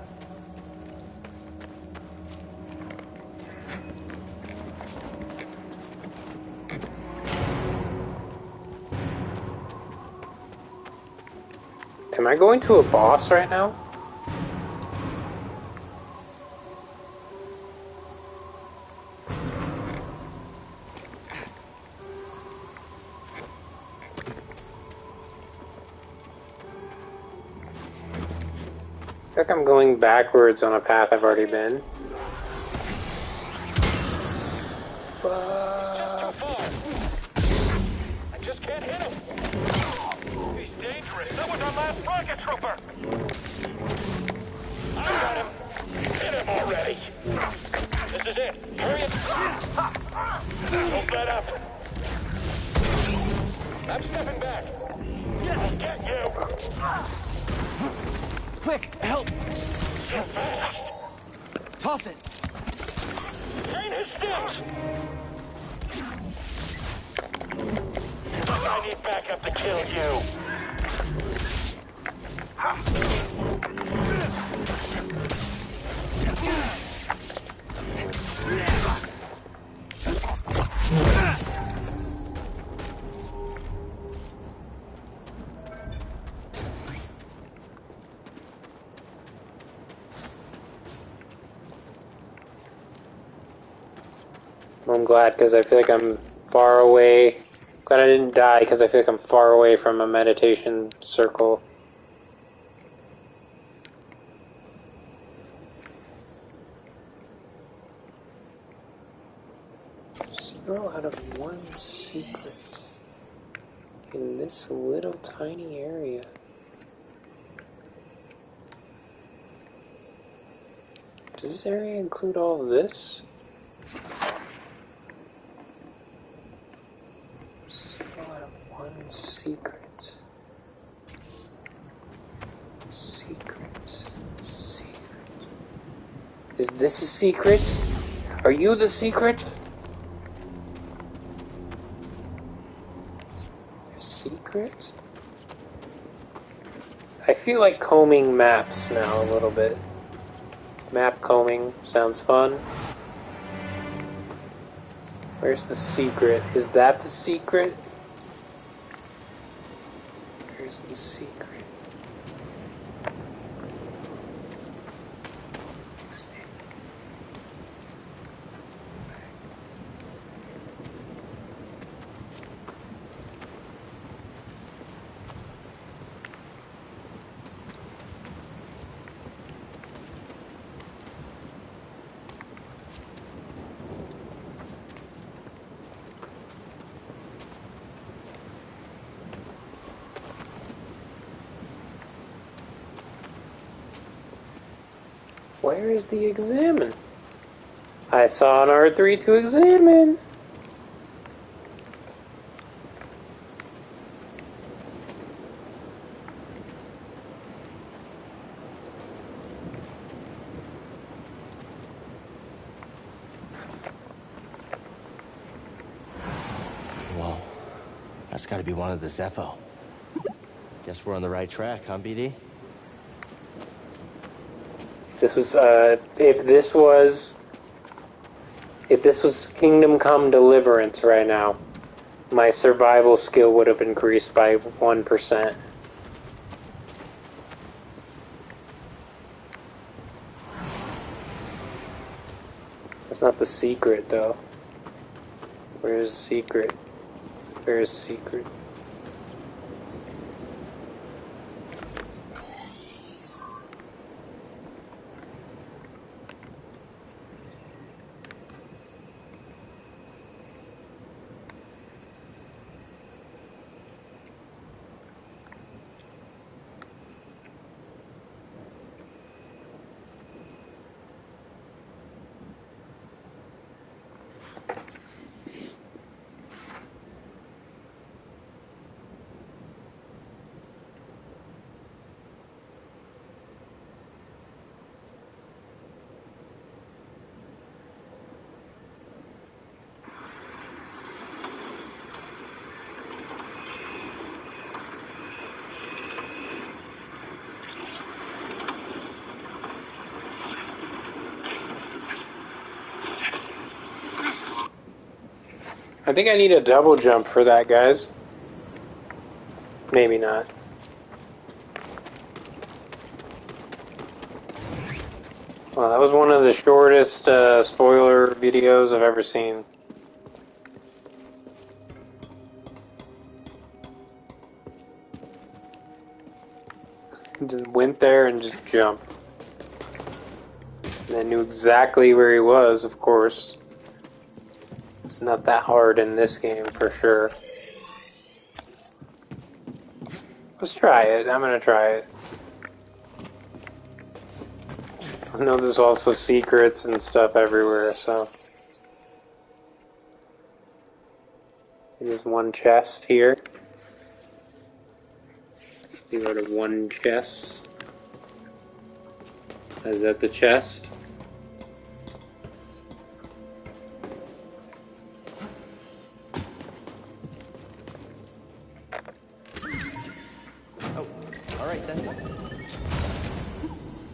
Am I going to a boss right now? feel like I'm going backwards on a path I've already been. Fuck. I just can't hit him. He's dangerous. That was our last rocket trooper. I got him. Hit him already. This is it. Hurry it. Don't let up. I'm stepping back. I'll get you. Quick, help! So fast. Toss it! Train his sticks. I need backup to kill you. I'm glad because I feel like I'm far away. Glad I didn't die because I feel like I'm far away from a meditation circle. 0 out of 1 secret in this little tiny area. Does this area include all of this? 0 out of 1 secret. Secret. Is this a secret? Are you the secret? A secret? I feel like combing maps now a little bit. Map combing sounds fun. Where's the secret? Is that the secret? Where's the secret? Where is the examine? I saw an R3 to examine. Whoa. That's gotta be one of the Zepho. Guess we're on the right track, huh, BD? If this was Kingdom Come Deliverance right now, my survival skill would have increased by 1%. That's not the secret, though. Where's the secret? Where's the secret? I think I need a double jump for that, guys. Maybe not. Well, that was one of the shortest spoiler videos I've ever seen. Just went there and just jumped. And I knew exactly where he was, of course. It's not that hard in this game, for sure. Let's try it. I'm gonna try it. I know there's also secrets and stuff everywhere, so... There's one chest here. You go to one chest. Is that the chest? Oh, alright then.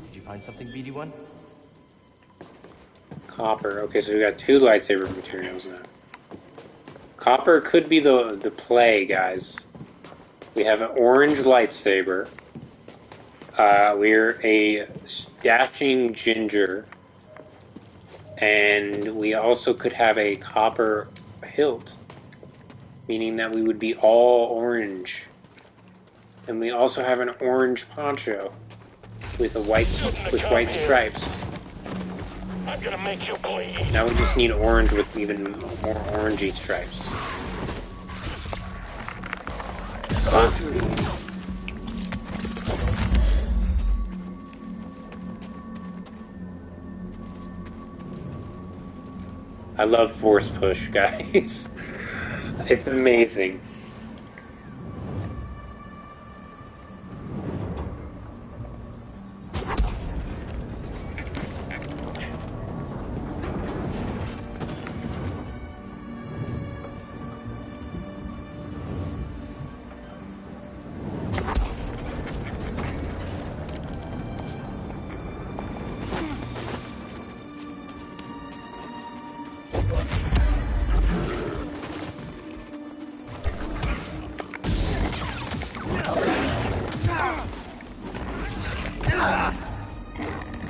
Did you find something, BD1? Copper. Okay, so we got 2 lightsaber materials now. Copper could be the play, guys. We have an orange lightsaber. We're a dashing ginger. And we also could have a copper hilt. Meaning that we would be all orange. And we also have an orange poncho. With white stripes. I'm gonna make you bleed. Now we just need orange with even more orangey stripes. I love force push, guys. It's amazing.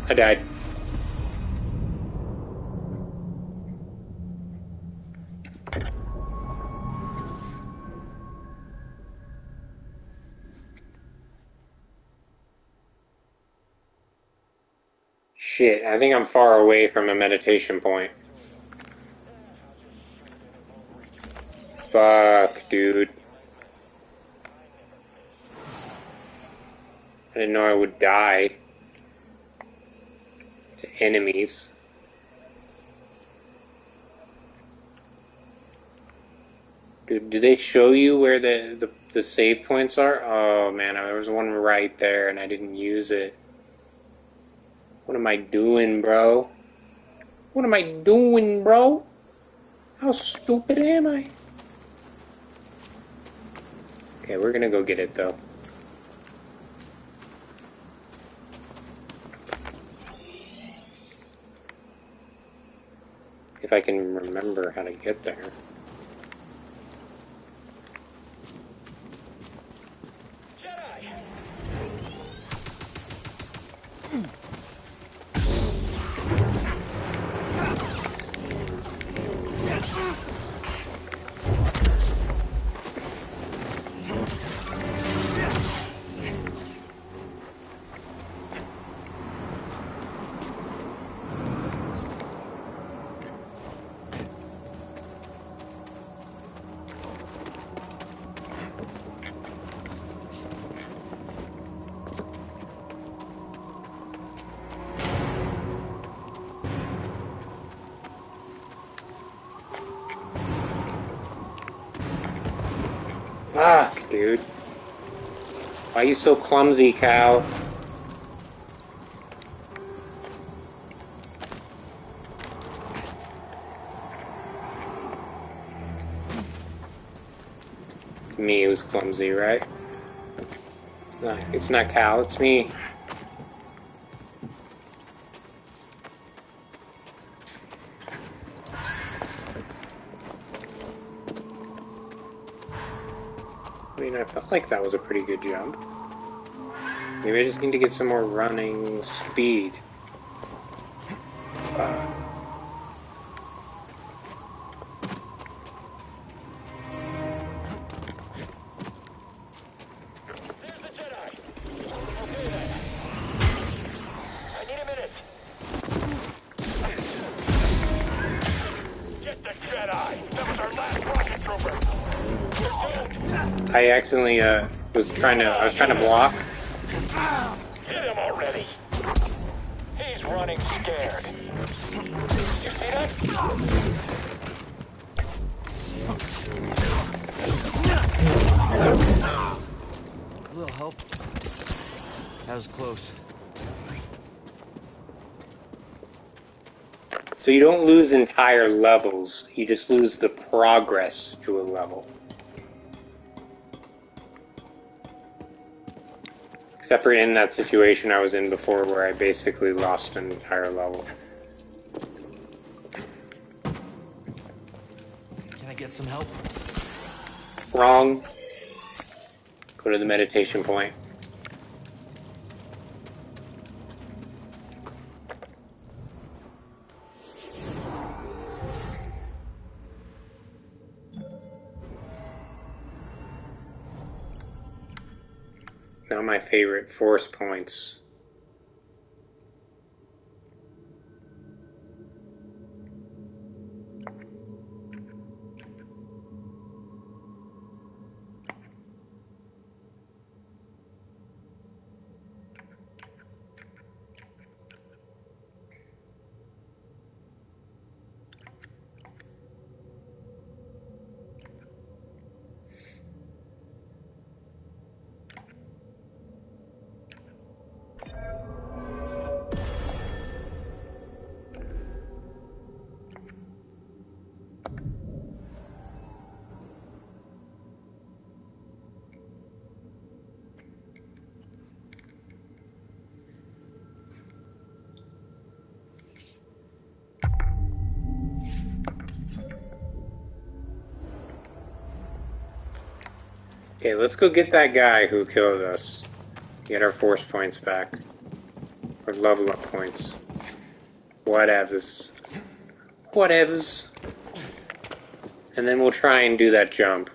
I died. Shit, I think I'm far away from a meditation point. Fuck, dude. I didn't know I would die to enemies. Dude, do they show you where the save points are? Oh man, there was one right there and I didn't use it. What am I doing, bro? What am I doing, bro? How stupid am I? Okay, we're gonna go get it though. If I can remember how to get there. Fuck, dude. Why are you so clumsy, Cal? It's me who's clumsy, right? It's not Cal, it's me. I mean, I felt like that was a pretty good jump. Maybe I just need to get some more running speed. There's the Jedi. Okay then. I need a minute. I accidentally was trying to block. Hit him already. He's running scared. You see that? A little help. That was close. So you don't lose entire levels, you just lose the progress to a level. Except for in that situation I was in before where I basically lost an entire level. Can I get some help? Wrong. Go to the meditation point. Now my favorite, force points. Okay, let's go get that guy who killed us. Get our force points back. Or level up points. Whatevers. Whatevers. And then we'll try and do that jump.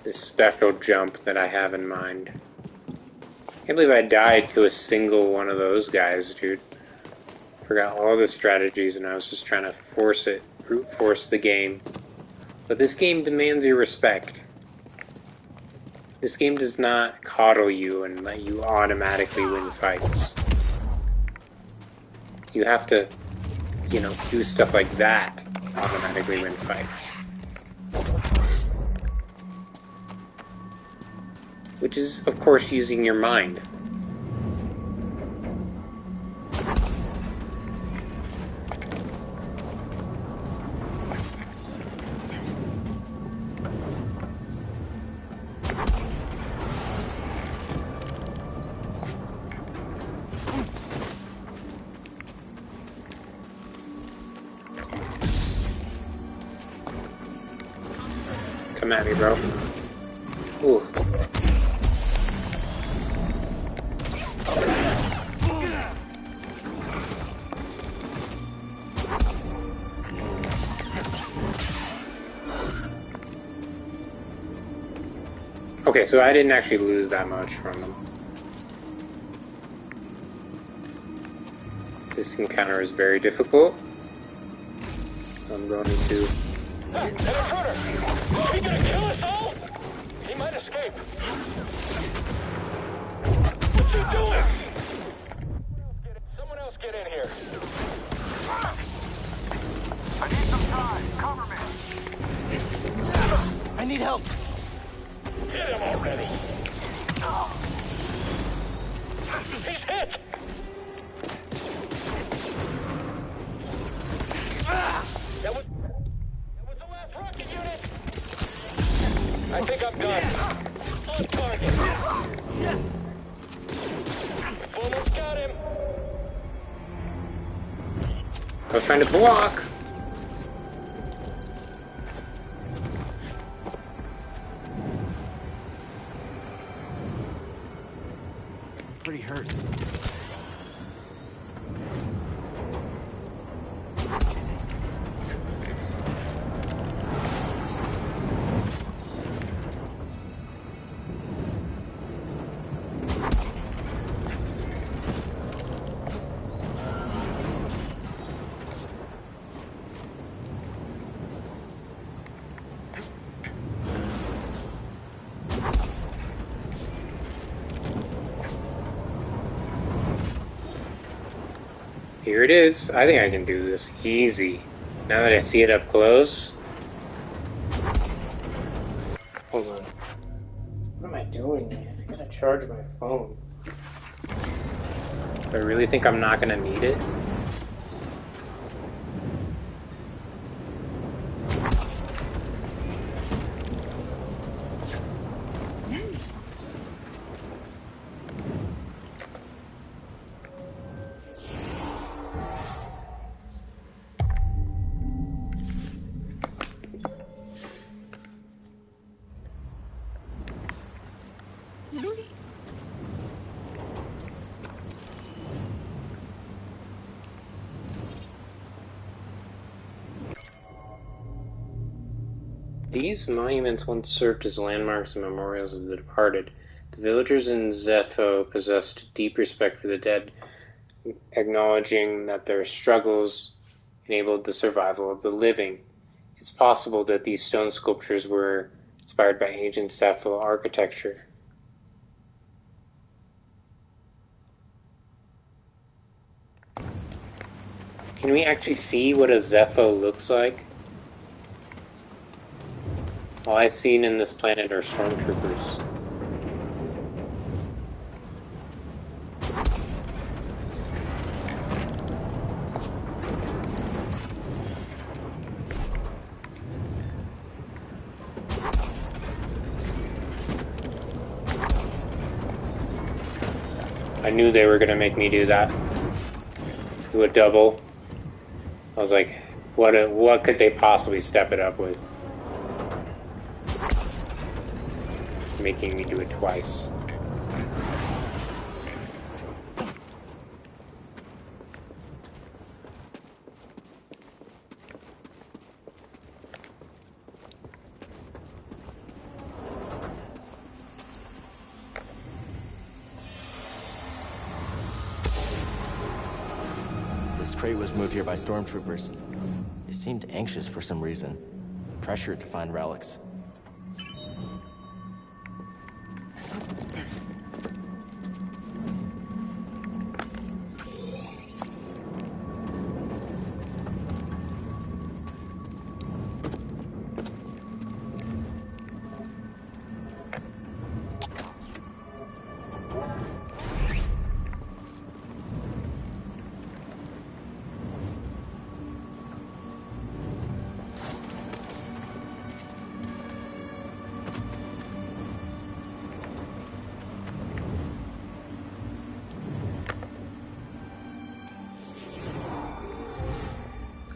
This special jump that I have in mind. Can't believe I died to a single one of those guys, dude. Forgot all the strategies and I was just trying to force it. Brute force the game. But this game demands your respect. This game does not coddle you and let you automatically win fights. You have to, do stuff like that to automatically win fights. Which is, of course, using your mind. Come at me, bro. Ooh. Okay, so I didn't actually lose that much from them. This encounter is very difficult. I'm going to... An intruder! Is he gonna kill us all? He might escape. What's he doing? Someone else get in here. I need some time. Cover me. I need help. Hit him already. He's hit. That was the last rocket unit. I think I'm done. On target. We've almost got him. I was trying to block. Pretty hurt. Here it is. I think I can do this easy. Now that I see it up close. Hold on. What am I doing, man? I gotta charge my phone. I really think I'm not gonna need it. These monuments once served as landmarks and memorials of the departed. The villagers in Zepho possessed deep respect for the dead, acknowledging that their struggles enabled the survival of the living. It's possible that these stone sculptures were inspired by ancient Zepho architecture. Can we actually see what a Zepho looks like? All I've seen in this planet are stormtroopers. I knew they were going to make me do that. Do a double. I was like, what could they possibly step it up with? Making me do it twice. This crate was moved here by stormtroopers. They seemed anxious for some reason, pressured to find relics.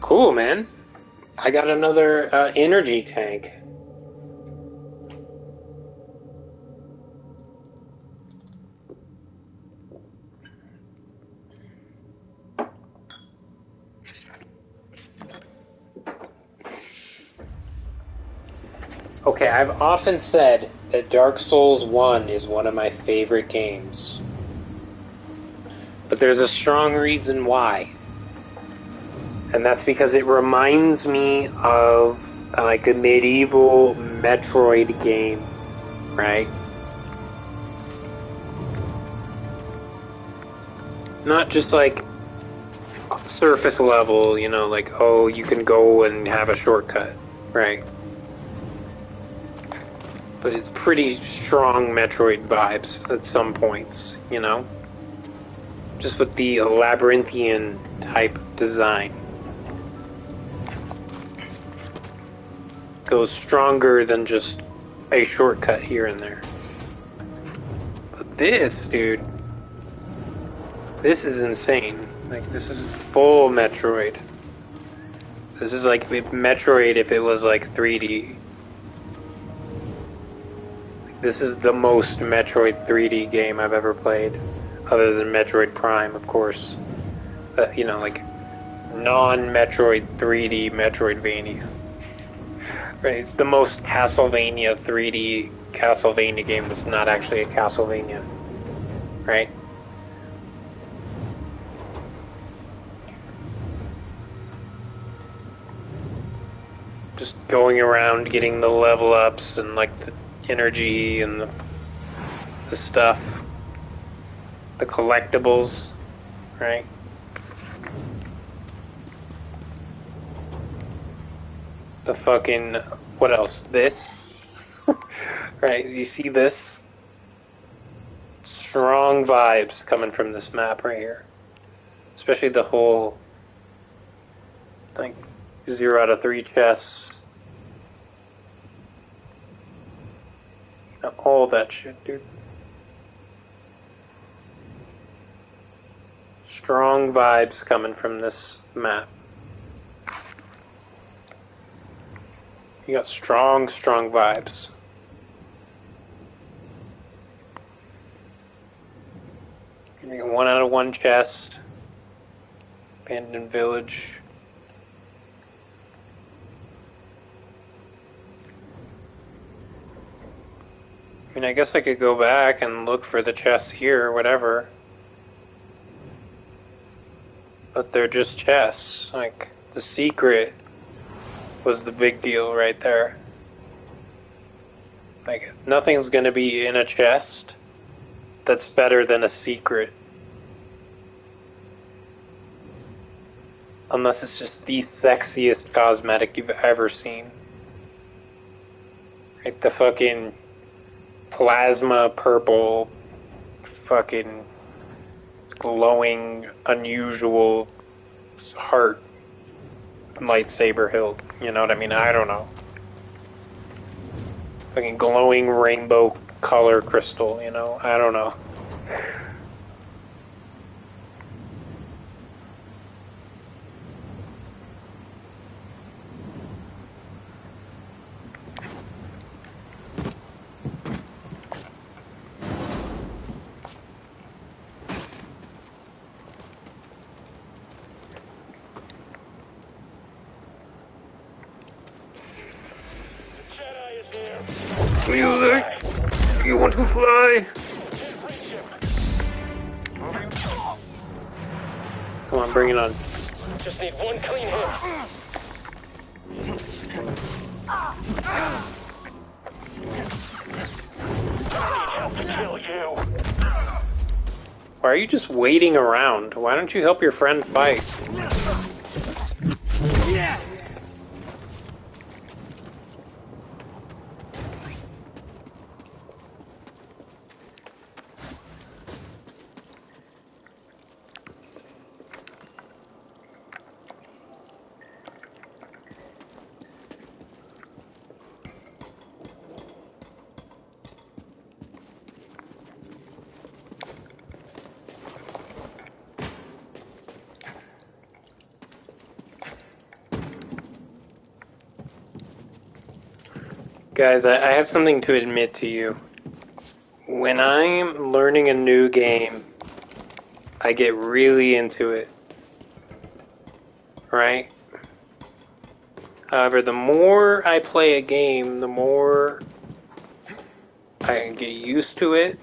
Cool, man. I got another energy tank. Okay, I've often said that Dark Souls 1 is one of my favorite games. But there's a strong reason why. And that's because it reminds me of like a medieval Metroid game, right? Not just like surface level, you know, like, oh, you can go and have a shortcut, right? But it's pretty strong Metroid vibes at some points, you know? Just with the labyrinthian type design. Goes stronger than just a shortcut here and there. But this, dude, this is insane. Like, this is full Metroid. This is like Metroid if it was like 3D. This is the most Metroid 3D game I've ever played, other than Metroid Prime, of course. You know, like non-Metroid 3D Metroidvania. Right, it's the most Castlevania 3D Castlevania game that's not actually a Castlevania. Right? Just going around getting the level ups and like the energy and the stuff. The collectibles, right? The fucking... What else? This? Right, you see this? Strong vibes coming from this map right here. Especially the whole... like, 0 out of 3 chests. You know, all that shit, dude. Strong vibes coming from this map. You got strong vibes. You got 1 out of 1 chest. Abandoned village. I mean, I guess I could go back and look for the chests here or whatever. But they're just chests. Like, the secret was the big deal right there. Like, nothing's gonna be in a chest that's better than a secret. Unless it's just the sexiest cosmetic you've ever seen. Like the fucking plasma purple, fucking glowing, unusual heart lightsaber hilt. You know what I mean? I don't know. Fucking glowing rainbow color crystal, you know? I don't know. Music, you want to fly? Come on, bring it on. Just need one clean hit. I need help to kill you. Why are you just waiting around? Why don't you help your friend fight? Yeah. Guys, I have something to admit to you. When I'm learning a new game, I get really into it. Right? However, the more I play a game, the more I get used to it.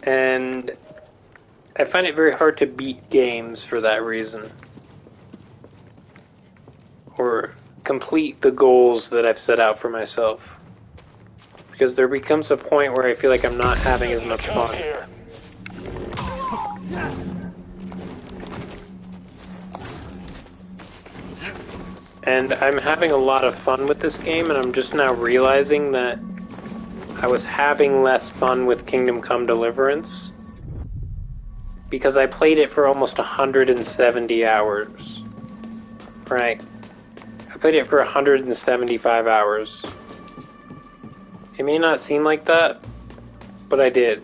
And I find it very hard to beat games for that reason. Or complete the goals that I've set out for myself. Because there becomes a point where I feel like I'm not having as much fun. And I'm having a lot of fun with this game, and I'm just now realizing that I was having less fun with Kingdom Come Deliverance because I played it for almost 170 hours. Right? I played it for 175 hours. It may not seem like that, but I did.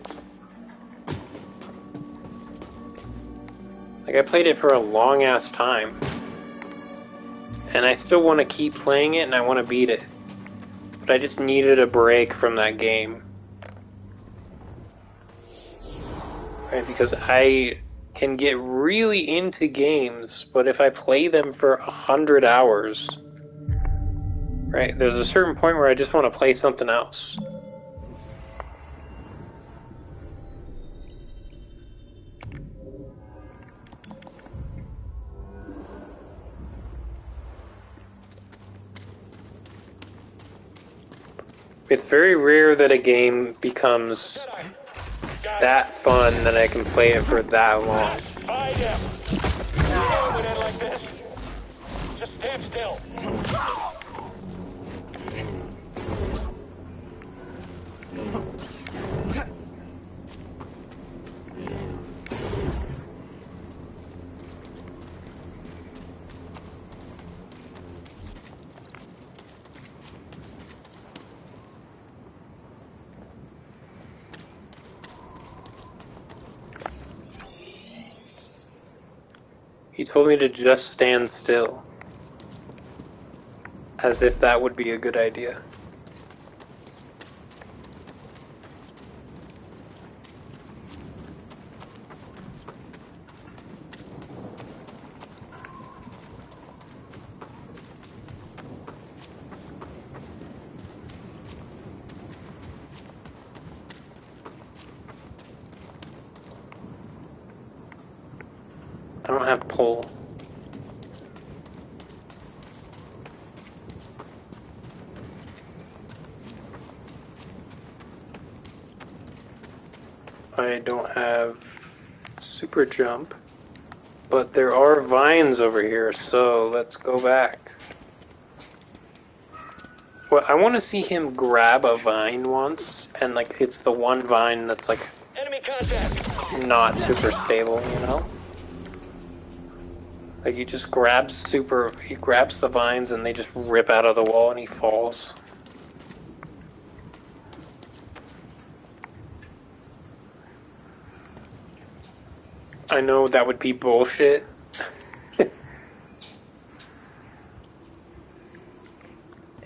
Like, I played it for a long-ass time. And I still want to keep playing it, and I want to beat it. But I just needed a break from that game. Right, because I can get really into games, but if I play them for 100 hours, right, there's a certain point where I just want to play something else. It's very rare that a game becomes that fun that I can play it for that long. Just Stand still. He told me to just stand still. As if that would be a good idea. I don't have pull. I don't have super jump, but there are vines over here, so let's go back. Well, I want to see him grab a vine once, and like it's the one vine that's like Enemy contact. not super stable, you know? Like he grabs the vines and they just rip out of the wall and he falls. I know that would be bullshit. And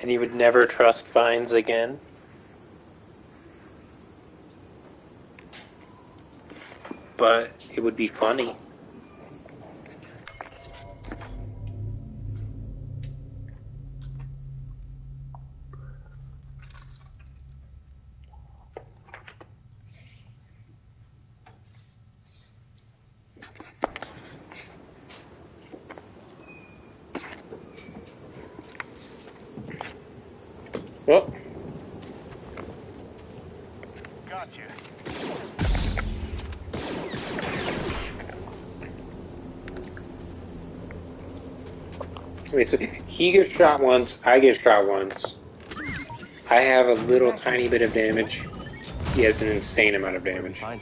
he would never trust vines again. But it would be funny. Well. Gotcha. Wait, so he gets shot once, I get shot once. I have a little tiny bit of damage. He has an insane amount of damage. Fine.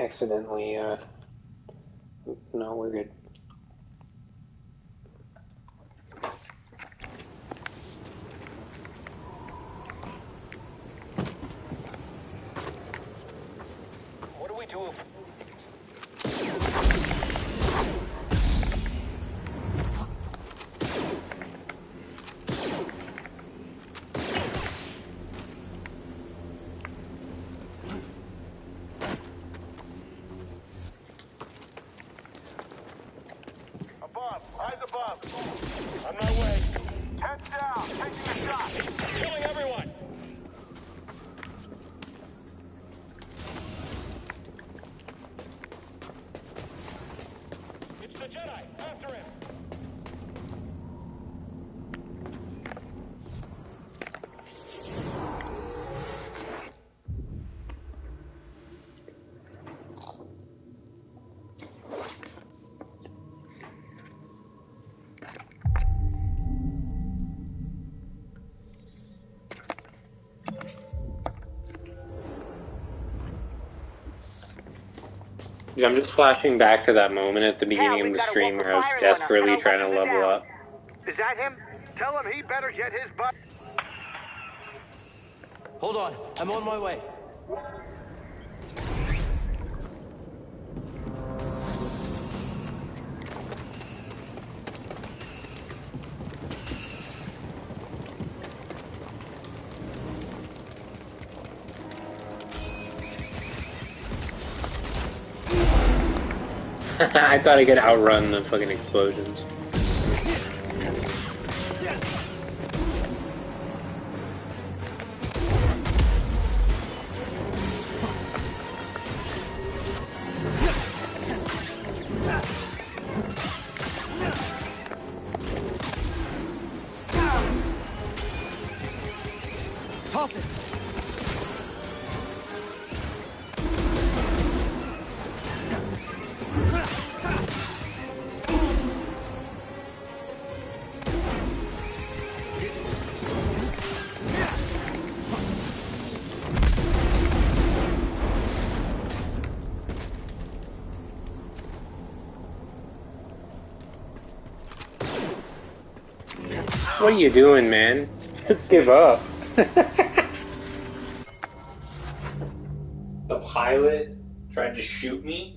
Accidentally, no, we're good. What do we do? On my way. Heads down. Taking a shot. Killing everyone. It's the Jedi. After him. Yeah, I'm just flashing back to that moment at the beginning of the stream where I was desperately trying to level up. Is that him? Tell him he better get his butt. Hold on, I'm on my way. I thought I could outrun the fucking explosions. Toss it! What are you doing, man? Just give up. The pilot tried to shoot me?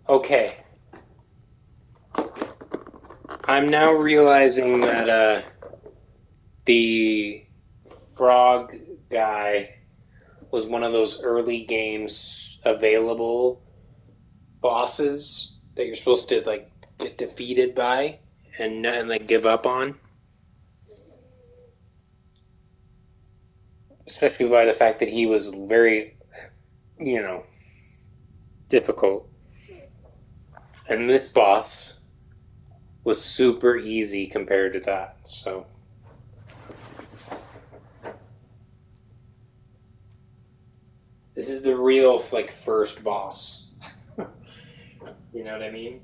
Okay. I'm now realizing that the frog guy was one of those early games available bosses that you're supposed to like get defeated by and like give up on. Especially by the fact that he was very, difficult. And this boss was super easy compared to that. So this is the real like first boss. You know what I mean?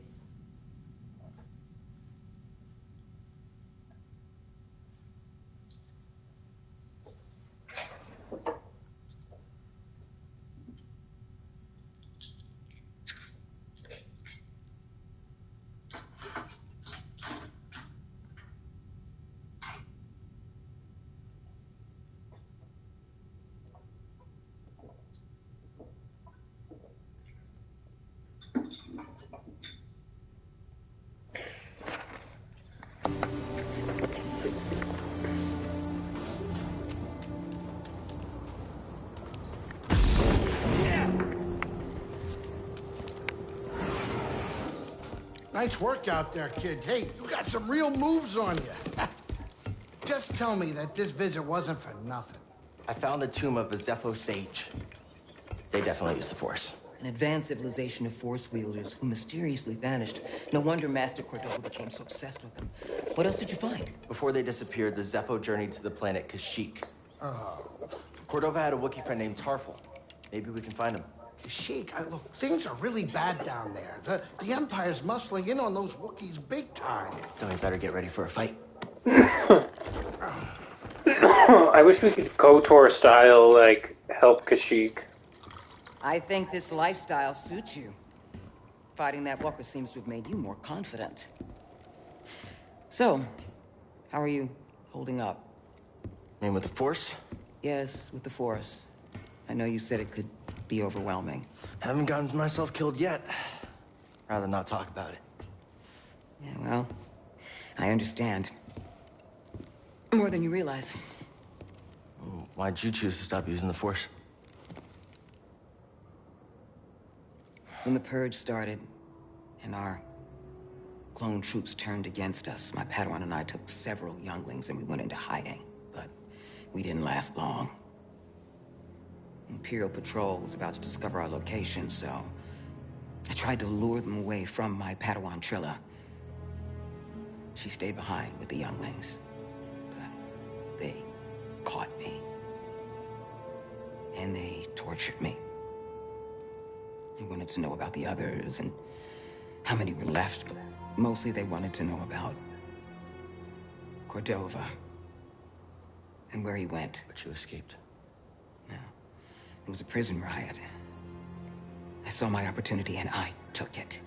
Nice work out there, kid. Hey, you got some real moves on you. Just tell me that this visit wasn't for nothing. I found the tomb of a Zepho sage. They definitely used the Force. An advanced civilization of Force wielders who mysteriously vanished. No wonder Master Cordova became so obsessed with them. What else did you find? Before they disappeared, the Zepho journeyed to the planet Kashyyyk. Oh. Cordova had a Wookiee friend named Tarful. Maybe we can find him. Kashyyyk, look, things are really bad down there. The Empire's muscling in on those Wookiees big time. Then we better get ready for a fight. I wish we could KOTOR style, like, help Kashyyyk. I think this lifestyle suits you. Fighting that walker seems to have made you more confident. So, how are you holding up? You mean with the Force? Yes, with the Force. I know you said it could be overwhelming. Haven't gotten myself killed yet. Rather not talk about it. Yeah, well, I understand. More than you realize. Why'd you choose to stop using the Force? When the Purge started, and our clone troops turned against us, my Padawan and I took several younglings and we went into hiding. But we didn't last long. Imperial Patrol was about to discover our location, so I tried to lure them away from my Padawan Trilla. She stayed behind with the younglings, but they caught me. And they tortured me. They wanted to know about the others and how many were left, but mostly they wanted to know about Cordova and where he went. But you escaped. No. It was a prison riot. I saw my opportunity and I took it.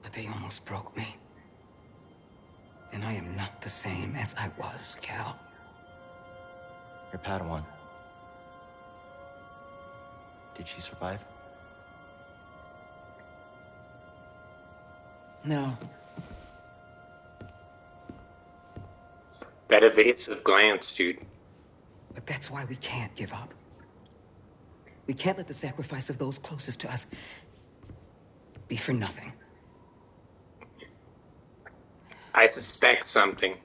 But they almost broke me. And I am not the same as I was, Cal. Your Padawan. Did she survive? No. That evasive glance, dude. But that's why we can't give up. We can't let the sacrifice of those closest to us be for nothing. I suspect something.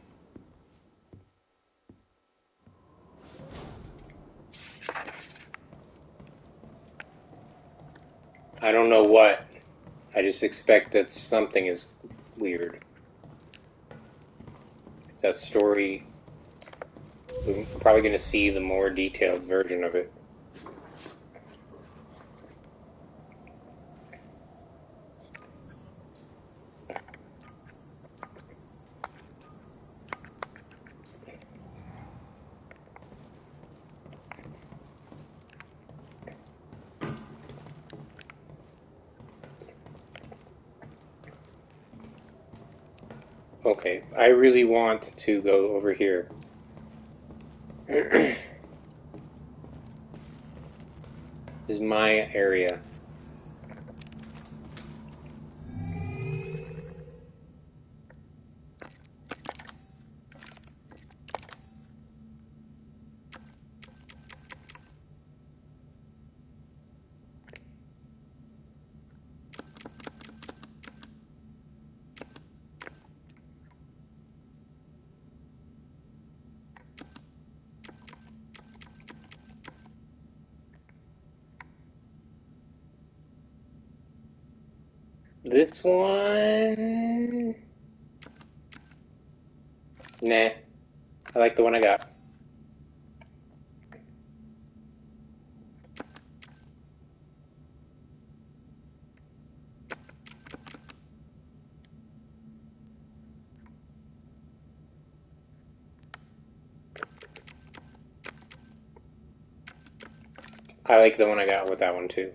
I don't know what. I just expect that something is weird. That story, we're probably going to see the more detailed version of it. Okay, I really want to go over here. This is my area. This one... Nah. I like the one I got. I like the one I got with that one too.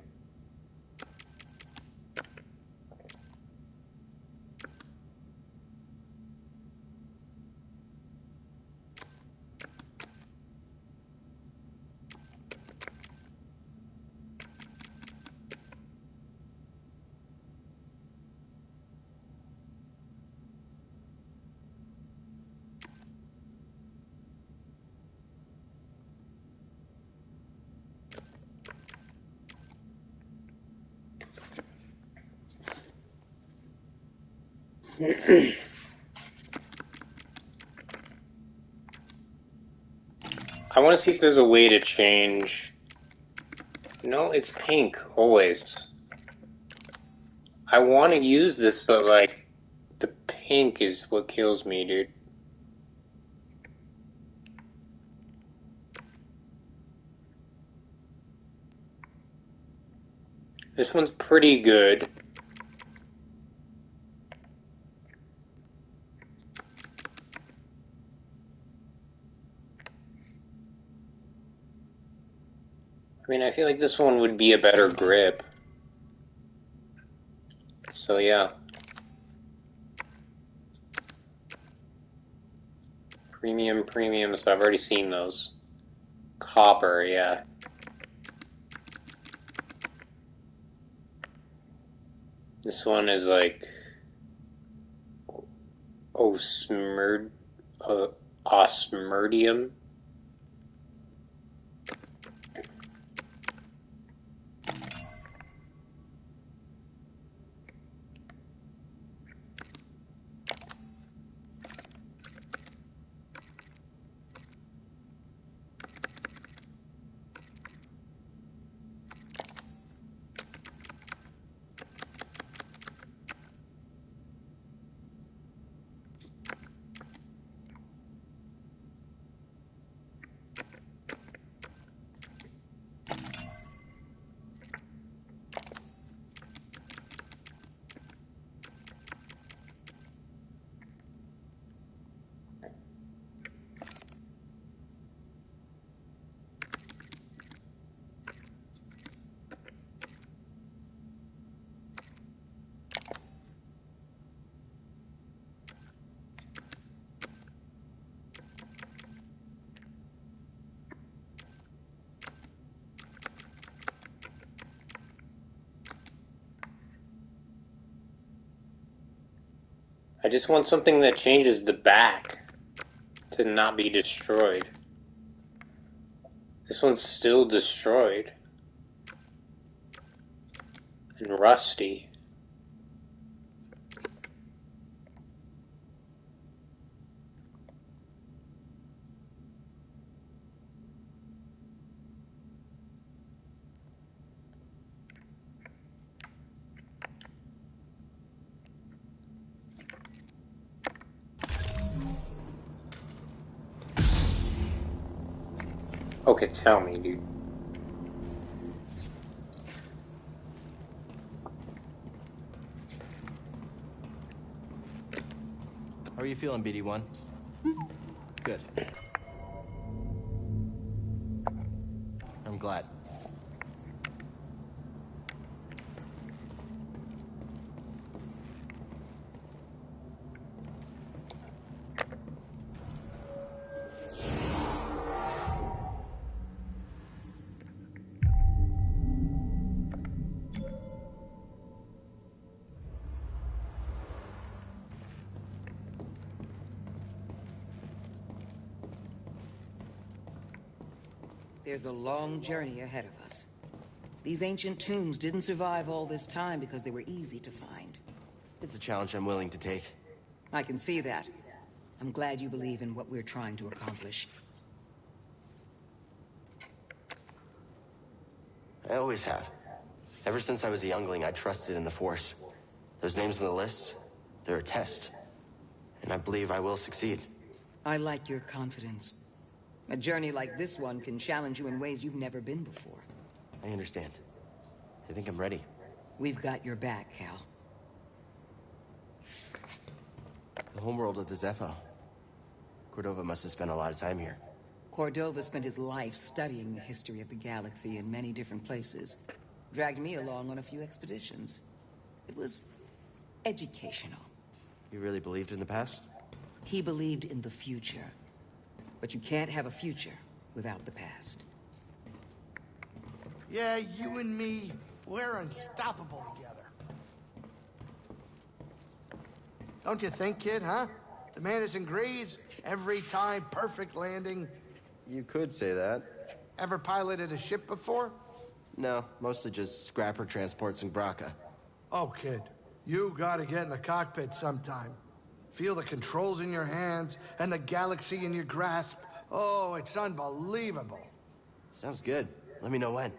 I want to see if there's a way to change... No, it's pink, always. I want to use this, but, like, the pink is what kills me, dude. This one's pretty good. I mean, I feel like this one would be a better grip. So, yeah. Premium, so I've already seen those. Copper, yeah. This one is like osmerdium. I just want something that changes the back to not be destroyed. This one's still destroyed. And rusty. Okay, tell me, dude. How are you feeling, BD1? Good. I'm glad. There's a long journey ahead of us. These ancient tombs didn't survive all this time because they were easy to find. It's a challenge I'm willing to take. I can see that. I'm glad you believe in what we're trying to accomplish. I always have. Ever since I was a youngling, I trusted in the Force. Those names on the list, they're a test. And I believe I will succeed. I like your confidence. A journey like this one can challenge you in ways you've never been before. I understand. I think I'm ready. We've got your back, Cal. The homeworld of the Zepho. Cordova must have spent a lot of time here. Cordova spent his life studying the history of the galaxy in many different places. Dragged me along on a few expeditions. It was educational. You really believed in the past? He believed in the future. But you can't have a future without the past. Yeah, you and me, we're unstoppable together. Don't you think, kid, huh? The man is in grades, every time, perfect landing. You could say that. Ever piloted a ship before? No, mostly just scrapper transports and Braca. Oh, kid, you gotta get in the cockpit sometime. Feel the controls in your hands and the galaxy in your grasp. Oh, it's unbelievable. Sounds good. Let me know when.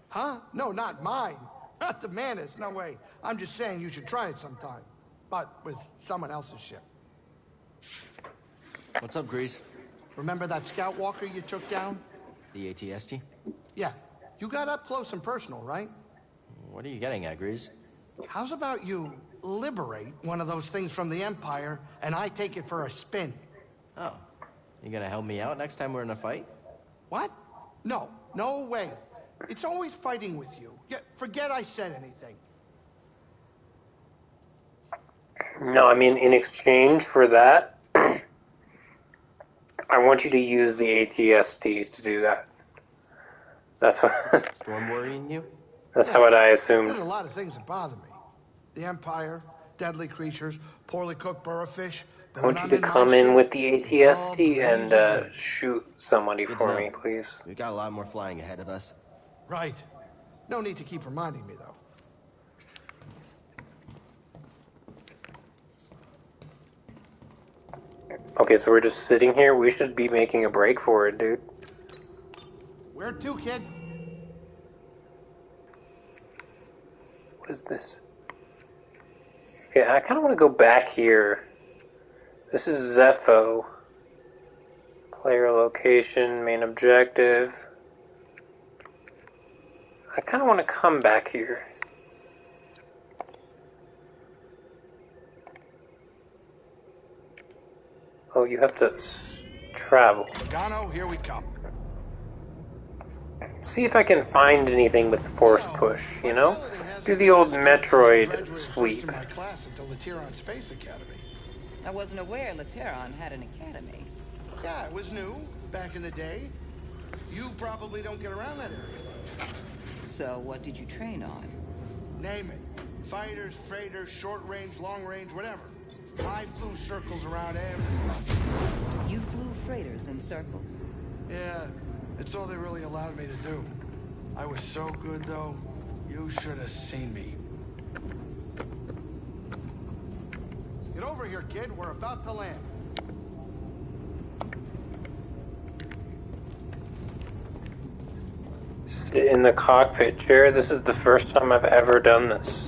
Huh? No, not mine. Not the Manus, no way. I'm just saying you should try it sometime. But with someone else's ship. What's up, Grease? Remember that scout walker you took down? The ATST? Yeah. You got up close and personal, right? What are you getting at, Grease? How's about you liberate one of those things from the Empire, and I take it for a spin? Oh. You gonna help me out next time we're in a fight? What? No. No way. It's always fighting with you. Yeah, forget I said anything. No, I mean, in exchange for that, I want you to use the ATST to do that. That's what... Storm worrying you? That's what I assumed. There's a lot of things that bother me. The Empire, deadly creatures, poorly cooked burrow fish, I want you to come in with the ATST and shoot somebody for me, please. We've got a lot more flying ahead of us. Right. No need to keep reminding me, though. Okay, so we're just sitting here? We should be making a break for it, dude. Where to, kid? What is this? Okay, I kind of want to go back here. This is Zepho. Player location, main objective. I kind of want to come back here. Oh, you have to travel. Gano, here we come. See if I can find anything with force push, you know? Do the old Metroid sweep. My class at the Lateron Space Academy. I wasn't aware Lateron had an academy. Yeah, it was new back in the day. You probably don't get around that area much. So what did you train on? Name it. Fighters, freighters, short range, long range, whatever. I flew circles around everybody. You flew freighters in circles? Yeah, it's all they really allowed me to do. I was so good, though. You should have seen me. Get over here, kid. We're about to land. Sit in the cockpit chair. This is the first time I've ever done this.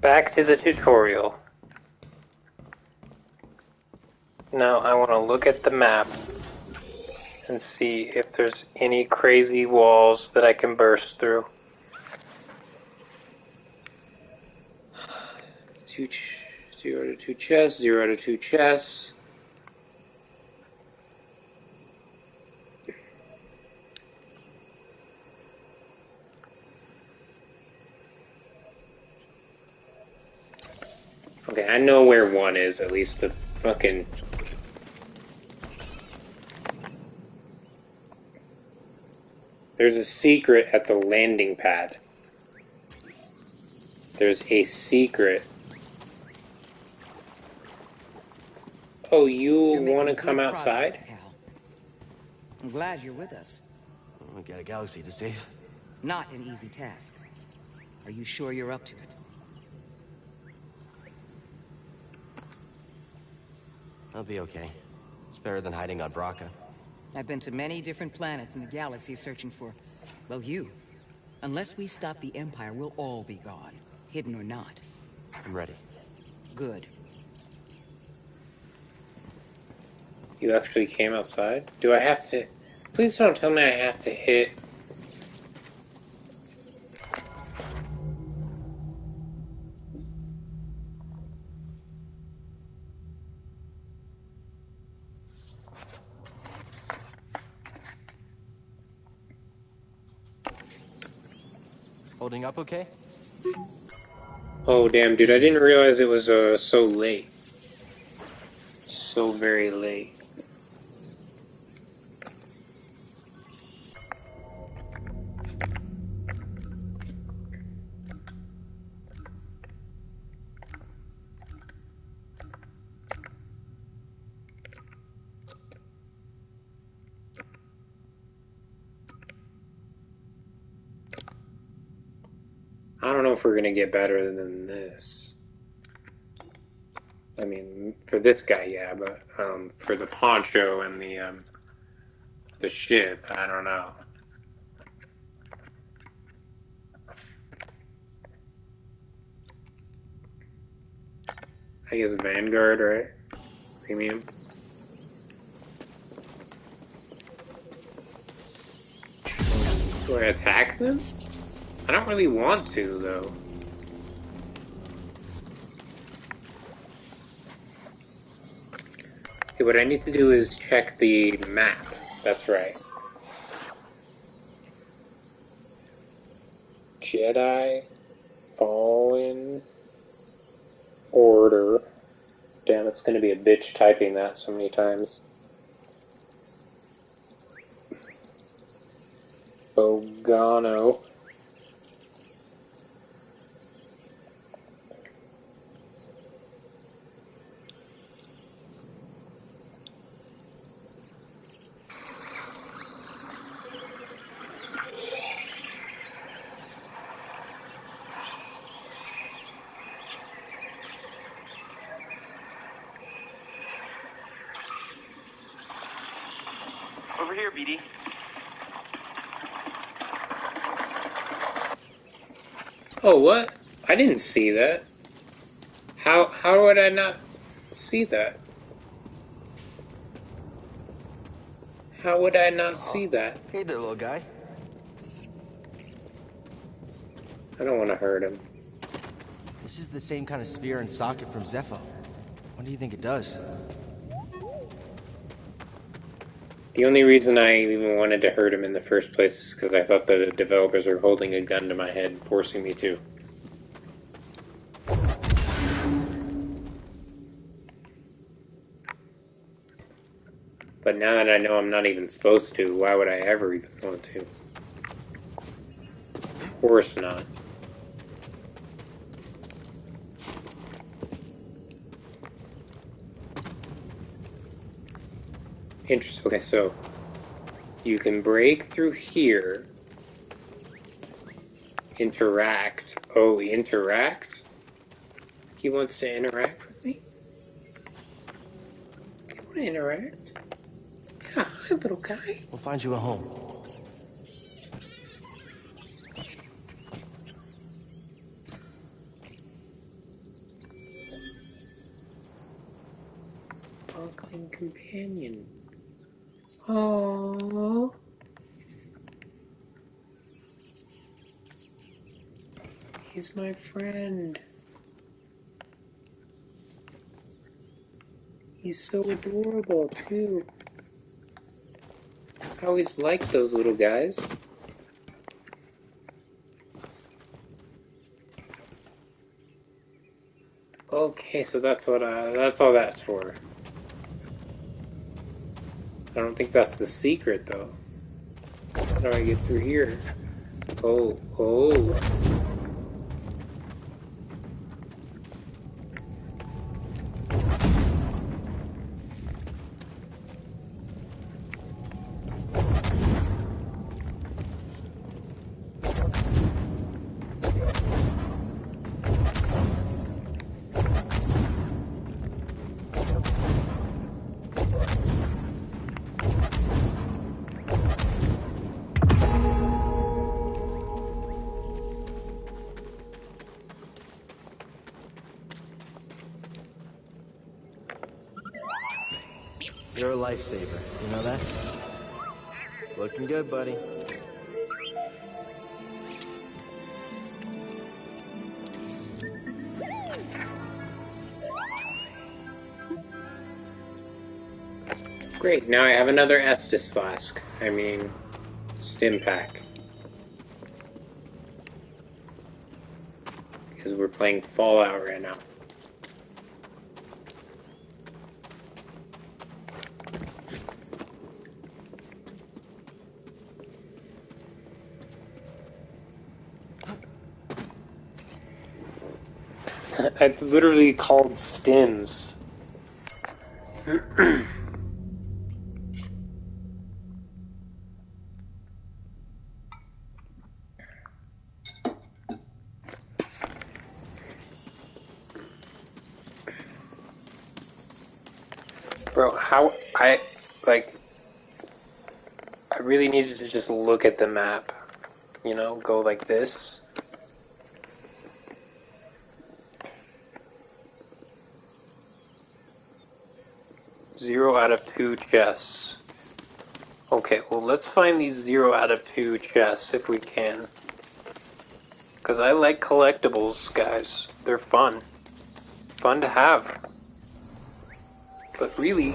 Back to the tutorial. Now I want to look at the map and see if there's any crazy walls that I can burst through. 0 to 2 chests, 0 to 2 chests. Okay, I know where one is, at least the fucking... There's a secret at the landing pad. There's a secret. Oh, you want to come outside? Cal. I'm glad you're with us. We got a galaxy to save. Not an easy task. Are you sure you're up to it? I'll be okay. It's better than hiding on Braca. I've been to many different planets in the galaxy searching for, well, you. Unless we stop the Empire, we'll all be gone. Hidden or not. I'm ready. Good. You actually came outside? Do I have to... Please don't tell me I have to hit... Holding up okay? Oh, damn, dude, I didn't realize it was so late. So very late. I don't know if we're gonna get better than this. I mean, for this guy, yeah, but for the poncho and the ship, I don't know. I guess Vanguard, right? Premium. Do I attack them? I don't really want to, though. Okay, what I need to do is check the map. That's right. Jedi Fallen Order. Damn, it's gonna be a bitch typing that so many times. Bogano. Over here, BD. Oh, what? I didn't see that. How would I not see that? How would I not see that? Hey there, little guy. I don't want to hurt him. This is the same kind of sphere and socket from Zepho. What do you think it does? The only reason I even wanted to hurt him in the first place is because I thought the developers were holding a gun to my head, forcing me to. But now that I know I'm not even supposed to, why would I ever even want to? Of course not. Interesting. Okay, so you can break through here. Interact. Oh, interact? He wants to interact with me? You want to interact? Yeah, hi, little guy. We'll find you a home. Buckling companion. Oh. He's my friend. He's so adorable, too. I always liked those little guys. Okay, so that's all that's for. I don't think that's the secret, though. How do I get through here? Oh. You're a lifesaver. You know that? Looking good, buddy. Great, now I have another Estus flask. I mean, stim pack. Because we're playing Fallout right now. It's literally called stims. Bro, I really needed to just look at the map. You know, go like this. Zero out of 2 chests. Okay, well let's find these 0 out of 2 chests if we can. Because I like collectibles, guys. They're fun. Fun to have. But really,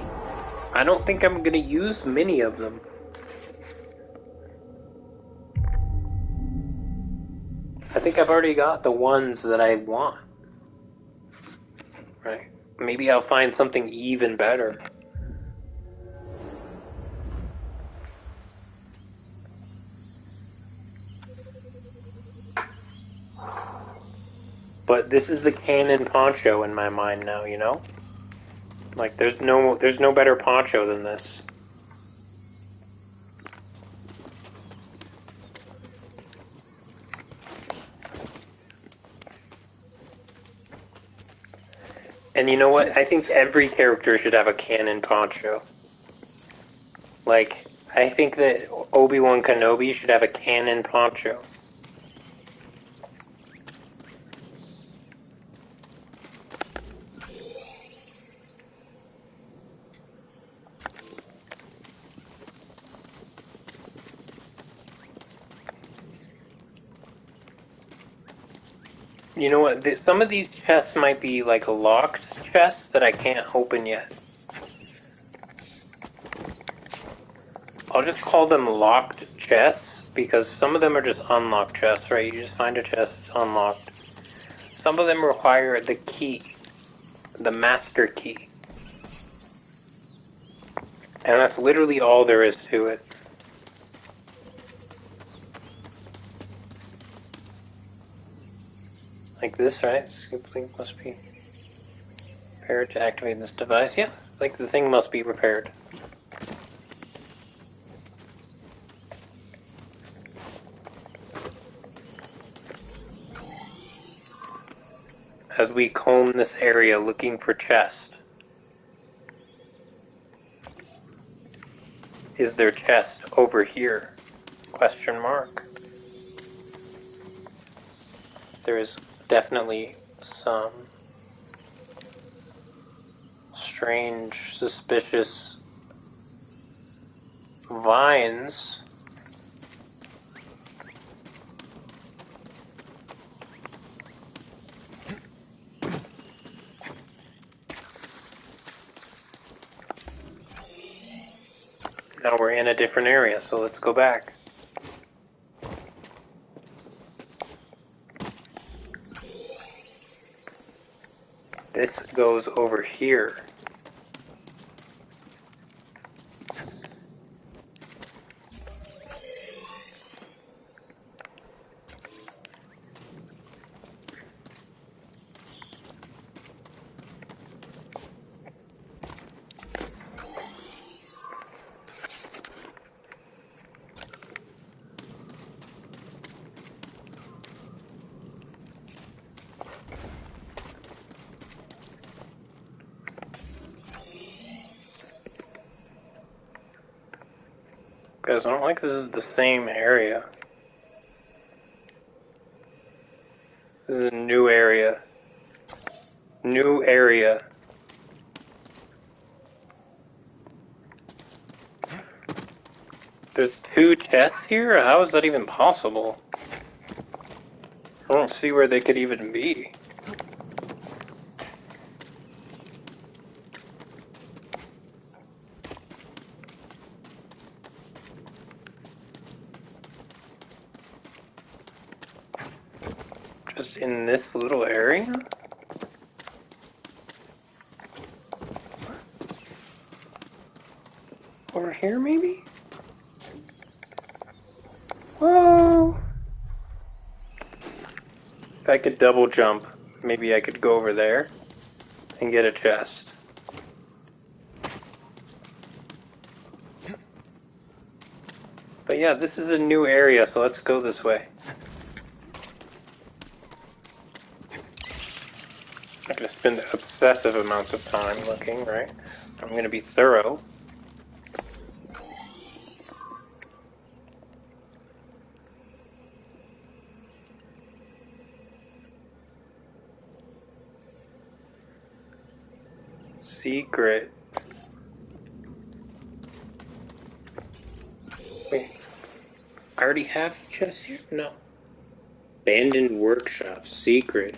I don't think I'm going to use many of them. I think I've already got the ones that I want. Right. Maybe I'll find something even better. But this is the canon poncho in my mind now, you know? Like, there's no better poncho than this. And you know what? I think every character should have a canon poncho. Like, I think that Obi-Wan Kenobi should have a canon poncho. You know what? Some of these chests might be like locked chests that I can't open yet. I'll just call them locked chests because some of them are just unlocked chests, right? You just find a chest, it's unlocked. Some of them require the key, the master key. And that's literally all there is to it. Like this, right? Scoop link must be repaired to activate this device. Yeah, like the thing must be repaired. As we comb this area looking for chest. Is there chest over here? Question mark. There is definitely some strange, suspicious vines. Now we're in a different area, so let's go back. This goes over here. Guys, I don't like this is the same area. This is a new area. New area. There's 2 chests here? How is that even possible? I don't see where they could even be. Just in this little area? Over here, maybe? Whoa! If I could double jump, maybe I could go over there and get a chest. But yeah, this is a new area, so let's go this way. I'm not going to spend obsessive amounts of time looking, right? I'm going to be thorough. Secret. Wait. I already have chests here? No. Abandoned workshop. Secret.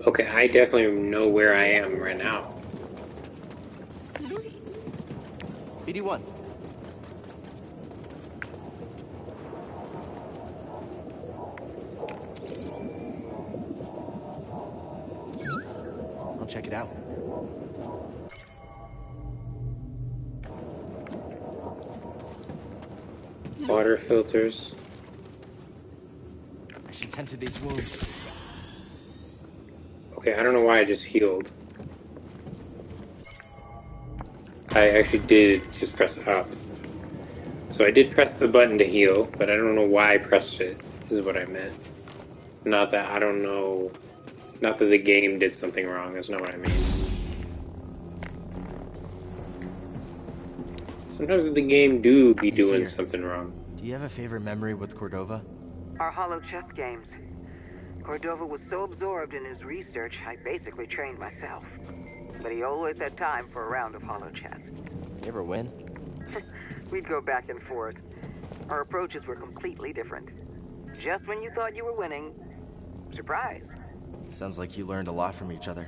Okay, I definitely know where I am right now. BD1. I'll check it out. Water filters. I should tend to these wounds. Okay, I don't know why I just healed. I actually did just press up. So I did press the button to heal, but I don't know why I pressed it, is what I meant. Not that I don't know... Not that the game did something wrong, that's not what I mean. Sometimes the game do be doing something wrong. Do you have a favorite memory with Cordova? Our hollow chess games. Cordova was so absorbed in his research, I basically trained myself. But he always had time for a round of hollow chess. You ever win? We'd go back and forth. Our approaches were completely different. Just when you thought you were winning, surprise. Sounds like you learned a lot from each other.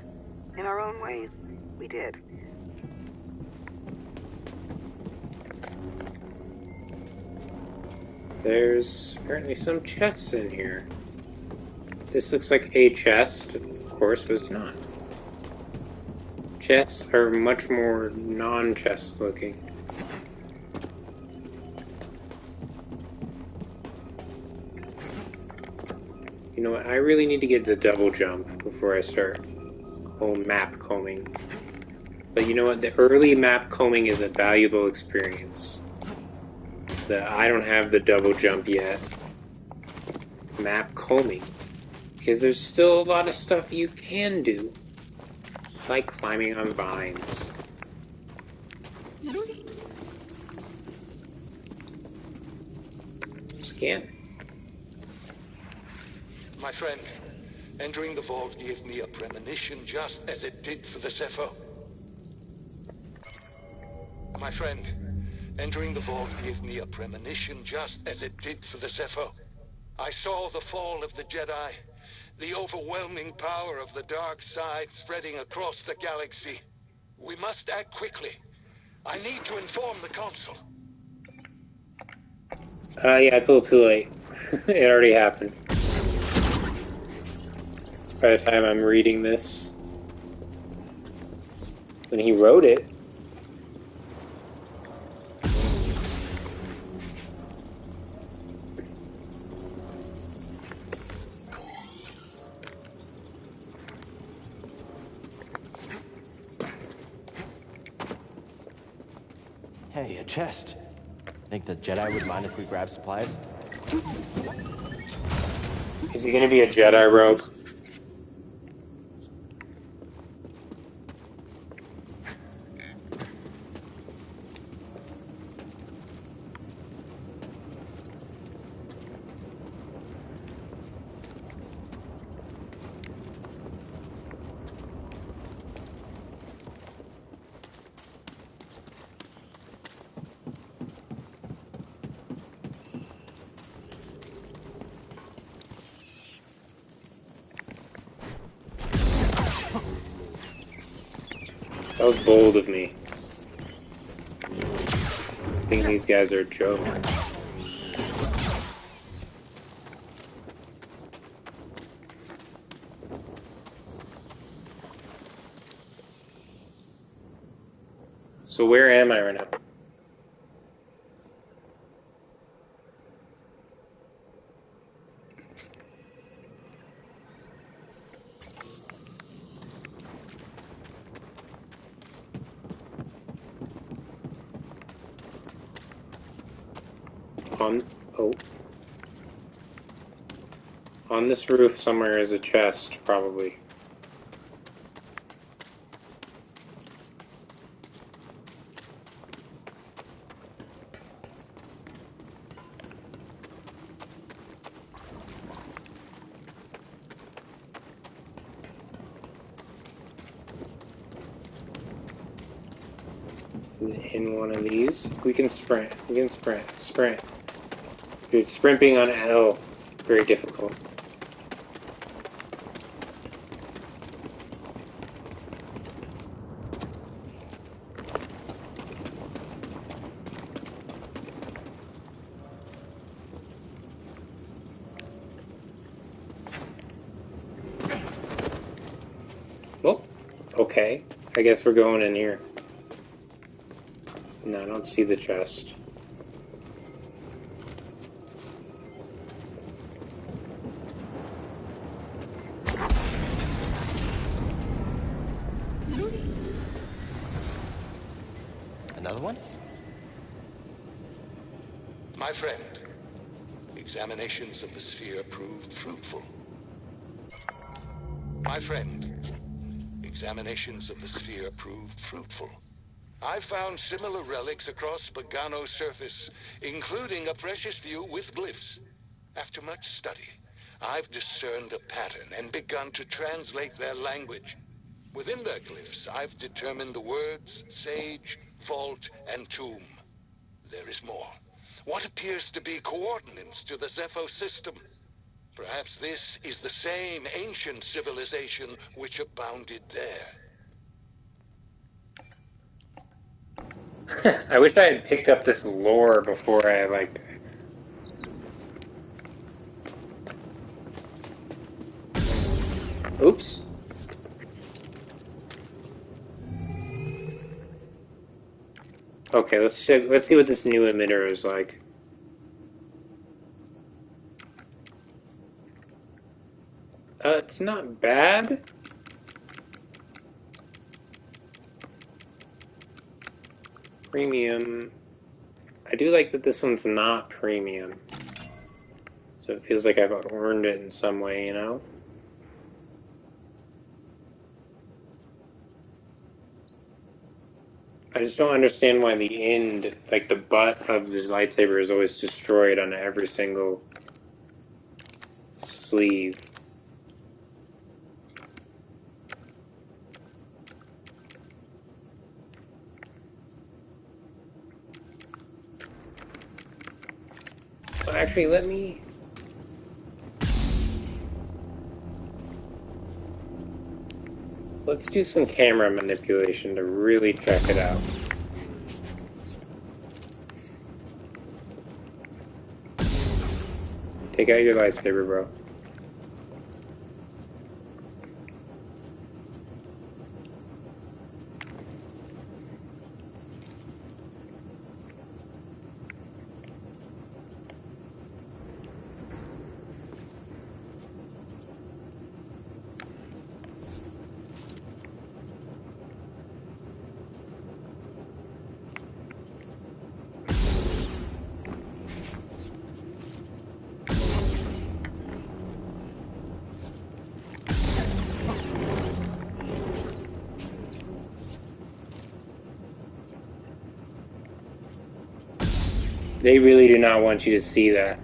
In our own ways, we did. There's apparently some chests in here. This looks like a chest, of course, but it's not. Chests are much more non-chest looking. You know what, I really need to get the double jump before I start whole map combing. But you know what, the early map combing is a valuable experience. I don't have the double jump yet. Map combing. Because there's still a lot of stuff you can do. Like climbing on vines. Scan. My friend, entering the vault gave me a premonition just as it did for the Zephyr. My friend, entering the vault gave me a premonition just as it did for the Zephyr. I saw the fall of the Jedi, the overwhelming power of the dark side spreading across the galaxy. We must act quickly. I need to inform the Council. Yeah, it's a little too late. It already happened. By the time I'm reading this. When he wrote it. Hey, a chest. Think the Jedi would mind if we grab supplies? Is he gonna be a Jedi rogue? That was bold of me. I think these guys are a joke. So where am I right now? On this roof somewhere is a chest, probably. In one of these, we can sprint. We can sprint. Dude, sprinting on L, very difficult. Okay. I guess we're going in here. No, I don't see the chest. Another one? My friend, examinations of the sphere proved fruitful. My friend, examinations of the sphere proved fruitful. I found similar relics across Bogano's surface, including a precious few with glyphs. After much study, I've discerned a pattern and begun to translate their language. Within their glyphs, I've determined the words sage, vault, and tomb. There is more. What appears to be coordinates to the Zepho system. Perhaps this is the same ancient civilization which abounded there. I wish I had picked up this lore before I, like... Oops. Okay, let's check, let's see what this new emitter is like. It's not bad. Premium. I do like that this one's not premium. So it feels like I've earned it in some way, you know? I just don't understand why the end, like the butt of the lightsaber is always destroyed on every single sleeve. Well, actually, let me... Let's do some camera manipulation to really check it out. Take out your lightsaber, bro. They really do not want you to see that.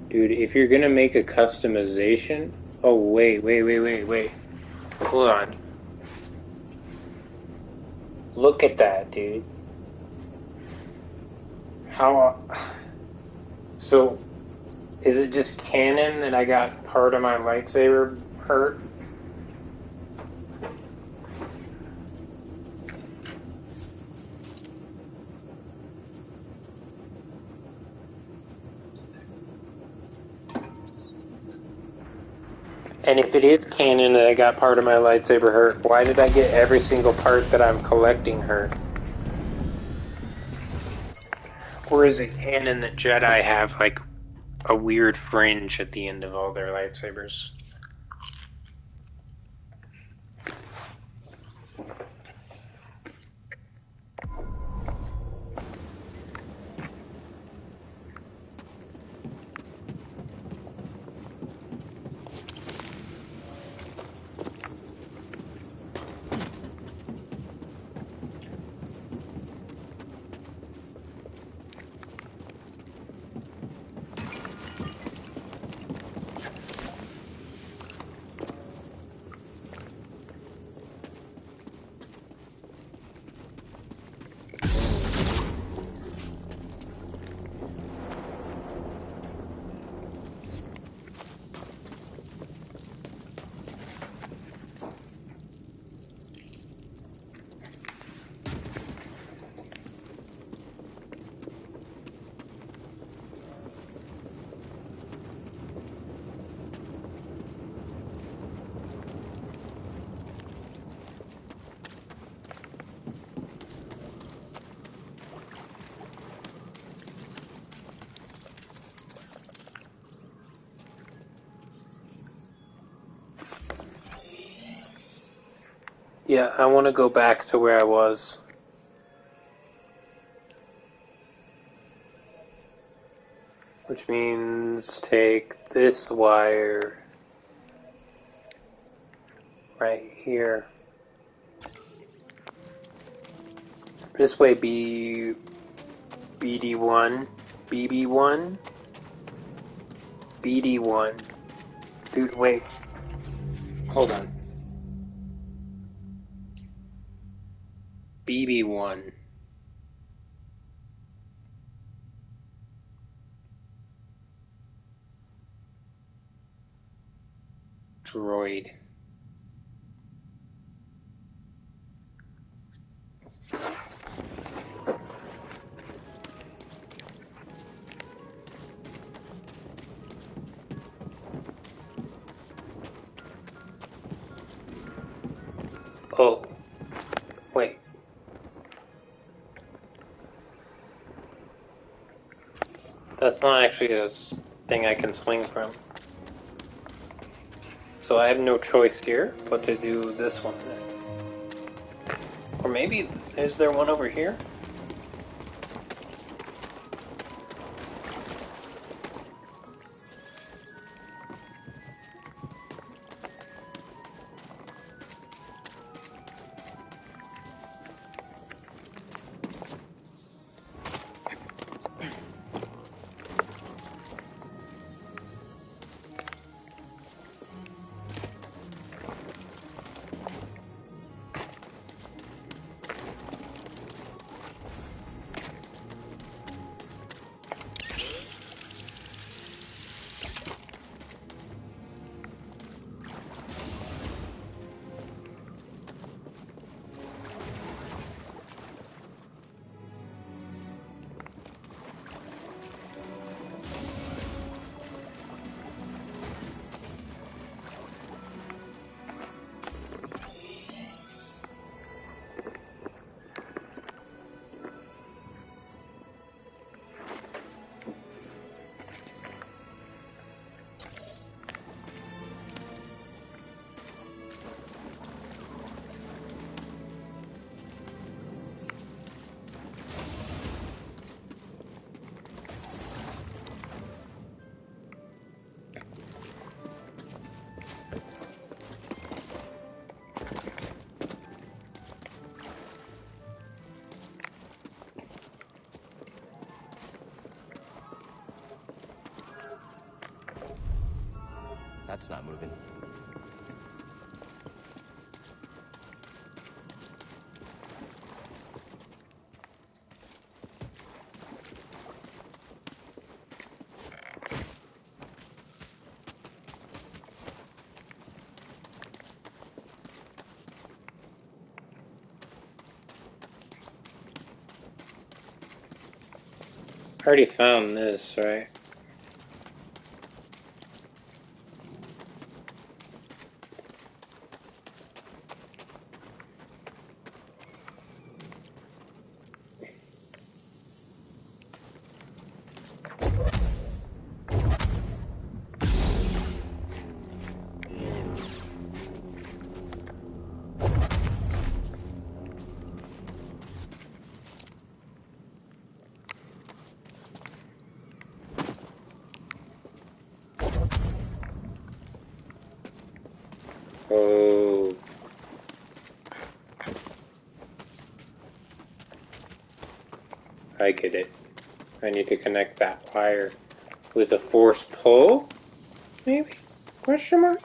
Dude, if you're gonna make a customization... Oh, wait. Hold on. Look at that, dude. How... So, is it just canon that I got part of my lightsaber hurt? And if it is canon that I got part of my lightsaber hurt, why did I get every single part that I'm collecting hurt? Or is it canon that Jedi have, like, a weird fringe at the end of all their lightsabers? Yeah, I want to go back to where I was. Which means take this wire right here. This way be BD1, BB1, BD1. Dude, wait. Hold on. BB1. Droid. Oh. Wait. That's not actually a thing I can swing from. So I have no choice here but to do this one. Or maybe, is there one over here? That's not moving. I already found this, right? Oh. I get it. I need to connect that wire with a force pull? Maybe? Question mark?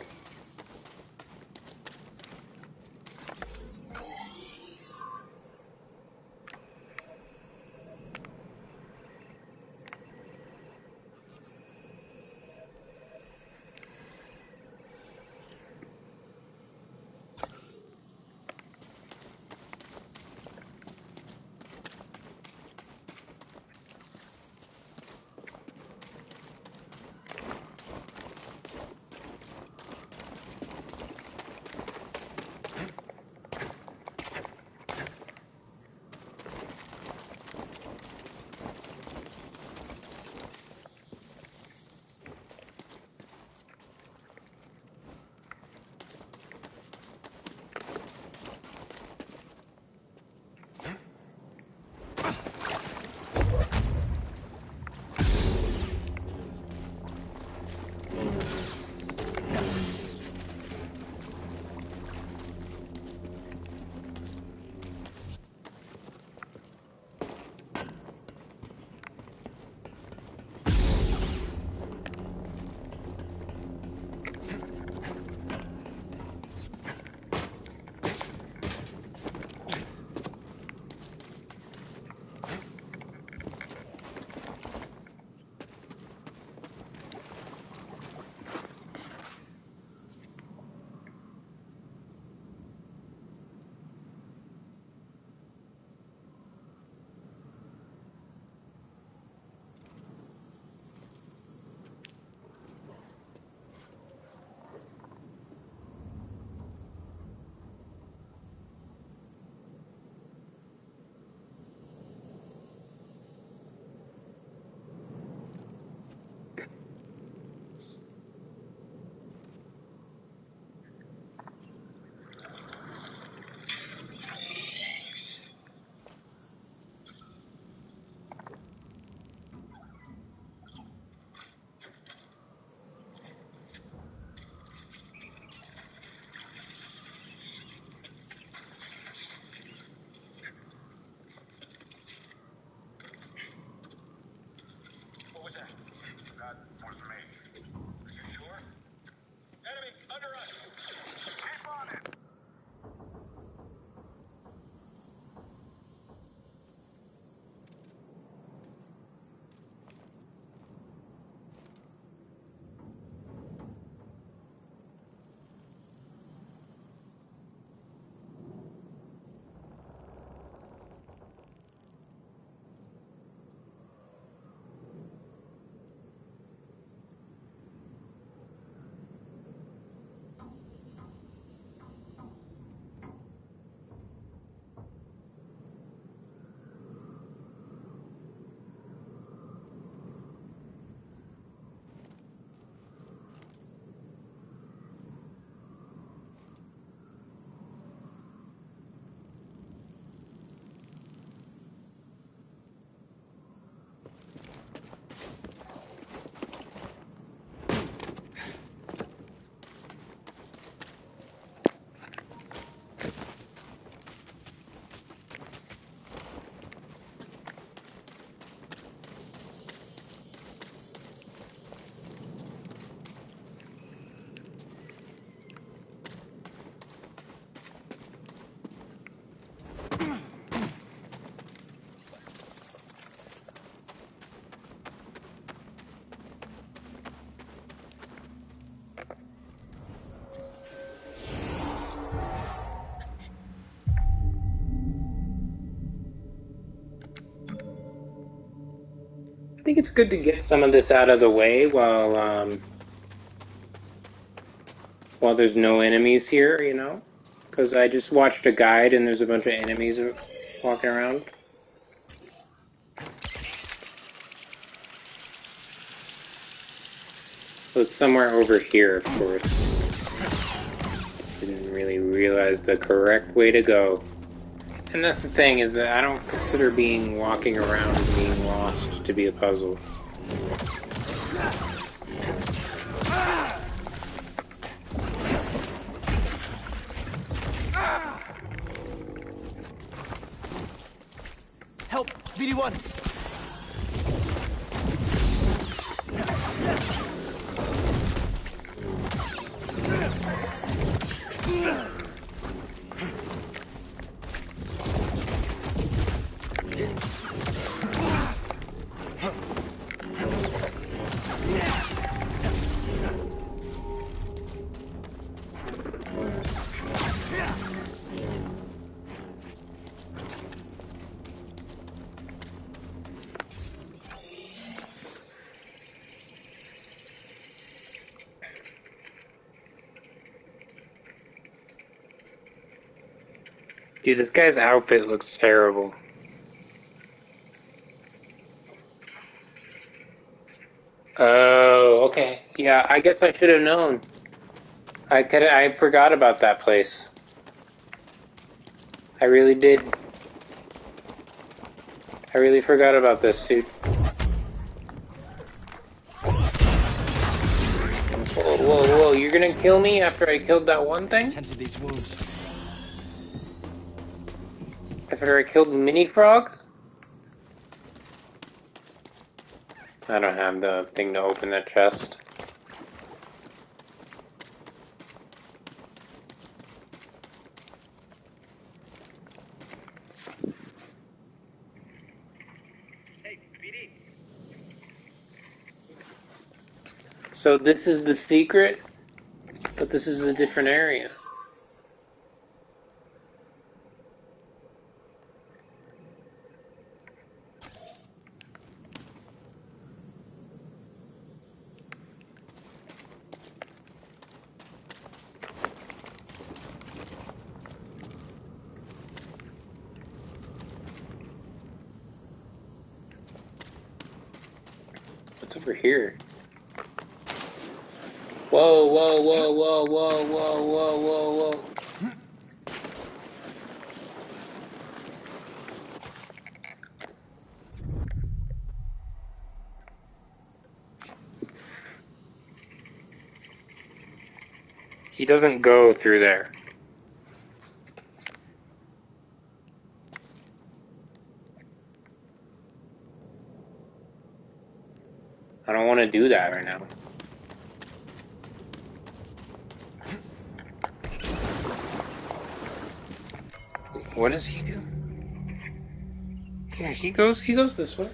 think it's good to get some of this out of the way while there's no enemies here, you know? Because I just watched a guide and there's a bunch of enemies walking around. So it's somewhere over here, of course. Just didn't really realize the correct way to go. And that's the thing, is that I don't consider walking around and being lost to be a puzzle. Help! BD1! Dude, this guy's outfit looks terrible. Oh, okay. Yeah, I guess I should have known. I forgot about that place. I really did. I really forgot about this, dude. Whoa, whoa, whoa, you're gonna kill me after I killed that one thing? Tend to these wounds. After I killed Mini Frog? I don't have the thing to open that chest. So this is the secret, but this is a different area. What's over here? Whoa, whoa, whoa, whoa, whoa, whoa, whoa, whoa, whoa. He doesn't go through there. I don't want to do that right now. What does he do? Yeah, he goes this way.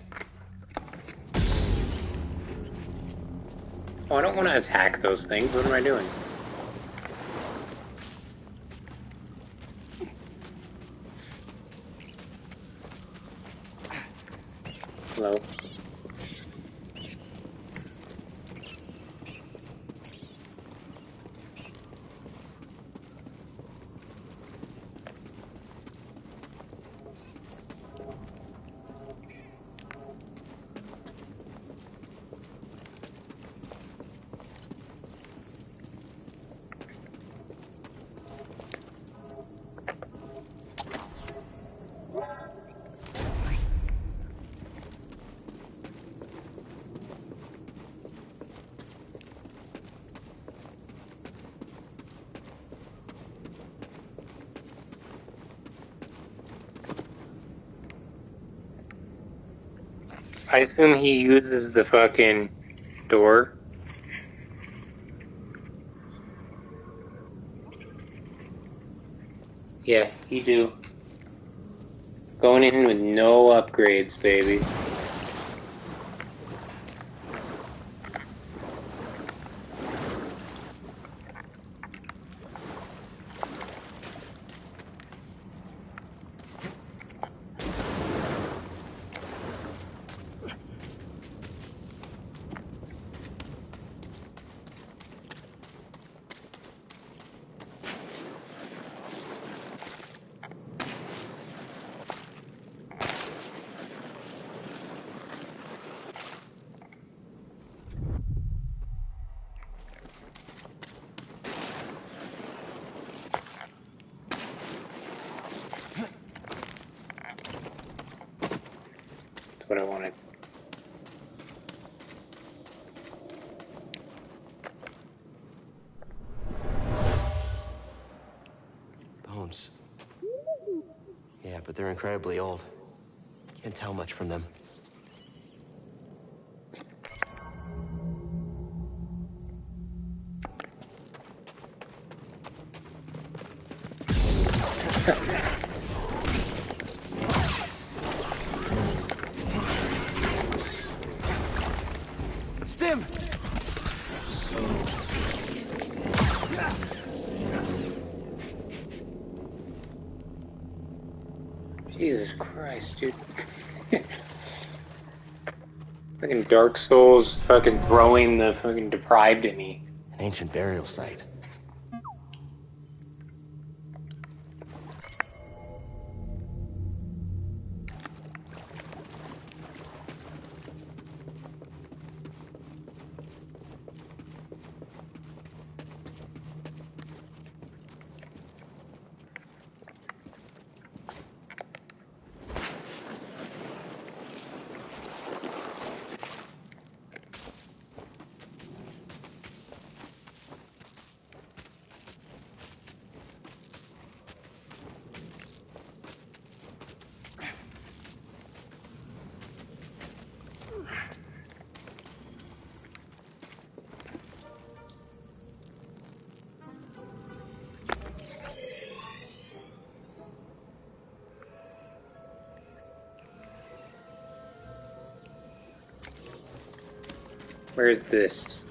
Oh, I don't want to attack those things. What am I doing? Hello? I assume he uses the fucking door. Yeah, he do. Going in with no upgrades, baby. I wanted. Bones. Yeah, but they're incredibly old. Can't tell much from them. Stim! Jesus Christ, dude. Fucking Dark Souls fucking throwing the fucking deprived at me. An ancient burial site. Where's this?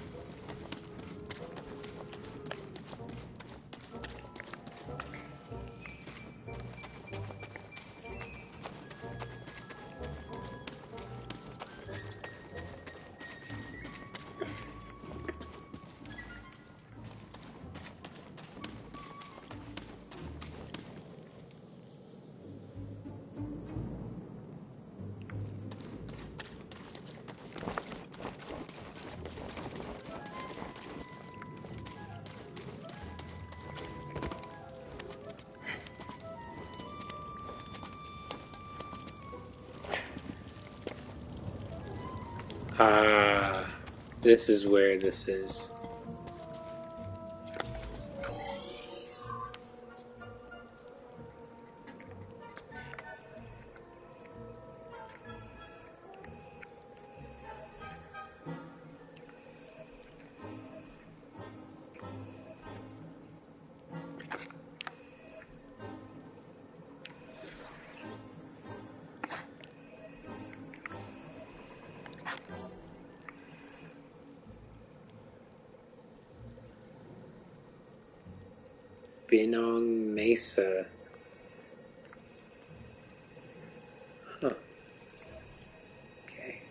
Ah, this is where this is. Binong Mesa. Huh. Okay.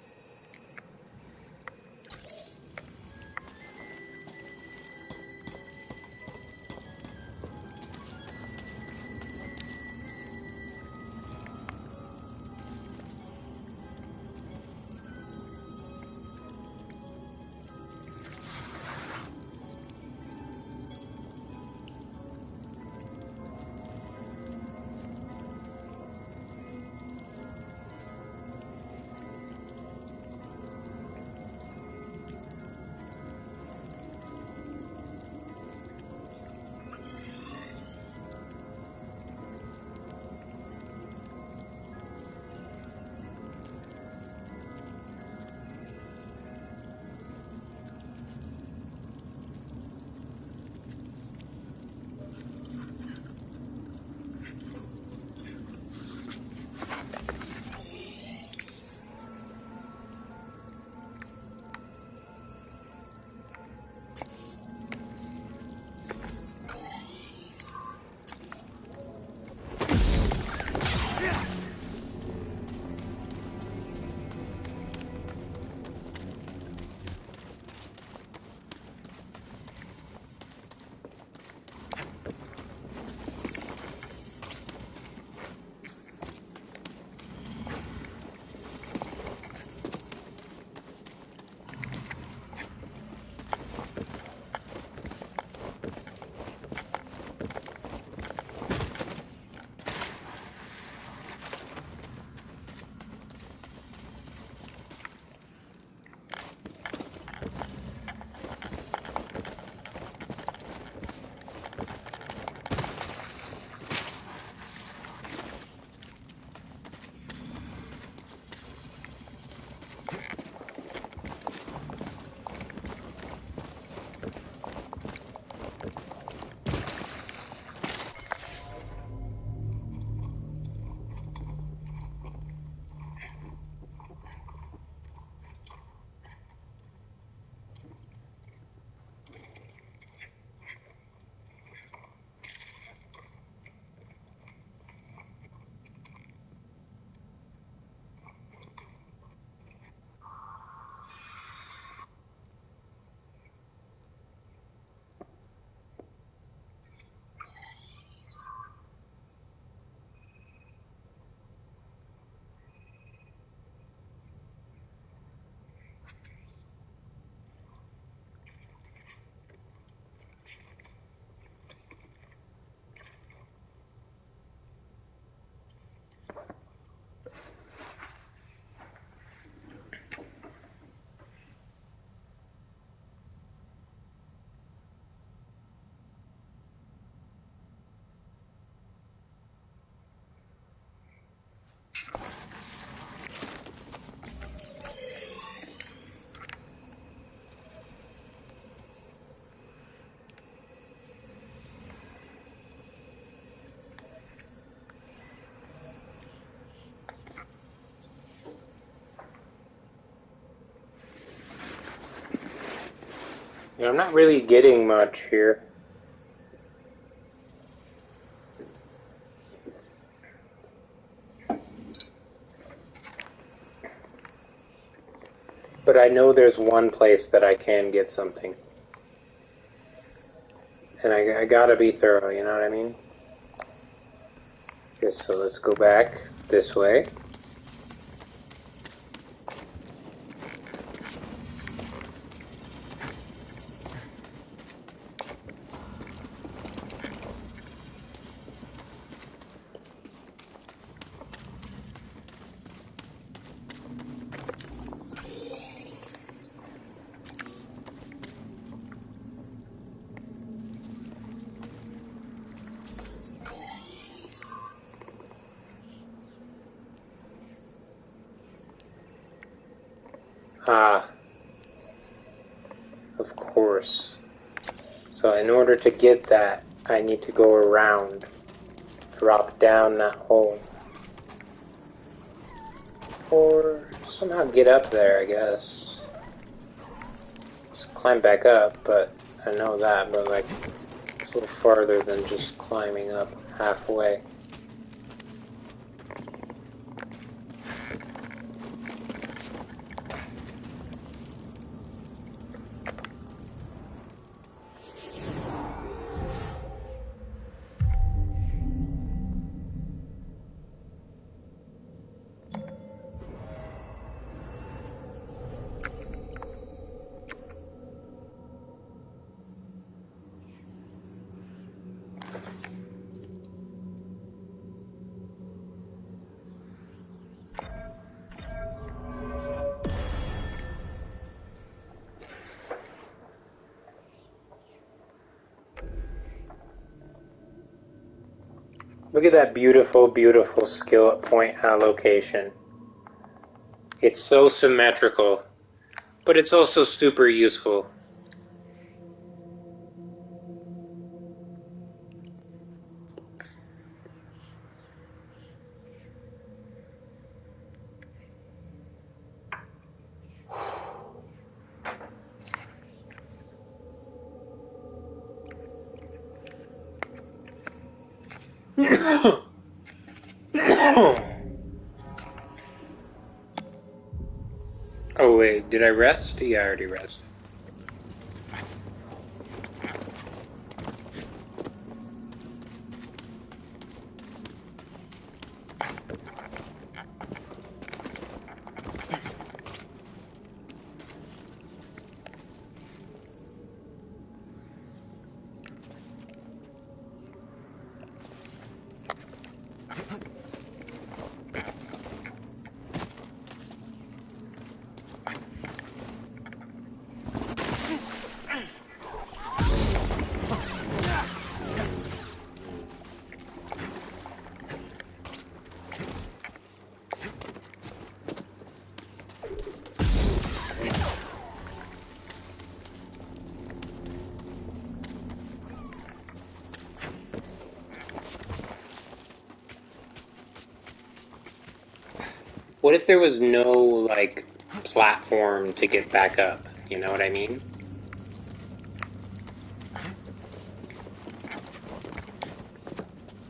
I'm not really getting much here. But I know there's one place that I can get something. And I gotta be thorough, you know what I mean? Okay, so let's go back this way. Ah, of course. So in order to get that, I need to go around, drop down that hole. Or somehow get up there, I guess. Just climb back up, but I know that, but like, it's a little farther than just climbing up halfway. Look at that beautiful, beautiful skill point allocation. It's so symmetrical, but it's also super useful. Oh wait, did I rest? Yeah, I already rested. What if there was no, like, platform to get back up? You know what I mean?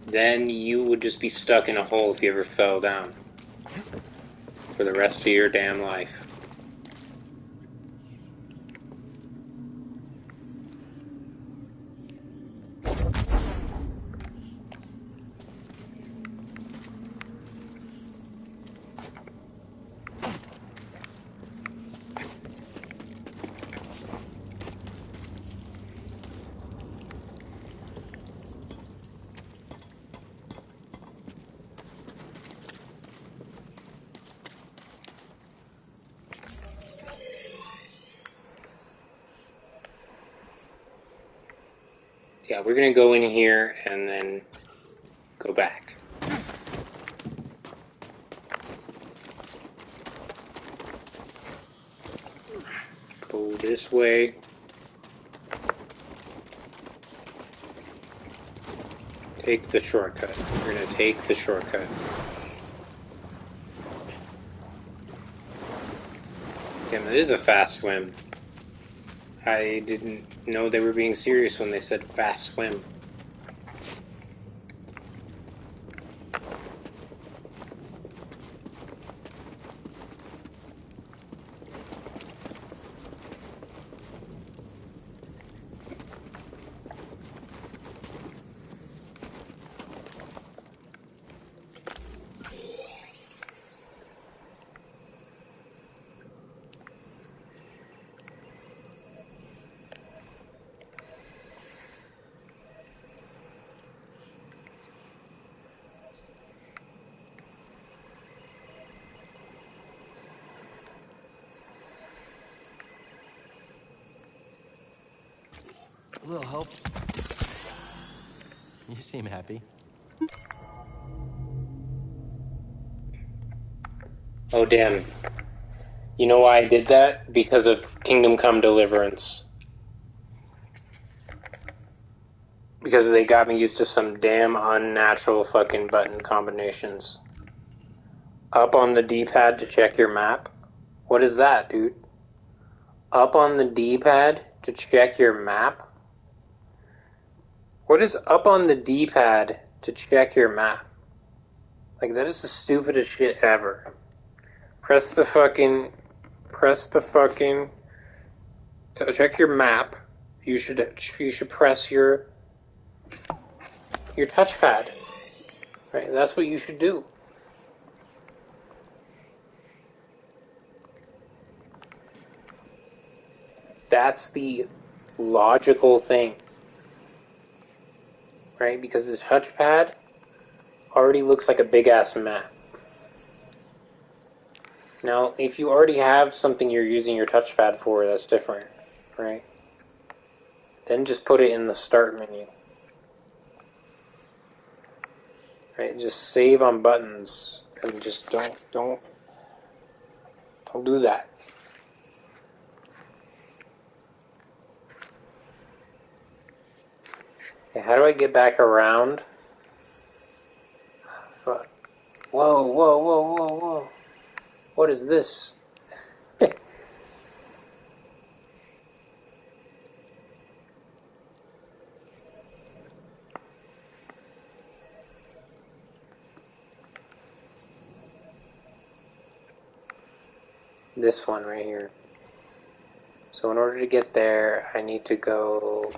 Then you would just be stuck in a hole if you ever fell down. For the rest of your damn life. Yeah, we're gonna go in here and then go back. Go this way. Take the shortcut. We're gonna take the shortcut. Damn, it is a fast swim. I didn't know they were being serious when they said fast swim. A little hope. You seem happy. Oh, damn. You know why I did that? Because of Kingdom Come Deliverance. Because they got me used to some damn unnatural fucking button combinations. Up on the D-pad to check your map? What is that, dude? Up on the D-pad to check your map? What is up on the D-pad to check your map? Like, that is the stupidest shit ever. Press the fucking... To check your map, you should press your touchpad. Right? That's what you should do. That's the logical thing. Right? Because the touchpad already looks like a big-ass map. Now, if you already have something you're using your touchpad for, that's different, right? Then just put it in the start menu. Right? Just save on buttons and just don't do that. Okay, how do I get back around? Fuck. Whoa, whoa, whoa, whoa, whoa. What is this? This one right here. So in order to get there, I need to go...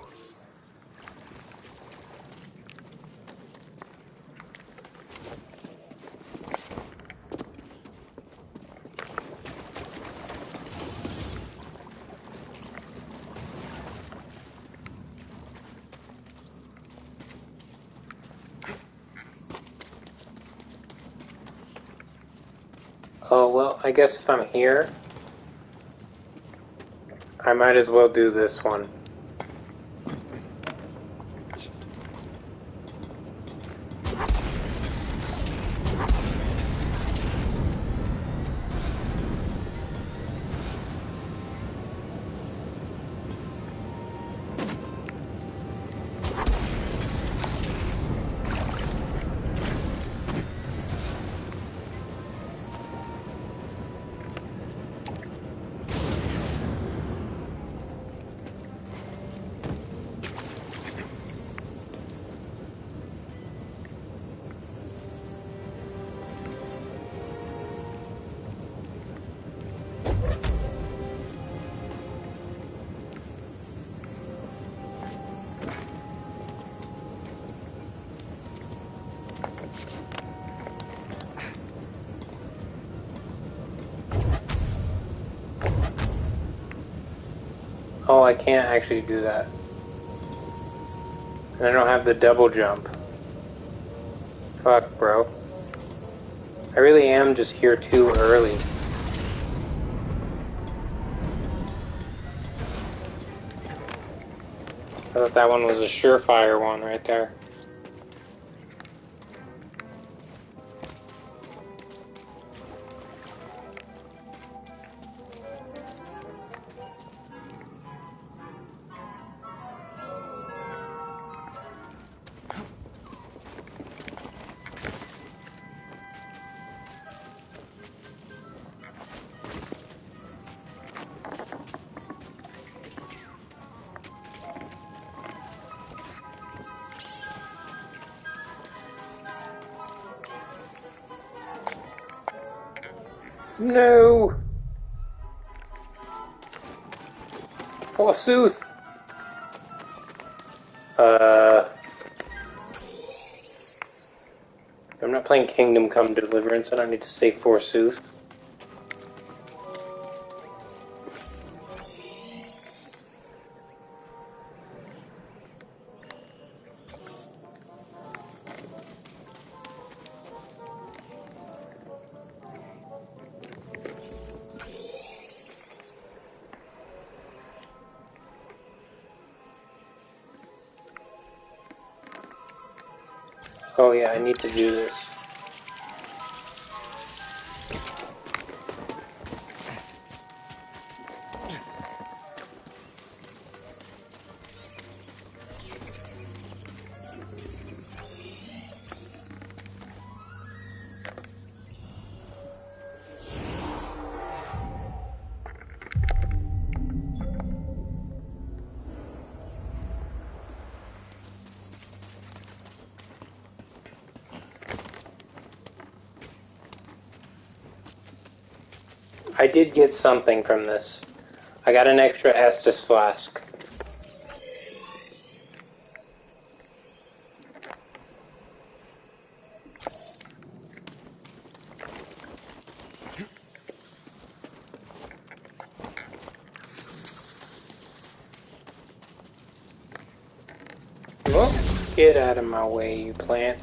Oh, well, I guess if I'm here, I might as well do this one. Oh, I can't actually do that. And I don't have the double jump. Fuck, bro. I really am just here too early. I thought that one was a surefire one right there. No! Forsooth! I'm not playing Kingdom Come Deliverance, I don't need to say forsooth. Oh yeah, I need to do this. I did get something from this. I got an extra Estus flask. Well, get out of my way, you plant.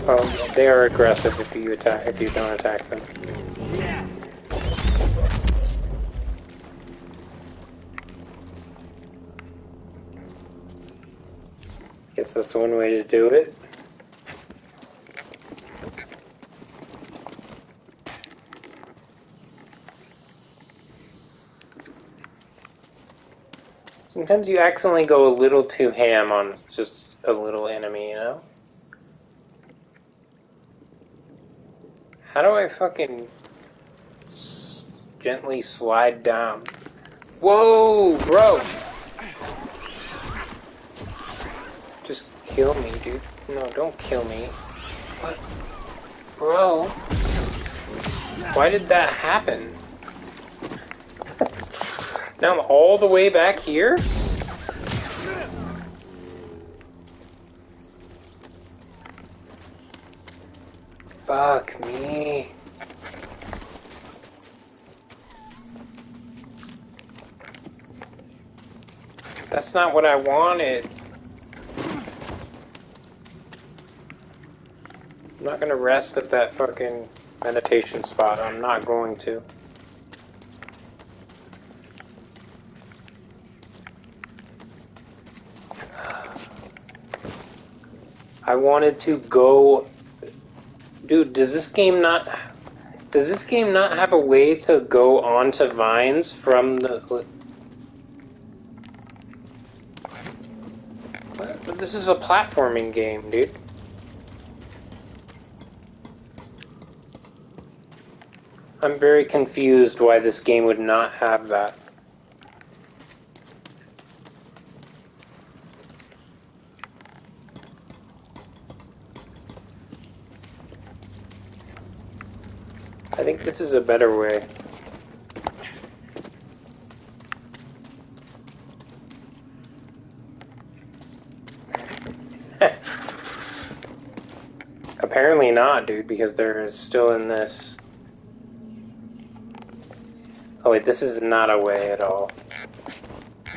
Oh, they are aggressive if you don't attack them. Guess that's one way to do it. Sometimes you accidentally go a little too ham on just a little enemy, you know? How do I fucking gently slide down? Whoa, bro! Just kill me, dude. No, don't kill me. What? Bro? Why did that happen? Now I'm all the way back here? Fuck me. That's not what I wanted. I'm not gonna rest at that fucking meditation spot. I'm not going to. I wanted to go... Dude, does this game not have a way to go onto vines from the... What? This is a platforming game, dude. I'm very confused why this game would not have that. I think this is a better way. Apparently not, dude, because they're still in this. Oh wait, this is not a way at all. I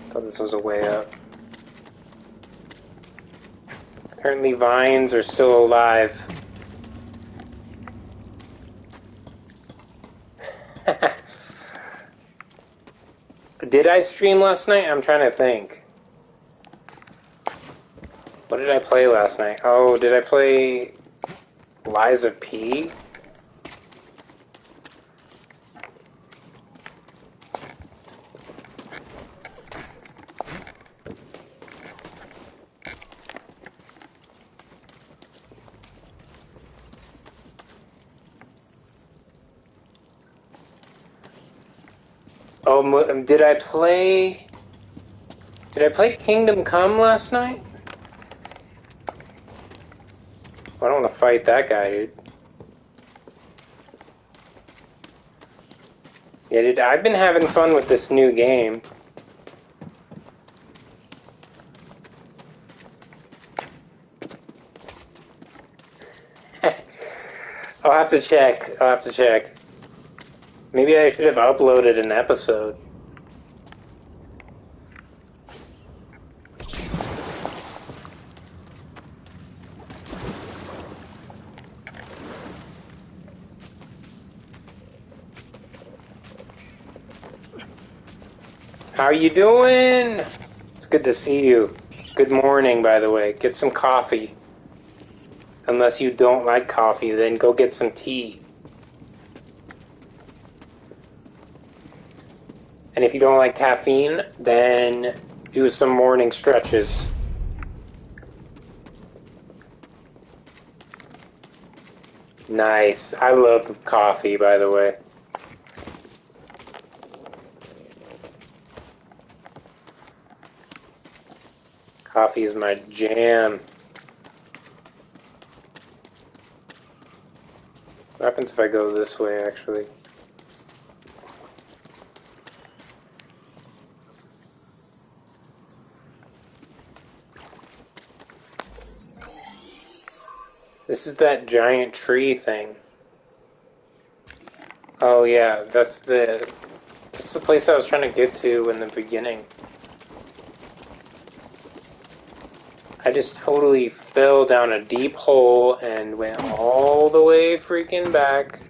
thought this was a way up. Apparently vines are still alive. Did I stream last night? I'm trying to think. What did I play last night? Oh, did I play Lies of P? Oh, did I play Kingdom Come last night? fight that guy, dude. Yeah, dude, I've been having fun with this new game. I'll have to check. I'll have to check. Maybe I should have uploaded an episode. How you doing? It's good to see you. Good morning, by the way. Get some coffee. Unless you don't like coffee, then go get some tea. And if you don't like caffeine, then do some morning stretches. Nice. I love coffee, by the way. Coffee is my jam. What happens if I go this way, actually? This is that giant tree thing. Oh yeah, that's the place I was trying to get to in the beginning. I just totally fell down a deep hole and went all the way freaking back.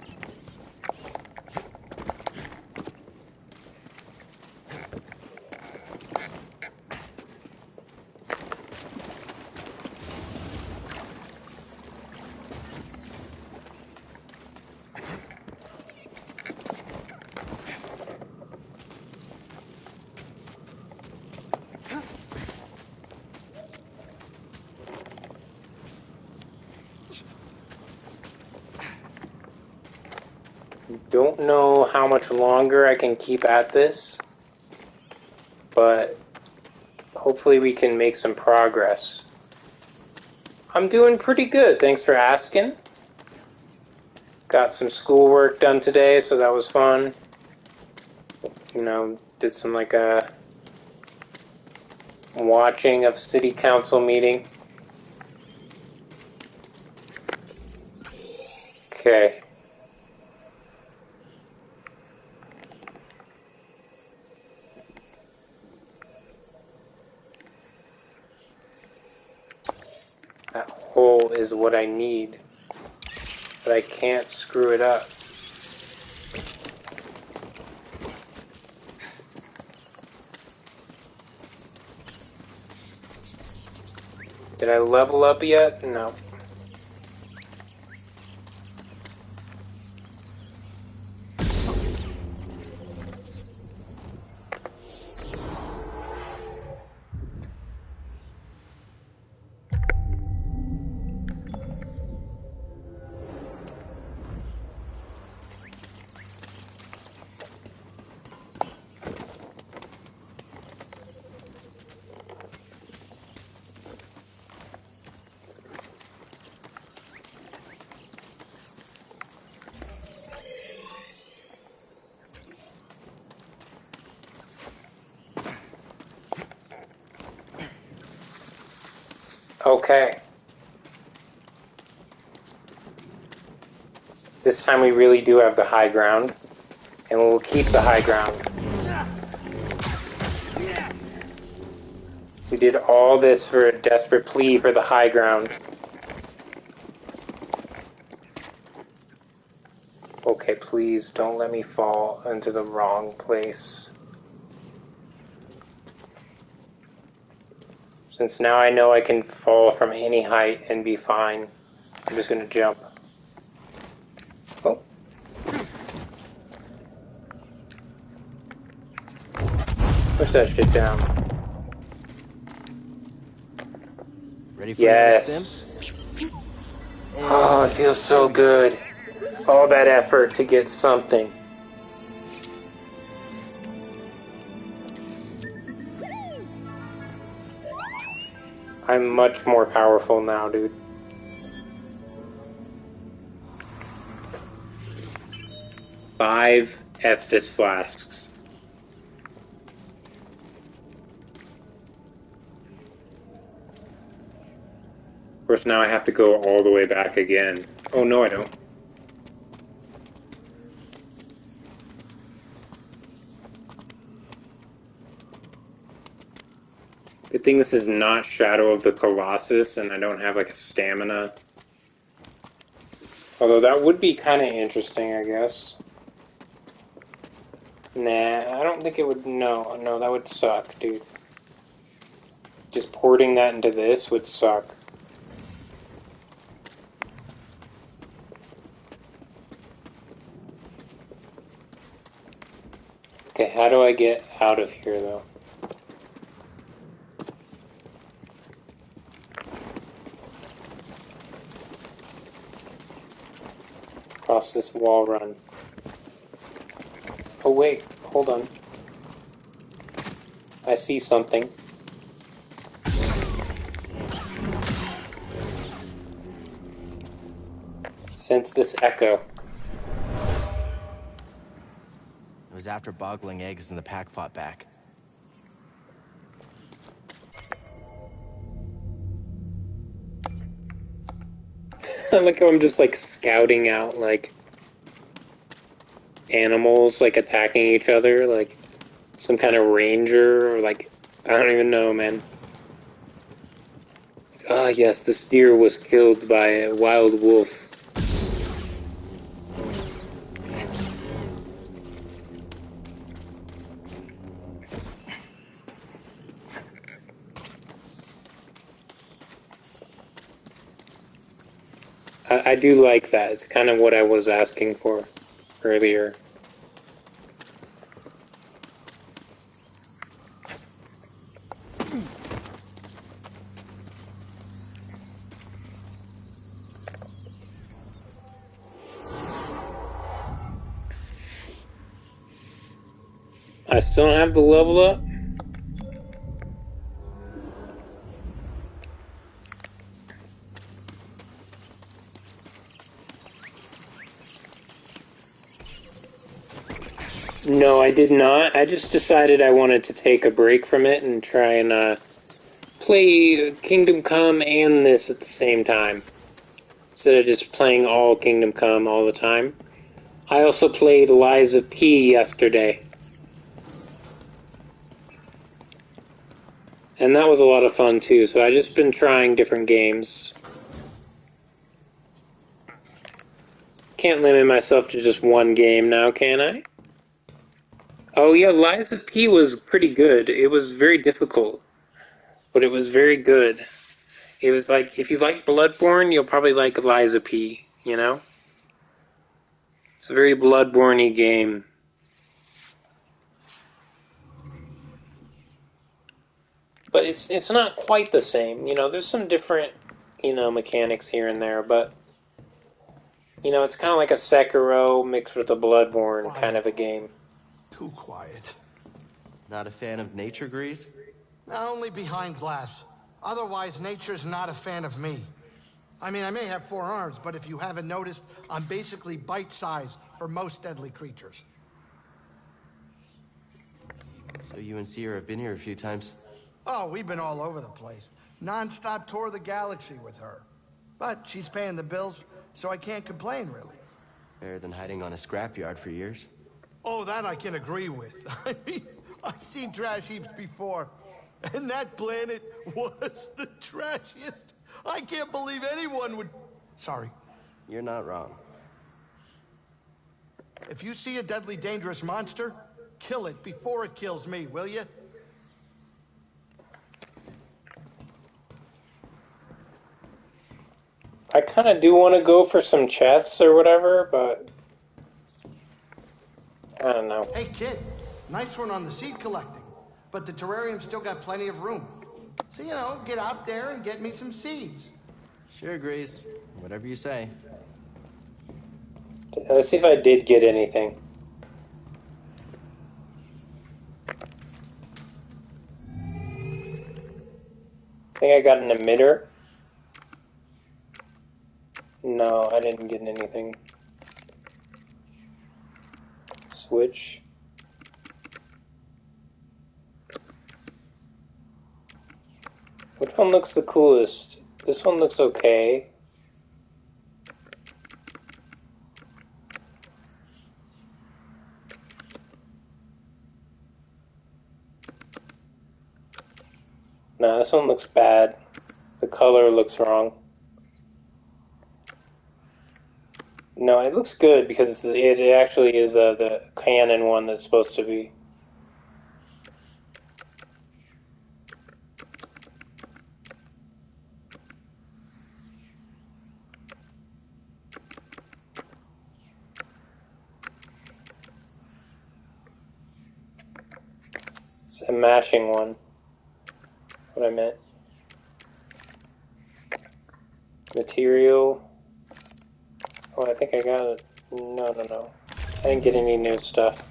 Don't know how much longer I can keep at this, but hopefully we can make some progress. I'm doing pretty good, thanks for asking. Got some schoolwork done today, so that was fun. You know, did some like a watching of city council meeting. Okay. That hole is what I need, but I can't screw it up. Did I level up yet? No. Okay. This time we really do have the high ground, and we'll keep the high ground. We did all this for a desperate plea for the high ground. Okay, please don't let me fall into the wrong place. Since now I know I can fall from any height and be fine, I'm just gonna jump. Oh. Push that shit down. Ready for yes. Oh, it feels so good. All that effort to get something. I'm much more powerful now, dude. 5 Estus flasks. Of course, now I have to go all the way back again. Oh, no, I don't. Good thing this is not Shadow of the Colossus, and I don't have, like, a stamina. Although that would be kind of interesting, I guess. Nah, I don't think it would... No, that would suck, dude. Just porting that into this would suck. Okay, how do I get out of here, though? Across this wall run. Oh, wait. Hold on. I see something. Sense this echo. It was after boggling eggs and the pack fought back. I like how I'm just, like, scouting out, like, animals, like, attacking each other, like, some kind of ranger, or, like, I don't even know, man. Ah, yes, this deer was killed by a wild wolf. I do like that. It's kind of what I was asking for earlier. I still don't have the level up. No, I did not. I just decided I wanted to take a break from it and try and play Kingdom Come and this at the same time. Instead of just playing all Kingdom Come all the time. I also played Lies of P yesterday. And that was a lot of fun too, so I've just been trying different games. Can't limit myself to just one game now, can I? Oh yeah, Lies of P was pretty good. It was very difficult, but it was very good. It was like, if you like Bloodborne, you'll probably like Lies of P, you know? It's a very Bloodborne-y game. But it's not quite the same, you know, there's some different, you know, mechanics here and there, but, you know, it's kind of like a Sekiro mixed with a Bloodborne kind of a game. Too quiet. Not a fan of nature, Grease? Only behind glass. Otherwise, nature's not a fan of me. I mean, I may have 4 arms, but if you haven't noticed, I'm basically bite-sized for most deadly creatures. So you and Sierra have been here a few times? Oh, we've been all over the place. Non-stop tour of the galaxy with her. But she's paying the bills, so I can't complain, really. Better than hiding on a scrapyard for years. Oh, that I can agree with. I mean, I've seen trash heaps before, and that planet was the trashiest. I can't believe anyone would... Sorry. You're not wrong. If you see a deadly dangerous monster, kill it before it kills me, will you? I kind of do want to go for some chests or whatever, but I don't know. Hey, kid. Nice one on the seed collecting, but the terrarium's still got plenty of room. So, you know, get out there and get me some seeds. Sure, Grease. Whatever you say. Let's see if I did get anything. I think I got an emitter. No, I didn't get anything. switch. Which one looks the coolest? This one looks okay. Nah, this one looks bad. The color looks wrong. No, it looks good because it actually is the canon one that's supposed to be. It's a matching one. What I meant. Material. Oh, I think I got it. No. I didn't get any new stuff.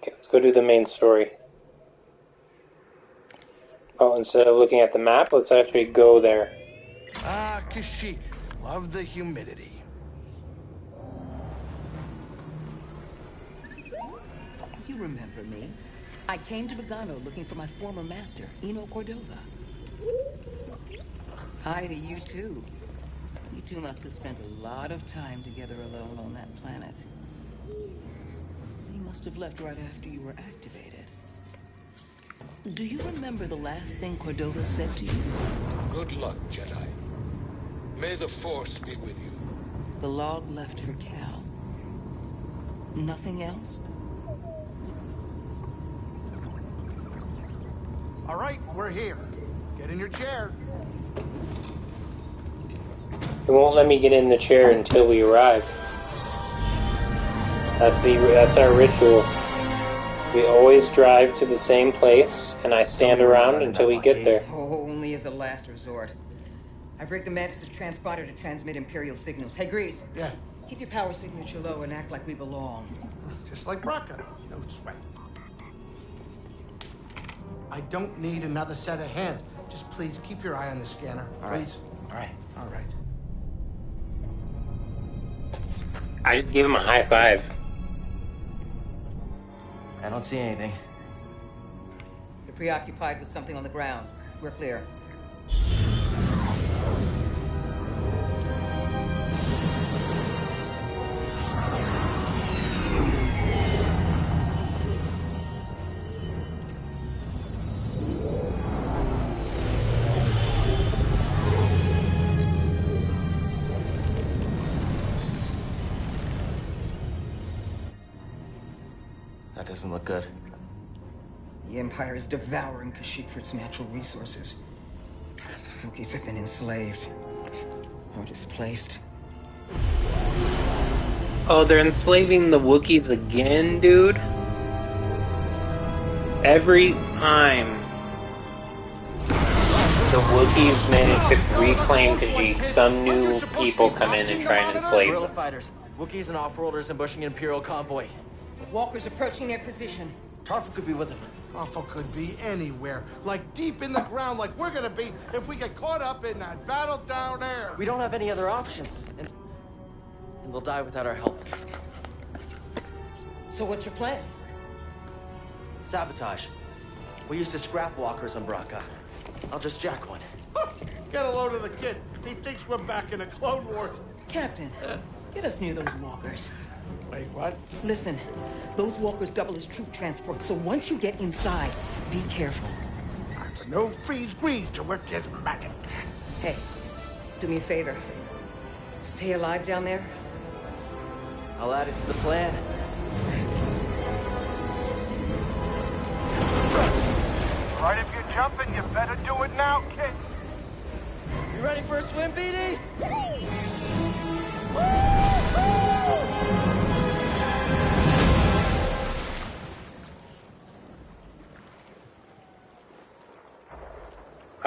Let's go do the main story. Oh, instead of looking at the map, let's actually go there. Ah, Kashyyyk. Love the humidity. You remember me. I came to Bogano looking for my former master, Eno Cordova. Hi to you too. You two must have spent a lot of time together alone on that planet. You must have left right after you were activated. Do you remember the last thing Cordova said to you? Good luck, Jedi. May the Force be with you. The log left for Cal. Nothing else? All right, we're here. Get in your chair. It won't let me get in the chair until we arrive. That's our ritual. We always drive to the same place, and I stand around until we get there. Oh, only as a last resort. I've rigged the Mantis' transponder to transmit Imperial signals. Hey, Grease. Yeah. Keep your power signature low and act like we belong. Just like Braca. No sweat. I don't need another set of hands. Just please keep your eye on the scanner. Please. All right. All right. I just gave him a high five. I don't see anything. You're preoccupied with something on the ground. We're clear. That doesn't look good. The Empire is devouring Kashyyyk for its natural resources. Wookiees have been enslaved. Or displaced. Oh, they're enslaving the Wookiees again, dude? Every time the Wookiees manage to reclaim Kashyyyk, some new people come in and try and enslave Guerrilla them. fighters, Wookiees and off-worlders ambushing an Imperial convoy. Walkers approaching their position. Tarful could be with them. Awful could be anywhere. Like deep in the ground, like we're gonna be if we get caught up in that battle down there. We don't have any other options. And they'll die without our help. So what's your plan? Sabotage. We used to scrap walkers on Braca. I'll just jack one. Get a load of the kid. He thinks we're back in the Clone Wars. Captain, get us near those walkers. Wait, what? Listen, those walkers double as troop transport, so once you get inside, be careful. For no freeze grease to work his magic. Hey, do me a favor. Stay alive down there. I'll add it to the plan. Right, if you're jumping, you better do it now, kid. You ready for a swim, BD?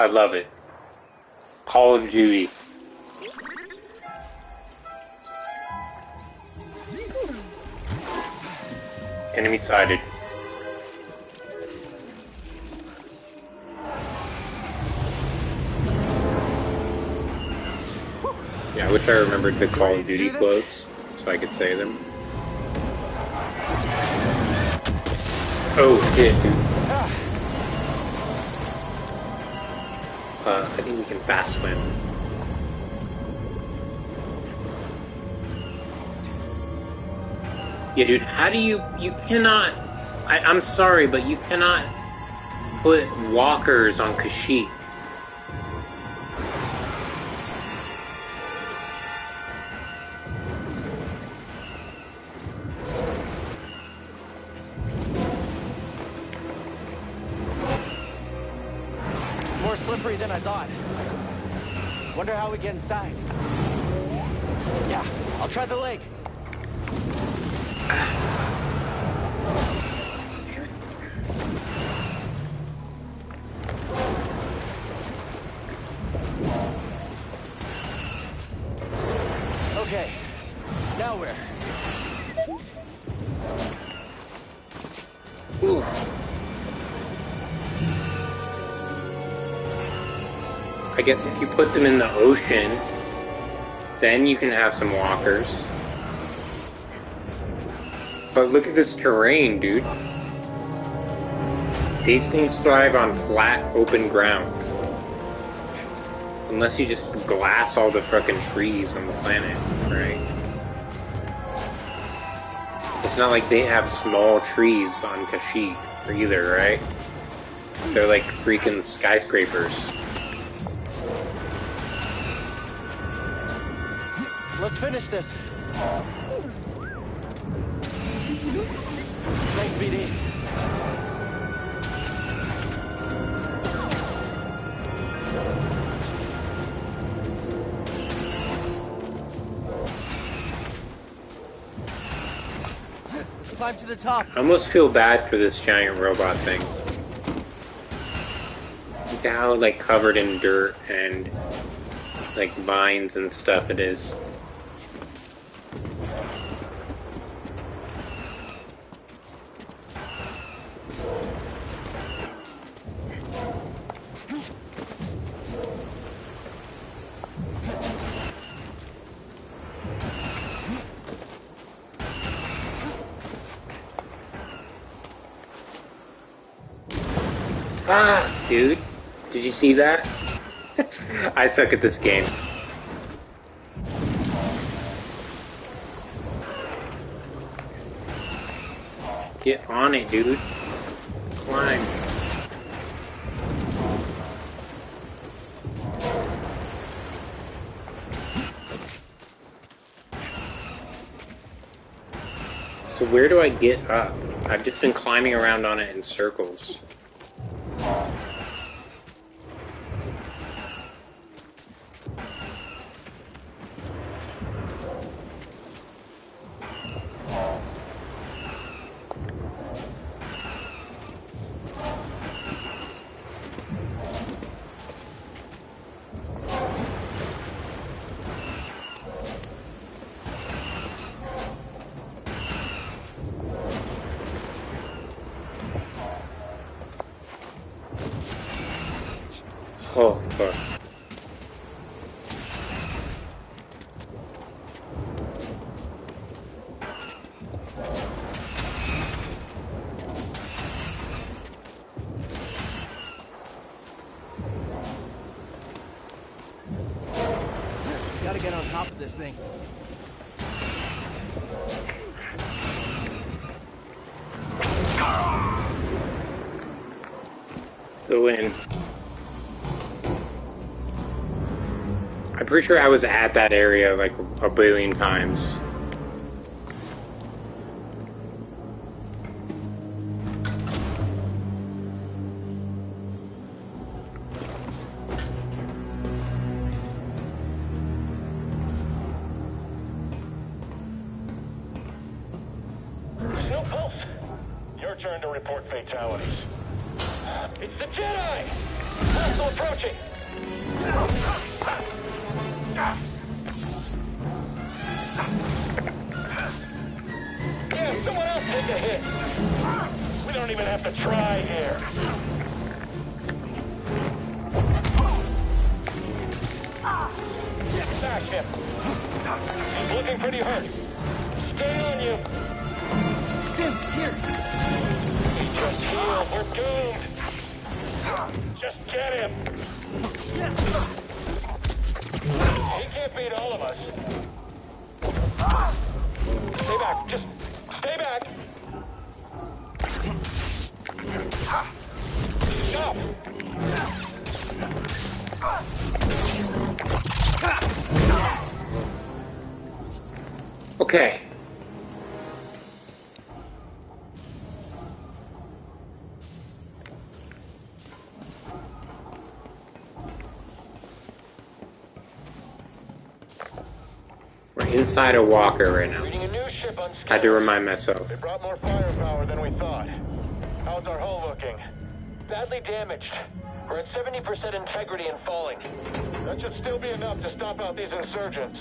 I love it. Call of Duty. Enemy sighted. Yeah, I wish I remembered the Call of Duty quotes so I could say them. Oh shit, dude. I think we can fast swim. Yeah, dude, how do you cannot, I'm sorry, but you cannot put walkers on Kashyyyk. More slippery than I thought. Wonder how we get inside. Yeah, I'll try the leg. Okay, now where? Ooh. I guess if you put them in the ocean, then you can have some walkers. But look at this terrain, dude. These things thrive on flat, open ground. Unless you just glass all the fucking trees on the planet, right? It's not like they have small trees on Kashyyyk either, right? They're like freaking skyscrapers. Let's finish this. Thanks, BD. Let's climb to the top. I almost feel bad for this giant robot thing. Look at how like covered in dirt and like vines and stuff it is. Ah, dude. Did you see that? I suck at this game. Get on it, dude. Climb. So where do I get up? I've just been climbing around on it in circles. Oh, fuck. Gotta get on top of this thing. Go in. I'm pretty sure I was at that area like a billion times. No pulse. Your turn to report fatalities. It's the Jedi! Hostile approaching! Yeah, someone else take a hit. We don't even have to try here. Smash him. He's looking pretty hurt. Stay on you. Stim, here. He just healed. We're doomed. Just get him. He can't beat all of us. Stay back. Just stay back. Stop. Okay. We're inside a walker right now. Reading a new ship on I had to remind myself. They brought more firepower than we thought. How's our hull looking? Badly damaged. We're at 70% integrity and falling. That should still be enough to stop out these insurgents.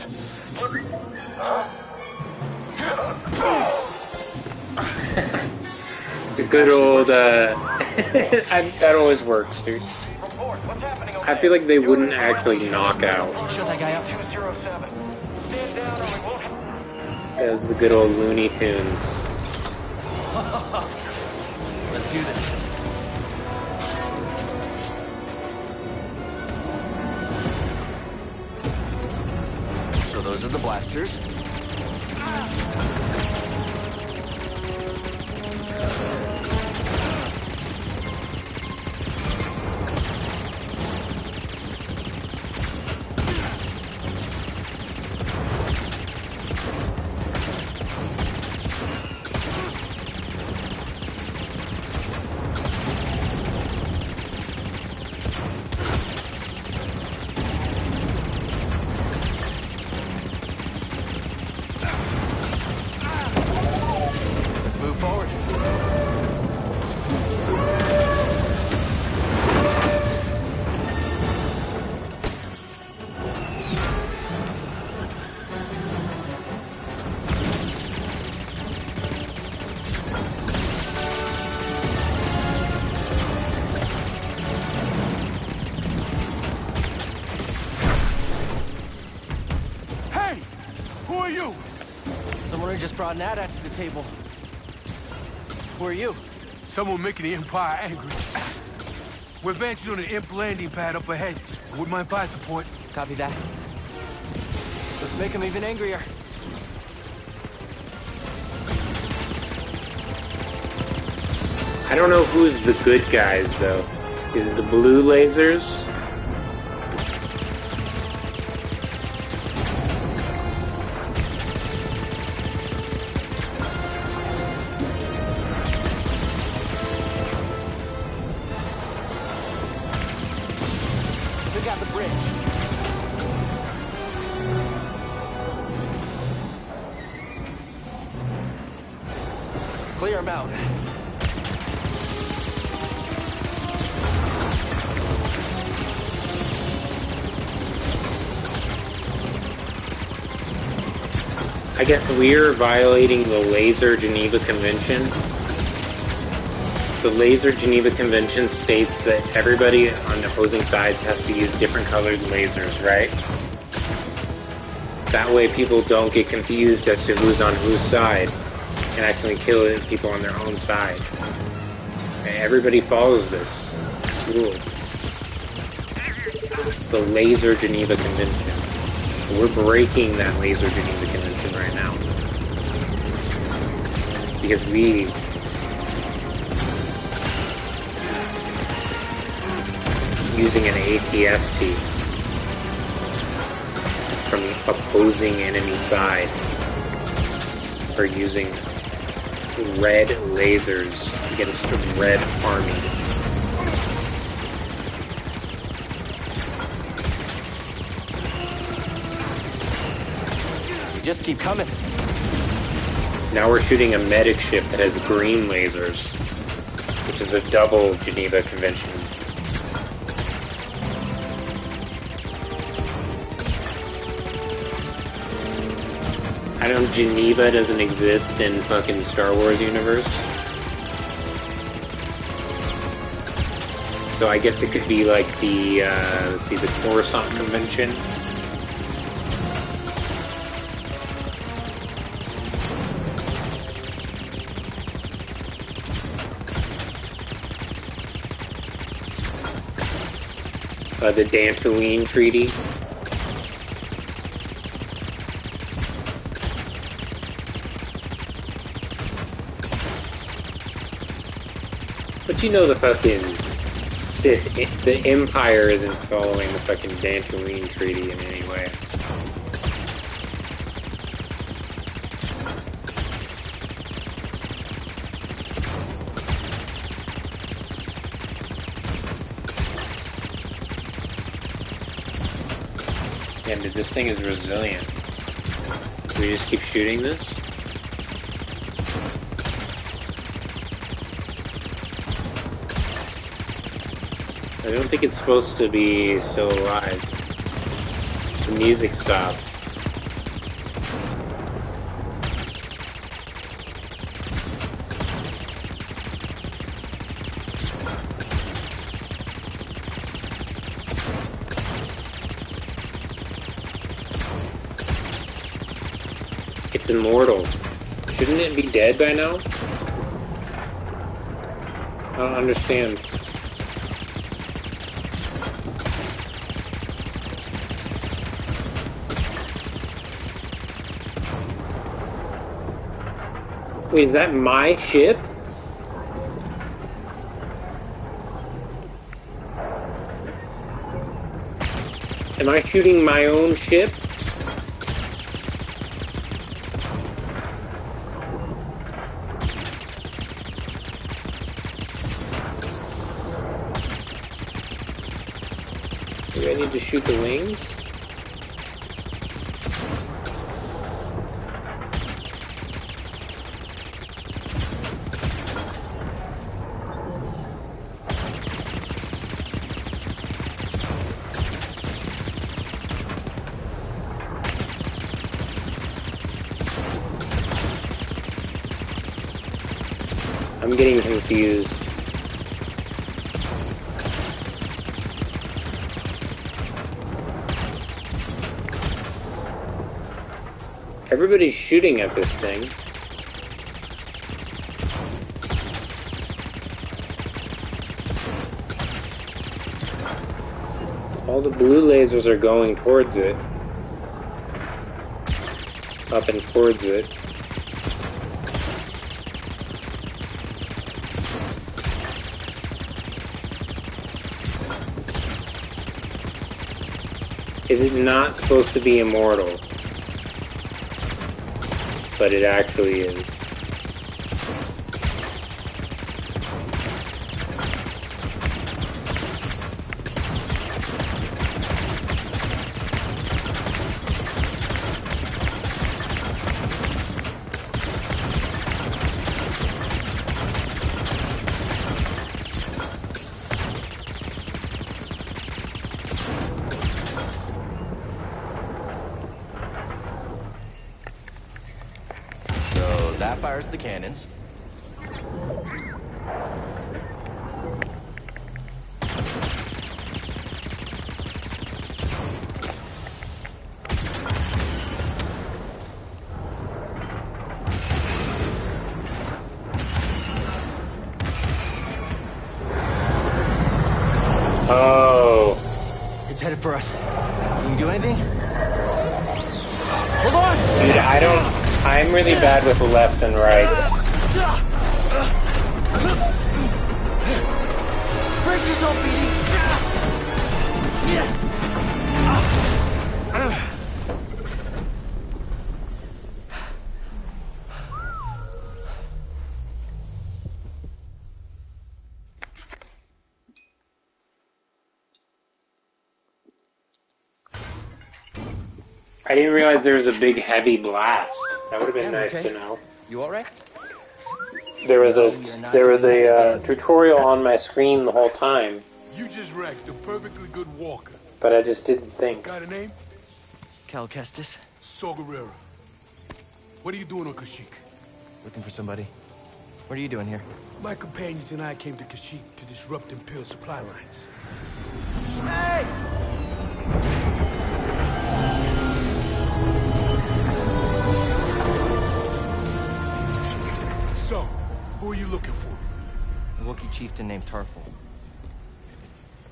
The good old, that always works, dude. I feel like they wouldn't actually knock out. Shut that guy up. 207. Stand down or we won't... As the good old Looney Tunes. Let's do this. So those are the blasters. Just brought an AT-AT to the table. Who are you? Someone making the Empire angry. We're advancing on an imp landing pad up ahead. Wouldn't mind fire support. Copy that. Let's make them even angrier. I don't know who's the good guys, though. Is it the blue lasers? Clear them out. I guess we're violating the Laser Geneva Convention. The Laser Geneva Convention states that everybody on the opposing sides has to use different colored lasers, right? That way people don't get confused as to who's on whose side and accidentally kill people on their own side. Everybody follows this rule. The Laser Geneva Convention. We're breaking that Laser Geneva Convention right now. Because we using an ATST from the opposing enemy side are using red lasers against the red army. You just keep coming. Now we're shooting a medic ship that has green lasers, which is a double Geneva Convention I know Geneva doesn't exist in fucking Star Wars universe. So I guess it could be like the, let's see, the Coruscant Convention. The Dantooine Treaty. But you know the fucking Sith, the Empire isn't following the fucking Dantooine Treaty in any way. Damn, dude, this thing is resilient. Do we just keep shooting this? I don't think it's supposed to be still alive. The music stopped. It's immortal. Shouldn't it be dead by now? I don't understand. Wait, is that my ship? Am I shooting my own ship? Do I need to shoot the wings? I'm getting confused. Everybody's shooting at this thing. All the blue lasers are going towards it. Up and towards it. Is it not supposed to be immortal? But it actually is. That fires the cannons. Oh. It's headed for us. Can you do anything? Hold on! Dude, I'm really bad with the lefts and rights. Brace yourself, BD! I didn't realize there was a big heavy blast. That would have been nice to know. You alright? There was a tutorial on my screen the whole time. You just wrecked a perfectly good walker. But I just didn't think. Got a name? Cal Kestis. Saw Gerrera. What are you doing on Kashyyyk? Looking for somebody. What are you doing here? My companions and I came to Kashyyyk to disrupt Imperial supply lines. Hey! So, who are you looking for? A Wookiee chieftain named Tarful.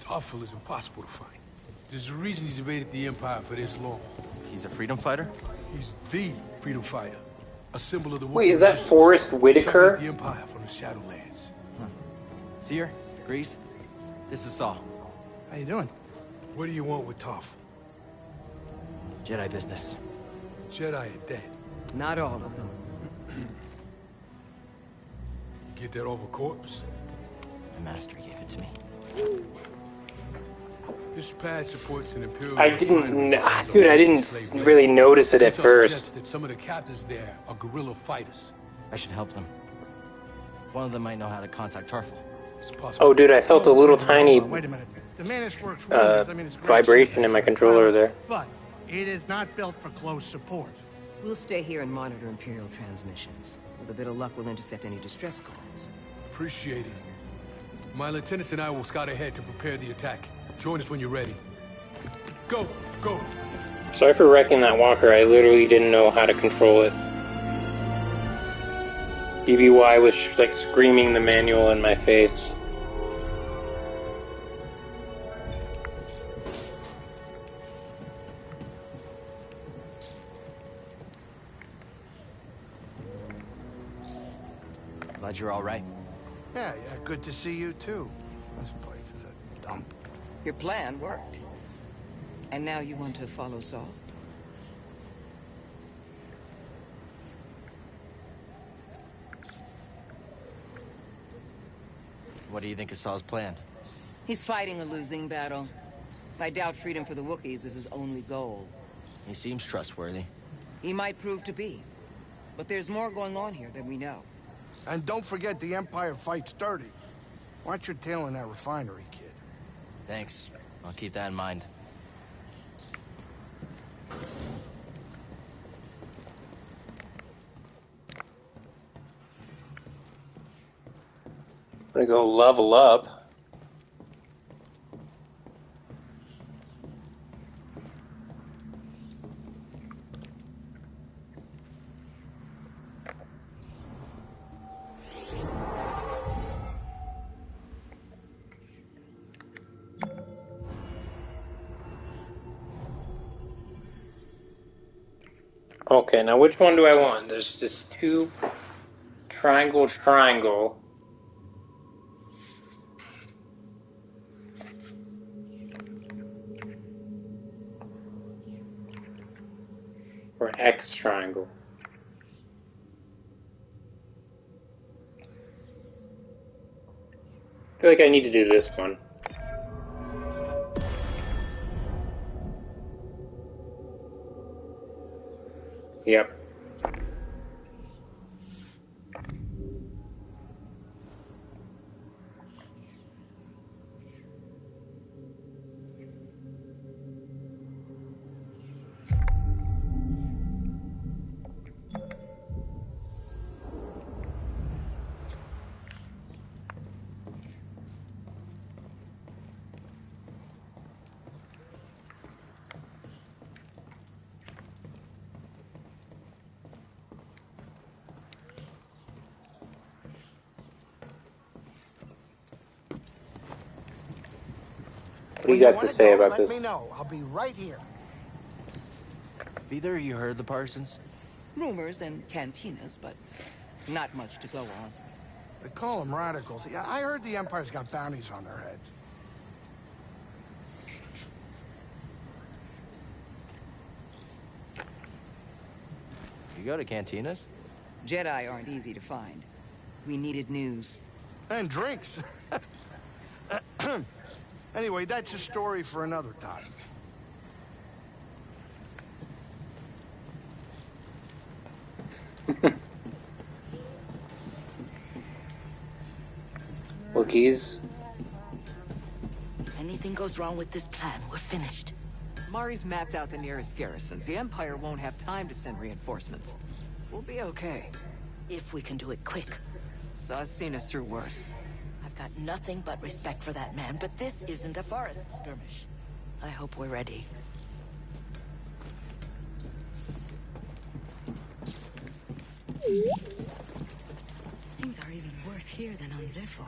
Tarful is impossible to find. There's a reason he's evaded the Empire for this long. He's a freedom fighter? He's the freedom fighter. A symbol of the Wookiee Wait, is that resistance. Forrest Whitaker? Separated the Empire from the Shadowlands. Seer? Grease? This is Saul. How you doing? What do you want with Tarful? Jedi business. Jedi are dead. Not all of them. You get that off a corpse? The master gave it to me. This pad supports an Imperial... I didn't really notice it at first. That some of the captains there are guerrilla fighters. I should help them. One of them might know how to contact Tarful. It's possible. Oh, dude, I felt a little tiny Wait a minute. The Manus works wonders. I mean, it's great vibration shit. in my controller there. But it is not built for close support. We'll stay here and monitor Imperial transmissions. With a bit of luck, we'll intercept any distress calls. Appreciate it. My lieutenants and I will scout ahead to prepare the attack. Join us when you're ready. Go! Go! Sorry for wrecking that walker. I literally didn't know how to control it. BBY was like screaming the manual in my face. Glad you're all right. Yeah, good to see you too. This place is a dump. Your plan worked. And now you want to follow Saul? What do you think is Saul's plan? He's fighting a losing battle. I doubt freedom for the Wookiees is his only goal. He seems trustworthy. He might prove to be. But there's more going on here than we know. And don't forget the Empire fights dirty. Watch your tail in that refinery, kid. Thanks. I'll keep that in mind. I'm gonna go level up. Okay, now which one do I want? There's this two triangle. Or X triangle. I feel like I need to do this one. Yep. What do you got to say about this? Let me know. I'll be right here. Either you heard the Parsons? Rumors and cantinas, but not much to go on. They call them radicals. Yeah, I heard the Empire's got bounties on their heads. You go to cantinas? Jedi aren't easy to find. We needed news. And drinks. Anyway, that's a story for another time. Wookiees. Anything goes wrong with this plan, we're finished. Mari's mapped out the nearest garrisons. The Empire won't have time to send reinforcements. We'll be okay. If we can do it quick. Saw's seen us through worse. I've got nothing but respect for that man, but this isn't a forest skirmish. I hope we're ready. Things are even worse here than on Zephyr.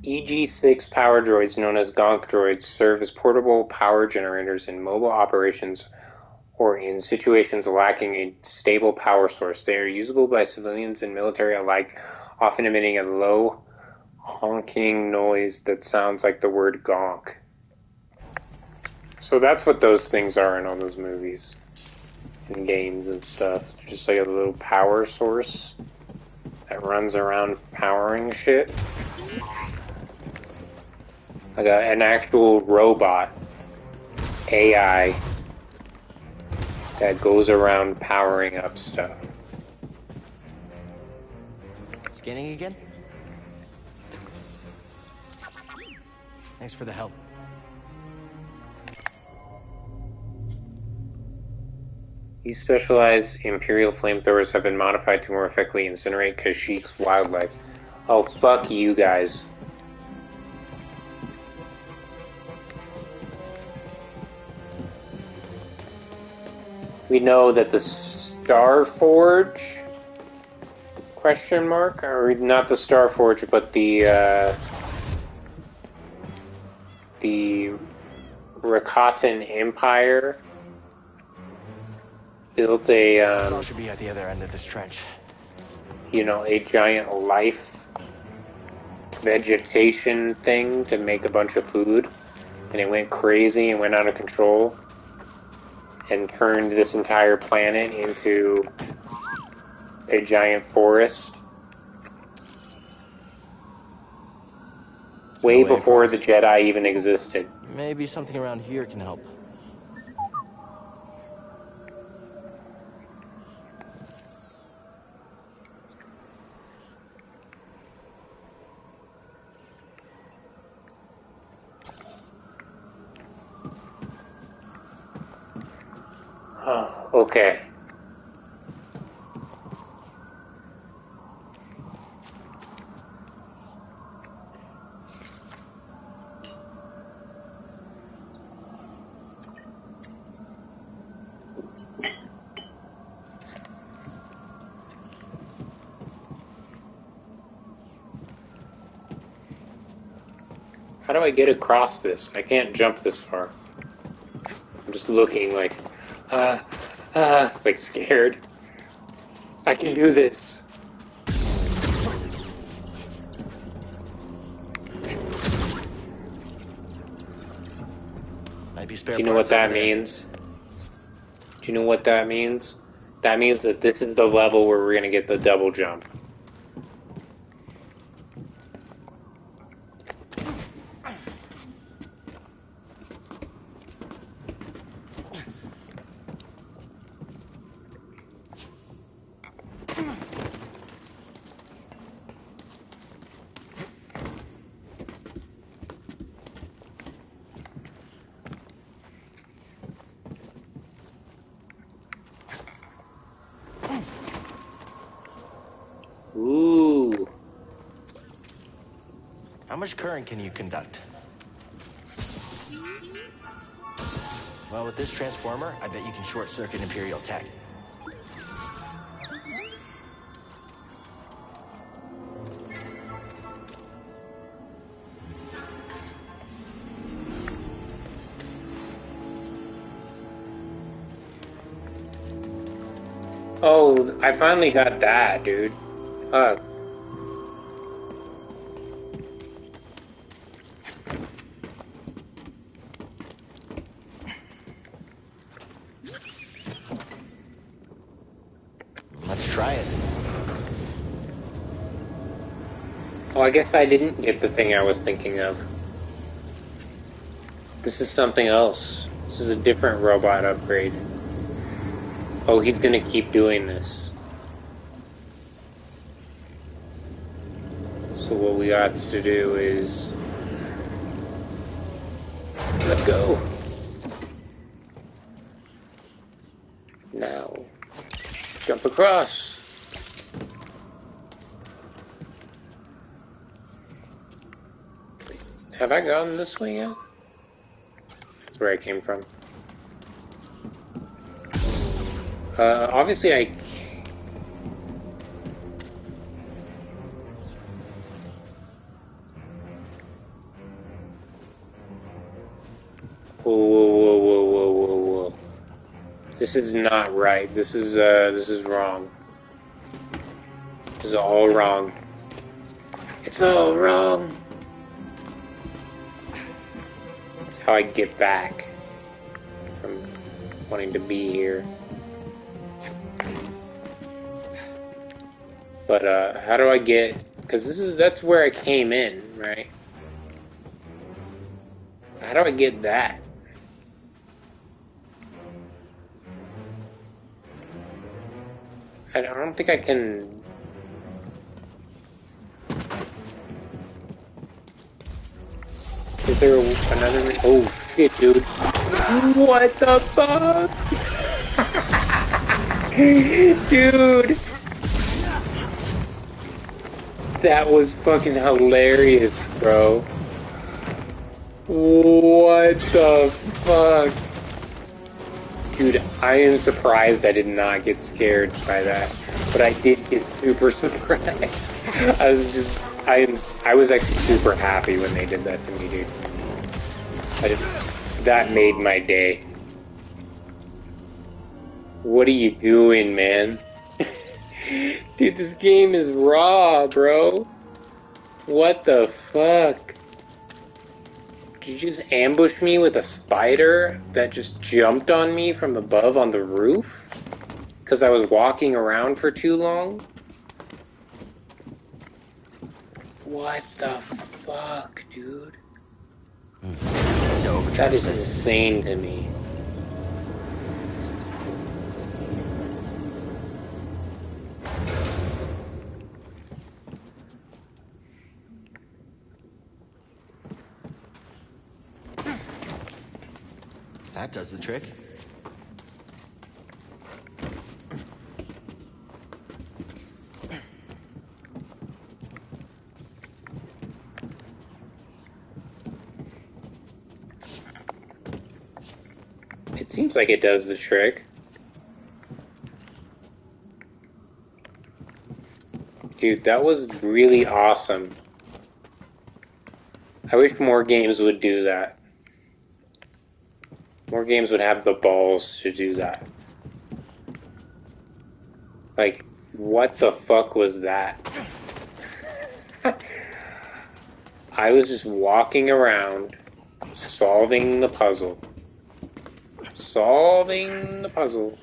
EG-6 power droids, known as gonk droids, serve as portable power generators in mobile operations or in situations lacking a stable power source. They are usable by civilians and military alike, often emitting a low, honking noise that sounds like the word gonk. So that's what those things are in all those movies and games and stuff. They're just like a little power source that runs around powering shit. Like an actual robot, AI, that goes around powering up stuff. Scanning again? Thanks for the help. These specialized Imperial flamethrowers have been modified to more effectively incinerate Kashyyyk's wildlife. Oh, fuck you guys. We know that the Starforge, question mark, or not the Starforge, but the Rakatan Empire built a, should be at the other end of this trench. You know, a giant life vegetation thing to make a bunch of food, and it went crazy and went out of control and turned this entire planet into a giant forest. Way before the Jedi even existed. Maybe something around here can help. Oh, okay. How do I get across this? I can't jump this far. I'm just looking like, like scared. I can do this. Might be spare Do you know what parts that over there. means? Do you know what that means? That means that this is the level where we're gonna get the double jump. Ooh. How much current can you conduct? Well, with this transformer, I bet you can short-circuit Imperial tech. Oh, I finally got that, dude. Fuck. Let's try it. Oh, I guess I didn't get the thing I was thinking of. This is something else. This is a different robot upgrade. Oh, he's gonna keep doing this. So what we got to do is let go. Now, jump across. Have I gone this way yet? That's where I came from. Obviously I... Whoa, whoa, whoa, whoa, whoa, whoa, whoa. This is not right. This is wrong. This is all wrong. It's all wrong. That's how I get back from wanting to be here. But, how do I get... Because that's where I came in, right? How do I get that? I don't think I can... Is there another... Oh, shit, dude. What the fuck? Dude! That was fucking hilarious, bro. What the fuck? Dude, I am surprised I did not get scared by that. But I did get super surprised. I was actually super happy when they did that to me, dude. That made my day. What are you doing, man? Dude, this game is raw, bro. What the fuck? Did you just ambush me with a spider that just jumped on me from above on the roof? Because I was walking around for too long? What the fuck, dude? That is insane to me. That does the trick. It seems like it does the trick. Dude, that was really awesome. I wish more games would do that. More games would have the balls to do that. Like, what the fuck was that? I was just walking around, solving the puzzle. Solving the puzzle.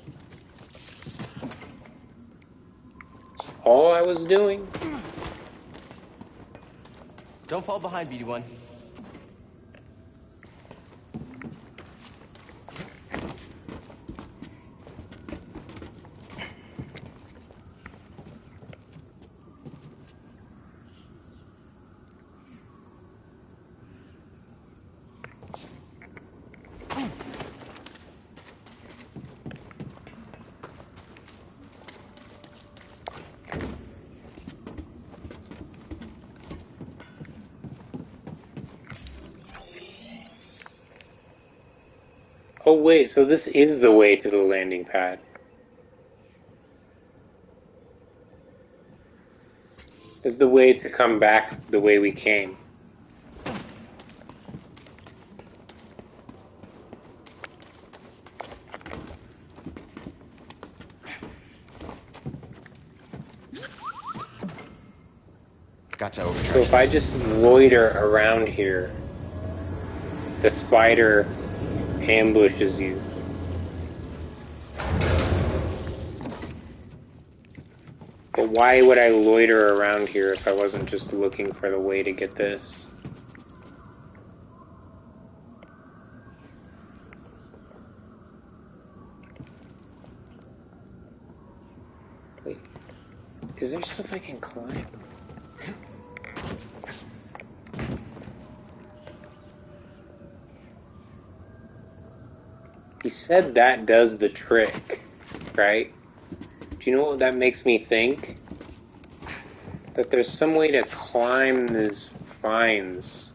That's all I was doing. Don't fall behind, BD1. Oh wait, so this is the way to the landing pad. It's the way to come back the way we came. Gotcha. Overcharge. So if I just loiter around here, the spider ambushes you. But why would I loiter around here if I wasn't just looking for the way to get this? Wait, is there stuff I can climb? He said that does the trick, right? Do you know what that makes me think? That there's some way to climb these vines.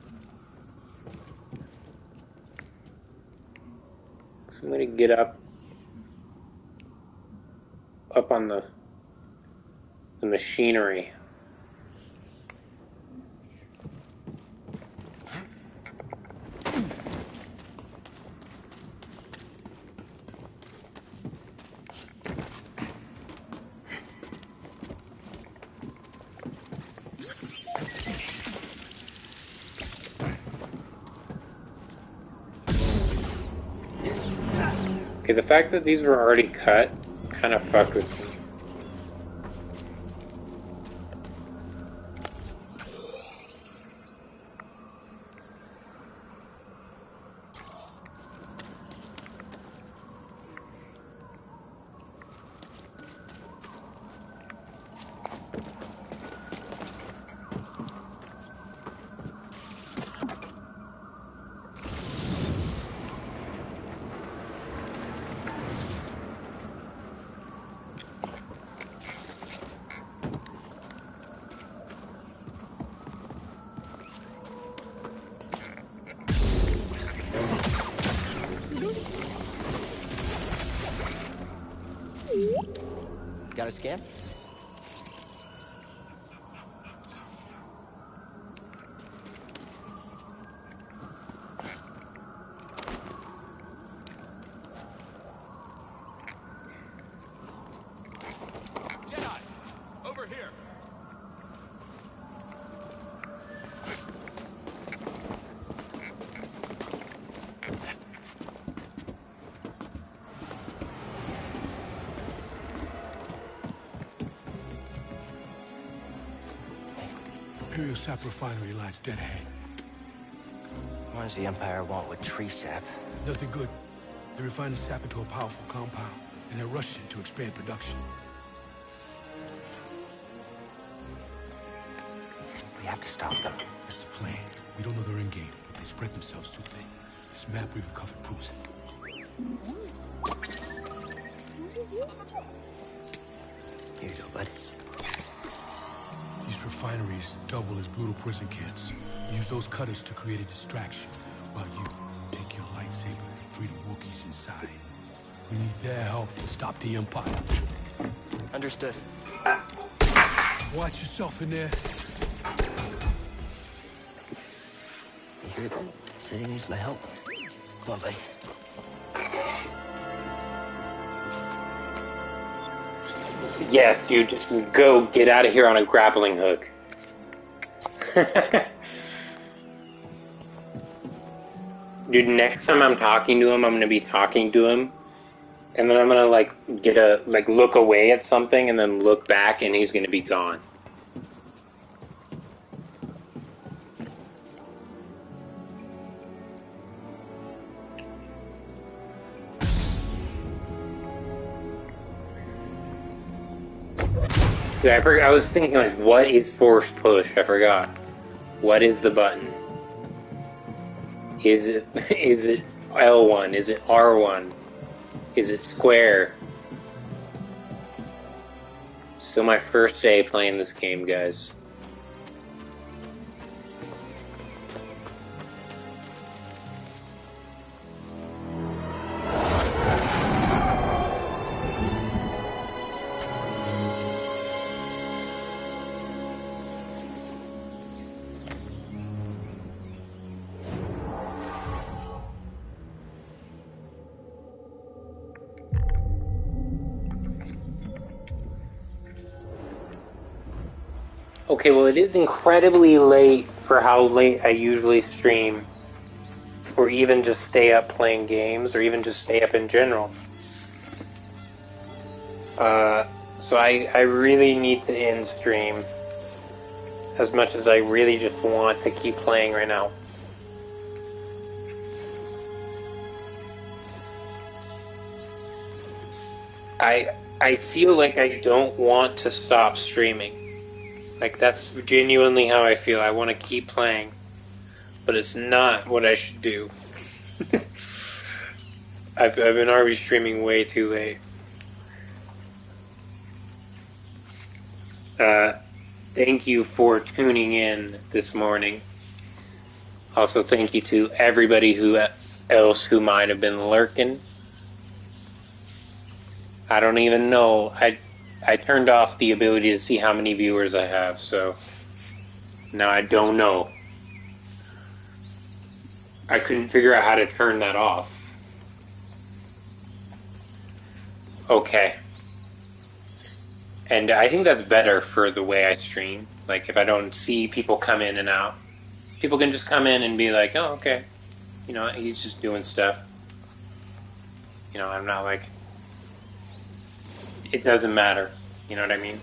Some way to get up on the machinery. Okay, the fact that these were already cut kind of fucked with me. Got a scan? Jedi! Over here! Imperial sap refinery lies dead ahead. What does the Empire want with tree sap? Nothing good. They refine the sap into a powerful compound, and they're rushing to expand production. We have to stop them. That's the plan. We don't know their end game, but they spread themselves too thin. This map we recovered proves it. Here you go, bud. These refineries double as brutal prison camps. We use those cutters to create a distraction, while you take your lightsaber and free the Wookiees inside. We need their help to stop the Empire. Understood. Watch yourself in there. You hear that? Said he needs my help. Come on, buddy. Yes, dude, just go get out of here on a grappling hook. Dude, next time I'm talking to him, I'm gonna be talking to him, and then I'm gonna look away at something, and then look back, and he's gonna be gone. Yeah, I forgot. I was thinking, like, what is force push? I forgot. What is the button? Is it L1? Is it R1? Is it square? Still my first day playing this game, guys. Okay, well, it is incredibly late for how late I usually stream, or even just stay up playing games, or even just stay up in general. So I really need to end stream, as much as I really just want to keep playing right now. I feel like I don't want to stop streaming. Like, that's genuinely how I feel. I want to keep playing, but it's not what I should do. I've been already streaming way too late. Thank you for tuning in this morning. Also, thank you to everybody else who might have been lurking. I don't even know. I turned off the ability to see how many viewers I have, so now I don't know. I couldn't figure out how to turn that off. Okay. And I think that's better for the way I stream. Like, if I don't see people come in and out, people can just come in and be like, oh, okay. You know, he's just doing stuff. You know, I'm not like... It doesn't matter. You know what I mean?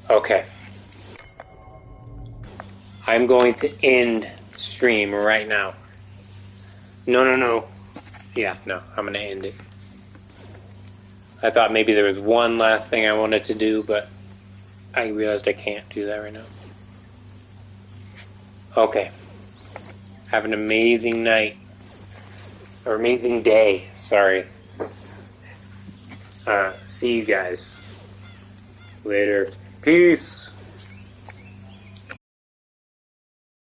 Okay. I'm going to end stream right now. No. Yeah, no, I'm going to end it. I thought maybe there was one last thing I wanted to do, but I realized I can't do that right now. Okay. Have an amazing night. Or amazing day, sorry. See you guys later. Peace.